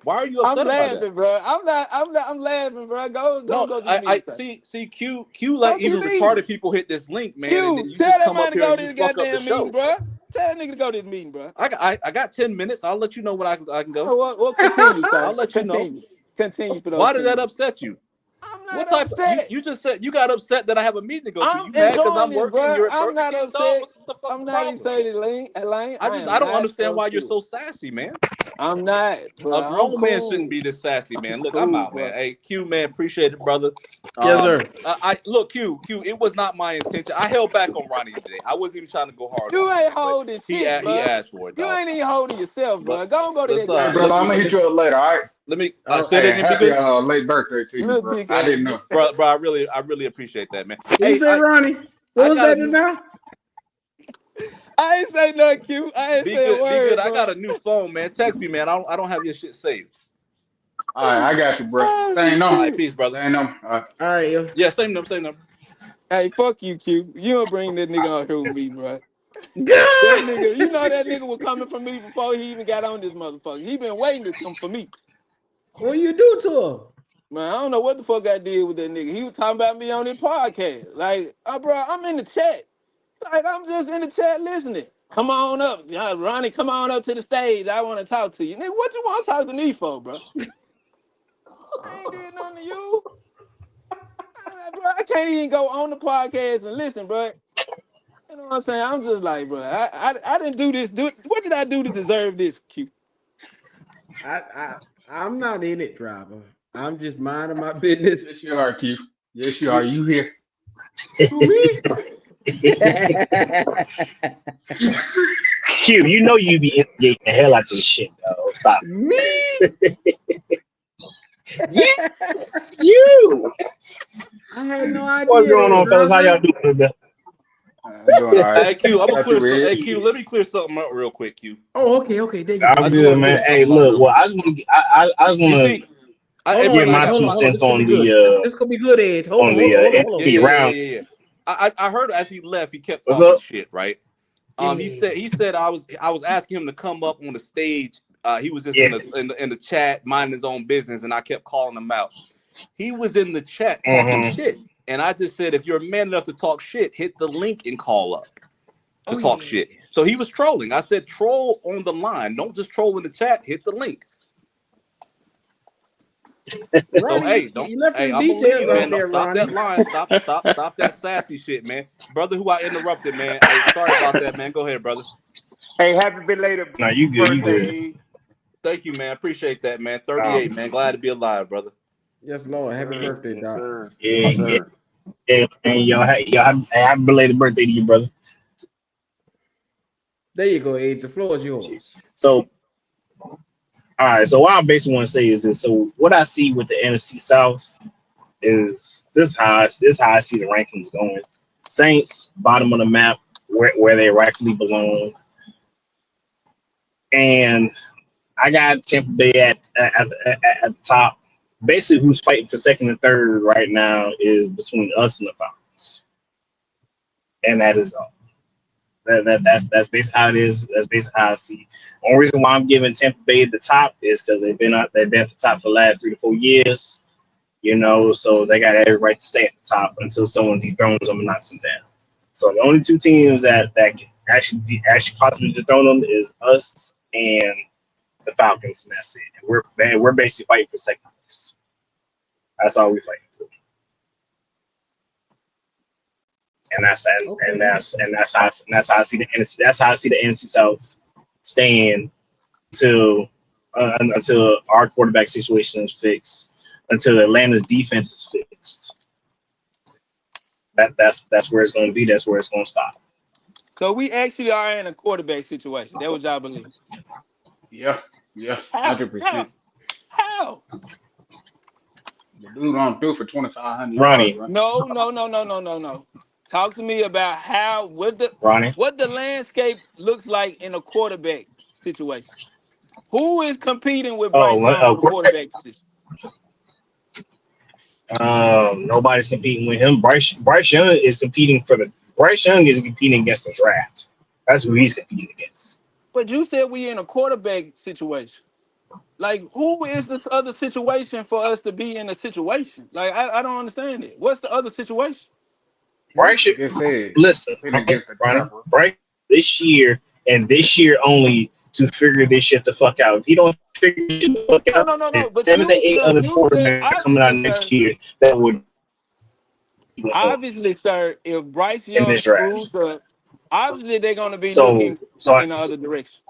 Why are you upset about that? I'm laughing, bro. I'm laughing, bro. Go to your meeting. See, Q let even retarded people hit this link, man, and then you Tell just that come man up to here go and to you this fuck up the goddamn meeting, show. bro. Tell that nigga to go to this meeting, bro. I got 10 minutes. I'll let you know when I can go. We'll continue, sir. I'll let you know. Continue for those. Why did that upset you? I'm not upset. You just said you got upset that I have a meeting to go to. I'm You mad because enjoying I'm this, working? bro. You're at I'm Burger not King, dog. upset. What the fuck's I'm the not problem? excited, Elaine. I don't understand why you're so sassy, man. I'm not, bro. A grown I'm man cool. shouldn't be this sassy, man. Look, cool, I'm out, bro. man. Hey, Q, man, appreciate it, brother. Yes, sir. I look, Q. It was not my intention. I held back on Ronnie today. I wasn't even trying to go hard. You on ain't him, holding shit, bro. He asked for it, You dog. ain't even holding yourself, bro. Go to that Hey, guy. brother, I'm gonna hit you up later. All right. Let me Hey, say that again. happy Be good. late birthday to you, bro. I didn't know. Bro, I really appreciate that, man. What you say, Ronnie? What was that now? I ain't say nothing, Q. I ain't say a word. Be good. Bro. I got a new phone, man. Text me, man. I don't have your shit saved. All right, I got you, bro. Same number. All right, peace, brother. Same number. All right, yo. Yeah, same number. Hey, fuck you, Q. You don't bring that nigga on here with me, bro. God. That nigga, you know that nigga was coming for me before he even got on this motherfucker. He been waiting to come for me. What you do to him? Man, I don't know what the fuck I did with that nigga. He was talking about me on his podcast. Like, bro, I'm in the chat. Like, I'm just in the chat listening. Come on up. Ronnie, come on up to the stage. I want to talk to you. Nigga, what you want to talk to me for, bro? I ain't did nothing to you. Bro, I can't even go on the podcast and listen, bro. You know what I'm saying? I'm just like, bro, I didn't do this. What did I do to deserve this, Q? I'm not in it, driver. I'm just minding my business. Yes, you are, Q. Yes, you are. You here? Me? Q, you know you be instigating the hell out of this shit, though. Stop. Me? Yes, you. I had no idea. What's going on, fellas? How y'all doing today? I'm doing all right. Hey, Q, I'm gonna clear. Hey, Q, let me clear something up real quick, Q. Oh, okay. There you I'm good, man. Hey, look, well, I just want to. I just want to get my 2 cents on the. This gonna be good, Edge. Hold on. NFC round. Yeah. I heard as he left, he kept What's talking up? shit, right? He said I was asking him to come up on the stage. He was just in the chat minding his own business, and I kept calling him out. He was in the chat talking shit, and I just said, if you're man enough to talk shit, hit the link and call up to talk shit. So he was trolling. I said, troll on the line. Don't just troll in the chat. Hit the link. So hey, don't. Hey, I'm gonna leave, man. Don't stop that line. Stop that sassy shit, man. Brother, who I interrupted, man. Hey, sorry about that, man. Go ahead, brother. Hey, happy belated No, you good. You birthday, good. E. Thank you, man. Appreciate that, man. 38, man. Glad to be alive, brother. Yes, Lord. Happy birthday, Yes, Doc. sir. Yeah, Yes, sir. yeah. And y'all, happy belated birthday to you, brother. There you go, Age. The floor is yours. So, all right. So what I basically want to say is this. So what I see with the NFC South is this how I see the rankings going. Saints bottom of the map, where they rightfully belong, and I got Tampa Bay at the top. Basically, who's fighting for second and third right now is between us and the Falcons, and that is all. That's basically how it is. That's basically how I see. Only reason why I'm giving Tampa Bay the top is because they've been at the top for the last 3 to 4 years. You know, so they got every right to stay at the top until someone dethrones them and knocks them down. So the only two teams that can actually possibly dethrone them is us and the Falcons, and that's it. And we're basically fighting for second place. That's all we're fighting for. And that's how I see the NFC. That's how I see the NFC South staying until our quarterback situation is fixed, until Atlanta's defense is fixed. That's where it's going to be. That's where it's going to stop. So we actually are in a quarterback situation. That was y'all believe. Yeah, 100%. How? The dude on through for 2,500 Ronnie. yards. No. Talk to me about what the landscape looks like in a quarterback situation. Who is competing with Bryce Young for the quarterback position? Nobody's competing with him. Bryce Young is competing against the draft. That's who he's competing against. But you said we in a quarterback situation. Like, who is this other situation for us to be in a situation? Like, I don't understand it. What's the other situation? Bryce, listen, Ronnie, Bryce this year and this year only to figure this shit the fuck out. If he don't figure it the fuck out, No. But 7 to 8 other quarterbacks coming out next year that would. Obviously, sir, if Bryce Young screws up, obviously they're going to be looking in the other direction.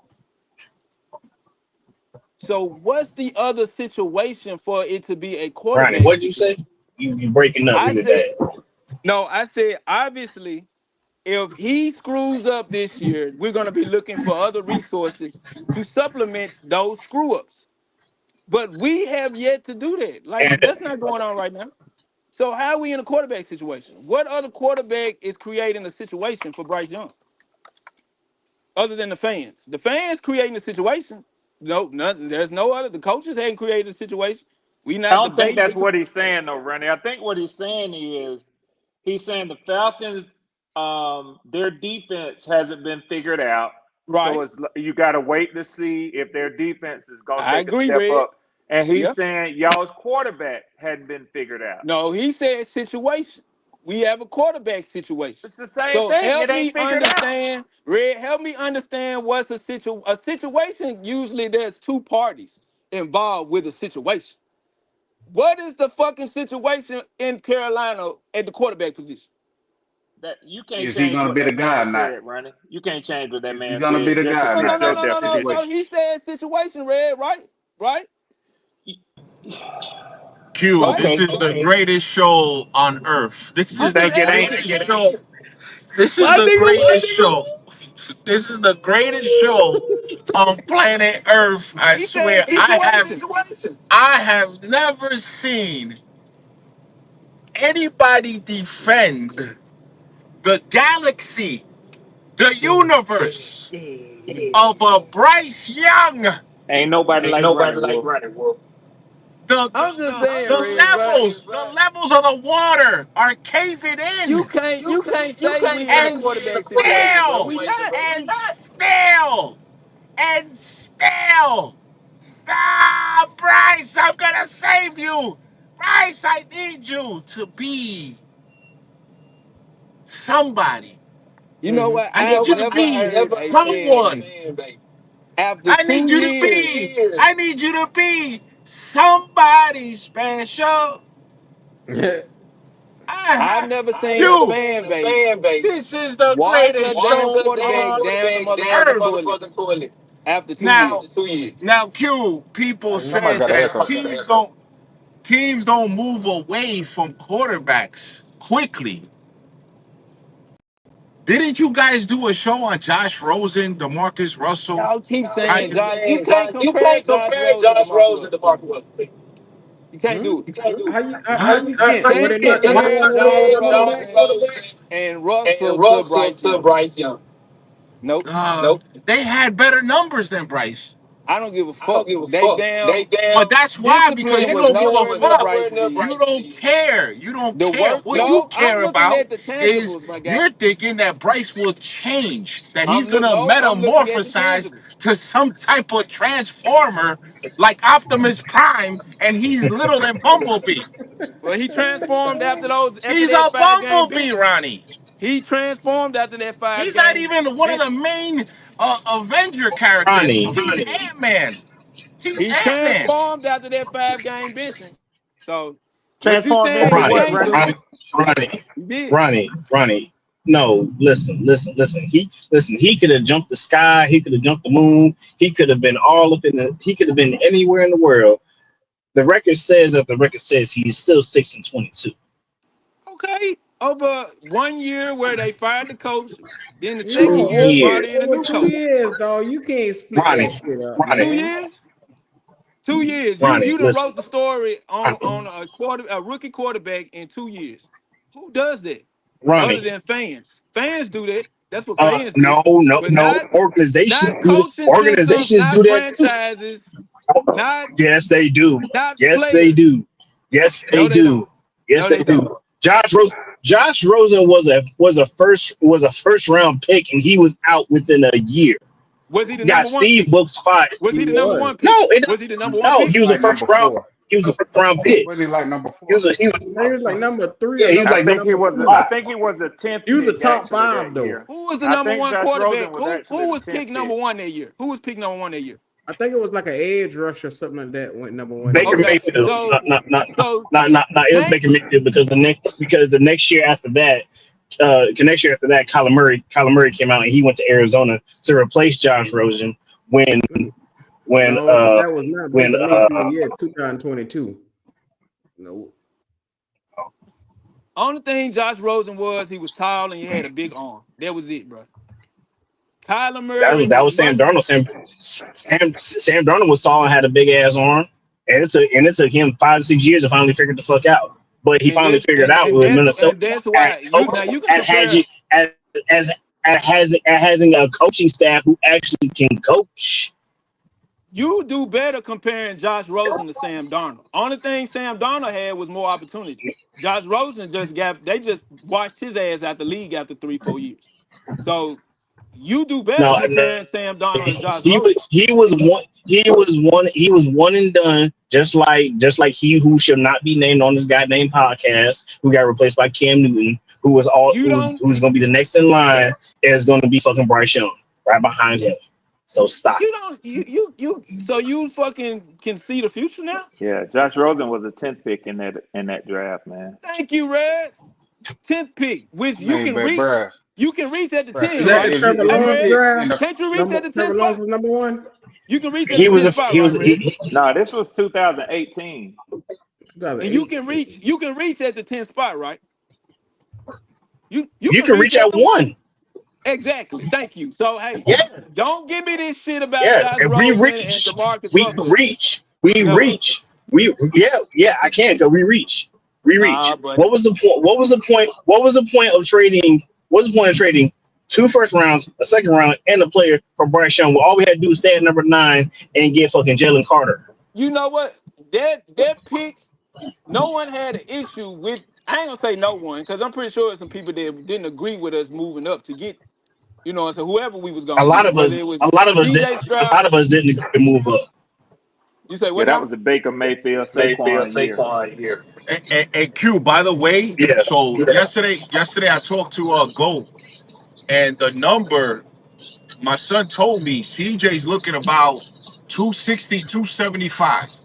So what's the other situation for it to be a quarterback? Ronnie, what did you say? You breaking up really bad. No, I said obviously if he screws up this year, we're going to be looking for other resources to supplement those screw ups. But we have yet to do that. Like, that's not going on right now. So how are we in a quarterback situation? What other quarterback is creating a situation for Bryce Young? Other than the fans. The fans creating the situation. No, nothing. There's no other. The coaches haven't created a situation. We not I don't think debating. that's what he's saying, though, Randy. I think what he's saying is he's saying the Falcons, their defense hasn't been figured out. Right. So you got to wait to see if their defense is going to take a step Red. up. And he's saying y'all's quarterback hadn't been figured out. No, he said situation. We have a quarterback situation. It's the same thing. Help It ain't me figured understand, Red. Help me understand what's a situation. A situation, usually there's two parties involved with a situation. What is the fucking situation in Carolina at the quarterback position? That you can't Is he change gonna what be the that guy man or not? said, Ronnie. You can't change what that Is he man gonna be said the just to guy or fit not? your No. situation. He said situation, Red. Right? Q, Right? this is the greatest show on earth. This You is I'm the think just it ain't? greatest show. This is My the nigga, what? greatest show. This is the greatest show on planet Earth. I He swear, said situation. I have never seen anybody defend the galaxy, the universe of a Bryce Young. Ain't nobody like Ronnie Wolf. The, I'm just the, saying, the Red, right? levels of the water are caving in. You can't say we in a And quarterback situation, bro. still, We not. and still, Bryce, I'm gonna save you. Bryce, I need you to be somebody. You know what? I I've need you to never be heard a fan someone. base after I need 2 you to years. be. I need you to be somebody special. I've never seen a Q. fan base This is the watch a greatest damn show quarterback on down the motherfucking earth. toilet after 2 Now, years. Q. People Somebody said got an that echo. teams don't move away from quarterbacks quickly. Didn't you guys do a show on Josh Rosen, DeMarcus Russell? Y'all keep How saying you, Josh. You can't compare Josh Rosen to Marcus Russell. You can't do it. how you You can't? Were can't they not number compare one overall Josh quarterback? Rosen and Russell to Bryce Young. Nope. They had better numbers than Bryce. I don't give a fuck. They damn But that's why, because discipline you was don't give a nowhere near fuck. Bryce's either. You don't care. You don't The care. work, What you no, I'm care looking about at the is tangibles, my guy. you're thinking that Bryce will change, that he's gonna I'm looking at the metamorphosize tangibles. to some type of transformer like Optimus Prime, and he's little than Bumblebee. Well, he transformed after He's that a 5 game Bumblebee, benching. Ronnie. He transformed after that five He's not game even one of bench. the main Avenger characters. Ronnie, He's Ant-Man. He's He Ant-Man. transformed after that 5 game benching. So what you Transformed saying into he what, can't Randy? do? Ronnie, He did. Ronnie. No, listen. He could have jumped the sky. He could have jumped the moon. He could have been all up in the. He could have been anywhere in the world. The record says he's still 6-22. Okay. Over 1 year where they fired the coach, then the second 2 year brought years, in a Over new 2 coach. years, dog. You can't split that Ronnie, shit up, 2 man. years? 2 years. You done Listen. wrote the story on a rookie quarterback in 2 years. Who does that? Other Ronnie. than fans. Fans do that. That's what fans do. No. But not coaching systems, Organizations not do that too. franchises, not Yes, they do. not Yes, they players. do. Yes, they No, they don't. do. Yes, No, they they don't. do. Josh Rosen was a first round pick, and he was out within a year. Was he the Got number one Steve pick? Books fired. Was he the number one pick? No, Was he the number one pick? he was a Like first number round. 4. He was a first round pick. Was he like number 4? He was I think it was like number 3 Yeah, or he was number, like I number number 2. think he was a 10th He was a pick top actually 5 that though. year. Who was the I number think one Josh quarterback? Rosen was actually Who was the 10th picked number pick. one that year? Who was picked number one that year? I think it was like an edge rush or something like that went number 1 that Baker year. Okay, Mayfield. so It was Baker Mayfield because the next year after that, Kyler Murray came out and he went to Arizona to replace Josh Rosen when No, but that was not Baker Mayfield yet, 2022. No. only thing Josh Rosen was, he was tall and he had a big arm. That was it, bro. Kyler Murray that was Sam Darnold. Sam Darnold was tall and had a big ass arm, and it took him 5 to 6 years to finally figure the fuck out. But he finally figured it out with Minnesota. And that's why you can having a coaching staff who actually can coach. You do better comparing Josh Rosen to Sam Darnold. Only thing Sam Darnold had was more opportunity. Josh Rosen they just watched his ass out the league after 3-4 years. So you do better comparing Sam Darnold and Josh Rosen. He was one and done, just like he who shall not be named on this goddamn podcast, who got replaced by Cam Newton, who's going to be the next in line, is going to be fucking Bryce Young right behind him. So stop. So you fucking can see the future now? Yeah, Josh Rosen was a 10th pick in that draft, man. Thank you, Red. 10th pick, which you can reach. Bruh. You can reach at the 10, Is that right? the Trevor Lawrence draft? Can't you reach at the 10 Trevor spot? Lawrence was number 1? You can reach at the 10 spot, right? No, this was 2018. And you can reach at the 10 spot, right? You can reach at 1. Exactly. Thank you. So hey, don't give me this shit about Josh if Rosen we and reach, DeMarcus we Russell. reach. I can go. We reach. What was the point? What was the point of trading? What's the point of trading 2 first rounds, a second round, and a player for Bryce Young? Well, all we had to do was stay at number 9 and get fucking Jalen Carter. You know what? That pick, no one had an issue with. I ain't gonna say no one, because I'm pretty sure some people that didn't agree with us moving up to get, so whoever we was gonna. A lot of us didn't agree to move up. You say what? Yeah, that was the Baker Mayfield Saquon year. And Q, by the way, so yesterday I talked to Go, And the number, my son told me CJ's looking about 260, 275.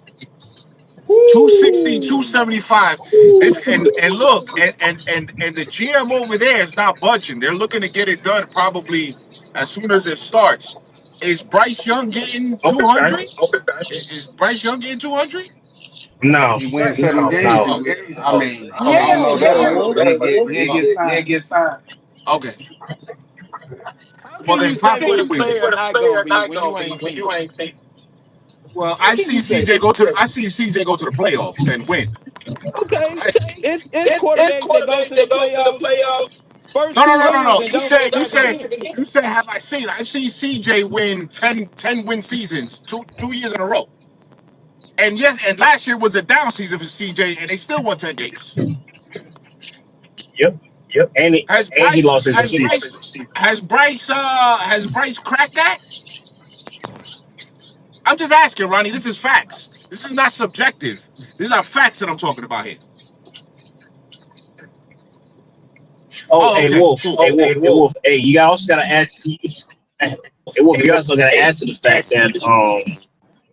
260, 275. This and look, and the GM over there is not budging. They're looking to get it done probably as soon as it starts. Is Bryce Young getting 200? Is Bryce Young getting 200? No, He wins 7 games. no. I don't know that, Wolf, but he'll get signed. Okay. How Well can then you say probably what would a have win. player not gonna be when you ain't seen him? Well, How can you say that? I see CJ go to the playoffs and win. Okay, I see. it's quarterbacks that go to the playoffs first No, no, two no, no, rounds no. and don't go back again. You say have I seen? I've seen CJ win 10 win seasons 2 years in a row. And yes, and last year was a down season for CJ, and they still won 10 games. Yep. And he lost his receivers. Has Bryce cracked that? I'm just asking, Ronnie. This is facts. This is not subjective. These are facts that I'm talking about here. Oh, Oh, hey okay, Wolf. cool. Hey Wolf. Hey, you also gotta add. Hey Wolf, you also gotta add to the fact that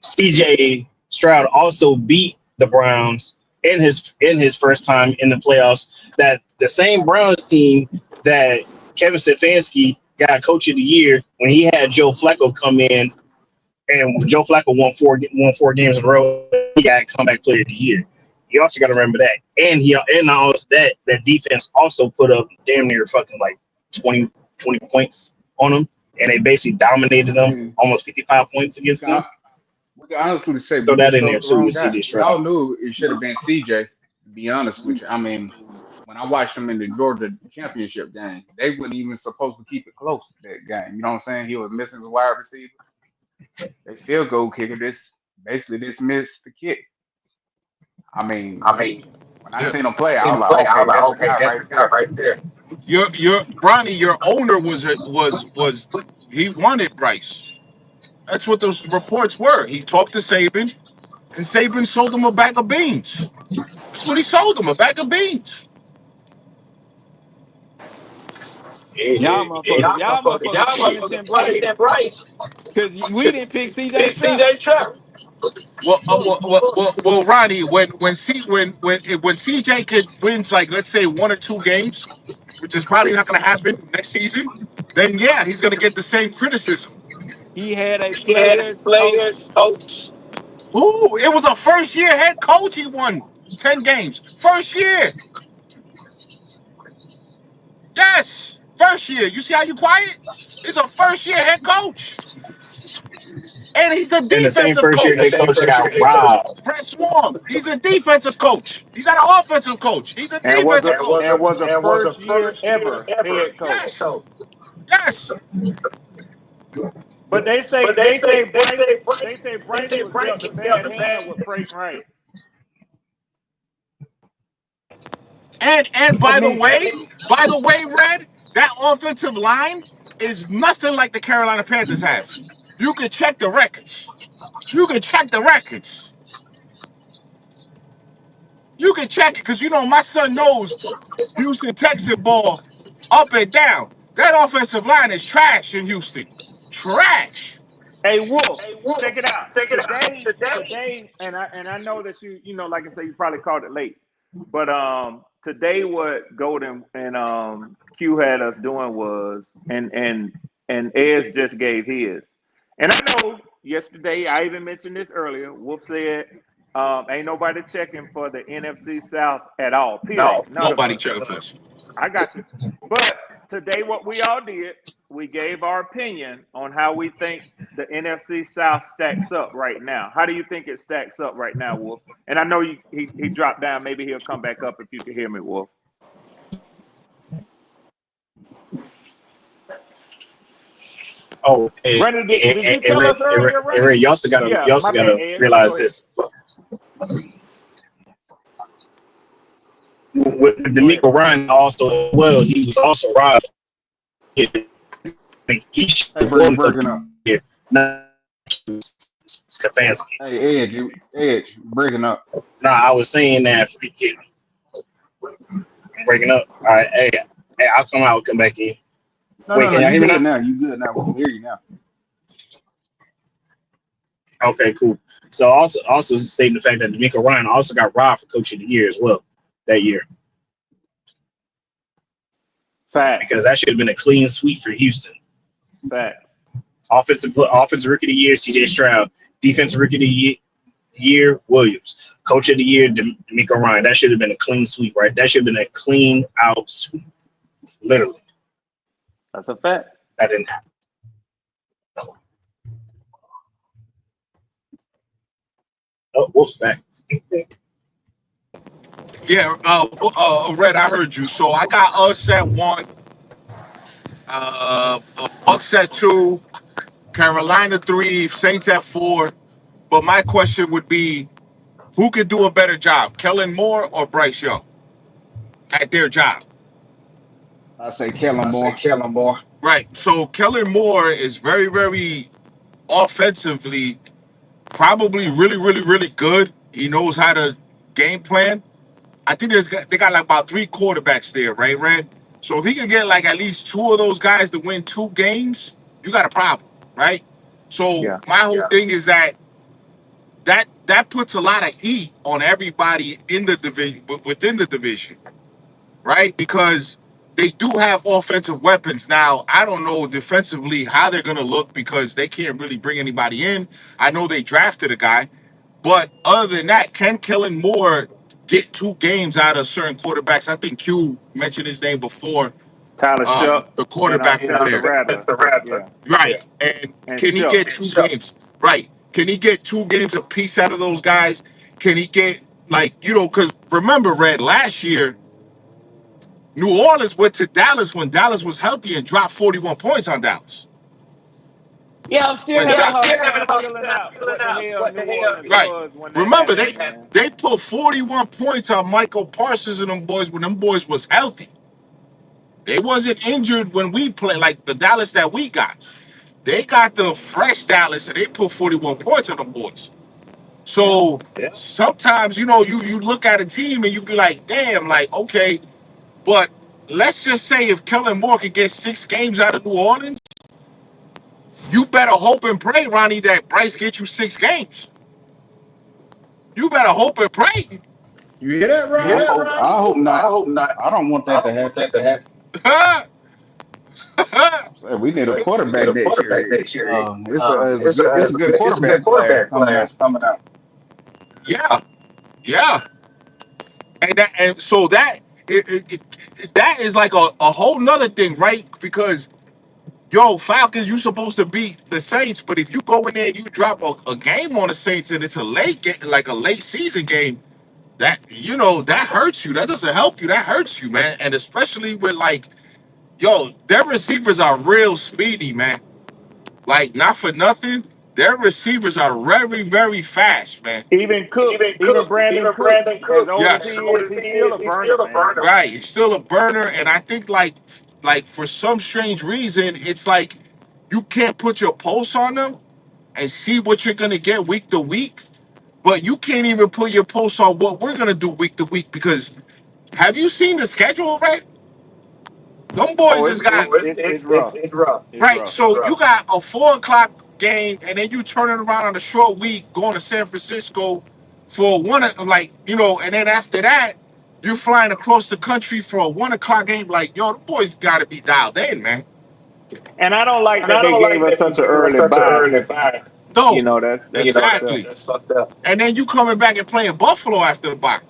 CJ Stroud also beat the Browns in his first time in the playoffs. That the same Browns team that Kevin Stefanski got Coach of the Year when he had Joe Flacco come in, and Joe Flacco won four games in a row. He got Comeback Player of the Year. You also got to remember that, and also that defense also put up damn near fucking like 20 points on them, and they basically dominated I them, mean, almost 55 points we against them. can, we can honestly say Throw we that just in there chose the too wrong with guy. CJ We all Stroud. knew it should have been CJ, to be honest with you. I mean, when I watched him in the Georgia championship game, they weren't even supposed to keep it close that game. You know what I'm saying? He was missing the wide receiver. They field goal kicker basically dismissed the kick. I mean, when I Yeah. seen him play, I was like, okay, that's the guy right there. Your Bronny, your owner was he wanted Bryce. That's what those reports were. He talked to Saban, and Saban sold him a bag of beans. That's what he sold him, a bag of beans. Y'all motherfuckers punishing Bryce because we didn't pick CJ Stroud. Well, Ronnie, when CJ could wins like let's say 1 or 2 games, which is probably not going to happen next season, then yeah, he's going to get the same criticism. He had a player's coach. Ooh, it was a first year head coach. He won 10 games. First year. Yes. First year. You see how you quiet? He's a first year head coach. And he's a And the same defensive first year head coach. coach got robbed. Brett Swarm. He's a defensive coach. He's not an offensive coach. He's a And was defensive coach. a first year ever head coach. Yes. Yes. But they say Bryce was dealt a bad hand with Frank Wright. And by the way, Red, that offensive line is nothing like the Carolina Panthers have. You can check the records. You can check the records. You can check it because you know my son knows Houston Texas ball up and down. That offensive line is trash in Houston. Trash. Hey Wolf, check it out. Today, and I know that you know, like I say, you probably called it late. But today what Golden and Q had us doing was and Ez just gave his. And I know yesterday, I even mentioned this earlier, Wolf said ain't nobody checking for the NFC South at all. Period. None of Nobody us. checking for us. I got you. But today, what we all did, we gave our opinion on how we think the NFC South stacks up right now. How do you think it stacks up right now, Wolf? And I know he dropped down. Maybe he'll come back up if you can hear me, Wolf. Oh, hey, Brandon, did you tell us earlier, right? Ray, you also gotta realize this. With D'Amico Ryan also he was also robbed. He should have won Breaking up. Stefanski. Hey, Edge, breaking up. Nah, I was saying that free kick. Breaking up. All right, hey, I'll come out, come back in. No, Wait, no, no. can y'all You hear me good now? now. You good now. We can hear you now. Okay, cool. So also stating the fact that D'Amico Ryan also got robbed for coach of the year as well that year. Facts. Because that should have been a clean sweep for Houston. Facts. Offensive rookie of the year, CJ Stroud. Defensive rookie of the year, Williams. Coach of the year, D'Amico Ryan. That should have been a clean sweep, right? That should have been a clean out sweep. Literally. That's a fact. That didn't happen. Oh, Wolf's back. Yeah, Red, I heard you. So I got us at 1, Bucks at 2, Carolina 3, Saints at 4. But my question would be, who could do a better job, Kellen Moore or Bryce Young, at their job? I say Kellen Moore. Right. So Kellen Moore is very, very offensively, probably really, really, really good. He knows how to game plan. I think they got like about 3 quarterbacks there, right, Red? So if he can get like at least 2 of those guys to win 2 games, you got a problem, right? So Yeah. my whole thing is that puts a lot of heat on everybody in the division, within the division, right? Because they do have offensive weapons. Now, I don't know defensively how they're going to look because they can't really bring anybody in. I know they drafted a guy, but other than that, can Kellen Moore get 2 games out of certain quarterbacks? I think Q mentioned his name before. Tyler Shuck The and quarterback over Spencer there. Rattler. Yeah. Right. And And can he Shuck. get 2 games? Right. Can he get 2 games apiece out of those guys? Can he get, like, because remember, Red, last year, New Orleans went to Dallas when Dallas was healthy and dropped 41 points on Dallas. Yeah, I'm still When having a Dallas, hard time feeling out what the hell New Orleans right. was when that Remember, happened, man. they put 41 points on Michael Parsons and them boys when them boys was healthy. They wasn't injured when we played, like the Dallas that we got. They got the fresh Dallas and they put 41 points on them boys. So sometimes, you look at a team and you be like, damn, like, okay, but let's just say if Kellen Moore could get 6 games out of New Orleans, you better hope and pray, Ronnie, that Bryce gets you 6 games. You better hope and pray. You hear that, I Ronnie? hope not. I don't want that to happen. We need a quarterback next year. It's a good quarterback class coming out. Yeah, yeah, and so that that is like a whole nother thing, right? Because Falcons, you supposed to beat the Saints, but if you go in there and you drop a game on the Saints and it's a late game, like a late season game, that that hurts you. That doesn't help you. That hurts you, man. And especially with their receivers are real speedy, man. Like, not for nothing, their receivers are very, very fast, man. Even Cooks, even Brandon Cooks, as old as he Yes. is, he's still a burner, man. Right. He's still a burner. And I think like for some strange reason, it's like you can't put your pulse on them and see what you're gonna get week to week. But you can't even put your pulse on what we're gonna do week to week because have you seen the schedule, right? Them boys Oh, has got it's rough. It's right. rough. So you got a 4:00 game, and then you turn it around on a short week, going to San Francisco for and then after that, you're flying across the country for a 1:00 game. Like, the boys got to be dialed in, man. And I don't like that they gave us such an early bye. No, That's exactly. fucked up. And then you coming back and playing Buffalo after the bye.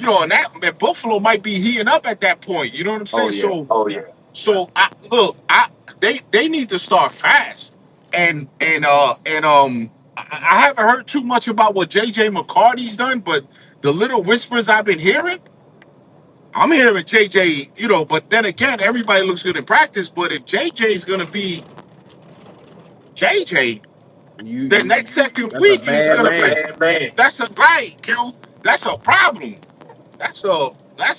And that Buffalo might be heating up at that point. You know what I'm saying? Oh yeah. So they need to start fast. And I haven't heard too much about what JJ McCarthy's done, but the little whispers I've been hearing, I'm hearing JJ, but then again, everybody looks good in practice. But if JJ's gonna be JJ, then that second That's a week is bad gonna man. be that's a right, Q. That's a problem. That's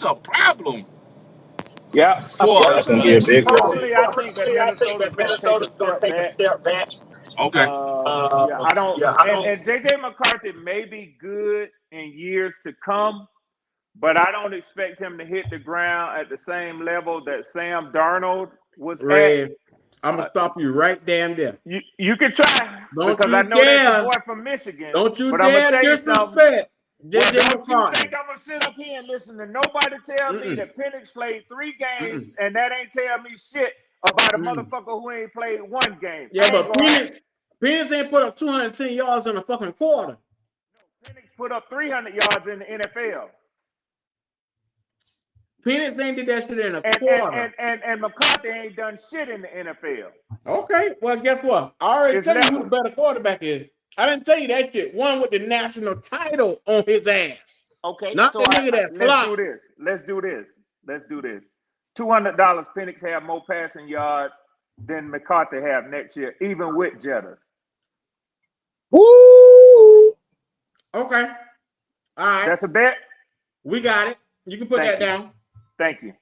a problem. Yeah. That's gonna be a big problem. Personally, I think that Minnesota's gonna take a step back. Okay. Yeah, I don't. And JJ McCarthy may be good in years to come, but I don't expect him to hit the ground at the same level that Sam Darnold was Red, at. I'm gonna stop you right damn there. You can try Don't because you I know that's your dare! boy from Michigan. Don't you But I'm gonna dare tell you something. disrespect Well, JJ don't you McCartney. think I'm gonna sit up here and listen to nobody tell me that Penix played 3 games and that ain't tell me shit about a motherfucker who ain't played 1 game? Yeah, but Penix ain't put up 210 yards in a fucking quarter. Penix put up 300 yards in the NFL. Penix ain't did that shit in a quarter. And McCarthy ain't done shit in the NFL. Okay, well, guess what? I already tell you who the better quarterback is. I didn't tell you that shit. One with the national title on his ass. Okay, not so the nigga that flop. Let's do this. $200. Penix have more passing yards than McCarthy have next year, even with Jettas. Woo! Okay. All right. That's a bet. We got it. You can put that down. Thank you.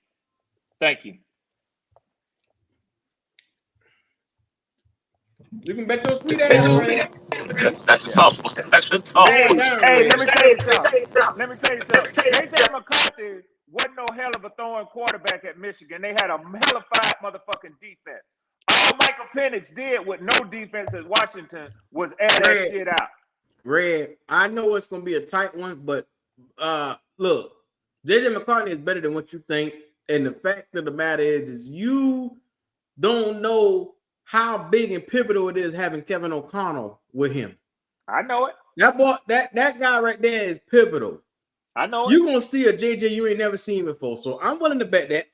You can bet your sweet ass on it. That's a tough one. That's a tough one. Hey, let me tell you something. JJ McCarthy wasn't no hell of a throwing quarterback at Michigan. They had a hellified motherfucking defense. All Michael Penix did with no defense at Washington was air that shit out. Red, I know it's gonna be a tight one, but look, JJ McCartney is better than what you think. And the fact of the matter is you don't know how big and pivotal it is having Kevin O'Connell with him. I know it. That boy, that guy right there is pivotal. I know it. You're gonna see a JJ you ain't never seen before. So I'm willing to bet that.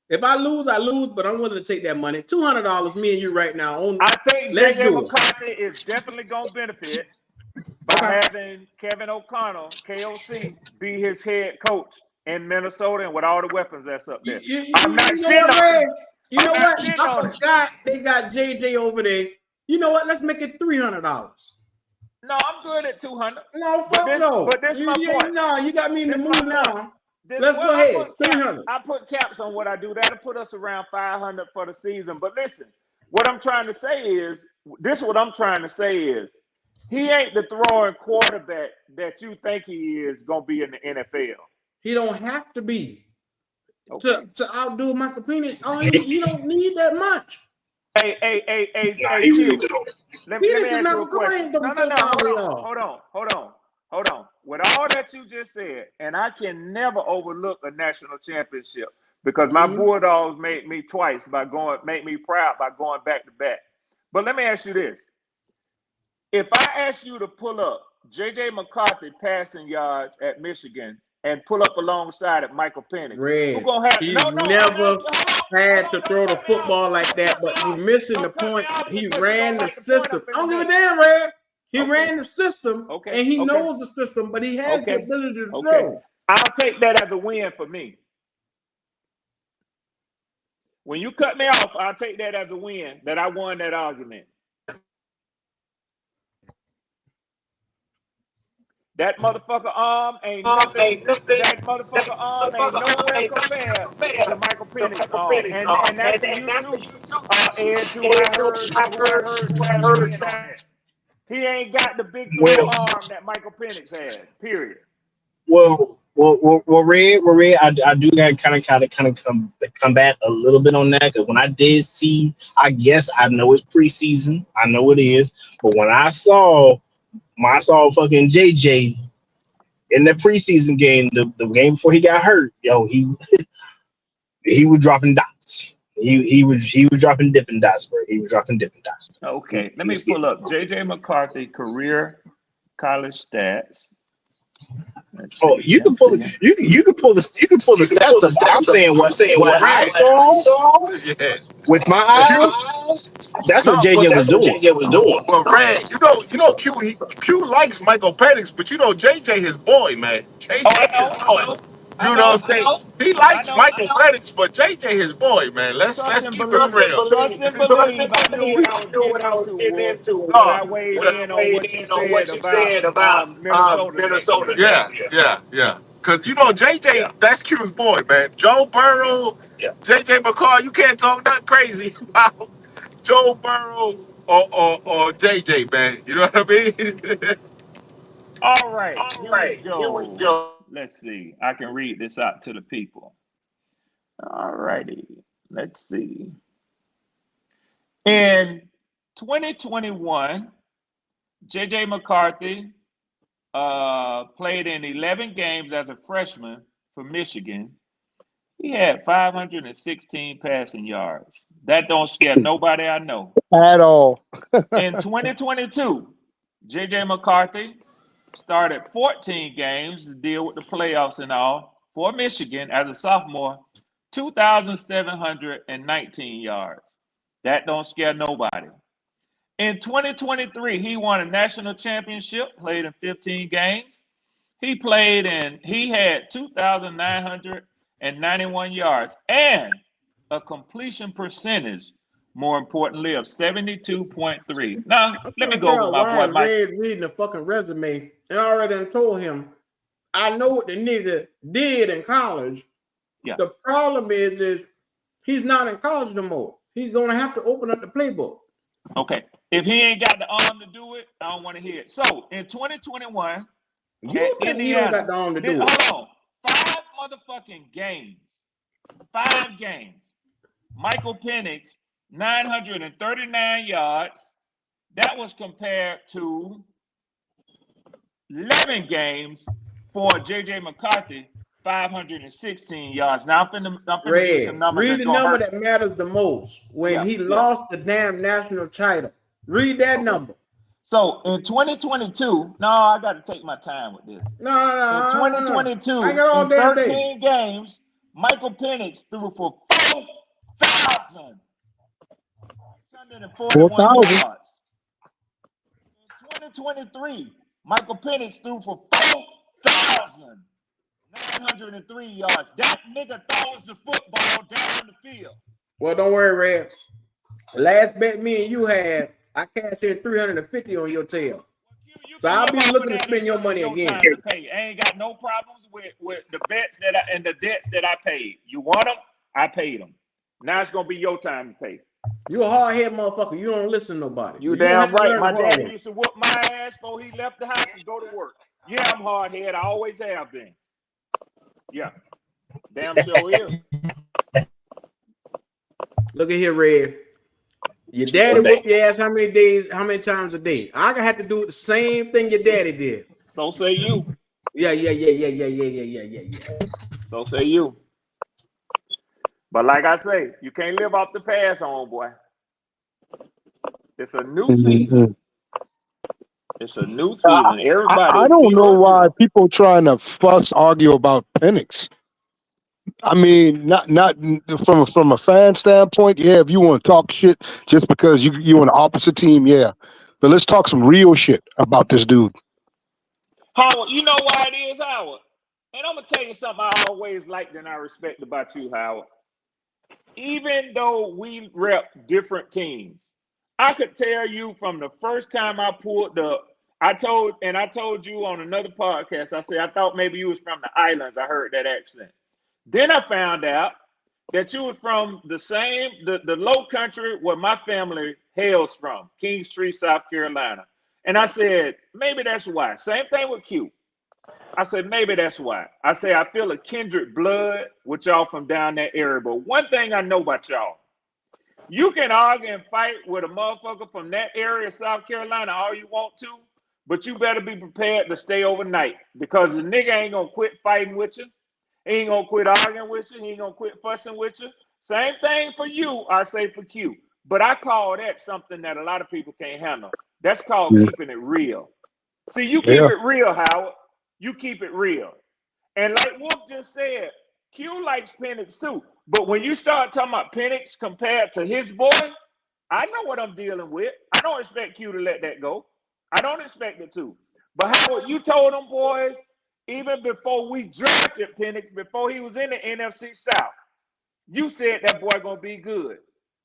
If I lose, I lose, but I'm willing to take that money. $200, me and you right now. I think JJ McCarthy is definitely gonna benefit by having Kevin O'Connell, KOC, be his head coach in Minnesota and with all the weapons that's up there. I'm not shitting on him. You know what? They got JJ over there. You know what? Let's make it $300. No, I'm good at 200. No, fuck no. But this is my point. No, you got me in the mood now. Let's go ahead. 300. I put caps on what I do. That'll put us around 500 for the season. But listen, what I'm trying to say is, he ain't the throwing quarterback that you think he is going to be in the NFL. He don't have to be. Okay. To outdo Michael Penix. Oh, you don't need that much. Hey, let me ask you a question. No. Hold on. With all that you just said, and I can never overlook a national championship because my Bulldogs made me twice make me proud by going back to back. But let me ask you this. If I ask you to pull up JJ McCarthy passing yards at Michigan and pull up alongside of Michael Penix, who gonna have never had to throw the football like that, but you're missing the point. He ran the system. I don't give a damn, Red. He ran the system, and he knows the system, but he has the ability to throw. I'll take that as a win for me. When you cut me off, I'll take that as a win that I won that argument. That motherfucker arm ain't nothing. That motherfucker arm ain't nowhere compared to Michael Penix arm. And that's you too, Ed, who I heard on that. He ain't got the big arm that Michael Penix has. Period. Well, Red, I do got kind of combat a little bit on that because when I did see, I guess I know it's preseason, I know it is, but when I saw fucking JJ in the preseason game, the game before he got hurt, yo, he was dropping dots. He was dropping dipping dots, bro. He was dropping dipping dots. Okay, let me pull up JJ McCarthy career college stats. You can pull the stats up. I'm saying what I saw with my eyes. That's what JJ was doing. Well, Red, you know, Q likes Michael Penix, but you know JJ his boy, man. JJ his boy. You know what I'm saying? He likes Michael Penix, but JJ his boy, man. Let's keep it real. Trust and believe. I knew what I was getting into when I weighed in on what you said about Minnesota. Yeah. Because, you know, JJ, that's Q's boy, man. Joe Burrow, JJ McCall, you can't talk nothing crazy about Joe Burrow or JJ, man. You know what I mean? All right. Here we go. let's see. I can read this out to the people. All righty. Let's see. In 2021, J.J. McCarthy played in 11 games as a freshman for Michigan. He had 516 passing yards. That don't scare nobody I know. At all. In 2022, J.J. McCarthy started 14 games to deal with the playoffs and all for Michigan as a sophomore, 2,719 yards. That don't scare nobody. In 2023, he won a national championship, played in 15 games. He had 2,991 yards and a completion percentage, more importantly, of 72.3. Now, let me go over my boy Mike. Red reading the fucking resume, and I already done told him, I know what the nigga did in college. Yeah. The problem is he's not in college no more. He's going to have to open up the playbook. Okay. If he ain't got the arm to do it, I don't want to hear it. So, in 2021, you think he don't got the arm to do it? Hold on. 5 motherfucking games. 5 games. Michael Penix, 939 yards. That was compared to 11 games for J.J. McCarthy, 516 yards. Now, I'm finna give you some numbers. Read the number that matters the most. When he lost the damn national title. Read that number. So, in 2022, no, I got to take my time with this. No. In 2022, in 13 games, Michael Penix threw for 4,641 yards. In 2023, Michael Penix threw for 4,903 yards. That nigga throws the football down the field. Well, don't worry, Red. Last bet me and you had, I cashed in 350 on your tail. So I'll be looking to spend your money again. I ain't got no problems with the bets and the debts that I paid. You want them? I paid them. Now it's gonna be your time to pay. You a hard-headed motherfucker. You don't listen to nobody. You damn right. My daddy used to whoop my ass before he left the house and go to work. Yeah, I'm hard-headed. I always have been. Yeah. Damn sure is. Look at here, Red. Your daddy whoop your ass how many times a day? I gonna have to do the same thing your daddy did. So say you. Yeah. So say you. But like I say, you can't live off the past, homeboy. It's a new season. It's a new season. Everybody. I don't know why people trying to argue about Penix. I mean, not from a fan standpoint. Yeah, if you want to talk shit just because you on the opposite team, yeah. But let's talk some real shit about this dude. Howard, you know why it is, Howard? And I'm gonna tell you something I always liked and I respect about you, Howard. Even though we rep different teams, I could tell you from the first time I pulled up, I told you on another podcast, I said I thought maybe you was from the islands. I heard that accent. Then I found out that you were from the low country where my family hails from, Kingstree, South Carolina. And I said, maybe that's why. Same thing with Q. I said, maybe that's why. I say, I feel a kindred blood with y'all from down that area. But one thing I know about y'all, you can argue and fight with a motherfucker from that area of South Carolina all you want to, but you better be prepared to stay overnight because the nigga ain't going to quit fighting with you. He ain't going to quit arguing with you. He ain't going to quit fussing with you. Same thing for you, I say for Q. But I call that something that a lot of people can't handle. That's called keeping it real. See, you keep it real, Howard. You keep it real. And like Wolf just said, Q likes Penix too. But when you start talking about Penix compared to his boy, I know what I'm dealing with. I don't expect Q to let that go. I don't expect it to. But Howard, you told them boys, even before we drafted Penix, before he was in the NFC South, you said that boy gonna be good.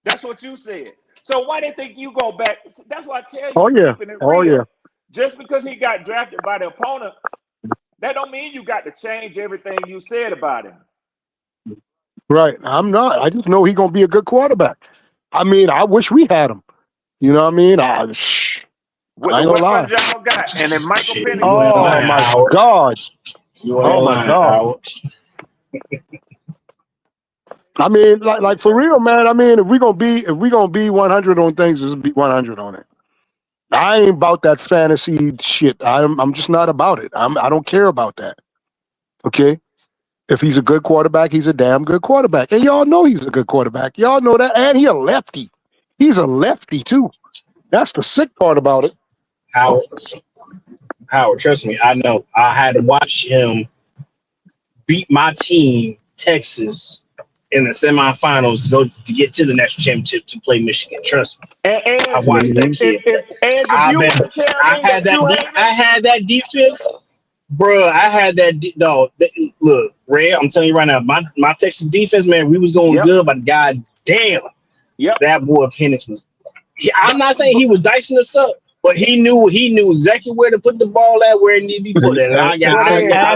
That's what you said. So why they think you go back? That's why I tell you, keeping it real. Just because he got drafted by the opponent, that don't mean you got to change everything you said about him. Right. I'm not. I just know he's gonna be a good quarterback. I mean, I wish we had him. You know what I mean? I ain't gonna lie. Y'all got, and then Michael Penix. Oh my God. You ain't Oh my lying, God. Howard. I mean, like for real, man. I mean, if we gonna be 100 on things, just be 100 on it. I ain't about that fantasy shit. I'm just not about it. I don't care about that. Okay. If he's a good quarterback, he's a damn good quarterback. And y'all know he's a good quarterback. Y'all know that. And he a lefty. He's a lefty too. That's the sick part about it. Howard, trust me, I know. I had to watch him beat my team, Texas, in the semifinals, go to get to the national championship to play Michigan. Trust me. I watched that kid. I had that defense. Bro, I had that dog. Look, Ray, I'm telling you right now, my Texas defense, man, we was going good, but god damn, that boy Penix was. I'm not saying he was dicing us up, but he knew exactly where to put the ball at, where it needed to be put at, and I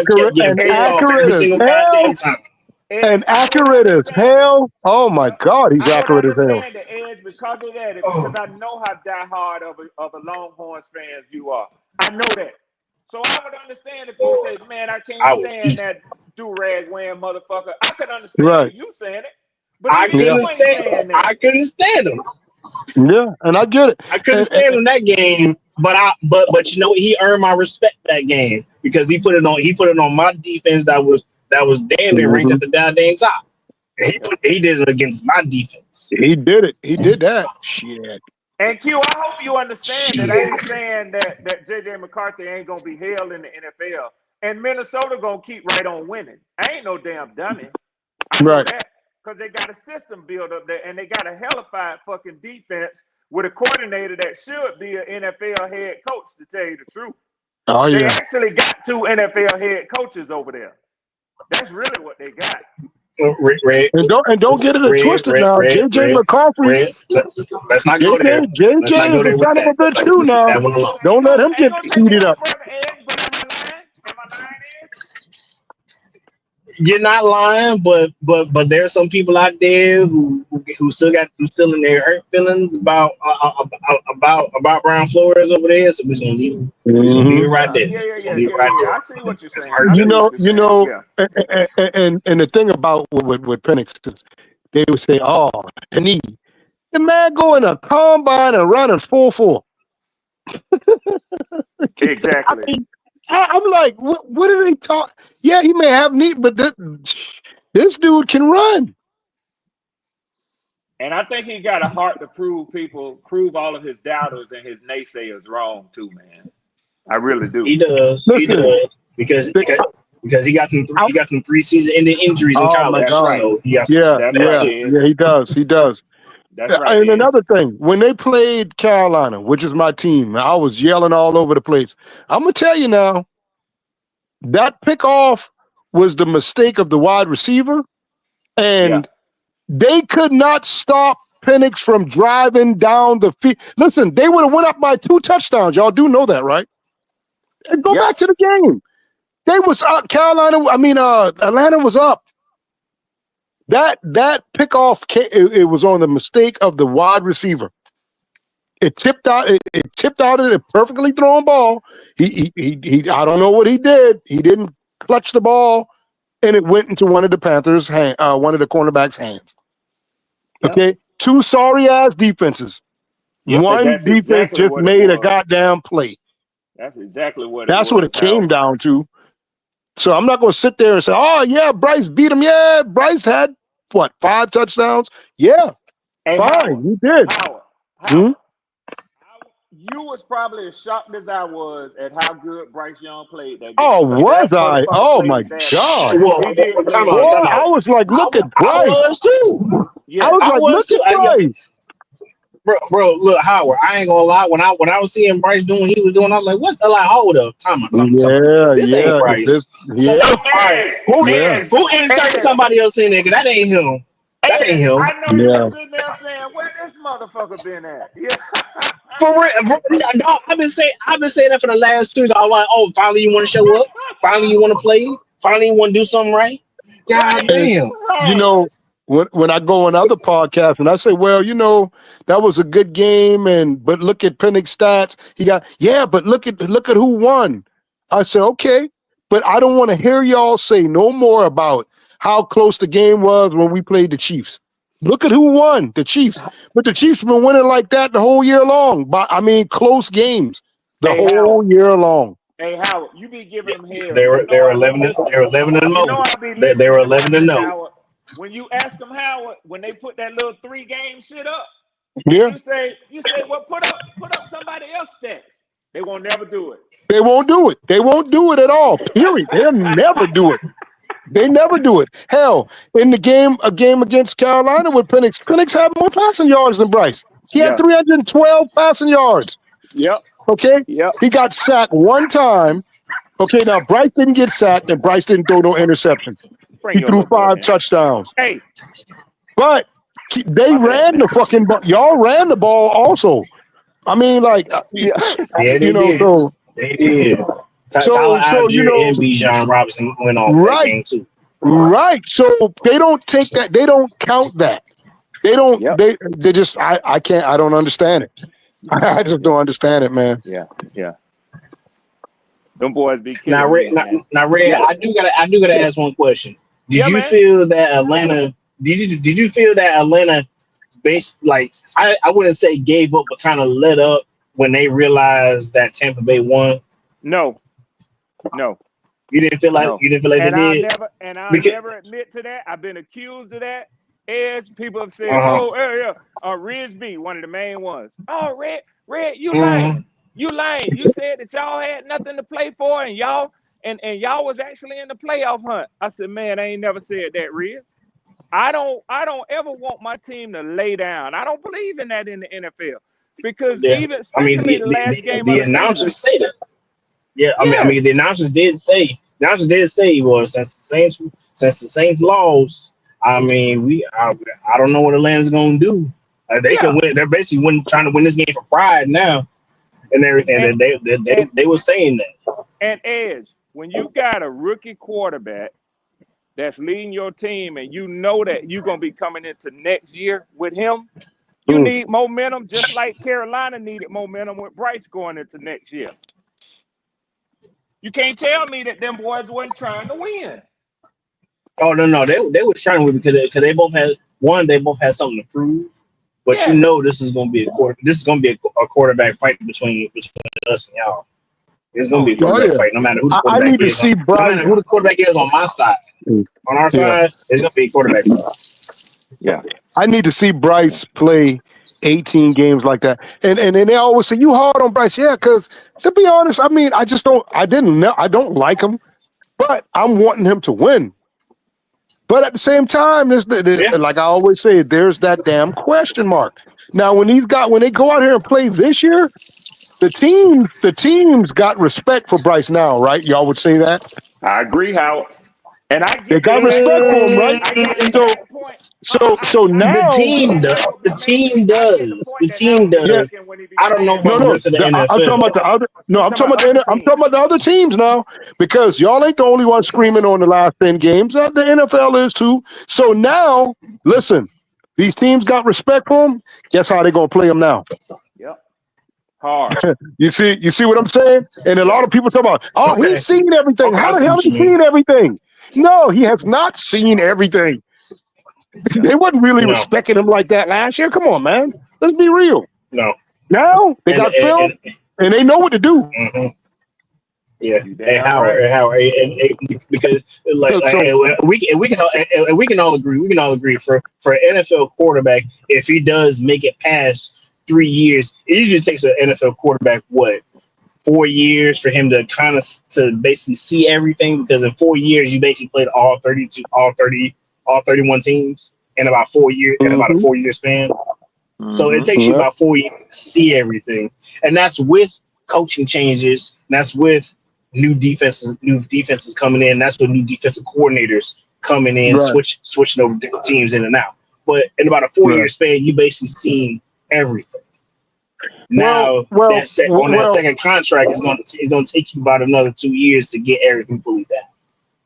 kept getting pissed off every single goddamn time. And accurate as hell. Oh my God, he's I would accurate as hell. understand the edge because of that, because I know how diehard of a Longhorns fans you are. I know that. So I would understand if you say, man, I can't stand that do-rag wearing motherfucker. I could understand you saying it. But I couldn't stand him. Yeah, and I get it. I couldn't stand him that game, but you know he earned my respect that game because he put it on my defense that was damn near ranked at the goddamn top. And he did it against my defense. He did it. He did that. Shit. And Q, I hope you understand that I ain't saying that JJ McCarthy ain't gonna be held in the NFL. And Minnesota gonna keep right on winning. I ain't no damn dummy. I know that. Because they got a system built up there and they got a hellified fucking defense with a coordinator that should be an NFL head coach, to tell you the truth. Oh, they yeah. actually got 2 NFL head coaches over there. That's really what they got. And don't get it twisted now. JJ McCaffrey. Let's not go there. JJ is a son of a bitch too now. Don't let him get heated up. You're not lying, but there are some people out there who still in their hurt feelings about Brian Flores over there. So we're gonna leave. We're gonna leave it right there. I see what you're saying. You know, and the thing about with Penix is they would say, "Oh, the man go in a combine and running 4.4." Exactly. I'm like, what are they talking? Yeah, he may have knee, but this dude can run. And I think he got a heart to prove all of his doubters and his naysayers wrong too, man. I really do. He does. Listen, he does because he got some 3 season-ending injuries in college. Right. So he got he does. He does. That's right. And another thing, when they played Carolina, which is my team, I was yelling all over the place. I'm gonna tell you now, that pick-off was the mistake of the wide receiver, and they could not stop Penix from driving down the field. Listen, they would have went up by 2 touchdowns. Y'all do know that, right? And go back to the game. They was up. Atlanta was up. That pickoff, it was on the mistake of the wide receiver. It tipped out. It tipped out a perfectly thrown ball. He I don't know what he did. He didn't clutch the ball, and it went into one of the Panthers' one of the cornerbacks' hands. Okay, 2 sorry ass defenses. One defense just made a goddamn play. That's exactly what That's what it came down to. So I'm not going to sit there and say, "Oh yeah, Bryce beat him." Yeah, Bryce had 5 touchdowns. Yeah, fine, he did. Howard, you was probably as shocked as I was at how good Bryce Young played that game. Oh, was I? Oh my God! I was like, "Look at Bryce." I was too. Yeah, I was like, "Look at Bryce." Bro, look, Howard. I ain't gonna lie. When I was seeing Bryce doing what he was doing, I was like, "What?" Like, hold up, time out. This ain't Bryce. All right, who insert somebody else in there? Cause that ain't him. That ain't him. I know you're sitting there saying, "Where this motherfucker been at?" Yeah. For real, no, I've been saying that for the last 2 years. I'm like, "Oh, finally you want to show up? Finally you want to play? Finally you want to do something right?" God damn. You know, when I go on other podcasts and I say, "Well, you know, that was a good game, but look at Penix stats. He got but look at who won." I say, "Okay, but I don't want to hear y'all say no more about how close the game was when we played the Chiefs. Look at who won, the Chiefs. But the Chiefs been winning like that the whole year long. But I mean, close games the whole year long. Hey Howard, you be giving them hell. They were 11 and 0. They were 11 and 0. Howard. When you ask them, Howard, when they put that little 3-game shit up, yeah, you say, well, put up somebody else's stats. They won't never do it. They won't do it. They won't do it at all. Period. They'll never do it. They never do it. Hell, in a game against Carolina with Penix had more passing yards than Bryce. He had 312 passing yards. Yep. Okay? Yep. He got sacked one time. Okay, now Bryce didn't get sacked and Bryce didn't throw no interceptions. He threw 5 touchdowns. Hey. But they ran the fucking ball. Y'all ran the ball also. I mean, like, they did. So they did. Tyler Algier and Bijan Robinson went off that game too. Right. So they don't take that. They don't count that. They don't. Yep. They just. I can't. I don't understand it. I just don't understand it, man. Yeah. Them boys be kidding. Now, Red. I do gotta ask one question. Did you feel that Atlanta? Did you feel that Atlanta, I wouldn't say gave up, but kind of let up when they realized that Tampa Bay won? No. You didn't feel like they did. I'll never admit to that. I've been accused of that. As people have said, Rizby, one of the main ones. Oh, Red, you lying. You lying. You said that y'all had nothing to play for, and y'all was actually in the playoff hunt. I said, man, I ain't never said that, Riz. I don't ever want my team to lay down. I don't believe in that in the NFL because especially the last game. The announcers say that. Yeah, I mean, the announcers did say. Well, since the Saints lost, I mean, I don't know what Atlanta's gonna do. They can win. They're basically trying to win this game for pride now, and everything. They were saying that. And Edge, when you got a rookie quarterback that's leading your team, and you know that you're gonna be coming into next year with him, you need momentum, just like Carolina needed momentum with Bryce going into next year. You can't tell me that them boys weren't trying to win. Oh no, they were trying to win because they both had something to prove. But you know this is gonna be a quarterback fight between us and y'all. It's gonna be a quarterback fight, no matter who the quarterback is. I need to see Bryce. No matter who the quarterback is on my side. On our side, it's gonna be a quarterback fight. Yeah. I need to see Bryce play 18 games like that. And they always say, you hard on Bryce. Yeah, because to be honest, I mean, I don't like him, but I'm wanting him to win. But at the same time, like I always say, there's that damn question mark. Now, when they go out here and play this year, the teams got respect for Bryce now, right? Y'all would say that? I agree, Howard. And they got respect for him, right? So now the team does. I don't know about the rest of the NFL. I'm talking about the other. No, I'm talking about the other teams now, because y'all ain't the only one screaming on the last 10 games. The NFL is too. So now, listen, these teams got respect for them. Guess how they gonna play them now? Yep. Hard. You see what I'm saying? And a lot of people talk about, he's seen everything. How the hell has he seen everything? No, he has not seen everything. They wasn't really respecting him like that last year. Come on, man. Let's be real. No. Now they got film and they know what to do. Mm-hmm. Yeah. Hey, Howard, because we can all agree for an NFL quarterback, if he does make it past 3 years, it usually takes an NFL quarterback 4 years for him to to basically see everything, because in 4 years you basically played all 31 teams in about 4 years, in about a 4 year span. So it takes you about 4 years to see everything, and that's with coaching changes. And that's with new defenses coming in. That's with new defensive coordinators coming in, switching over different teams in and out. But in about a 4 year span, you basically seen everything. Now that second contract is going to take you about another 2 years to get everything fully down.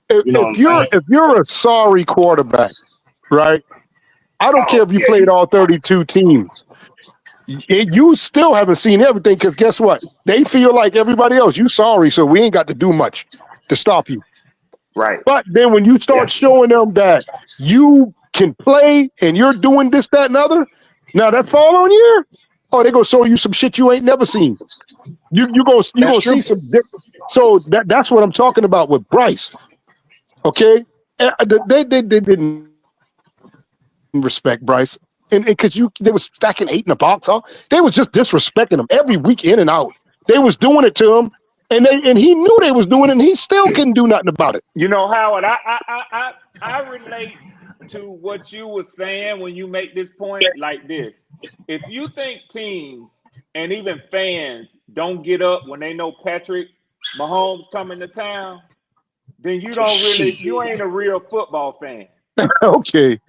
If you're a sorry quarterback, right? I don't care if you played all 32 teams. You still haven't seen everything, because guess what? They feel like everybody else. You sorry, so we ain't got to do much. to stop you. Right. But then when you start showing them that you can play and you're doing this, that, and other, now that following year, oh, they're gonna show you some shit you ain't never seen. You gonna see some. So that's what I'm talking about with Bryce. Okay, they didn't respect Bryce, and because they was stacking 8 in the box, huh? They was just disrespecting him every week in and out. They was doing it to him, and he knew they was doing it, and he still couldn't do nothing about it. You know, Howard, I relate to what you were saying when you make this point like this. If you think teams and even fans don't get up when they know Patrick Mahomes coming to town, then you ain't a real football fan. Okay.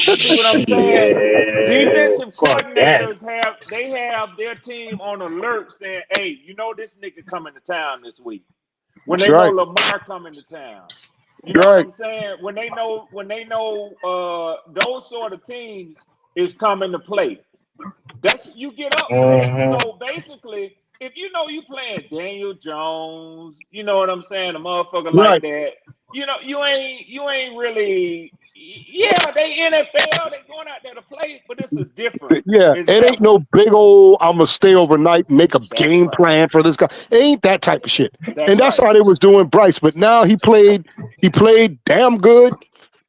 You see what I'm saying? Defensive Fuck that. coordinators have their team on alert saying, hey, you know this nigga coming to town this week. When That's they know right. Lamar coming to town. You know You're what right. I'm saying? When they know those sort of teams is coming to play. That's you get up for that. So basically, if you know you playing Daniel Jones, you know what I'm saying, a motherfucker like Right. that, you know, you ain't really they NFL, they going out there to play, but it's a difference. Yeah, It's it ain't levels. no big old. I'm gonna stay overnight, and make a That's game right. plan for this guy. It ain't that type of shit, That's and that's right. how they was doing Bryce. But now he played. He played damn good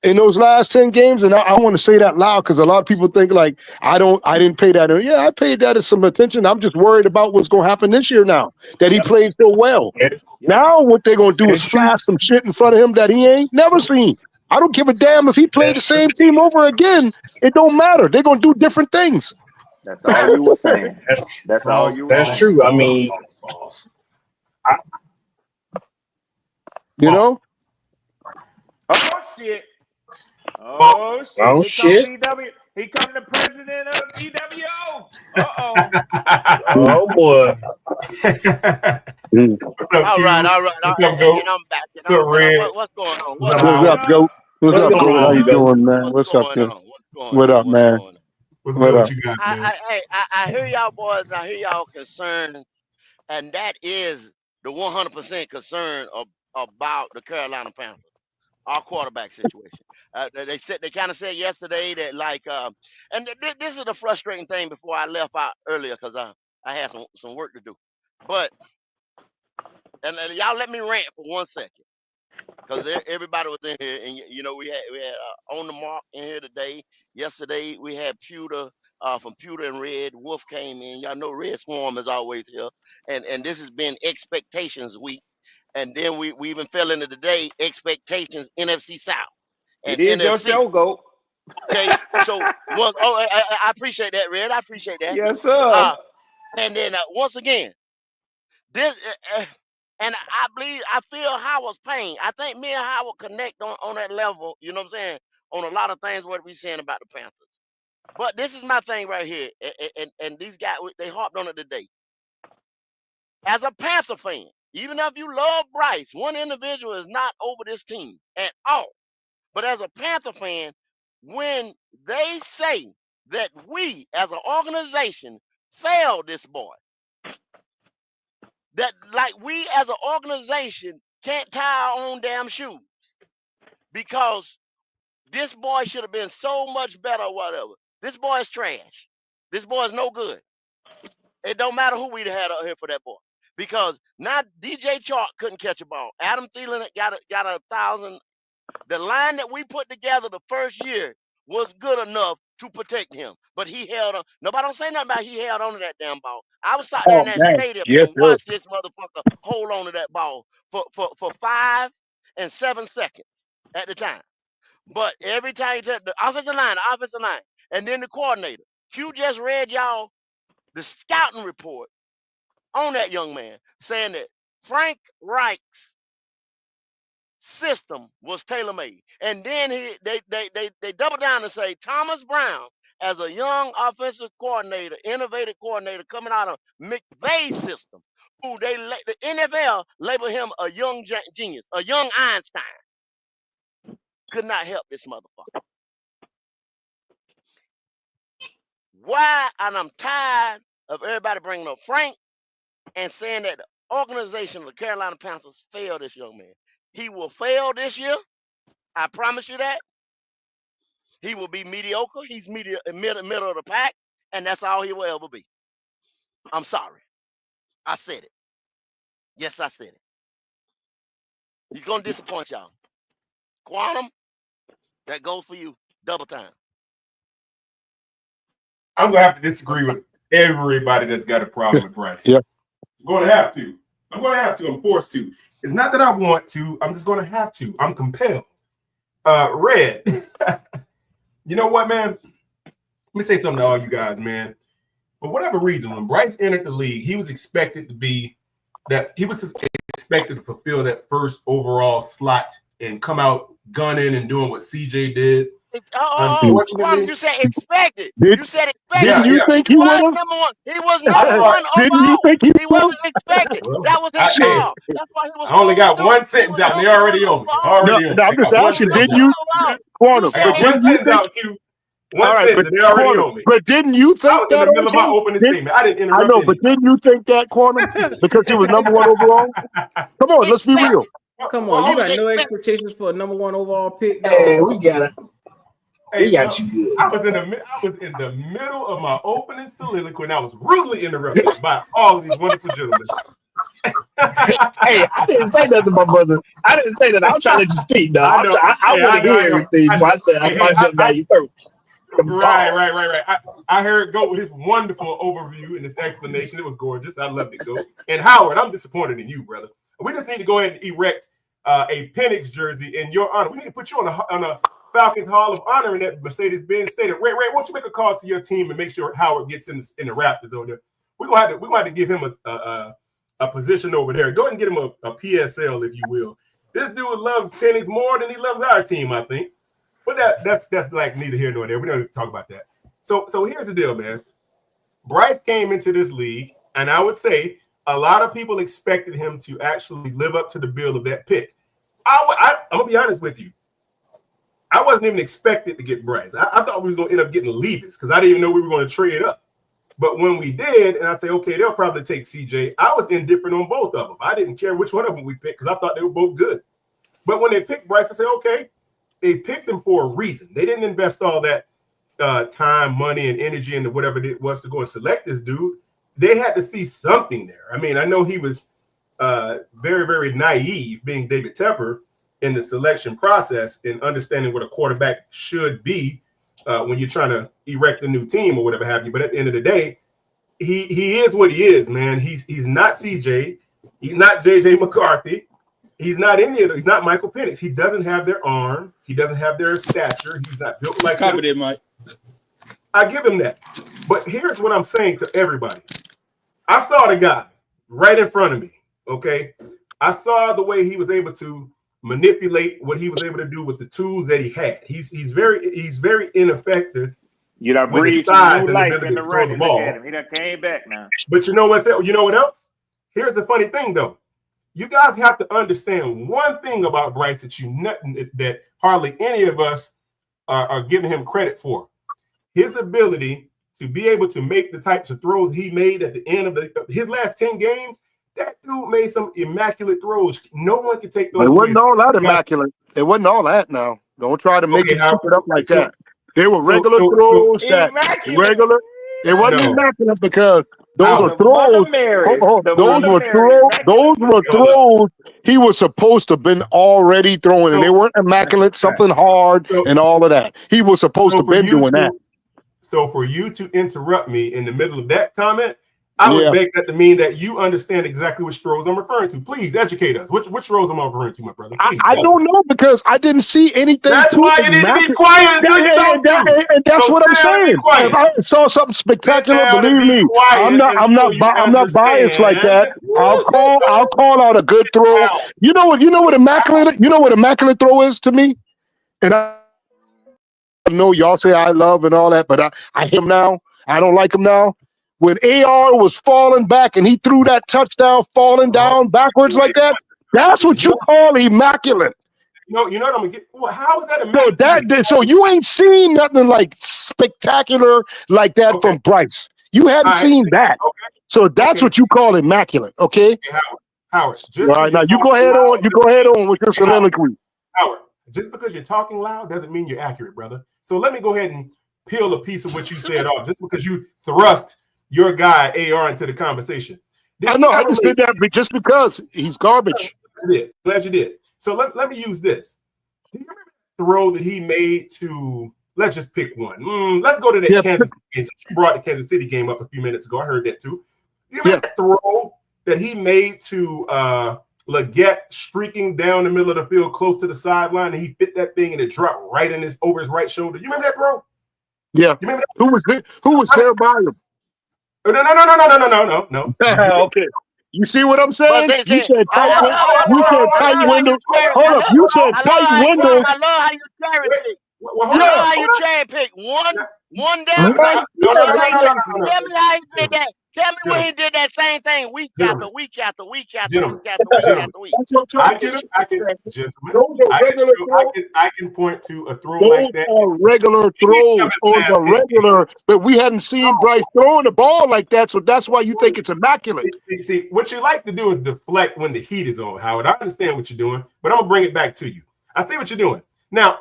in those last 10 games, and I want to say that loud because a lot of people think like I didn't pay that. Yeah, I paid that as some attention. I'm just worried about what's gonna happen this year now that he Yep. played so well. Yep. Now what they're gonna do is That's true. flash some shit in front of him that he ain't never seen. I don't give a damn if he played the That's true. same team over again. It don't matter. They're gonna do different things. That's all you were saying. That's, That's all Balls, you were that's balls, saying. true. I balls, mean, balls, balls, I, You balls, know? Oh shit. balls. Oh shit. oh Here come shit. BW. He come the president of BWO. Uh-oh. Oh boy. Mm. What's up, All right, Q? all right, What's up, and Goat? I'm back. What's up, Red? What's going on? What's up, What What's up, Howard? up, Goat? Doc? What's What's up, going Goat? How you on, Doc? though? doing, man? What's What's up, going kid? on? What's going What on? up, What's man? going on? What's What good? What up? you got, man? I hear y'all boys, and I hear y'all concerns, and that is the 100% concern about the Carolina Panthers, our quarterback situation. They kind of said yesterday that and this is the frustrating thing. Before I left out earlier, because I had some work to do, but and y'all let me rant for 1 second. Because everybody was in here, and you know we had on the mark in here today. Yesterday we had Pewter from Pewter and Red Wolf came in. Y'all know Red Swarm is always here, and this has been expectations week. And then we even fell into today expectations NFC South It and is your NFC. show, Goat. Okay, so once I appreciate that, Red. I appreciate that. Yes, sir. Uh, and then once again. This and I feel Howard's pain. I think me and Howard connect on that level, you know what I'm saying, on a lot of things what we saying about the Panthers. But this is my thing right here, and these guys they harped on it today. As a Panther fan, even if you love Bryce, one individual is not over this team at all. But as a Panther fan, when they say that we as an organization failed this boy, that like we as an organization can't tie our own damn shoes because this boy should have been so much better or whatever. This boy is trash. This boy is no good. It don't matter who we had out here for that boy. Because now DJ Chark couldn't catch a ball. Adam Thielen got a thousand. The line that we put together the first year was good enough to protect him. But he held on. Nobody don't say nothing about he held on to that damn ball. I was sat there in Oh, that man. stadium Yes, and sir. watched this motherfucker hold on to that ball for 5 and 7 seconds at the time. But every time he said the offensive line, and then the coordinator. Q just read y'all the scouting report on that young man saying that Frank Reich's system was tailor made. And then they double down and say Thomas Brown as a young offensive coordinator, innovative coordinator coming out of McVay's system, who the NFL labeled him a young genius, a young Einstein. Could not help this motherfucker. Why? And I'm tired of everybody bringing up Frank and saying that the organization of the Carolina Panthers failed this young man. He will fail this year. I promise you that. He will be mediocre. He's middle of the pack, and that's all he will ever be. I'm sorry. I said it. Yes, I said it. He's gonna disappoint y'all. Quantum, that goes for you. Double time. I'm gonna have to disagree with everybody that's got a problem with Bryce. Yeah. I'm gonna have to. I'm forced to. It's not that I want to. I'm just gonna have to. I'm compelled. Red. You know what, man? Let me say something to all you guys, man. For whatever reason, when Bryce entered the league, he was expected to fulfill that first overall slot and come out gunning and doing what CJ did. Unfortunately, you said expected. You said expected. Didn't you think he would have? Number one. He was number one Didn't overall. you think he wasn't expected. That was his call. That's why he was. I only got one sentence out, and they already on me. No, I'm just asking. Didn't you, Quantum? I got one sentence out, Q. One sentence, and they already on me. But didn't you think I was in the middle of my opening statement. I didn't interrupt. I know, but didn't you think that, Quantum? Because he was number one overall. Come on, let's be real. Come on, you got no expectations for a number one overall pick. Hey, we got it. We got you good. I was in the middle of my opening soliloquy, and I was rudely interrupted by all of these wonderful gentlemen. Hey, I didn't say nothing, my brother. I didn't say that. I was trying to speak, though. I want to hear everything. So I said I might jump down your throat. Right. I heard Goat with his wonderful overview and his explanation. It was gorgeous. I loved it, Goat. And Howard, I'm disappointed in you, brother. We just need to go ahead and erect a Penix jersey in your honor. We need to put you on a Falcons Hall of Honor in that Mercedes-Benz Stadium. Ray, why don't you make a call to your team and make sure Howard gets in the Raptors over there? We're gonna have to give him a position over there. Go ahead and get him a PSL, if you will. This dude loves Penix more than he loves our team, I think. But that's like neither here nor there. We don't talk about that. So here's the deal, man. Bryce came into this league, and I would say a lot of people expected him to actually live up to the bill of that pick. I'm gonna be honest with you. I wasn't even expected to get Bryce. I thought we was gonna end up getting Levis because I didn't even know we were going to trade up. But when we did, and I say, okay, they'll probably take CJ. I was indifferent on both of them. I didn't care which one of them we picked because I thought they were both good. But when they picked Bryce, I said, okay. They picked him for a reason. They didn't invest all that time, money, and energy into whatever it was to go and select this dude. They had to see something there. I mean, I know he was very, very naive, being David Tepper, in the selection process and understanding what a quarterback should be when you're trying to erect a new team or whatever have you. But at the end of the day, he is what he is, man. He's not CJ. He's not JJ McCarthy. He's not any of them. He's not Michael Penix. He doesn't have their arm. He doesn't have their stature. He's not built like Copy that, Mike. I give him that. But here's what I'm saying to everybody. I saw the guy right in front of me, okay? I saw the way he was able to manipulate what he was able to do with the tools that he had. He's very ineffective. You done breathed some new life in the record. Look at him. He done came back now. But you know what else? Here's the funny thing, though. You guys have to understand one thing about Bryce that hardly any of us are giving him credit for. His ability to be able to make the types of throws he made at the end of his last 10 games. That dude made some immaculate throws. No one could take those. It wasn't all that immaculate. It wasn't all that now. Don't try to make it stupid up like that. They were regular throws. Regular. It wasn't immaculate because those are throws. Those were throws he was supposed to have been already throwing, and they weren't immaculate, something hard, and all of that. He was supposed to have been doing that. So for you to interrupt me in the middle of that comment, I would beg that to mean that you understand exactly which throws I'm referring to. Please educate us. Which throws am I referring to, my brother? I don't know because I didn't see anything. That's why you need to be quiet until you talk to. And that's what I'm saying. If I saw something spectacular, believe me, I'm not biased like that. I'll call out a good throw. You know what immaculate throw is to me? And I know y'all say I love and all that, but I hate him now. I don't like him now. When AR was falling back and he threw that touchdown falling down backwards like that, that's what you call immaculate. You know what I'm gonna get? Well, how is that immaculate? So you ain't seen nothing like spectacular like that from Bryce. You hadn't seen that. So that's what you call immaculate, okay? Howard, All just right, because now you're you go talking ahead on. loud You go doesn't ahead mean, on with your hey, soliloquy. Howard, just because you're talking loud doesn't mean you're accurate, brother. So let me go ahead and peel a piece of what you said off, just because you thrust your guy AR into the conversation. I know. I just did that just because he's garbage. Glad you did. So let me use this. Do you remember the throw that he made to? Let's just pick one. Let's go to that Kansas City game. You brought the Kansas City game up a few minutes ago. I heard that too. Do you remember that throw that he made to Leggett streaking down the middle of the field close to the sideline, and he fit that thing and it dropped right in over his right shoulder? You remember that throw? Yeah. You remember that? Who was there by him? No. Okay. You see what I'm saying? You said tight window. You said tight I window. Hold up. You said tight window. I love how you cherry pick. Well, I love how you cherry pick. One damn thing. Tell me how he did that. Tell me when he did that same thing week after week after week after week after week after week. I can point to a throw Those like that. are regular throws or the regular, but we hadn't seen Bryce throwing the ball like that, so that's why you think it's immaculate. See, what you like to do is deflect when the heat is on, Howard. I understand what you're doing, but I'm gonna bring it back to you. I see what you're doing. Now,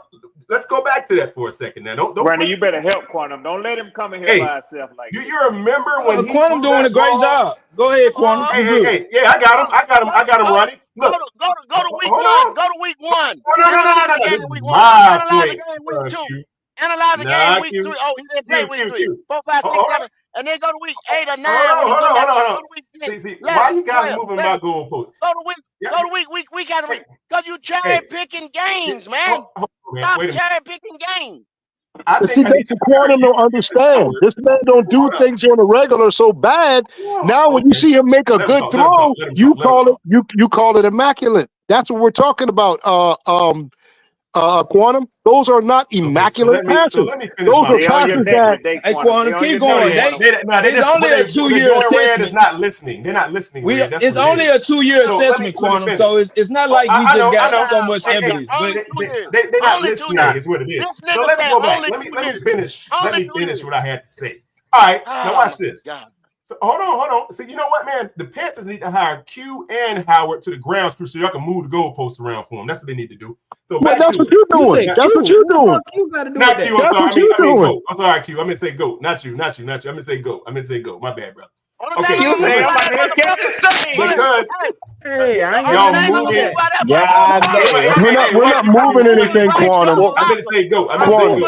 let's go back to that for a second. Now, don't Brandon, you better help Quantum. Don't let him come in here by himself like that. You remember when Quantum doing a great job? Go ahead, Quantum. Hey, yeah, I got him, Ronnie. Look, go to week one. Go to week one. No. This is my Analyze the point. game week 2. Analyze the game week 3. Oh, he didn't play week 3. 4, 5, 6, 7. And then go to week 8 or 9. Hold Go to week 10. See, why you guys moving my goalposts? Go to week after week. Because you cherry picking games, man. Stop cherry picking games. See, that's what Quantum don't understand. This man don't do things on a regular so bad. Now, when you see him make a good throw, you call it immaculate. That's what we're talking about. Quantum. Those are not immaculate passes. Those are passes that. Hey, Quantum, keep going. It's only a 2-year assessment. Is not listening. They're not listening. It's only a 2-year assessment, Quantum. So it's not like we just got so much evidence. They're not listening. Is what it is. So let me go back. Let me finish. Let me finish what I had to say. All right. Now watch this. So hold on. So you know what, man? The Panthers need to hire Q and Howard to the grounds crew so y'all can move the goalposts around for them. That's what they need to do. So that's what you're doing. That's what you're doing. Not Q. I'm sorry. I mean go. I'm sorry, Q. I meant to say go. Not you. I meant to say go. My bad, brother. Okay. You say because y'all moving. We're not moving anything, Quantum. I'm gonna say go. Quantum.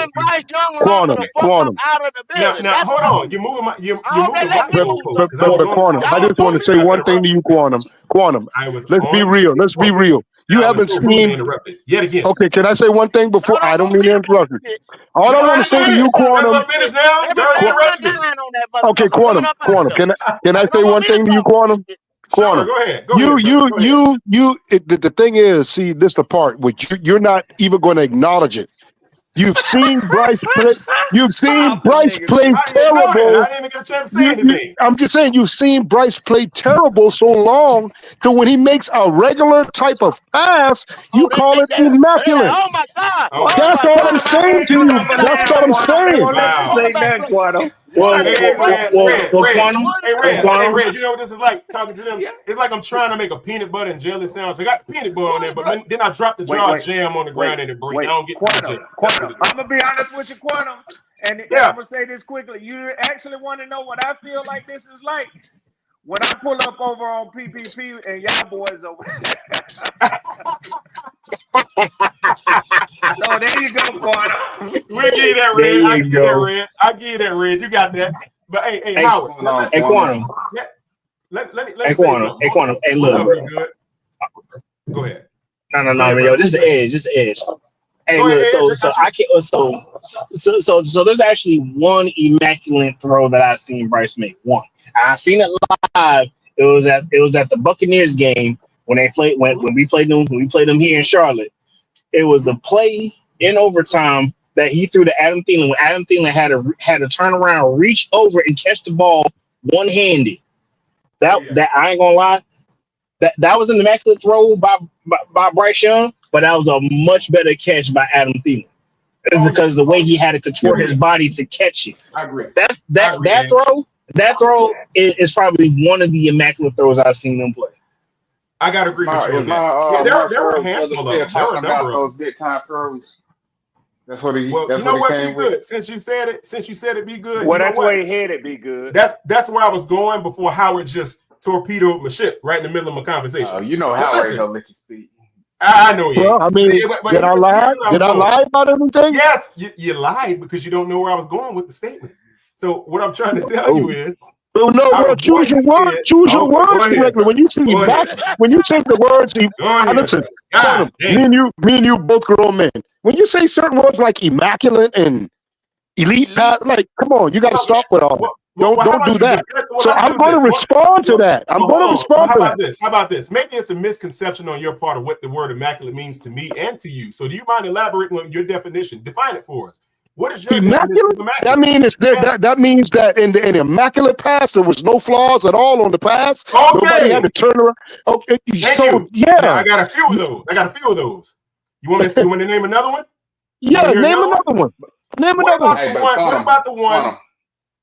Now hold on. You're moving my goalposts. Quantum. I just want to say one thing to you, Quantum. Let's be real. You haven't seen. Yet again. Okay, can I say one thing before? I don't mean to interrupt you. All I want to say to you, Quantum. Okay, Quantum. Can I say one thing to you, Quantum? Quantum. Go ahead. The thing is, see, this is the part which you're not even going to acknowledge it. You've seen Bryce play. You've seen Bryce play terrible. I didn't even get a chance to say anything. I'm just saying, you've seen Bryce play terrible so long to when he makes a regular type of pass, you call it immaculate. Oh my God! That's all I'm saying to you. That's what I'm saying. Red, you know what this is like talking to them? It's like I'm trying to make a peanut butter and jelly sandwich. I got the peanut butter on there, but then I drop the jar of jam on the ground and it breaks. I don't get Quantum. I'm gonna be honest with you, Quantum, and I'm gonna say this quickly. You actually want to know what I feel like this is like when I pull up over on PPP and y'all boys over. So there you go, Quantum. We'll give you that, Red. I give you that, Red. You got that. But hey, Howard. Hey, Quantum. Let me Hey, Quantum. Hey, look. Go ahead. No, yo, this is edge. Hey, look, so I can't. So there's actually one immaculate throw that I've seen Bryce make. One, I seen it live. It was at the Buccaneers game when we played them here in Charlotte. It was the play in overtime that he threw to Adam Thielen when Adam Thielen had to turn around, reach over, and catch the ball one-handed. That I ain't gonna lie. That was an immaculate throw by Bryce Young, but that was a much better catch by Adam Thielen. It's because the way he had to contort his body to catch it. I agree. That throw is probably one of the immaculate throws I've seen them play. I gotta agree with you on that. Yeah, there were a handful of them. There were a number of them. Those big time throws. That's what he. Well, That's you know what what? he Be came with. good. Since you said it, be good. Well, you know that's what? where he headed. Be good. That's where I was going before Howard just torpedoed my ship right in the middle of my conversation. You know Howard ain't gonna let you speak. I know you. Well, I mean, did I lie? Did I lie about everything? Yes, you lied because you don't know where I was going with the statement. So what I'm trying to tell you is, no, well, choose your words. Choose your words correctly. When you say when you say the words, listen, me and you both grown men. When you say certain words like immaculate and elite pass, like, come on, you got to stop with all that. Don't do that. So I'm going to respond to that. I'm going to respond to that. How about this? Maybe it's a misconception on your part of what the word immaculate means to me and to you. So do you mind elaborating on your definition? Define it for us. What is your immaculate? That means that means that in the immaculate pass there was no flaws at all on the pass. Okay. Nobody had to turn around. Okay, yeah. Now, I got a few of those. You want me to name another one? Yeah, name another one. What about the one?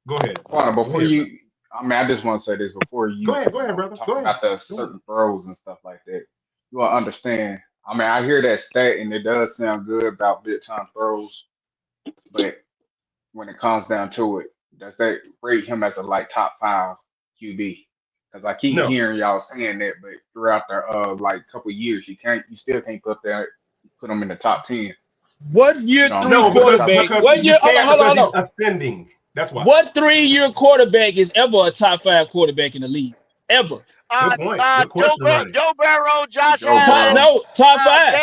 Go ahead. Before you, I mean, I just want to say this before you. Go ahead, brother. Go ahead. About the certain throws and stuff like that. You want to understand. I mean, I hear that stat and it does sound good about big time throws, but when it comes down to it, does that rate him as a top 5 QB? Because I keep hearing y'all saying that, but throughout the couple years, you still can't put him in the top 10. What year 3 quarterback? What year? Hold on. Ascending. That's why. What 3-year quarterback is ever a top 5 quarterback in the league? Ever? Good point. Good question, Joe Burrow, Josh Allen. No, top 5.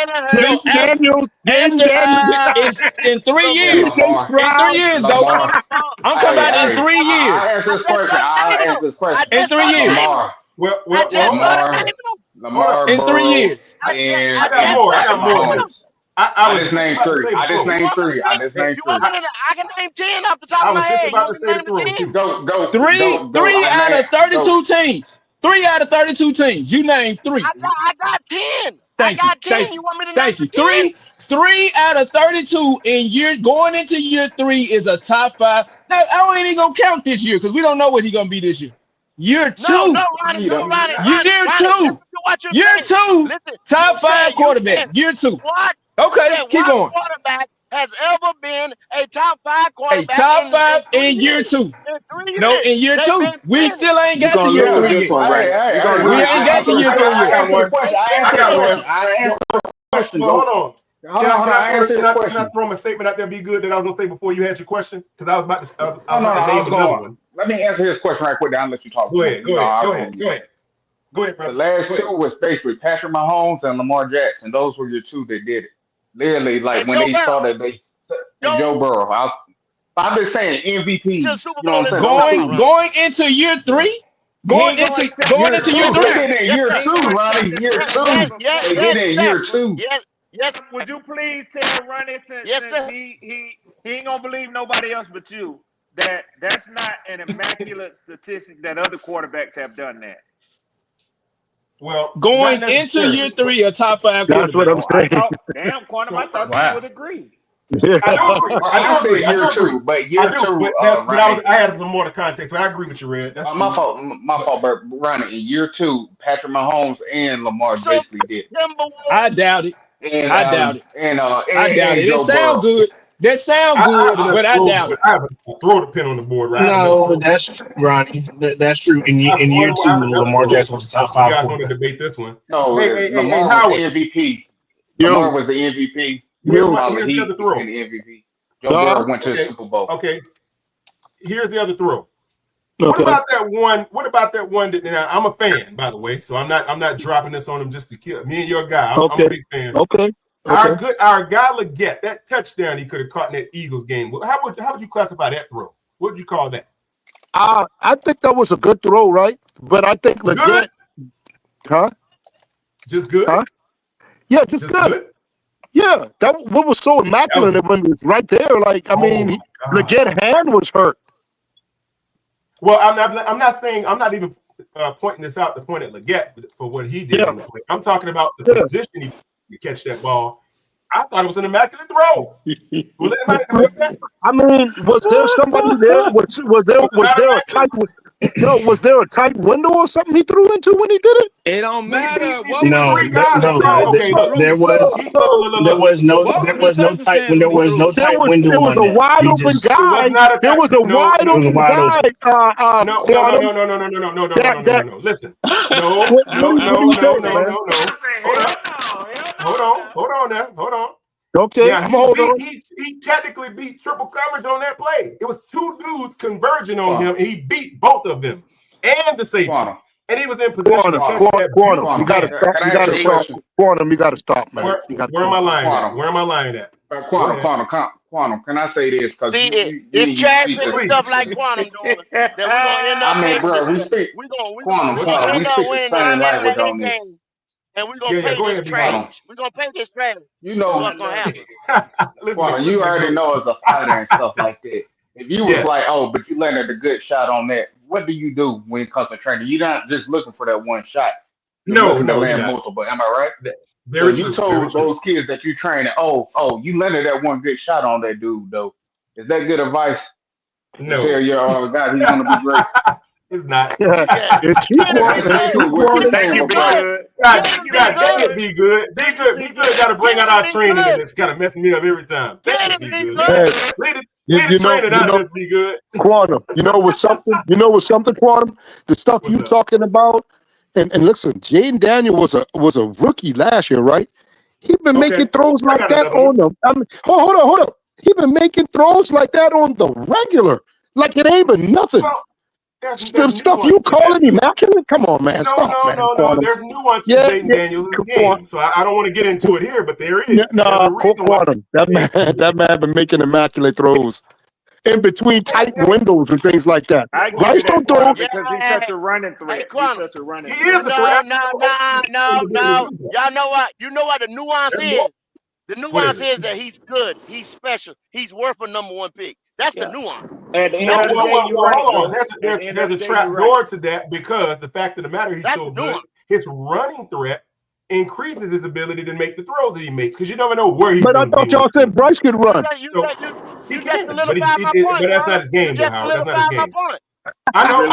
Daniels. In 3 years. In 3 years, though. I'm talking about in 3 years. I'll answer this question. In 3 years. Lamar. In 3 years. And I got more. I just named 3. I just named 3. I can name 10 off the top of my head. I was just about to say the Go. 3 out of 32 teams. 3 out of 32 teams. You named 3. I got 10. Thank you. You want me to name 10? 3 out of 32 in year going into year 3 is a top 5. Now I don't even gonna count this year because we don't know what he's gonna be this year. Year 2. No, Ronnie. Year 2. Year 2. Top 5 quarterback. Year 2. What? Okay, keep going. Quarterback has ever been a top 5 quarterback? A top 5 in year 2. No, in year 2. We still ain't got to year 3 yet. We ain't got to year 3 yet. I answer the question. Hold on. Can I throw my statement out there? Be good that I was gonna say before you had your question because I was about to. I was going one. Let me answer his question right quick. I'll let you talk. Go ahead, brother. The last 2 was basically Patrick Mahomes and Lamar Jackson. Those were your 2 that did it. Literally, like when they started, Joe Burrow. I've been saying MVP. You know what I'm saying? Going into year 3. Going into year 3. Year 2, Ronnie. Year 2. They did it in year 2. Yes. Would you please tell Ronnie since he ain't gonna believe nobody else but you that's not an immaculate statistic that other quarterbacks have done that. Well, going into year 3, a top 5 quarterback. That's what I'm saying. Damn, Quantum, I thought you would agree. I do agree. Year 2, but year 2. I had some more to context, but I agree with you, Red. That's my fault. My fault, but Ronnie, in year 2, Patrick Mahomes and Lamar basically did. I doubt it. I doubt it. I doubt it. It sounds good. That sounds good, but I doubt it. I have to throw the pin on the board, right? No, that's Ronnie. That's true. In year 2, Lamar Jackson was the top 5. You guys want to debate this one? No, Lamar was the MVP. Lamar was the MVP. Here's the other throw. The MVP. Joe Burrow went to the Super Bowl. Okay. Here's the other throw. What about that one? What about that one that now, I'm a fan, by the way, so I'm not dropping this on him just to kill me and your guy. I'm a big fan. Okay. Our guy Leggett, that touchdown he could have caught in that Eagles game. How would you classify that throw? What would you call that? I think that was a good throw, right? But I think Leggett, Just good? Huh? Yeah, just good. Yeah, what was so immaculate when it was right there. Like, I mean, Leggett's hand was hurt. Well, I'm not saying, I'm not even pointing this out to point at Leggett for what he did on the play. I'm talking about the position he catch that ball. I thought it was an immaculate throw. Was anybody debate that? I mean, was there somebody there? Was there a type? Yo, was there a tight window or something he threw into when he did it? It don't matter. What No, was okay, look, there was no tight when there was no tight window It was on a that. wide He open just guy. There was a wide it was open wide guy. open. Quantum. Listen. What do you say, man? Hold on now. Hold on. Okay, Now I'm holding on. he technically beat triple coverage on that play. It was two dudes converging on him, and he beat both of them and the safety. And he was in position to catch that Quantum, you gotta beautiful stop. You gotta stop. Quantum, you gotta stop, man. Where am I lying at? Where am I lying at? Quantum. Can I say this? Because it's cherry picking stuff like Quantum doing that we're gonna end up I mean, bro, we speak we're gonna Quantum. We end up speak the winning same language 11 on this. games, and we're gonna pay this trash. We're gonna pay this trash. You know what's gonna happen. Quantum, you already know as a fighter and stuff like that. If you was like, oh, but you landed a good shot on that, what do you do when it comes to training? You're not just looking for that one shot. You're looking to land multiple. Am I right? So you told those kids that you train, oh, you landed that one good shot on that dude, though. Is that good advice? No. To tell your guy he's going to be great. It's not. It's what you're saying, God dang it, be good. Be good. Got to bring out our training, and it's kind of messing me up every time. Dang it, be good. Be good. Quantum, you know what's something, Quantum? The stuff you talking about, and listen, Jaden Daniel was a rookie last year, right? He been making throws like that on them. I mean, hold on. He been making throws like that on the regular, like it ain't been nothing. The stuff you calling immaculate? Come on, man. Stop, man. No. There's nuance to Jaden Daniels' game, so I don't want to get into it here, but there is. Quantum. That man been making immaculate throws in between tight windows and things like that. I give Bryce you don't that throw. because he's such a running threat. He's such a running threat. He is a threat. No. Y'all know what? You know what the nuance is? The nuance is that he's good. He's special. He's worth a number one pick. That's the nuance. At the end of the day, you're right. Hold on. There's a trap door to that because the fact of the matter, he's so good. His running threat increases his ability to make the throws that he makes because you never know where he's going to be. But I thought y'all said Bryce could run. You just solidified my point. But that's not his game, though, Howard. That's not his game. I know,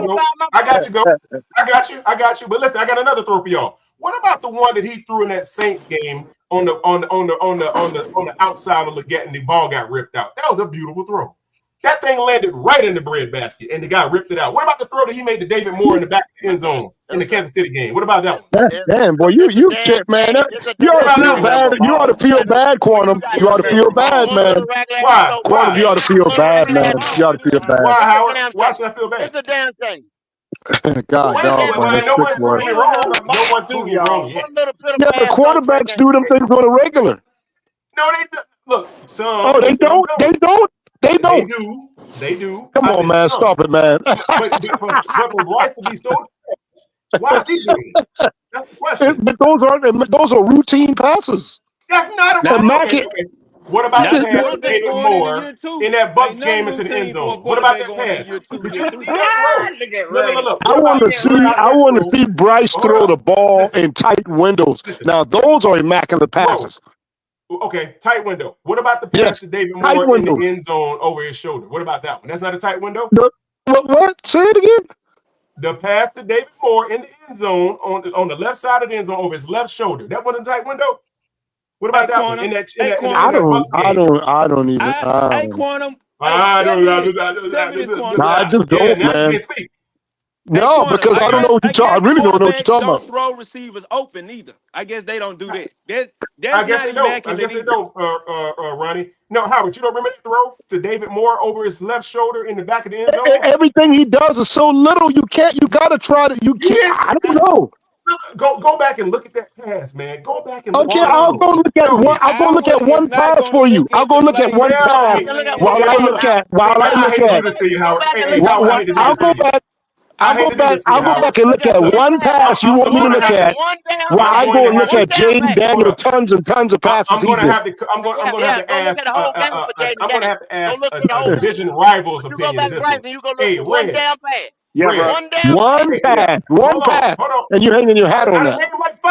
bro. I got you, go. I got you. But listen, I got another throw for y'all. What about the one that he threw in that Saints game on the outside of Leggett and the ball got ripped out? That was a beautiful throw. That thing landed right in the breadbasket and the guy ripped it out. What about the throw that he made to David Moore in the back of the end zone in the Kansas City game? What about that one? Damn, boy, you shit, man. You ought to feel bad. You ought to feel bad, Quantum. You ought to feel bad, man. Why? Quantum, you ought to feel bad, man. You ought to feel bad. Why, Howard? Why should I feel bad? It's the damn thing. God, dog, man. No one's proving me wrong. No one's proving me wrong yet. Yeah, the quarterbacks do them things on a regular. No, they do. Look, some. Oh, they don't. They don't. They don't. They do. Come on, man. Stop it, man. But for Bryce to be so, why is he doing it? That's the question. But those are routine passes. That's not a okay. What about the pass to David Moore in that Bucs game into the end zone? What about that pass? Did you see that throw? Look. I want to see Bryce throw the ball in tight windows. Now those are immaculate passes. Okay, tight window. What about the pass to David Moore in the end zone over his shoulder? What about that one? That's not a tight window? What? Say it again. The pass to David Moore in the end zone on the left side of the end zone over his left shoulder. That wasn't a tight window? What about that one? I don't even. Quantum. I just don't, man. No, because I don't know what you're talking. I really don't know what you're talking about. Don't throw receivers open either. I guess they don't do that. I guess they don't, Ronnie. No, Howard, you don't remember that throw to David Moore over his left shoulder in the back of the end zone? Everything he does is so little. You got to try to. You can't. I don't know. Go back and look at that pass, man. Go back and look. Okay, I'll go look at one. I'll go look at one pass for you. I'll go look at one pass while I look at. I'll go back. I'll go back and look at one pass you want me to look at while I go and look at Jaden Daniel tons and tons of passes. I'm going to have to ask a division rival's opinion. Hey, one down pass. One pass, and you hanging your hat on that. I named like 5.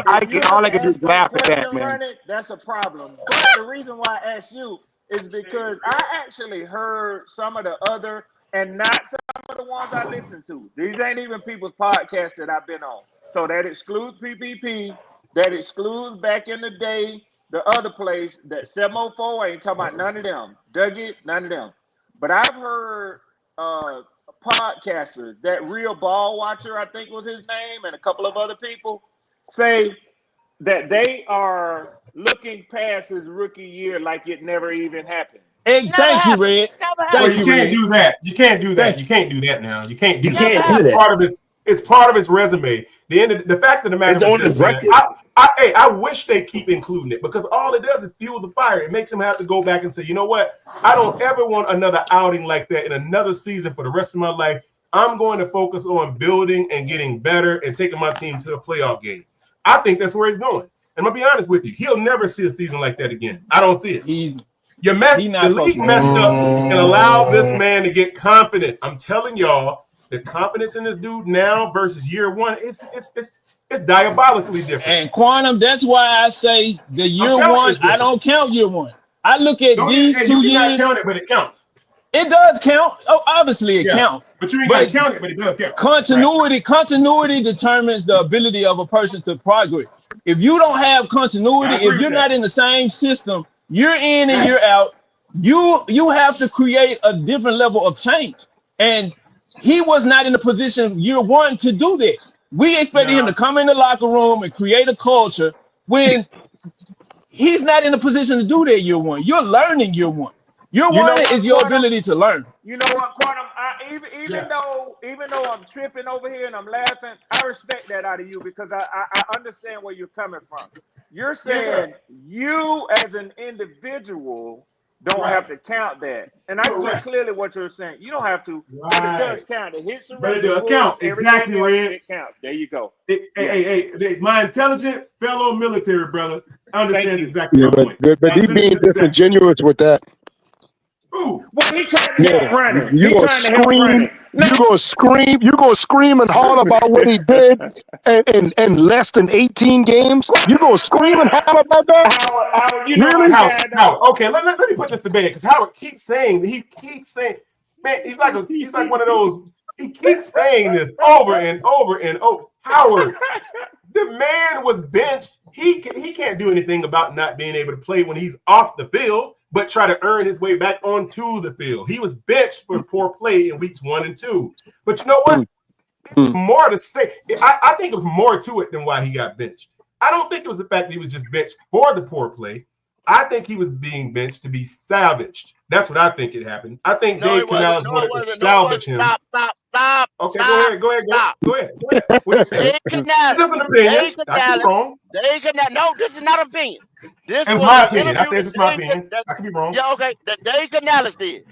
if you're the ask that question, Ronnie, that's a problem. But the reason why I asked you is because I actually heard some of the other, and not some of the ones I listen to. These ain't even people's podcasts that I've been on. So that excludes PPP, that excludes back in the day, the other place, that 704, I ain't talking about none of them. Dougie, none of them. But I've heard podcasters, that Real Ball Watcher, I think was his name, and a couple of other people say that they are looking past his rookie year like it never even happened. Hey, thank you, Red. Well, you can't do that. You can't do that. You can't do that now. You can't do You that. can't do It's that. part of his. It's part of his resume. The fact of the matter It's is on this, his man. record. I wish they keep including it, because all it does is fuel the fire. It makes him have to go back and say, you know what? I don't ever want another outing like that in another season for the rest of my life. I'm going to focus on building and getting better and taking my team to a playoff game. I think that's where he's going. And I'll be honest with you, he'll never see a season like that again. I don't see it. The league messed up and allowed this man to get confident. I'm telling y'all, the confidence in this dude now versus year one, it's diabolically different. And Quantum, that's why I say the year one, I don't count year one. I look at these 2 you years. cannot count it, but it counts. It does count. Oh, obviously it counts. But you ain't got to count it, but it does count. Continuity determines the ability of a person to progress. If you don't have continuity, if you're not in the same system, year in and year out, you have to create a different level of change. And he was not in the position year one to do that. We expected him to come in the locker room and create a culture when he's not in a position to do that year one. You're learning year one. Year one is your ability to learn. You know what, Quantum? Even though I'm tripping over here and I'm laughing, I respect that out of you, because I understand where you're coming from. You're saying you as an individual don't have to count that. And I get clearly what you're saying. You don't have to, but it does count. It hits the But it does count. Exactly, Red. It counts. There you go. Hey, my intelligent fellow military brother understands exactly my point. But he's being disingenuous with that. Well, he's trying to help running. You're gonna scream and holler about what he did in less than 18 games. You're gonna scream and holler about that? Howard, okay, let me put this to bed, because Howard keeps saying, man, he's like one of those. He keeps saying this over and over and over. Howard, the man was benched. He can't do anything about not being able to play when he's off the field, but try to earn his way back onto the field. He was benched for poor play in weeks 1 and 2. But you know what? There's more to say. I think it was more to it than why he got benched. I don't think it was the fact that he was just benched for the poor play. I think he was being benched to be salvaged. That's what I think it happened. I think Dave Canales wanted to salvage him. Stop. Okay, stop, go ahead. Go ahead. Dave Canales. This is an opinion. I could be wrong. Dave Canales. No, this is not an opinion. This was my opinion. I said it's just my opinion. I could be wrong. Yeah, okay. Dave Canales did.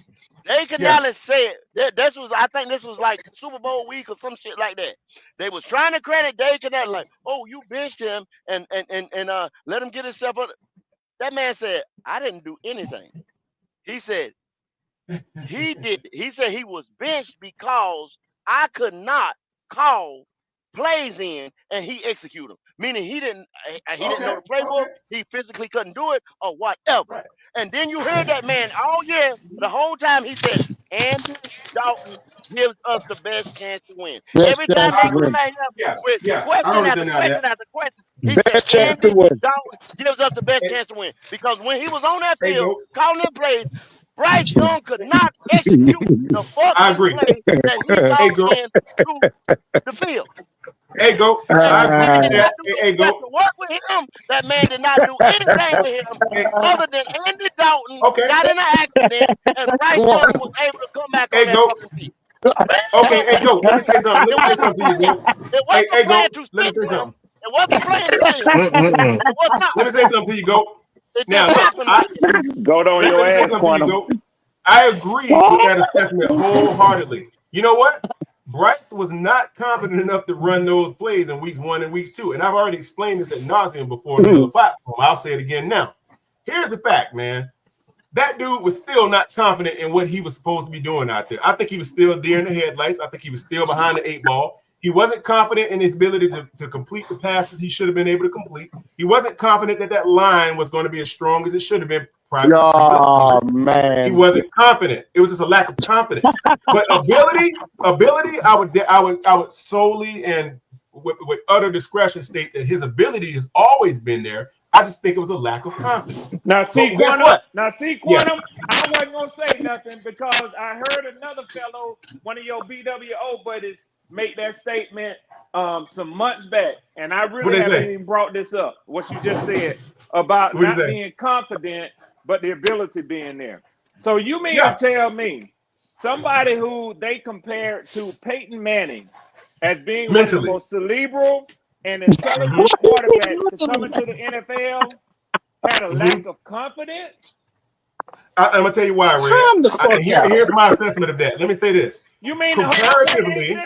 Dave Canales said that I think this was like Super Bowl week or some shit like that. They was trying to credit Dave Canales, like, oh, you benched him and let him get himself up. That man said, I didn't do anything. He said he did. He said he was benched because I could not call plays in and he executed them. Meaning he didn't know the playbook. He physically couldn't do it or whatever. And then you heard that man all year, the whole time he said, Andy Dalton gives us the best chance to win. Every time they come at him with question after question, he said, Andy Dalton gives us the best chance to win. Because when he was on that field, calling them plays, Bryce Young could not execute the fucking play that he called into the field. Hey, go. Hey, go. To work with him, that man did not do anything with him other than Andy Dalton got in an accident and Bryce Young was able to come back on that fucking field. Okay, hey, go. Let me say something. It wasn't playing to Let me say something. It wasn't playing to him. It was not. Let me say something to you, Go. Now, go on your ass, Quantum. I agree with that assessment wholeheartedly. You know what? Bryce was not confident enough to run those plays in weeks 1 and weeks 2. And I've already explained this ad nauseum before on the platform. I'll say it again now. Here's the fact, man. That dude was still not confident in what he was supposed to be doing out there. I think he was still deer in the headlights. I think he was still behind the 8 ball. He wasn't confident in his ability to complete the passes he should have been able to complete. He wasn't confident that line was going to be as strong as it should have been. Oh man, he wasn't confident. It was just a lack of confidence. But ability, I would solely and with utter discretion state that his ability has always been there. I just think it was a lack of confidence. Now see, Quantum. Yes. I wasn't gonna say nothing because I heard another fellow, one of your BWO buddies, make that statement some months back, and I really haven't even brought this up. What you just said about not being confident, but the ability being there. So you mean to tell me somebody who they compared to Peyton Manning as being one of the most cerebral and intelligent quarterbacks to come into the NFL had a lack of confidence? I'm gonna tell you why, Red. Here's my assessment of that. Let me say this. You mean comparatively? I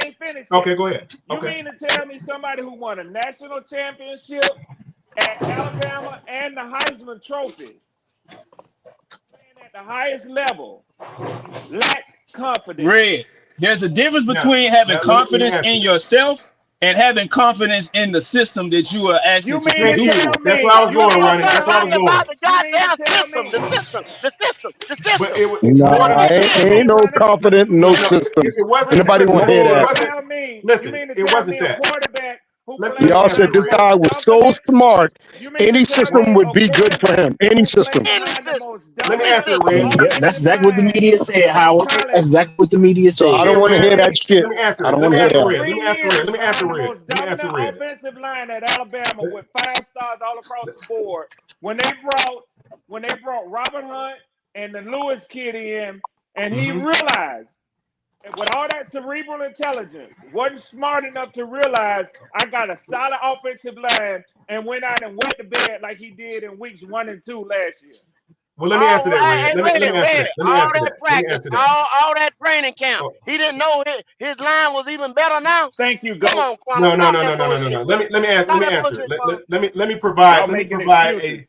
ain't finished yet. Okay, go ahead. You mean to tell me somebody who won a national championship at Alabama and the Heisman Trophy, at the highest level, lack confidence? Red, there's a difference between having confidence in yourself and having confidence in the system that you are actually That's where I was going, Ronnie. That's where I was going. The goddamn system. But it ain't no confident, no system. Anybody want to hear that? Listen, it wasn't that. Y'all said this guy was so smart, any system would be good for him. Any system. Let me ask you, Red. That's exactly what the media said, Howard. That's exactly what the media said. So I don't want to hear that shit. Let me answer I don't want to hear that. Let me answer Red. Offensive line at Alabama with 5 stars all across the board. When they brought Robert Hunt and the Lewis kid in, and he realized, with all that cerebral intelligence, wasn't smart enough to realize I got a solid offensive line and went out and wet the bed like he did in weeks 1 and 2 last year. Well, let me answer that, Red. Let me answer that. All that practice, all that training camp. He didn't know his line was even better now. Thank you, Come on, Quantum. No. Let me answer it. Let me provide a.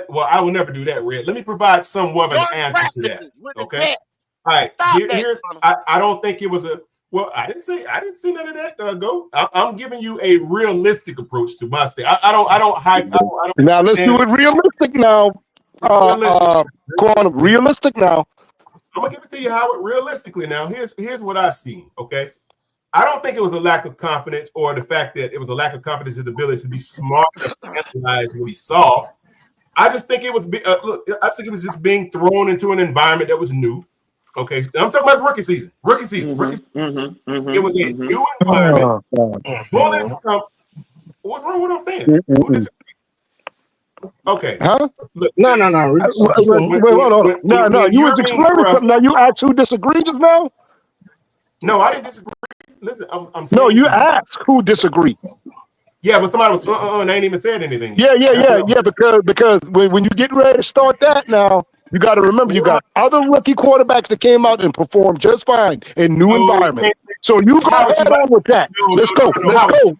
Well, I will never do that, Red. Let me provide somewhat of an answer to that. Okay. All right. Here's. I don't think it was a. Well, I didn't say none of that. Go. I'm giving you a realistic approach to my state. I don't hype. Now let's do it realistic now. Quantum, realistic now. I'm gonna give it to you, Howard, realistically now. Here's what I see. Okay. I don't think it was a lack of confidence or the fact that it was a lack of confidence in his ability to be smart enough to analyze what he saw. I just think it was I think it was just being thrown into an environment that was new. Okay, I'm talking about rookie season. It was a new environment. Bullets come. What's wrong with what I'm saying? Okay. Huh? Look, No. Wait, hold on. No. You was explaining. Now you asked who disagreed just now. No, I didn't disagree. Listen, I'm saying. No, you asked who disagreed. Yeah, but somebody was and they ain't even said anything. Yeah. Because when you get ready to start that now, you got to remember you got other rookie quarterbacks that came out and performed just fine in new environment. So you go ahead on with that. Let's go.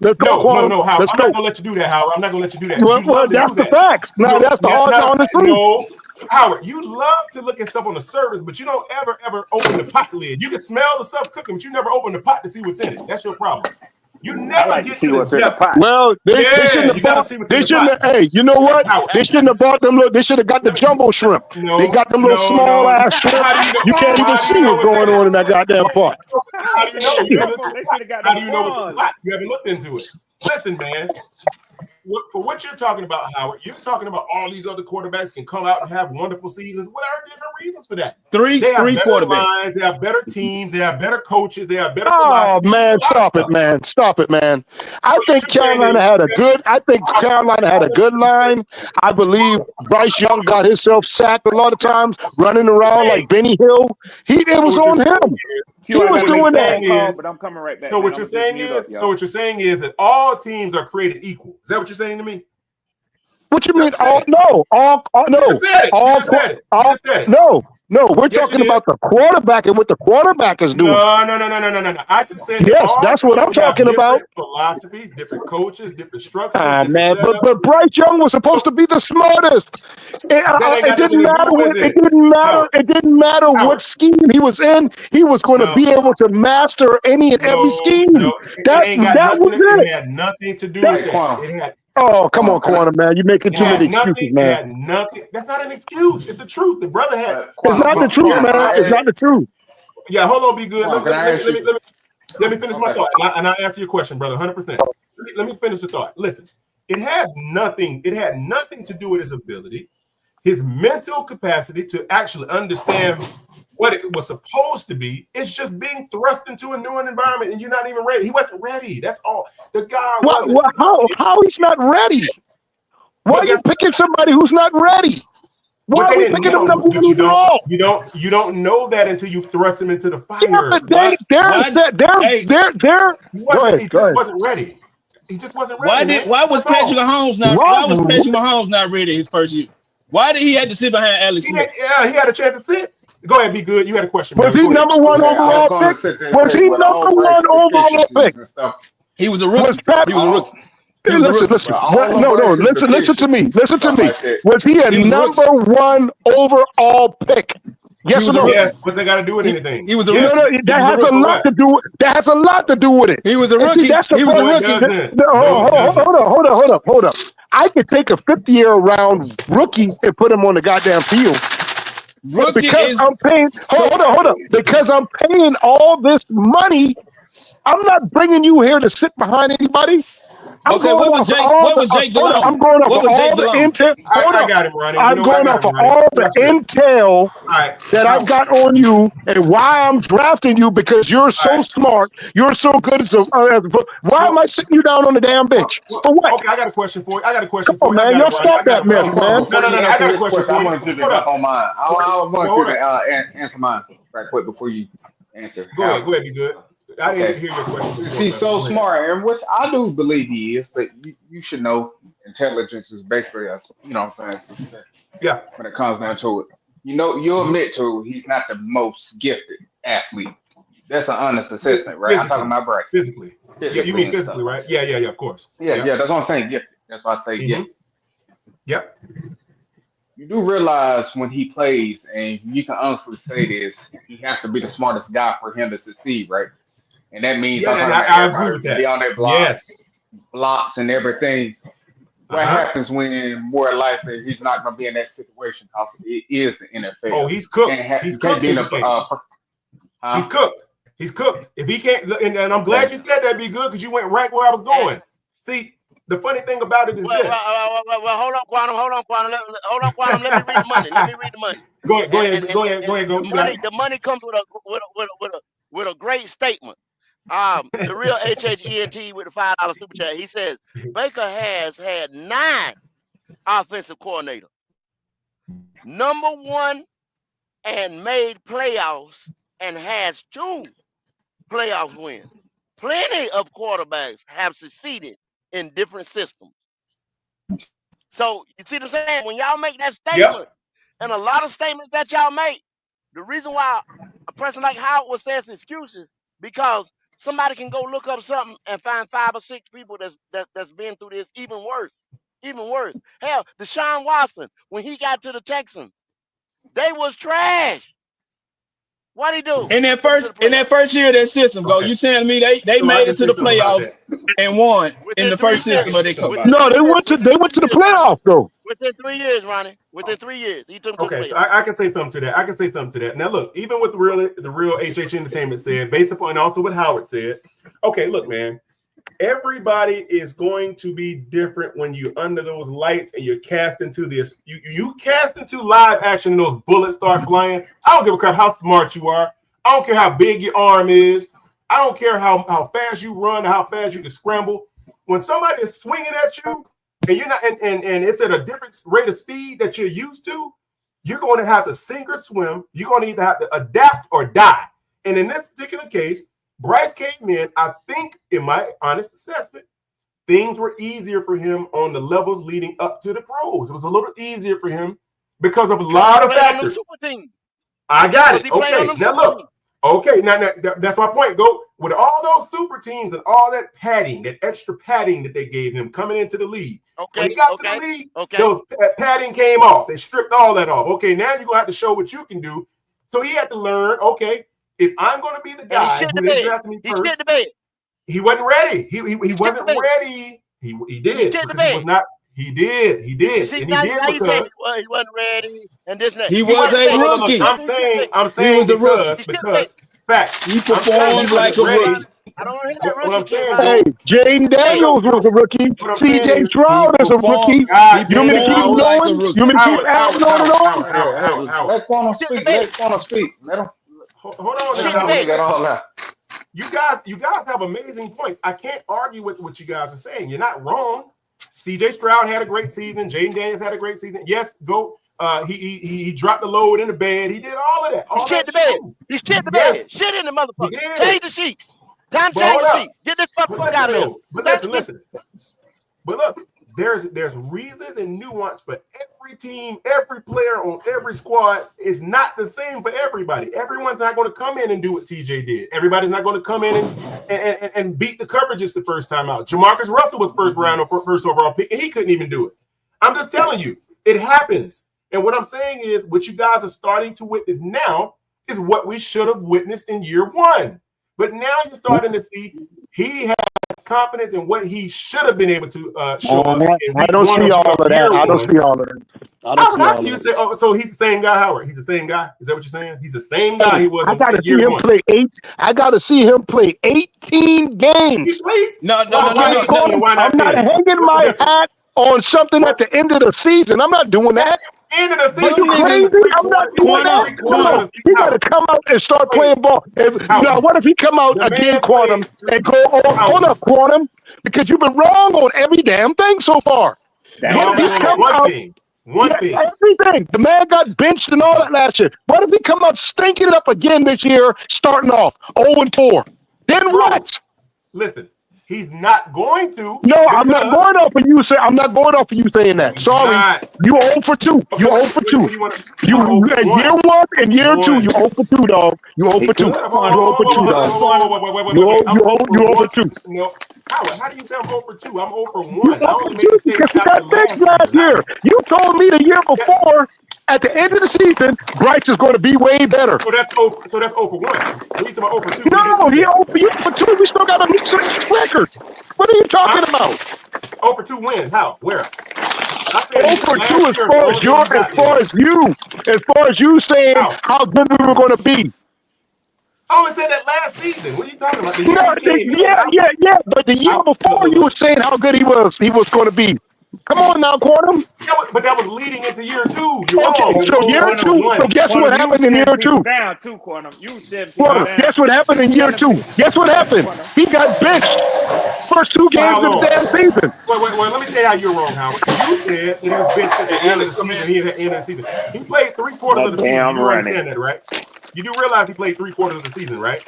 Let's go. No, Howard. I'm not gonna let you do that, Howard. I'm not gonna let you do that. Well, that's the facts. No, that's the honest truth. No, Howard, you love to look at stuff on the surface, but you don't ever open the pot lid. You can smell the stuff cooking, but you never open the pot to see what's in it. That's your problem. You never get to see what's in the pot. Well, they shouldn't have bought. Hey, you know what? They shouldn't have bought them. They should have got the jumbo shrimp. They got them little small ass shrimp. You can't even see what's going on in that goddamn pot. How do you know? How do you know what's in the pot? You haven't looked into it. Listen, man. For what you're talking about, Howard, you're talking about all these other quarterbacks can come out and have wonderful seasons. What are different reasons for that? Three quarterbacks. Lines, they have better teams. They have better coaches. They have better. Oh man, stop it, man! I think Carolina had a good line. I believe Bryce Young got himself sacked a lot of times, running around like Benny Hill. It was on him. He was doing that. But I'm coming right back. So what you're saying is that all teams are created equal. Is that what you're saying to me? What you mean? No. No, we're Yes, you talking did. about the quarterback and what the quarterback is doing. No. I just said that Yes, all that's what I'm teams have talking about. different philosophies, different coaches, different structures, Ah, different man, setups. but Bryce Young was supposed to be the smartest. That ain't got nothing to do with it. It didn't matter what scheme he was in. He was going to be able to master any and every scheme. It ain't got That nothing. was It it. had nothing to do with that. It had. Oh, come on, Corner, man. You're making too many excuses, It man. had nothing. That's not an excuse. It's the truth. The brother had. It's not the truth, man. It's not the truth. Yeah, hold on, be good. Quan, can I ask you? Let me finish my thought, and I'll answer your question, brother, 100%. Let me finish the thought. Listen, it has nothing. It had nothing to do with his ability, his mental capacity to actually understand what it was supposed to be. It's just being thrust into a new environment, and you're not even ready. He wasn't ready. That's all. The guy wasn't. How he's not ready? Why are you picking somebody who's not ready? Why are we picking him number one overall? You don't know that until you thrust him into the fire. He just wasn't ready. He just wasn't ready. Why was Patrick Mahomes not ready his first year? Why did he have to sit behind Alex Smith? He had a chance to sit. Go ahead, be good. You had a question. Was he number one overall pick? Was he number one overall pick? He was a rookie. He was a rookie. Listen. Listen to me. Was he a number one overall pick? Yes or no? Yes. What's that got to do with anything? He was a rookie. rookie. That has a lot to do. That has a lot to do with it. He was a rookie. See, that's the Hold up. I could take a 50-year-round rookie and put him on the goddamn field. I'm paying. Hold up. Because I'm paying all this money, I'm not bringing you here to sit behind anybody. What was Jake Delhomme? I'm going off of all the intel. I got him, Ronnie. I'm going off of all the intel that I've got on you and why I'm drafting you because you're so smart. You're so good as why am I sitting you down on the damn bench? For what? Okay, I got a question for you. Come on, man. Y'all stop that mess, man. No. I got a question for you. I want you to jump on mine. I want you to answer mine right quick before you answer. Go ahead, be good. I didn't hear your question. He's so smart, and which I do believe he is, but you should know intelligence is basically what I'm saying? Yeah. When it comes down to it. You'll admit to he's not the most gifted athlete. That's an honest assessment, right? I'm talking about Bryce. Physically. Yeah, you mean physically, right? Yeah, of course. Yeah, that's what I'm saying. Gifted. That's why I say gifted. Yep. You do realize when he plays, and you can honestly say this, he has to be the smartest guy for him to succeed, right? And that means I agree with that. Be on their blocks and everything. What happens when more likely he's not going to be in that situation? Because it is the NFL. Oh, he's cooked. He's cooked. He's cooked. If he can't, and I'm glad you said that, be good, because you went right where I was going. See, the funny thing about it is this. Well, hold on, Quantum. Let me read the money. Go ahead. The money comes with a great statement. The real HHENT with the $5 super chat. He says Baker has had 9 offensive coordinators, number 1, and made playoffs, and has 2 playoff wins. Plenty of quarterbacks have succeeded in different systems. So you see what I'm saying? When y'all make that statement, and a lot of statements that y'all make, the reason why a person like Howard was saying excuses, because somebody can go look up something and find 5 or 6 people that's been through this even worse. Hell, Deshaun Watson, when he got to the Texans, they was trash. What'd he do? In that first year of that system, you saying to me they made it to the playoffs and won in the first system of their coach? No, they went to the playoffs though. Within 3 years, Ronnie. Within 3 years, he took them to the playoffs. So I can say something to that. Now look, even with the real HH Entertainment said, based upon and also what Howard said. Okay, look, man. Everybody is going to be different when you're under those lights and you're cast into this. You cast into live action and those bullets start flying. I don't give a crap how smart you are. I don't care how big your arm is. I don't care how fast you run or how fast you can scramble. When somebody is swinging at you and you're not and it's at a different rate of speed that you're used to, you're going to have to sink or swim. You're going to either have to adapt or die. And in this particular case, Bryce came in, I think, in my honest assessment, things were easier for him on the levels leading up to the pros. It was a little easier for him because of a lot of factors. I got Was it. he playing on Okay, them now super look. teams? Okay, now that's my point. Go with all those super teams and all that padding, that extra padding that they gave him coming into the league. When he got to the league, those padding came off. They stripped all that off. Okay, now you're gonna have to show what you can do. So he had to learn. Okay, if I'm gonna be the And he guy shit who the they bed. drafted me He shit first, the bed. he wasn't ready. He shit wasn't the bed. ready. He He did shit the because he was bed. not. He did, See, and he now did you saying because he wasn't ready and this and that. He He was shit the a bed. look. rookie. I'm He shit the saying bed. He was a rookie. He shit the bed. facts. He I'm saying he performed like wasn't a ready. rookie. I don't hear that What rookie I'm shit, saying, Ronnie. Hey, Goat, Jaden Daniels was a rookie. what I'm saying CJ is, He Stroud is a performed. rookie. God He You want me to keep dang, performed like a going? You rookie. want me to keep Howard, adding on and on? Let Quantum Shit the speak. bed. Let Quantum speak. Let him. hold on Let him Shit now, the get what he Howard. bed. got all out. You guys have amazing points. I can't argue with what you guys are saying. You're not wrong. CJ Stroud had a great season. Jaden Daniels had a great season. Yes, Goat. He dropped the load in the bed. He did all of that. He All shit that's the bed. true. He shit the Yes, bed. Shit in the he motherfucker. did. Change the sheet. Time to But change hold the up. sheets. Get this But motherfucker listen out of here. though. But That's listen. But look, there's reasons and nuance for every team, every player on every squad is not the same for everybody. Everyone's not going to come in and do what CJ did. Everybody's not going to come in and beat the coverages the first time out. Jamarcus Russell was first round or first overall pick, and he couldn't even do it. I'm just telling you, it happens. And what I'm saying is, what you guys are starting to witness now is what we should have witnessed in year one. But now you're starting to see he has confidence in what he should have been able to show us. I don't see all of that. I don't see all of that. How can you say, oh, so he's the same guy, Howard? He's the same guy? Is that what you're saying? He's the same guy he was I gotta in see year him one. play I gotta see him play 18 games. He played? No. Why not I'm not 10? hanging What's the my difference? hat on something at the end of the season. I'm not doing that. End of the Are season. you crazy? I'm not doing that. No, he got to come out and start playing ball. Now, what if he come out again, Quantum, and go, hold up, Quantum, because you've been wrong on every damn thing so far. What if he comes out? One thing. Everything. The man got benched and all that last year. What if he come out stinking it up again this year, starting off 0-4? Then what? Listen, he's not going to. No, I'm not going off of you saying. I'm not going off of you saying that. Sorry, you 0 for 2. You 0 for 2. You year one and year two. You 0 for 2, dog. You 0 for 2. You 0 for 2, dog. You 0 for 2. No. Howard, how do you say I'm 0 for 2? I'm 0 for 1. You 0 for 2 because he got benched last year. You told me the year before, at the end of the season, Bryce is going to be way better. So that's 0 for 1. What are you talking about 0 for 2? No, he 0 for 2. We still got a record. What are you talking about? 0 for 2 wins. How? Where? 0 for 2 as far as you saying how good we were going to be. I only said that last season. What are you talking about? Yeah. But the year before, you were saying how good he was going to be. Come on now, Quantum. But that was leading into year 2. Okay, so year 2. So guess what happened in year 2? Down too, Quantum. You said people down. Guess what happened in year 2? Guess what happened? He got benched. First 2 games of the damn season. Wait. Let me tell you how you're wrong, Howard. You said he was benched at the end of the season. He at the end of the season. He played 3/4 of the season. You do understand that, right? You do realize he played 3/4 of the season, right?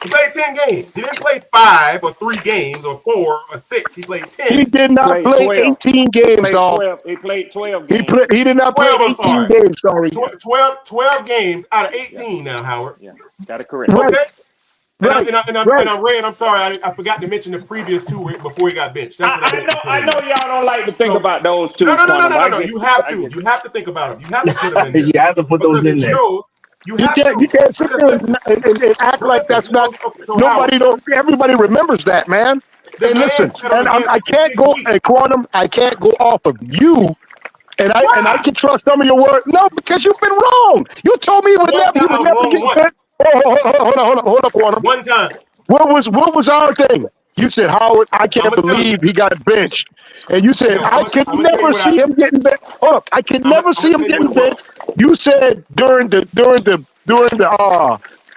He played 10 games. He didn't play 5 or 3 games or 4 or 6. He played 10. He did not play 18 games, dog. He played 12 games. He did not play 18 games, sorry. 12 games out of 18 now, Howard. Yeah, got it correct. Okay. Right. And I'm Red. I'm sorry, I forgot to mention the previous 2 before he got benched. I know y'all don't like to think about those 2. No. You have to. You have to think about them. You have to put them in there. You have to put those in there. You can't sit there and act like that's not. Everybody remembers that, man. Hey, listen, and I can't go, Quantum. I can't go off of you. And I can trust some of your words. No, because you've been wrong. You told me you would never get benched. Hold up, Quantum. One time. What was our thing? You said, Howard, I can't believe he got benched. And you said, I can never see him getting benched. Hold up, I can never see him getting benched. You said during the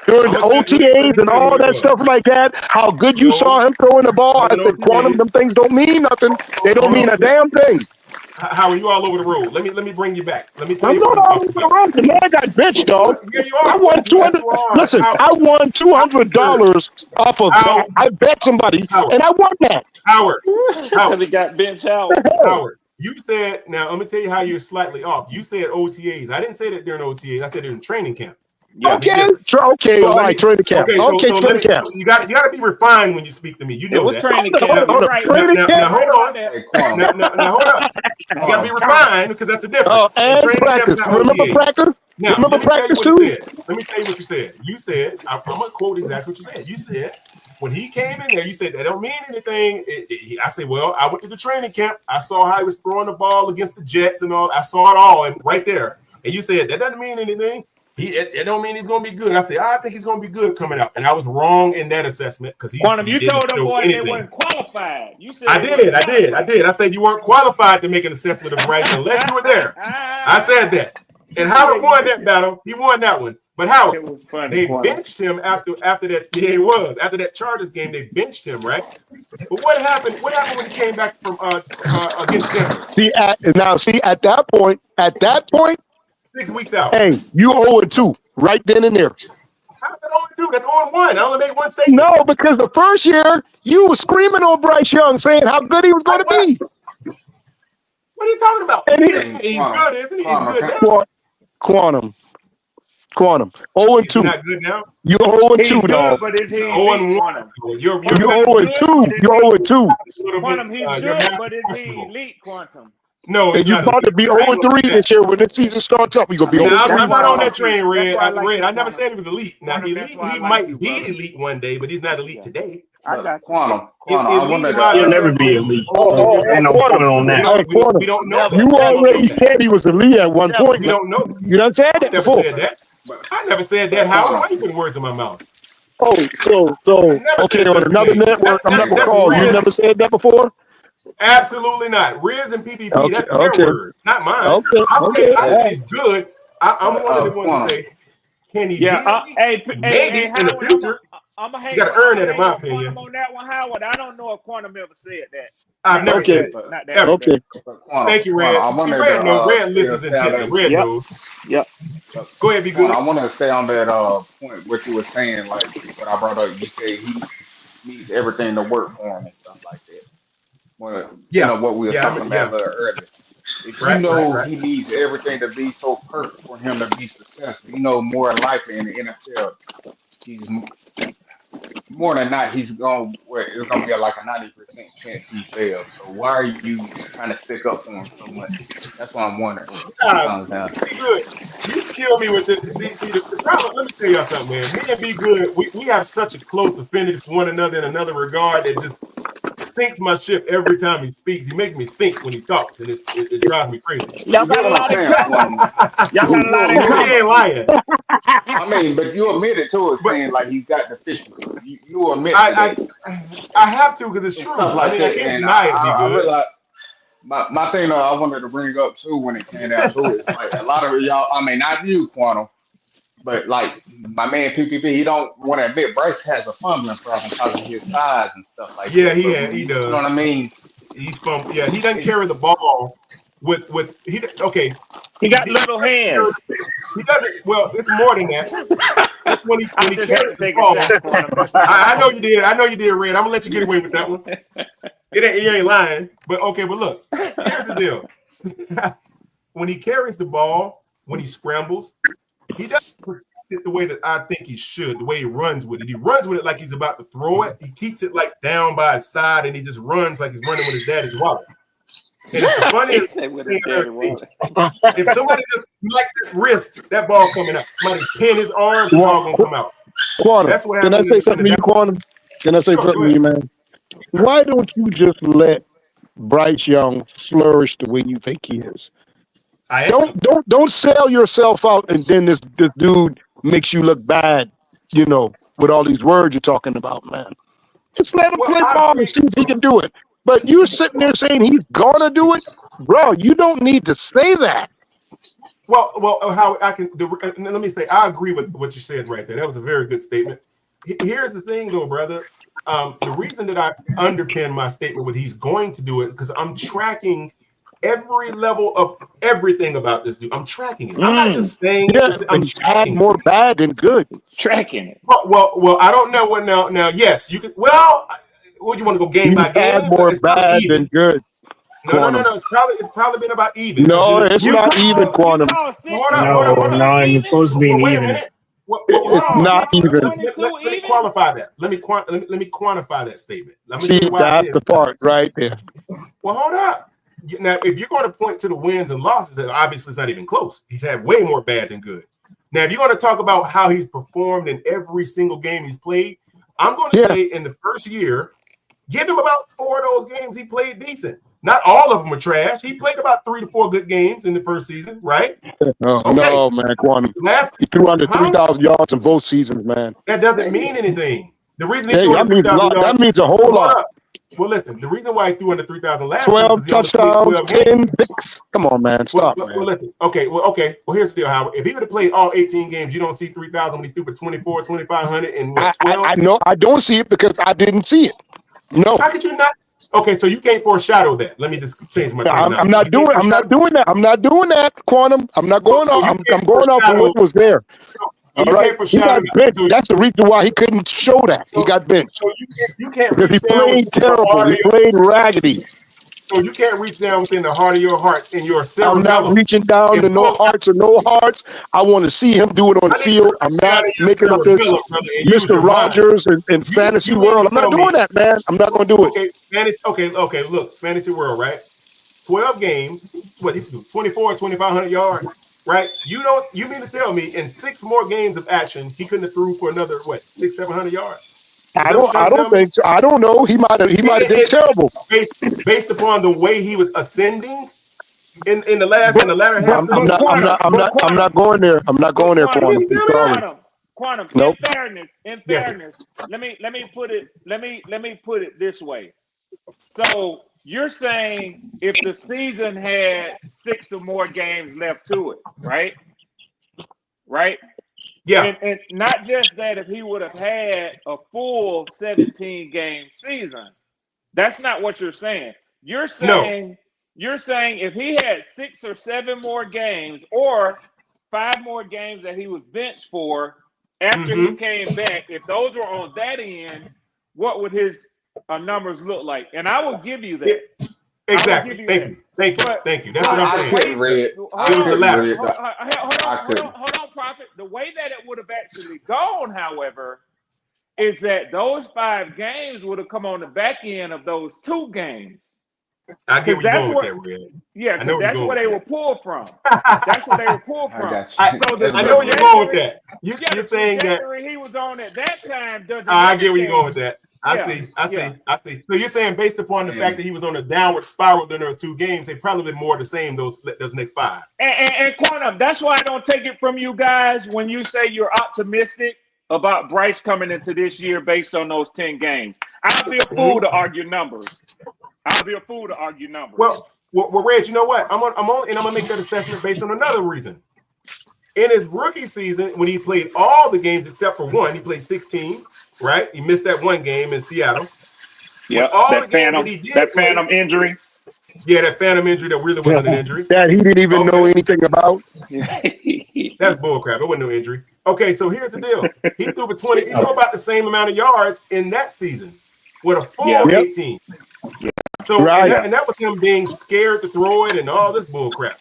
OTAs and all that stuff like that, how good you saw him throwing the ball. I said, Quantum, them things don't mean nothing. They don't mean a damn thing. How are you all over the road? Let me bring you back. Let me tell you. I'm not all over the road. The man got benched, dog. I won $200. Listen, I won $200 off of. I bet somebody, and I won that. Howard. Because he got benched out. Howard. You said, now let me tell you how you're slightly off. You said OTAs. I didn't say that during OTAs. I said during training camp. Yeah. Okay, all right, training camp. Okay, training camp. You got to be refined when you speak to me. You know It was that. training camp. You're right. Training camp. Now hold on. Now hold up. You got to be refined because that's a difference. And practice. Remember practice? Now, Remember practice too? too? Let me tell you what you said. You said, I'm going to quote exactly what you said. You said, when he came in there, you said, that don't mean anything. I said, well, I went to the training camp. I saw how he was throwing the ball against the Jets and all. I saw it all and right there. And you said, that doesn't mean anything. It don't mean he's going to be good. I said, I think he's going to be good coming out. And I was wrong in that assessment because he You didn't told them show boys anything. they weren't qualified. You said I did. I said you weren't qualified to make an assessment of Bryce unless you were there. I said that. And Howard won that battle. He won that one. But Howard, they benched him after that. Yeah, he was. After that Chargers game, they benched him, right? But what happened? What happened when he came back from against Denver? See, at that point, 6 weeks out. Hey, you 0-2 right then and there. How's that 0-2? That's 0-1. I only made one statement. No, because the first year you were screaming on Bryce Young, saying how good he was going to be. What are you talking about? And he's good, isn't he? He's good now. Quantum. 0-2. He's not good now. You're 0-2, dog. But is he 0-1? You're 0-2. You're 0-2. Quantum, he's good, but is he elite Quantum? No, and you're about to be 0-3 this year when the season starts up. We're gonna be 0-3. I'm not on that train, Red. I never said he was elite. Now, elite, he might be elite one day, but he's not elite today. I got Quantum. He'll never be elite. Ain't no point on that. We don't know. You already said he was elite at one point. We don't know. You done said that before. I never said that. How? Why are you putting words in my mouth? Oh, so okay, on another network, I'm not gonna call you. Never said that before. Absolutely not. Riz and PPP, that's their words, not mine. I say he's good. I'm one of the ones to say, can he be? Maybe in the future. You got to earn it, in my opinion. On that one, Howard, I don't know if Quantum ever said that. I've never said that. Okay. Thank you, Red. Red listens intently. Red knows. Yep. Go ahead, be good. I want to say on that point what you were saying, like what I brought up. You say he needs everything to work for him and stuff like that. You know what we were talking about earlier. If you know he needs everything to be so perfect for him to be successful, you know more likely in the NFL, he's more than not it's gonna be like a 90% chance he fails. So why are you trying to stick up for him so much? That's what I'm wondering. Be good. You kill me with this. See the problem. Let me tell y'all something, man. Me and Be Good, we have such a close affinity for one another in another regard that just sinks my ship every time he speaks. He makes me think when he talks, and it drives me crazy. Y'all got a lot of Y'all got a lot of He ain't lying. I mean, but you admitted to it, saying like you got deficiency. You admit I have to because it's true. I mean, I can't deny it. Be Good. My thing I wanted to bring up too when it came down to it is like a lot of y'all. I mean, not you, Quantum, but like my man PPP, he don't want to admit Bryce has a fumbling problem because of his size and stuff like that. Yeah, he does. You know what I mean? He's yeah, he doesn't carry the ball with okay. He got little hands. He doesn't. Well, it's more than that. That's when he carries the ball. I know you did. Red. I'm gonna let you get away with that one. He ain't lying. But okay. But look, here's the deal. When he carries the ball, when he scrambles, he doesn't protect it the way that I think he should. The way he runs with it, he runs with it like he's about to throw it. He keeps it like down by his side, and he just runs like he's running with his daddy's wallet. And it's the funniest thing I've ever seen. If somebody just smack that wrist, that ball coming out. Somebody pin his arm, the ball gonna come out. Quantum, that's what can I say something to you, Quantum? Can I say something to you, man? Why don't you just let Bryce Young flourish the way you think he is? Don't sell yourself out, and then this dude makes you look bad. You know, with all these words you're talking about, man. Just let him play ball and see if he can do it. But you sitting there saying he's gonna do it, bro. You don't need to say that. Well, how I can let me say I agree with what you said right there. That was a very good statement. Here's the thing, though, brother. The reason that I underpin my statement with he's going to do it because I'm tracking every level of everything about this dude. I'm tracking it. I'm not just saying I'm tracking more bad than good. Tracking it. Well, I don't know what now. Yes, you could. Well. What do you want to go game by game? More bad than good. Quantum. No. It's probably been about even. No, it's not even, Quantum. Hold up. No, it's supposed to be Wait a even. minute. It's not even. Let me qualify that. Let me quantify that statement. Let me See, say why I that's said the part right there. Well, hold up. Now, if you're going to point to the wins and losses, then obviously it's not even close. He's had way more bad than good. Now, if you're going to talk about how he's performed in every single game he's played, I'm going to say in the first year, give him about 4 of those games he played decent. Not all of them are trash. He played about 3 to 4 good games in the first season, right? No, man, Quantum. He threw under 3,000 yards in both seasons, man. That doesn't mean anything. The reason he Hey, threw that under means a 3,000 lot. yards. That means a whole lot. Up. Well, listen, the reason why he threw under 3,000 last 12 season is he only touchdowns, played 12 games. 10 picks. Come on, man. Stop, man. Well, listen. Okay. Well, here's the deal, Howard. If he would have played all 18 games, you don't see 3,000 when he threw for 24, 2,500, and what, 12? I know. I don't see it because I didn't see it. No. How could you not? Okay, so you can't foreshadow that. Let me just change my tone. I'm not doing that. I'm not doing that, Quantum. I'm not going off. I'm going off of what was there. All right. He got benched. That's the reason why he couldn't show that. He got benched. So you can't because he reach down played within the heart terrible. of He your- played raggedy. So you can't reach down within the heart of your heart and your I'm cerebellum. not reaching down to no hearts or no hearts. I want to see him do it on the field. I'm not making up this Mr. Rogers and fantasy world. I'm not doing that, man. I'm not going to do it. Okay, fantasy. Okay. Look, fantasy world, right? 12 games. What he do? 24, 2,500 yards, right? You mean to tell me in 6 more games of action he couldn't have threw for another 600, 700 yards? I don't think so. I don't know. He might have been terrible. Based upon the way he was ascending in the latter half. I'm not going there. I'm not going there, Quantum. I'm sorry. Quantum. Nope. In fairness, let me put it this way. So you're saying if the season had 6 or more games left to it, right? Right? Yeah. And not just that, if he would have had a full 17-game season, that's not what you're saying. You're saying if he had 6 or 7 more games or 5 more games that he was benched for after he came back, if those were on that end, what would his numbers look like? And I will give you that. Exactly. Thank you. That's what I'm saying. Hold on, Prophet. The way that it would have actually gone, however, is that those 5 games would have come on the back end of those 2 games. I get where you're going with that, Red. Yeah, because that's where they were pulled from. That's where they were pulled from. I know where you're going with that. You're saying that he was on at that time doesn't. I get where you're going with that. I see. So you're saying based upon the fact that he was on a downward spiral during those 2 games, they probably been more the same those next 5. And Quantum, that's why I don't take it from you guys when you say you're optimistic about Bryce coming into this year based on those 10 games. I'll be a fool to argue numbers. Well, Reg, you know what? I'm gonna make that assessment based on another reason. In his rookie season, when he played all the games except for one, he played 16, right? He missed that one game in Seattle. Yeah, that phantom injury. Yeah, that phantom injury that really wasn't an injury. That he didn't even know anything about. That's bullcrap. It wasn't no injury. Okay, so here's the deal. He threw for 20. He threw about the same amount of yards in that season with a full 18. So and that was him being scared to throw it and all this bullcrap.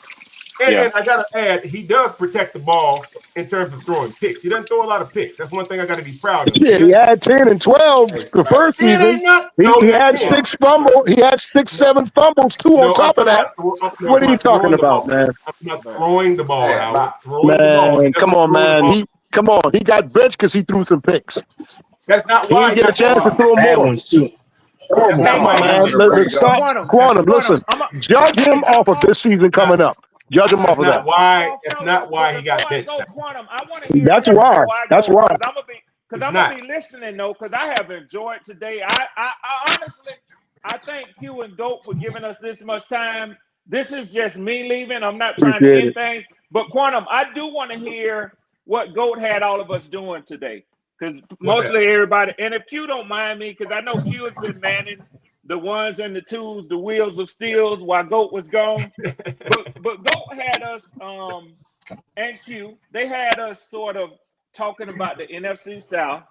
And I gotta add, he does protect the ball in terms of throwing picks. He doesn't throw a lot of picks. That's one thing I got to be proud of. Yeah, he had 10 and 12 the first season. He had 6 fumbles. He had 6, 7 fumbles too on top of that. What are you talking about, man? I'm not throwing the ball, Howard. Man, come on, man. He got benched because he threw some picks. That's not he why didn't get a chance to throw more. Ones too. Come on, man. Stop, Quantum. Listen, judge him off of this season coming up. Judge him off of that. That's not why he got benched. That's why. That's why. Because I'm gonna be listening though, because I have enjoyed today. I honestly, I thank Q and Dope for giving us this much time. This is just me leaving. I'm not trying to end things, but Quantum, I do want to hear what Goat had all of us doing today. Because mostly everybody, and if Q don't mind me, because I know Q has been manning the ones and the twos, the wheels of steels while Goat was gone. but Goat had us, and Q, they had us sort of talking about the NFC South,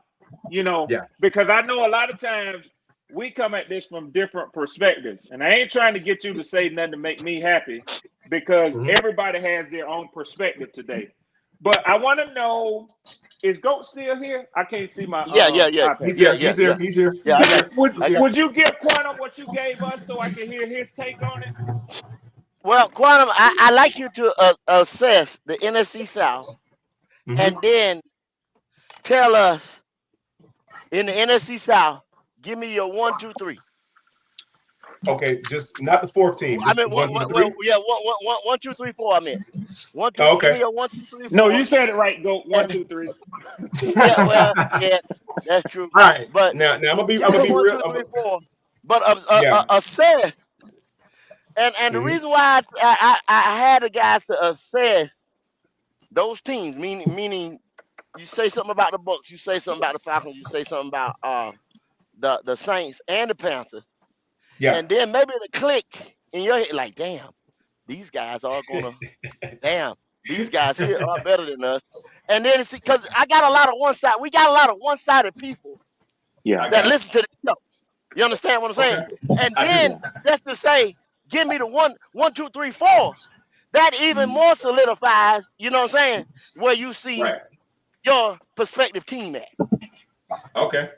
because I know a lot of times we come at this from different perspectives. And I ain't trying to get you to say nothing to make me happy because everybody has their own perspective today. But I want to know, is Goat still here? I can't see my Yeah. iPad. He's there. He's here. Yeah, Would you give Quantum what you gave us so I can hear his take on it? Well, Quantum, I like you to assess the NFC South and then tell us in the NFC South, give me your 1, 2, 3. Okay, just not the fourth team. I Just mean, 1 through 3. yeah, 1, 2, 3, 4. I meant 1, 2. Okay. Give me your 1, 2, 3, 4. No, you said it right. Goat 1, 2, 3. Yeah, well, yeah, that's true. All right, But now I'm gonna be 1, real. 2, 3, 4. But assess, and the reason why I had the guys to assess those teams, meaning you say something about the Bucs, you say something about the Falcons, you say something about the Saints and the Panthers, and then maybe the click in your head, like, damn, these guys are gonna, damn, these guys here are better than us. And then it's because I got a lot of we got a lot of one-sided people that listen to the show. You understand what I'm saying? And then just to say, give me the 1, 2, 3, 4. That even more solidifies, you know what I'm saying, where you see your prospective team at. Okay.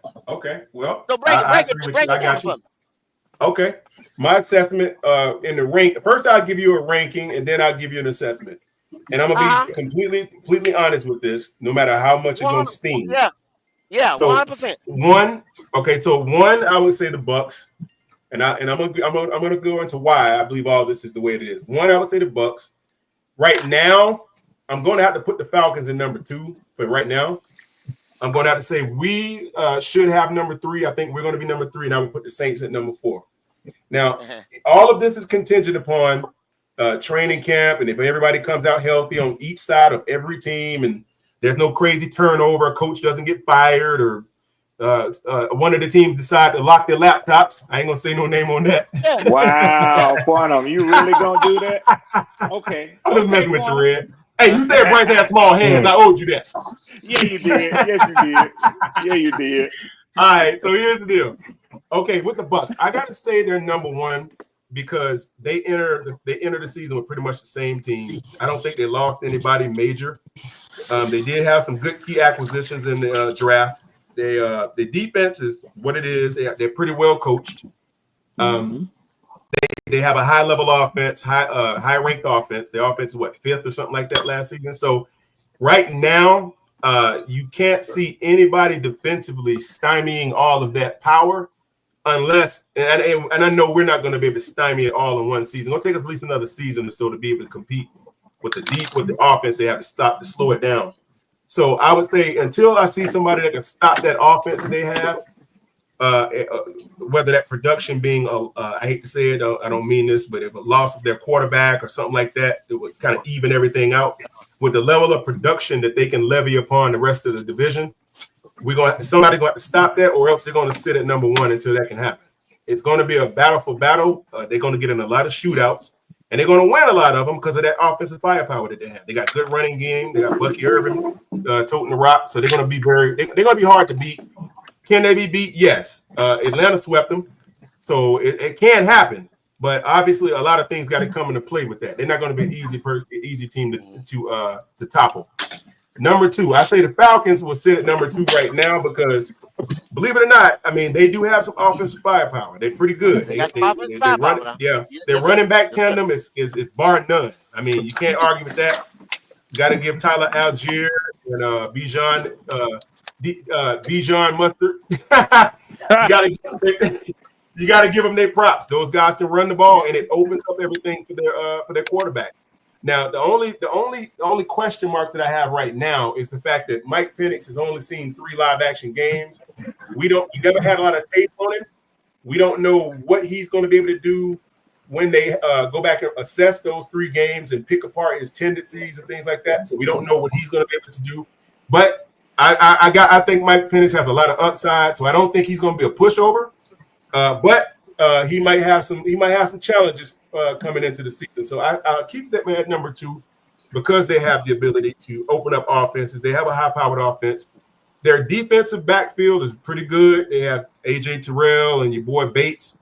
Well, So break it down for me. Okay. My assessment in the rank. First, I'll give you a ranking, and then I'll give you an assessment. And I'm gonna be completely honest with this. No matter how much it's gonna sting. Yeah, 100%. So one, I would say the Bucs, and I'm gonna go into why I believe all this is the way it is. One, I would say the Bucs. Right now, I'm going to have to put the Falcons in number 2. But right now, I'm going to have to say we should have number 3. I think we're going to be number 3, and I would put the Saints at number 4. Now, all of this is contingent upon training camp, and if everybody comes out healthy on each side of every team, and there's no crazy turnover, a coach doesn't get fired, or one of the teams decide to lock their laptops. I ain't gonna say no name on that. Wow, Quantum, you really gonna do that? Okay. I'm just messing with you, Red. Hey, you said Bryce had small hands. I owed you that. Yeah, you did. Yes, you did. Yeah, you did. All right, so here's the deal. Okay, with the Bucs, I got to say they're number 1 because they enter the season with pretty much the same team. I don't think they lost anybody major. They did have some good key acquisitions in the draft. The defense is what it is. They're pretty well coached. They have a high level offense, high ranked offense. Their offense is 5th or something like that last season. So right now, you can't see anybody defensively stymieing all of that power, unless and I know we're not going to be able to stymie it all in one season. It'll take us at least another season or so to be able to compete with the offense. They have to slow it down. So I would say until I see somebody that can stop that offense that they have, whether that production being, I hate to say it, I don't mean this, but if a loss of their quarterback or something like that, it would kind of even everything out. With the level of production that they can levy upon the rest of the division, somebody's going to have to stop that, or else they're going to sit at number 1 until that can happen. It's going to be a battle for battle. They're going to get in a lot of shootouts, and they're going to win a lot of them because of that offensive firepower that they have. They got good running game. They got Bucky Irvin toting the rock, so they're going to be they're going to be hard to beat. Can they be beat? Yes. Atlanta swept them, so it can happen. But obviously, a lot of things got to come into play with that. They're not going to be an easy team to topple. Number 2, I say the Falcons will sit at number 2 right now because, believe it or not, I mean they do have some offensive firepower. They're pretty good. Their running back tandem is bar none. I mean, you can't argue with that. You got to give Tyler Algier and Bijan Mustard. You got to give them their props. Those guys can run the ball, and it opens up everything for their quarterback. Now, the only question mark that I have right now is the fact that Mike Penix has only seen 3 live action games. He never had a lot of tape on him. We don't know what he's going to be able to do when they go back and assess those 3 games and pick apart his tendencies and things like that. So we don't know what he's going to be able to do. But I think Mike Penix has a lot of upside, so I don't think he's going to be a pushover. But he might have some challenges coming into the season. So I'll keep that man at number 2 because they have the ability to open up offenses. They have a high-powered offense. Their defensive backfield is pretty good. They have AJ Terrell and your boy Bates.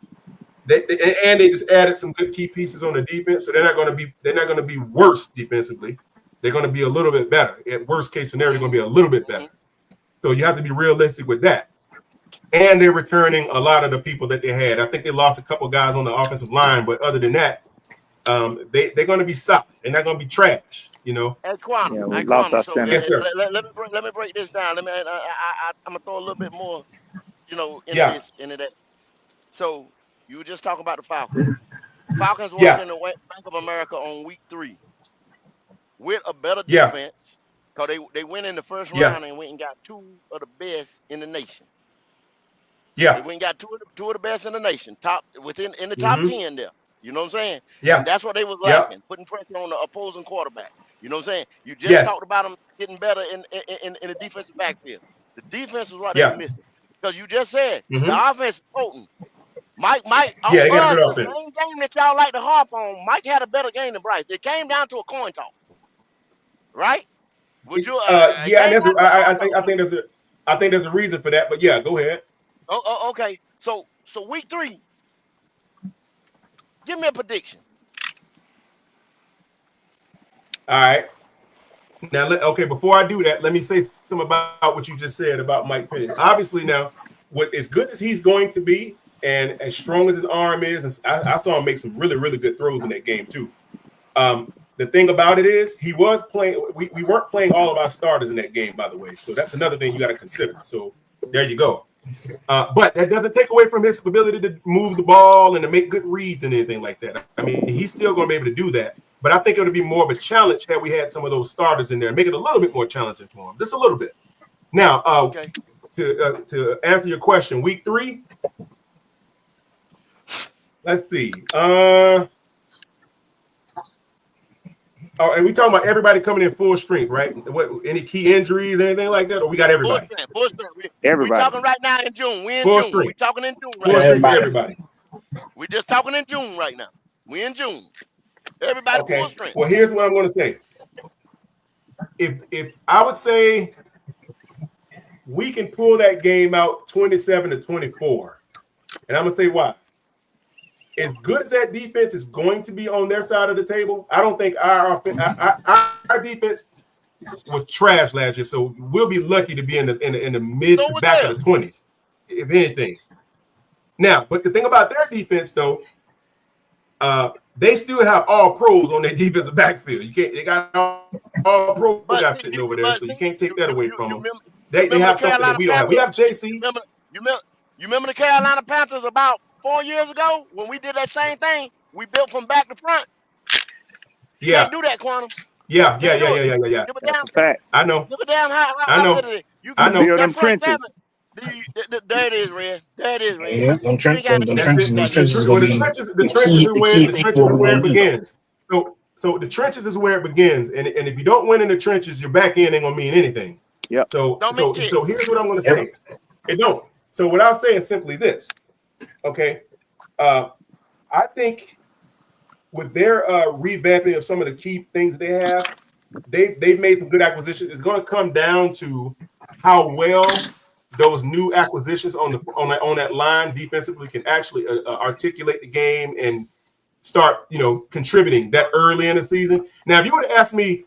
And they just added some good key pieces on the defense, so they're not going to be worse defensively. They're going to be a little bit better. At worst case scenario, they're going to be a little bit better. So you have to be realistic with that. And they're returning a lot of the people that they had. I think they lost a couple guys on the offensive line, but other than that, they're going to be solid. They're not going to be trash. Hey, Quantum. Yeah, we Hey, lost Quantum. our So center. Yes, sir. let me break this down. I'm gonna throw a little bit more, Yeah. into that. So you were just talking about the Falcons. Falcons walked Yeah. into Bank of America on week 3 with a better Yeah. defense, because they went in the first Yeah. round and went and got 2 of the best in the nation. They Yeah. went and got two of the best in the nation, in the top 10 there. You know what I'm saying? Yeah. And that's what they was Yeah. lacking, putting pressure on the opposing quarterback. You know what I'm saying? You just Yes. talked about them getting better in the defensive backfield. The defense is what they Yeah. were missing. Because you just said Mhm. the offense is potent. Mike, Yeah, they got a us, good the offense. same game that y'all like to harp on, Mike had a better game than Bryce. It came down to a coin toss, right? Would you? It Yeah, and came there's down to a I coin toss. think there's a reason for that. But yeah, go ahead. Okay. So week 3, give me a prediction. All right. Now, before I do that, let me say something about what you just said about Mike Penix. Obviously, now, as good as he's going to be, and as strong as his arm is, and I saw him make some really, really good throws in that game too. The thing about it is, he was playing. We weren't playing all of our starters in that game, by the way. So that's another thing you got to consider. So there you go. But that doesn't take away from his ability to move the ball and to make good reads and anything like that. I mean, he's still going to be able to do that. But I think it would be more of a challenge had we had some of those starters in there, make it a little bit more challenging for him, just a little bit. Now, to answer your question, week 3. Let's see. And we talking about everybody coming in full strength, right? Any key injuries, anything like that, or we got everybody? Full strength. Everybody. We talking right now in June. We in Full June. strength. We talking in June Full right strength now. for everybody. We just talking in June right now. We in June. Everybody full strength. Well, here's what I'm going to say. If I would say we can pull that game out 27-24, and I'm going to say why. As good as that defense is going to be on their side of the table, I don't think our defense was trash last year. So we'll be lucky to be in the mid to back of the 20s, if anything. Now, but the thing about their defense, though, they still have all pros on their defensive backfield. They got all pro guys sitting over there, so you can't take that away from them. They have something that we don't have. We have JC. You remember the Carolina Panthers about 4 years ago when we did that same thing? We built from back to front. You can't do that, Quantum. Yeah. Give it That's down. a fact. I know. Give it down. I know. Good it is. You I can know. Build them that front trenches. seven. There it is, Red. There it is, Red. Yeah, them trenches is The gonna be trenches the is where key it begins. So the trenches is where it begins, and if you don't win in the trenches, your back end ain't gonna mean anything. Yep. So here's what I'm gonna say. It don't. So what I'll say is simply this. Okay. I think with their revamping of some of the key things they have, they've made some good acquisitions. It's going to come down to how well those new acquisitions on that line defensively can actually articulate the game and start, contributing that early in the season. Now, if you would have asked me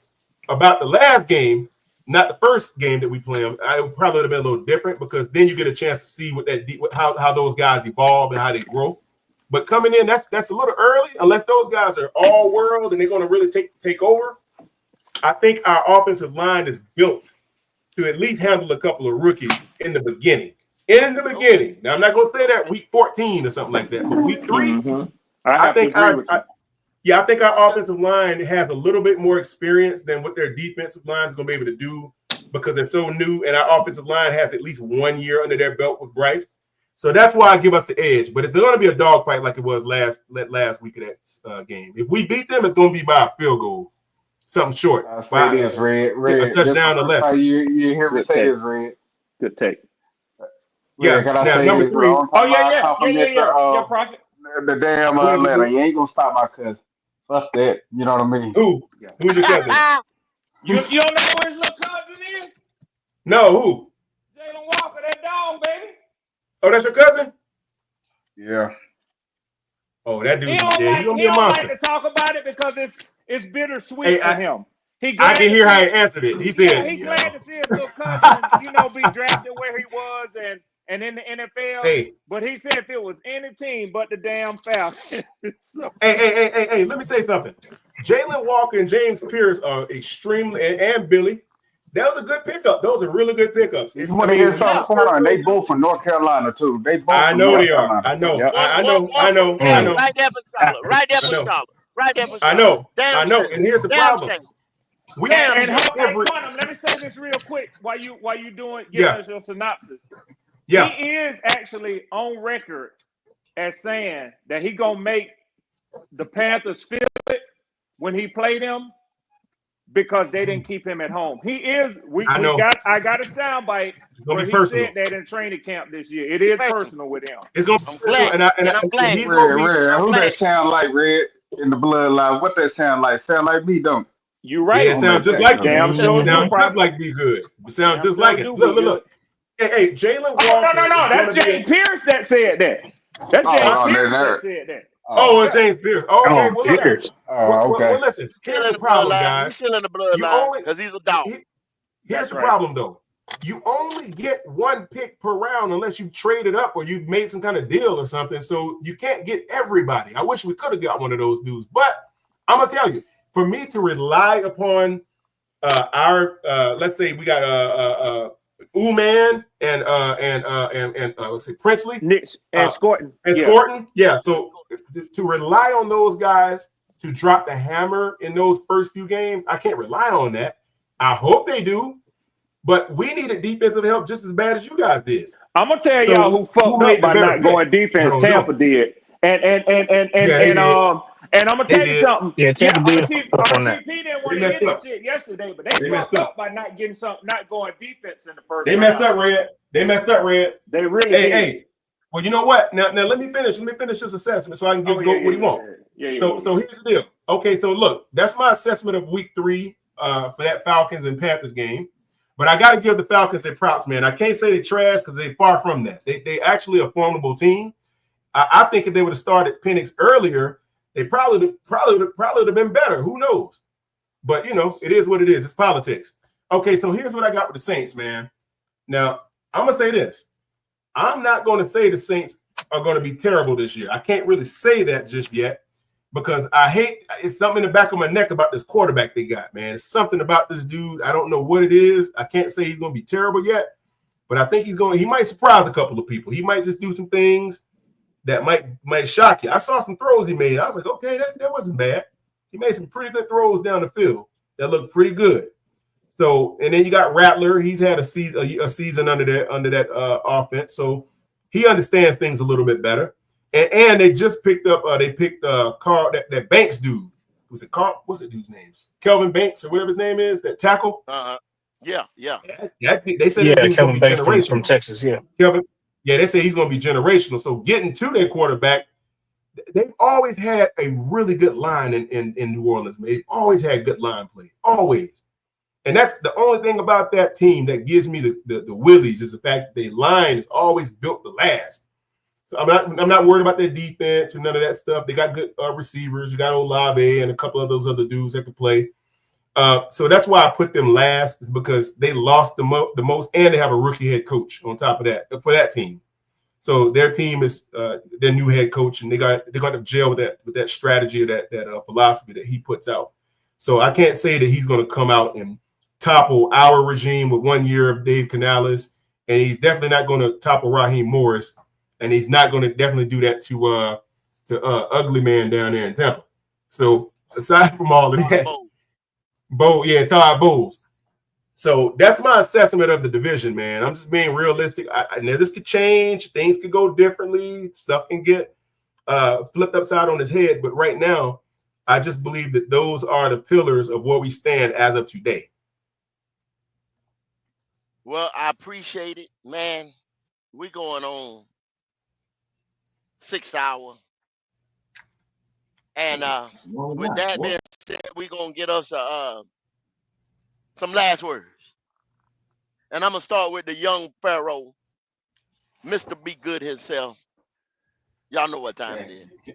about the last game, not the first game that we played, I would probably have been a little different, because then you get a chance to see how those guys evolve and how they grow. But coming in, that's a little early, unless those guys are all world and they're going to really take over. I think our offensive line is built to at least handle a couple of rookies in the beginning. Now, I'm not going to say that week 14 or something like that, but week 3, I think our offensive line has a little bit more experience than what their defensive line is going to be able to do, because they're so new, and our offensive line has at least 1 year under their belt with Bryce. So that's why I give us the edge. But it's going to be a dogfight like it was last week of that game. If we beat them, it's going to be by a field goal, something short. I say this, Red. A touchdown or less. You hear me say this, Red? Good take. Yeah. Can I Now, say number this? 3. Yeah, Prophet. The damn letter. You ain't gonna stop my cousin. Fuck that. You know what I mean? Who's your cousin? You don't know who his little cousin is? No, who? Oh, that's your cousin? Yeah. Oh, that dude. He don't Yeah, he's like gonna he be a don't like monster. to talk about it because it's bittersweet Hey, for him. He I glad can to hear how see he answered it. He yeah, said, he "Yo, glad to see his little cousin, be drafted where he was and in the NFL. hey, But he said if it was any team but the damn Falcons. So, hey, let me say something. Jalen Walker and James Pierce are extremely, and Billy. That was a good pickup. Those are really good pickups. He's one of his top corner, and they both from North Carolina too. They both I from know North they are. Carolina. I know. yep. I know. I know. I Hey, know. right there for Charlotte. Right there I for know. Charlotte. Right there for I Charlotte. know. I Damn know. shame. And here's the Damn problem. shame. We Damn And shame. Quantum, let me say this real quick while you giving Yeah. us your synopsis. Yeah. He is actually on record as saying that he gonna make the Panthers feel it when he played them because they didn't keep him at home. He is. I know. I got a soundbite It's gonna where be he personal. said that in training camp this year. It is personal with him. It's gonna be I'm personal, glad. and I'm glad. he's gonna be. Red, I'm who that glad. sound like? Red in the bloodline. What that sound like? Sound like me, don't it? You Yeah, right. it sounds just like you. Damn sure It do, sounds just probably. like be good. It sounds Damn just sure like it. do Look, be look, look. Hey, Jalen Oh Walker. no, that's James Pierce that said that. That's James Pierce that said that. Oh, it's James Pierce. Oh, okay. Well, look. Pierce. Oh, okay. Well, listen. He's Here's still in the the problem, bloodline. He's guys. still in the You bloodline only because he's a dog. here's That's the right. problem, though. You only get one pick per round unless you've traded up or you've made some kind of deal or something. So you can't get everybody. I wish we could have got one of those dudes, but I'm gonna tell you, for me to rely upon our let's say we got Uman and let's say Princely and Scorton. Yeah. So to rely on those guys to drop the hammer in those first few games, I can't rely on that. I hope they do, but we needed defensive help just as bad as you guys did. I'm gonna tell y'all who fucked up by not going defense. Tampa did, and I'm gonna tell you something. Yeah, Tampa did RTP didn't want to hear this shit yesterday, but they fucked up by not going defense in the first. They messed up, Red. They messed up, Red. They really did. Hey. Well, you know what? Now let me finish. Let me finish this assessment so I can go what he want. So here's the deal. Okay, so look, that's my assessment of week 3 for that Falcons and Panthers game. But I got to give the Falcons their props, man. I can't say they trash because they're far from that. They actually a formidable team. I think if they would have started Penix earlier, they probably would have been better. Who knows? But it is what it is. It's politics. Okay, so here's what I got with the Saints, man. Now I'm gonna say this. I'm not going to say the Saints are going to be terrible this year. I can't really say that just yet because it's something in the back of my neck about this quarterback they got, man. It's something about this dude. I don't know what it is. I can't say he's going to be terrible yet, but I think he might surprise a couple of people. He might just do some things that might shock you. I saw some throws he made. I was like, okay, that wasn't bad. He made some pretty good throws down the field that looked pretty good. So, and then you got Rattler. He's had a season under that offense, so he understands things a little bit better. And they just picked up. They picked Carl that Banks dude. Was it Carl? What's the dude's name? Kelvin Banks or whatever his name is. That tackle. Yeah. They said Kelvin Banks from Texas. Yeah, Kelvin. Yeah, they say he's going to be generational. So getting to their quarterback, they've always had a really good line in New Orleans. They've always had good line play. Always. And that's the only thing about that team that gives me the willies is the fact that their line is always built to last. So I'm not worried about their defense and none of that stuff. They got good receivers. You got Olave and a couple of those other dudes that can play. So that's why I put them last because they lost the most, and they have a rookie head coach on top of that for that team. So their team is their new head coach, and they're going to jail with that strategy or that philosophy that he puts out. So I can't say that he's going to come out and topple our regime with 1 year of Dave Canales, and he's definitely not going to topple Raheem Morris, and he's not going to definitely do that to ugly man down there in Tampa. So aside from all of that, Todd Bowles. So that's my assessment of the division, man. I'm just being realistic. I know this could change. Things could go differently. Stuff can get flipped upside on his head. But right now, I just believe that those are the pillars of where we stand as of today. Well, I appreciate it, man. We're going on 6th hour. And with that being said, we're going to get us some last words. And I'm going to start with the young Pharaoh, Mr. Be Good himself. Y'all know what time it is. Yeah,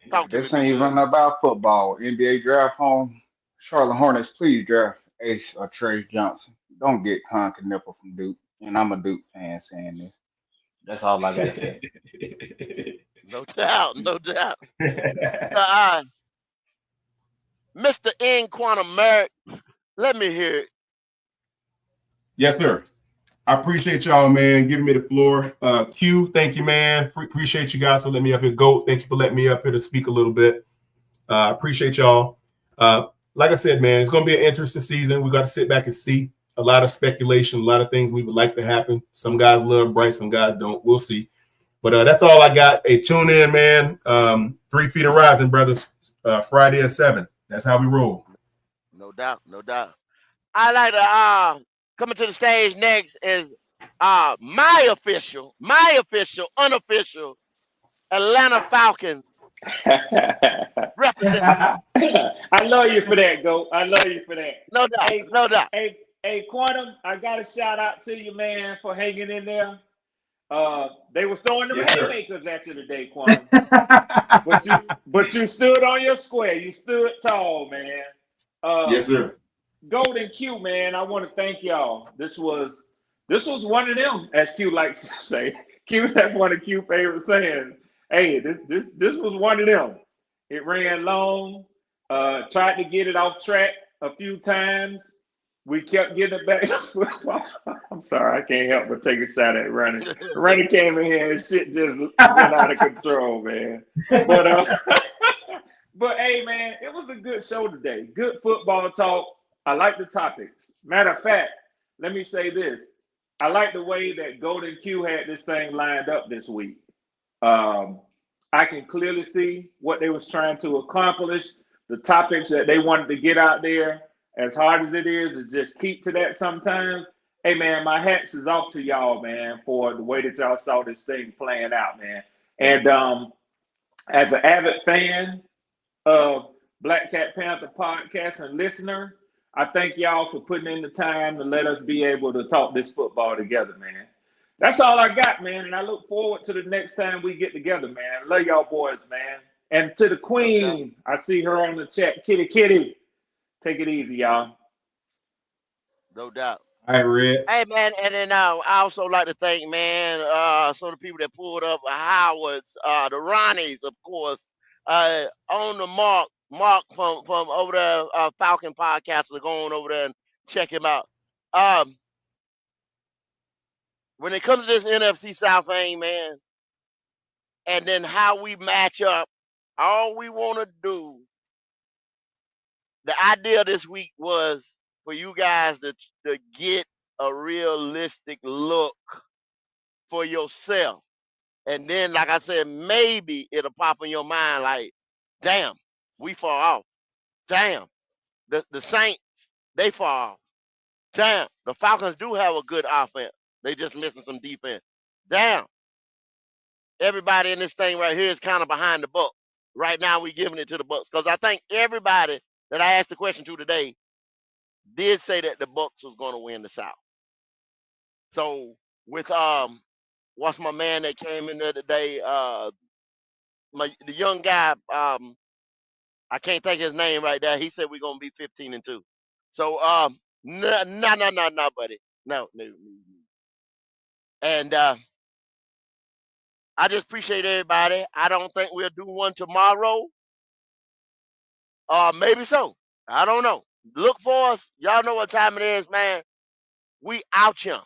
Talk to me, this Be ain't Good. even about football. NBA draft on Charlotte Hornets. Please draft Ace or Trey Johnson. Don't get Con Knipper from Duke. And I'm a Duke fan saying this. That's all I gotta say. No doubt, no doubt. Mr. N Quantum Merrick, let me hear it. Yes, sir. I appreciate y'all, man, giving me the floor. Q, thank you, man. Appreciate you guys for letting me up here. Goat, thank you for letting me up here to speak a little bit. Appreciate y'all. Like I said, man, it's going to be an interesting season. We got to sit back and see. A lot of speculation, a lot of things we would like to happen. Some guys love Bryce, some guys don't. We'll see. But that's all I got. Hey, tune in, man. 3 Feet and Rising, brothers. Friday at 7. That's how we roll. No doubt, no doubt. I like to coming to the stage next is my unofficial Atlanta Falcons representative. I love you for that, Goat. I love you for that. No doubt, Hey, no doubt. hey, Quantum, I got a shout out to you, man, for hanging in there. They were throwing them haymakers at you today, Quantum. but you stood on your square. You stood tall, man. Yes, sir. Golden Q, man, I want to thank y'all. This was one of them, as Q likes to say. Q, that's one of Q's favorite sayings. Hey, this was one of them. It ran long. Tried to get it off track a few times. We kept getting it back. I'm sorry, I can't help but take a shot at Ronnie. Ronnie came in here and shit just went out of control, man. But hey, man, it was a good show today. Good football talk. I like the topics. Matter of fact, let me say this. I like the way that Golden Q had this thing lined up this week. I can clearly see what they was trying to accomplish, the topics that they wanted to get out there. As hard as it is to just keep to that sometimes, hey, man, my hats is off to y'all, man, for the way that y'all saw this thing playing out, man. And as an avid fan of Black Cat Panther podcast and listener, I thank y'all for putting in the time to let us be able to talk this football together, man. That's all I got, man. And I look forward to the next time we get together, man. Love y'all boys, man. And to the queen, I see her on the chat. Kitty. Take it easy, y'all. No doubt. All right, Red. Hey, man, and then I also like to thank, man, some of the people that pulled up, Howard's, the Ronnies, of course, on the Mark from over there, Falcon Podcast, so go on over there and check him out. When it comes to this NFC South thing, man, and then how we match up, all we want to do, the idea this week was for you guys to get a realistic look for yourself. And then, like I said, maybe it'll pop in your mind like, damn, we far off. Damn, the Saints, they far off. Damn, the Falcons do have a good offense. They just missing some defense. Damn, everybody in this thing right here is kind of behind the Bucs. Right now, we giving it to the Bucs because I think everybody that I asked the question to today did say that the Bucs was going to win the South. So with what's my man that came in there today? The young guy, I can't think his name right there. He said we're gonna be 15-2. So no, buddy. No. And I just appreciate everybody. I don't think we'll do one tomorrow. Maybe so. I don't know. Look for us. Y'all know what time it is, man. We out here.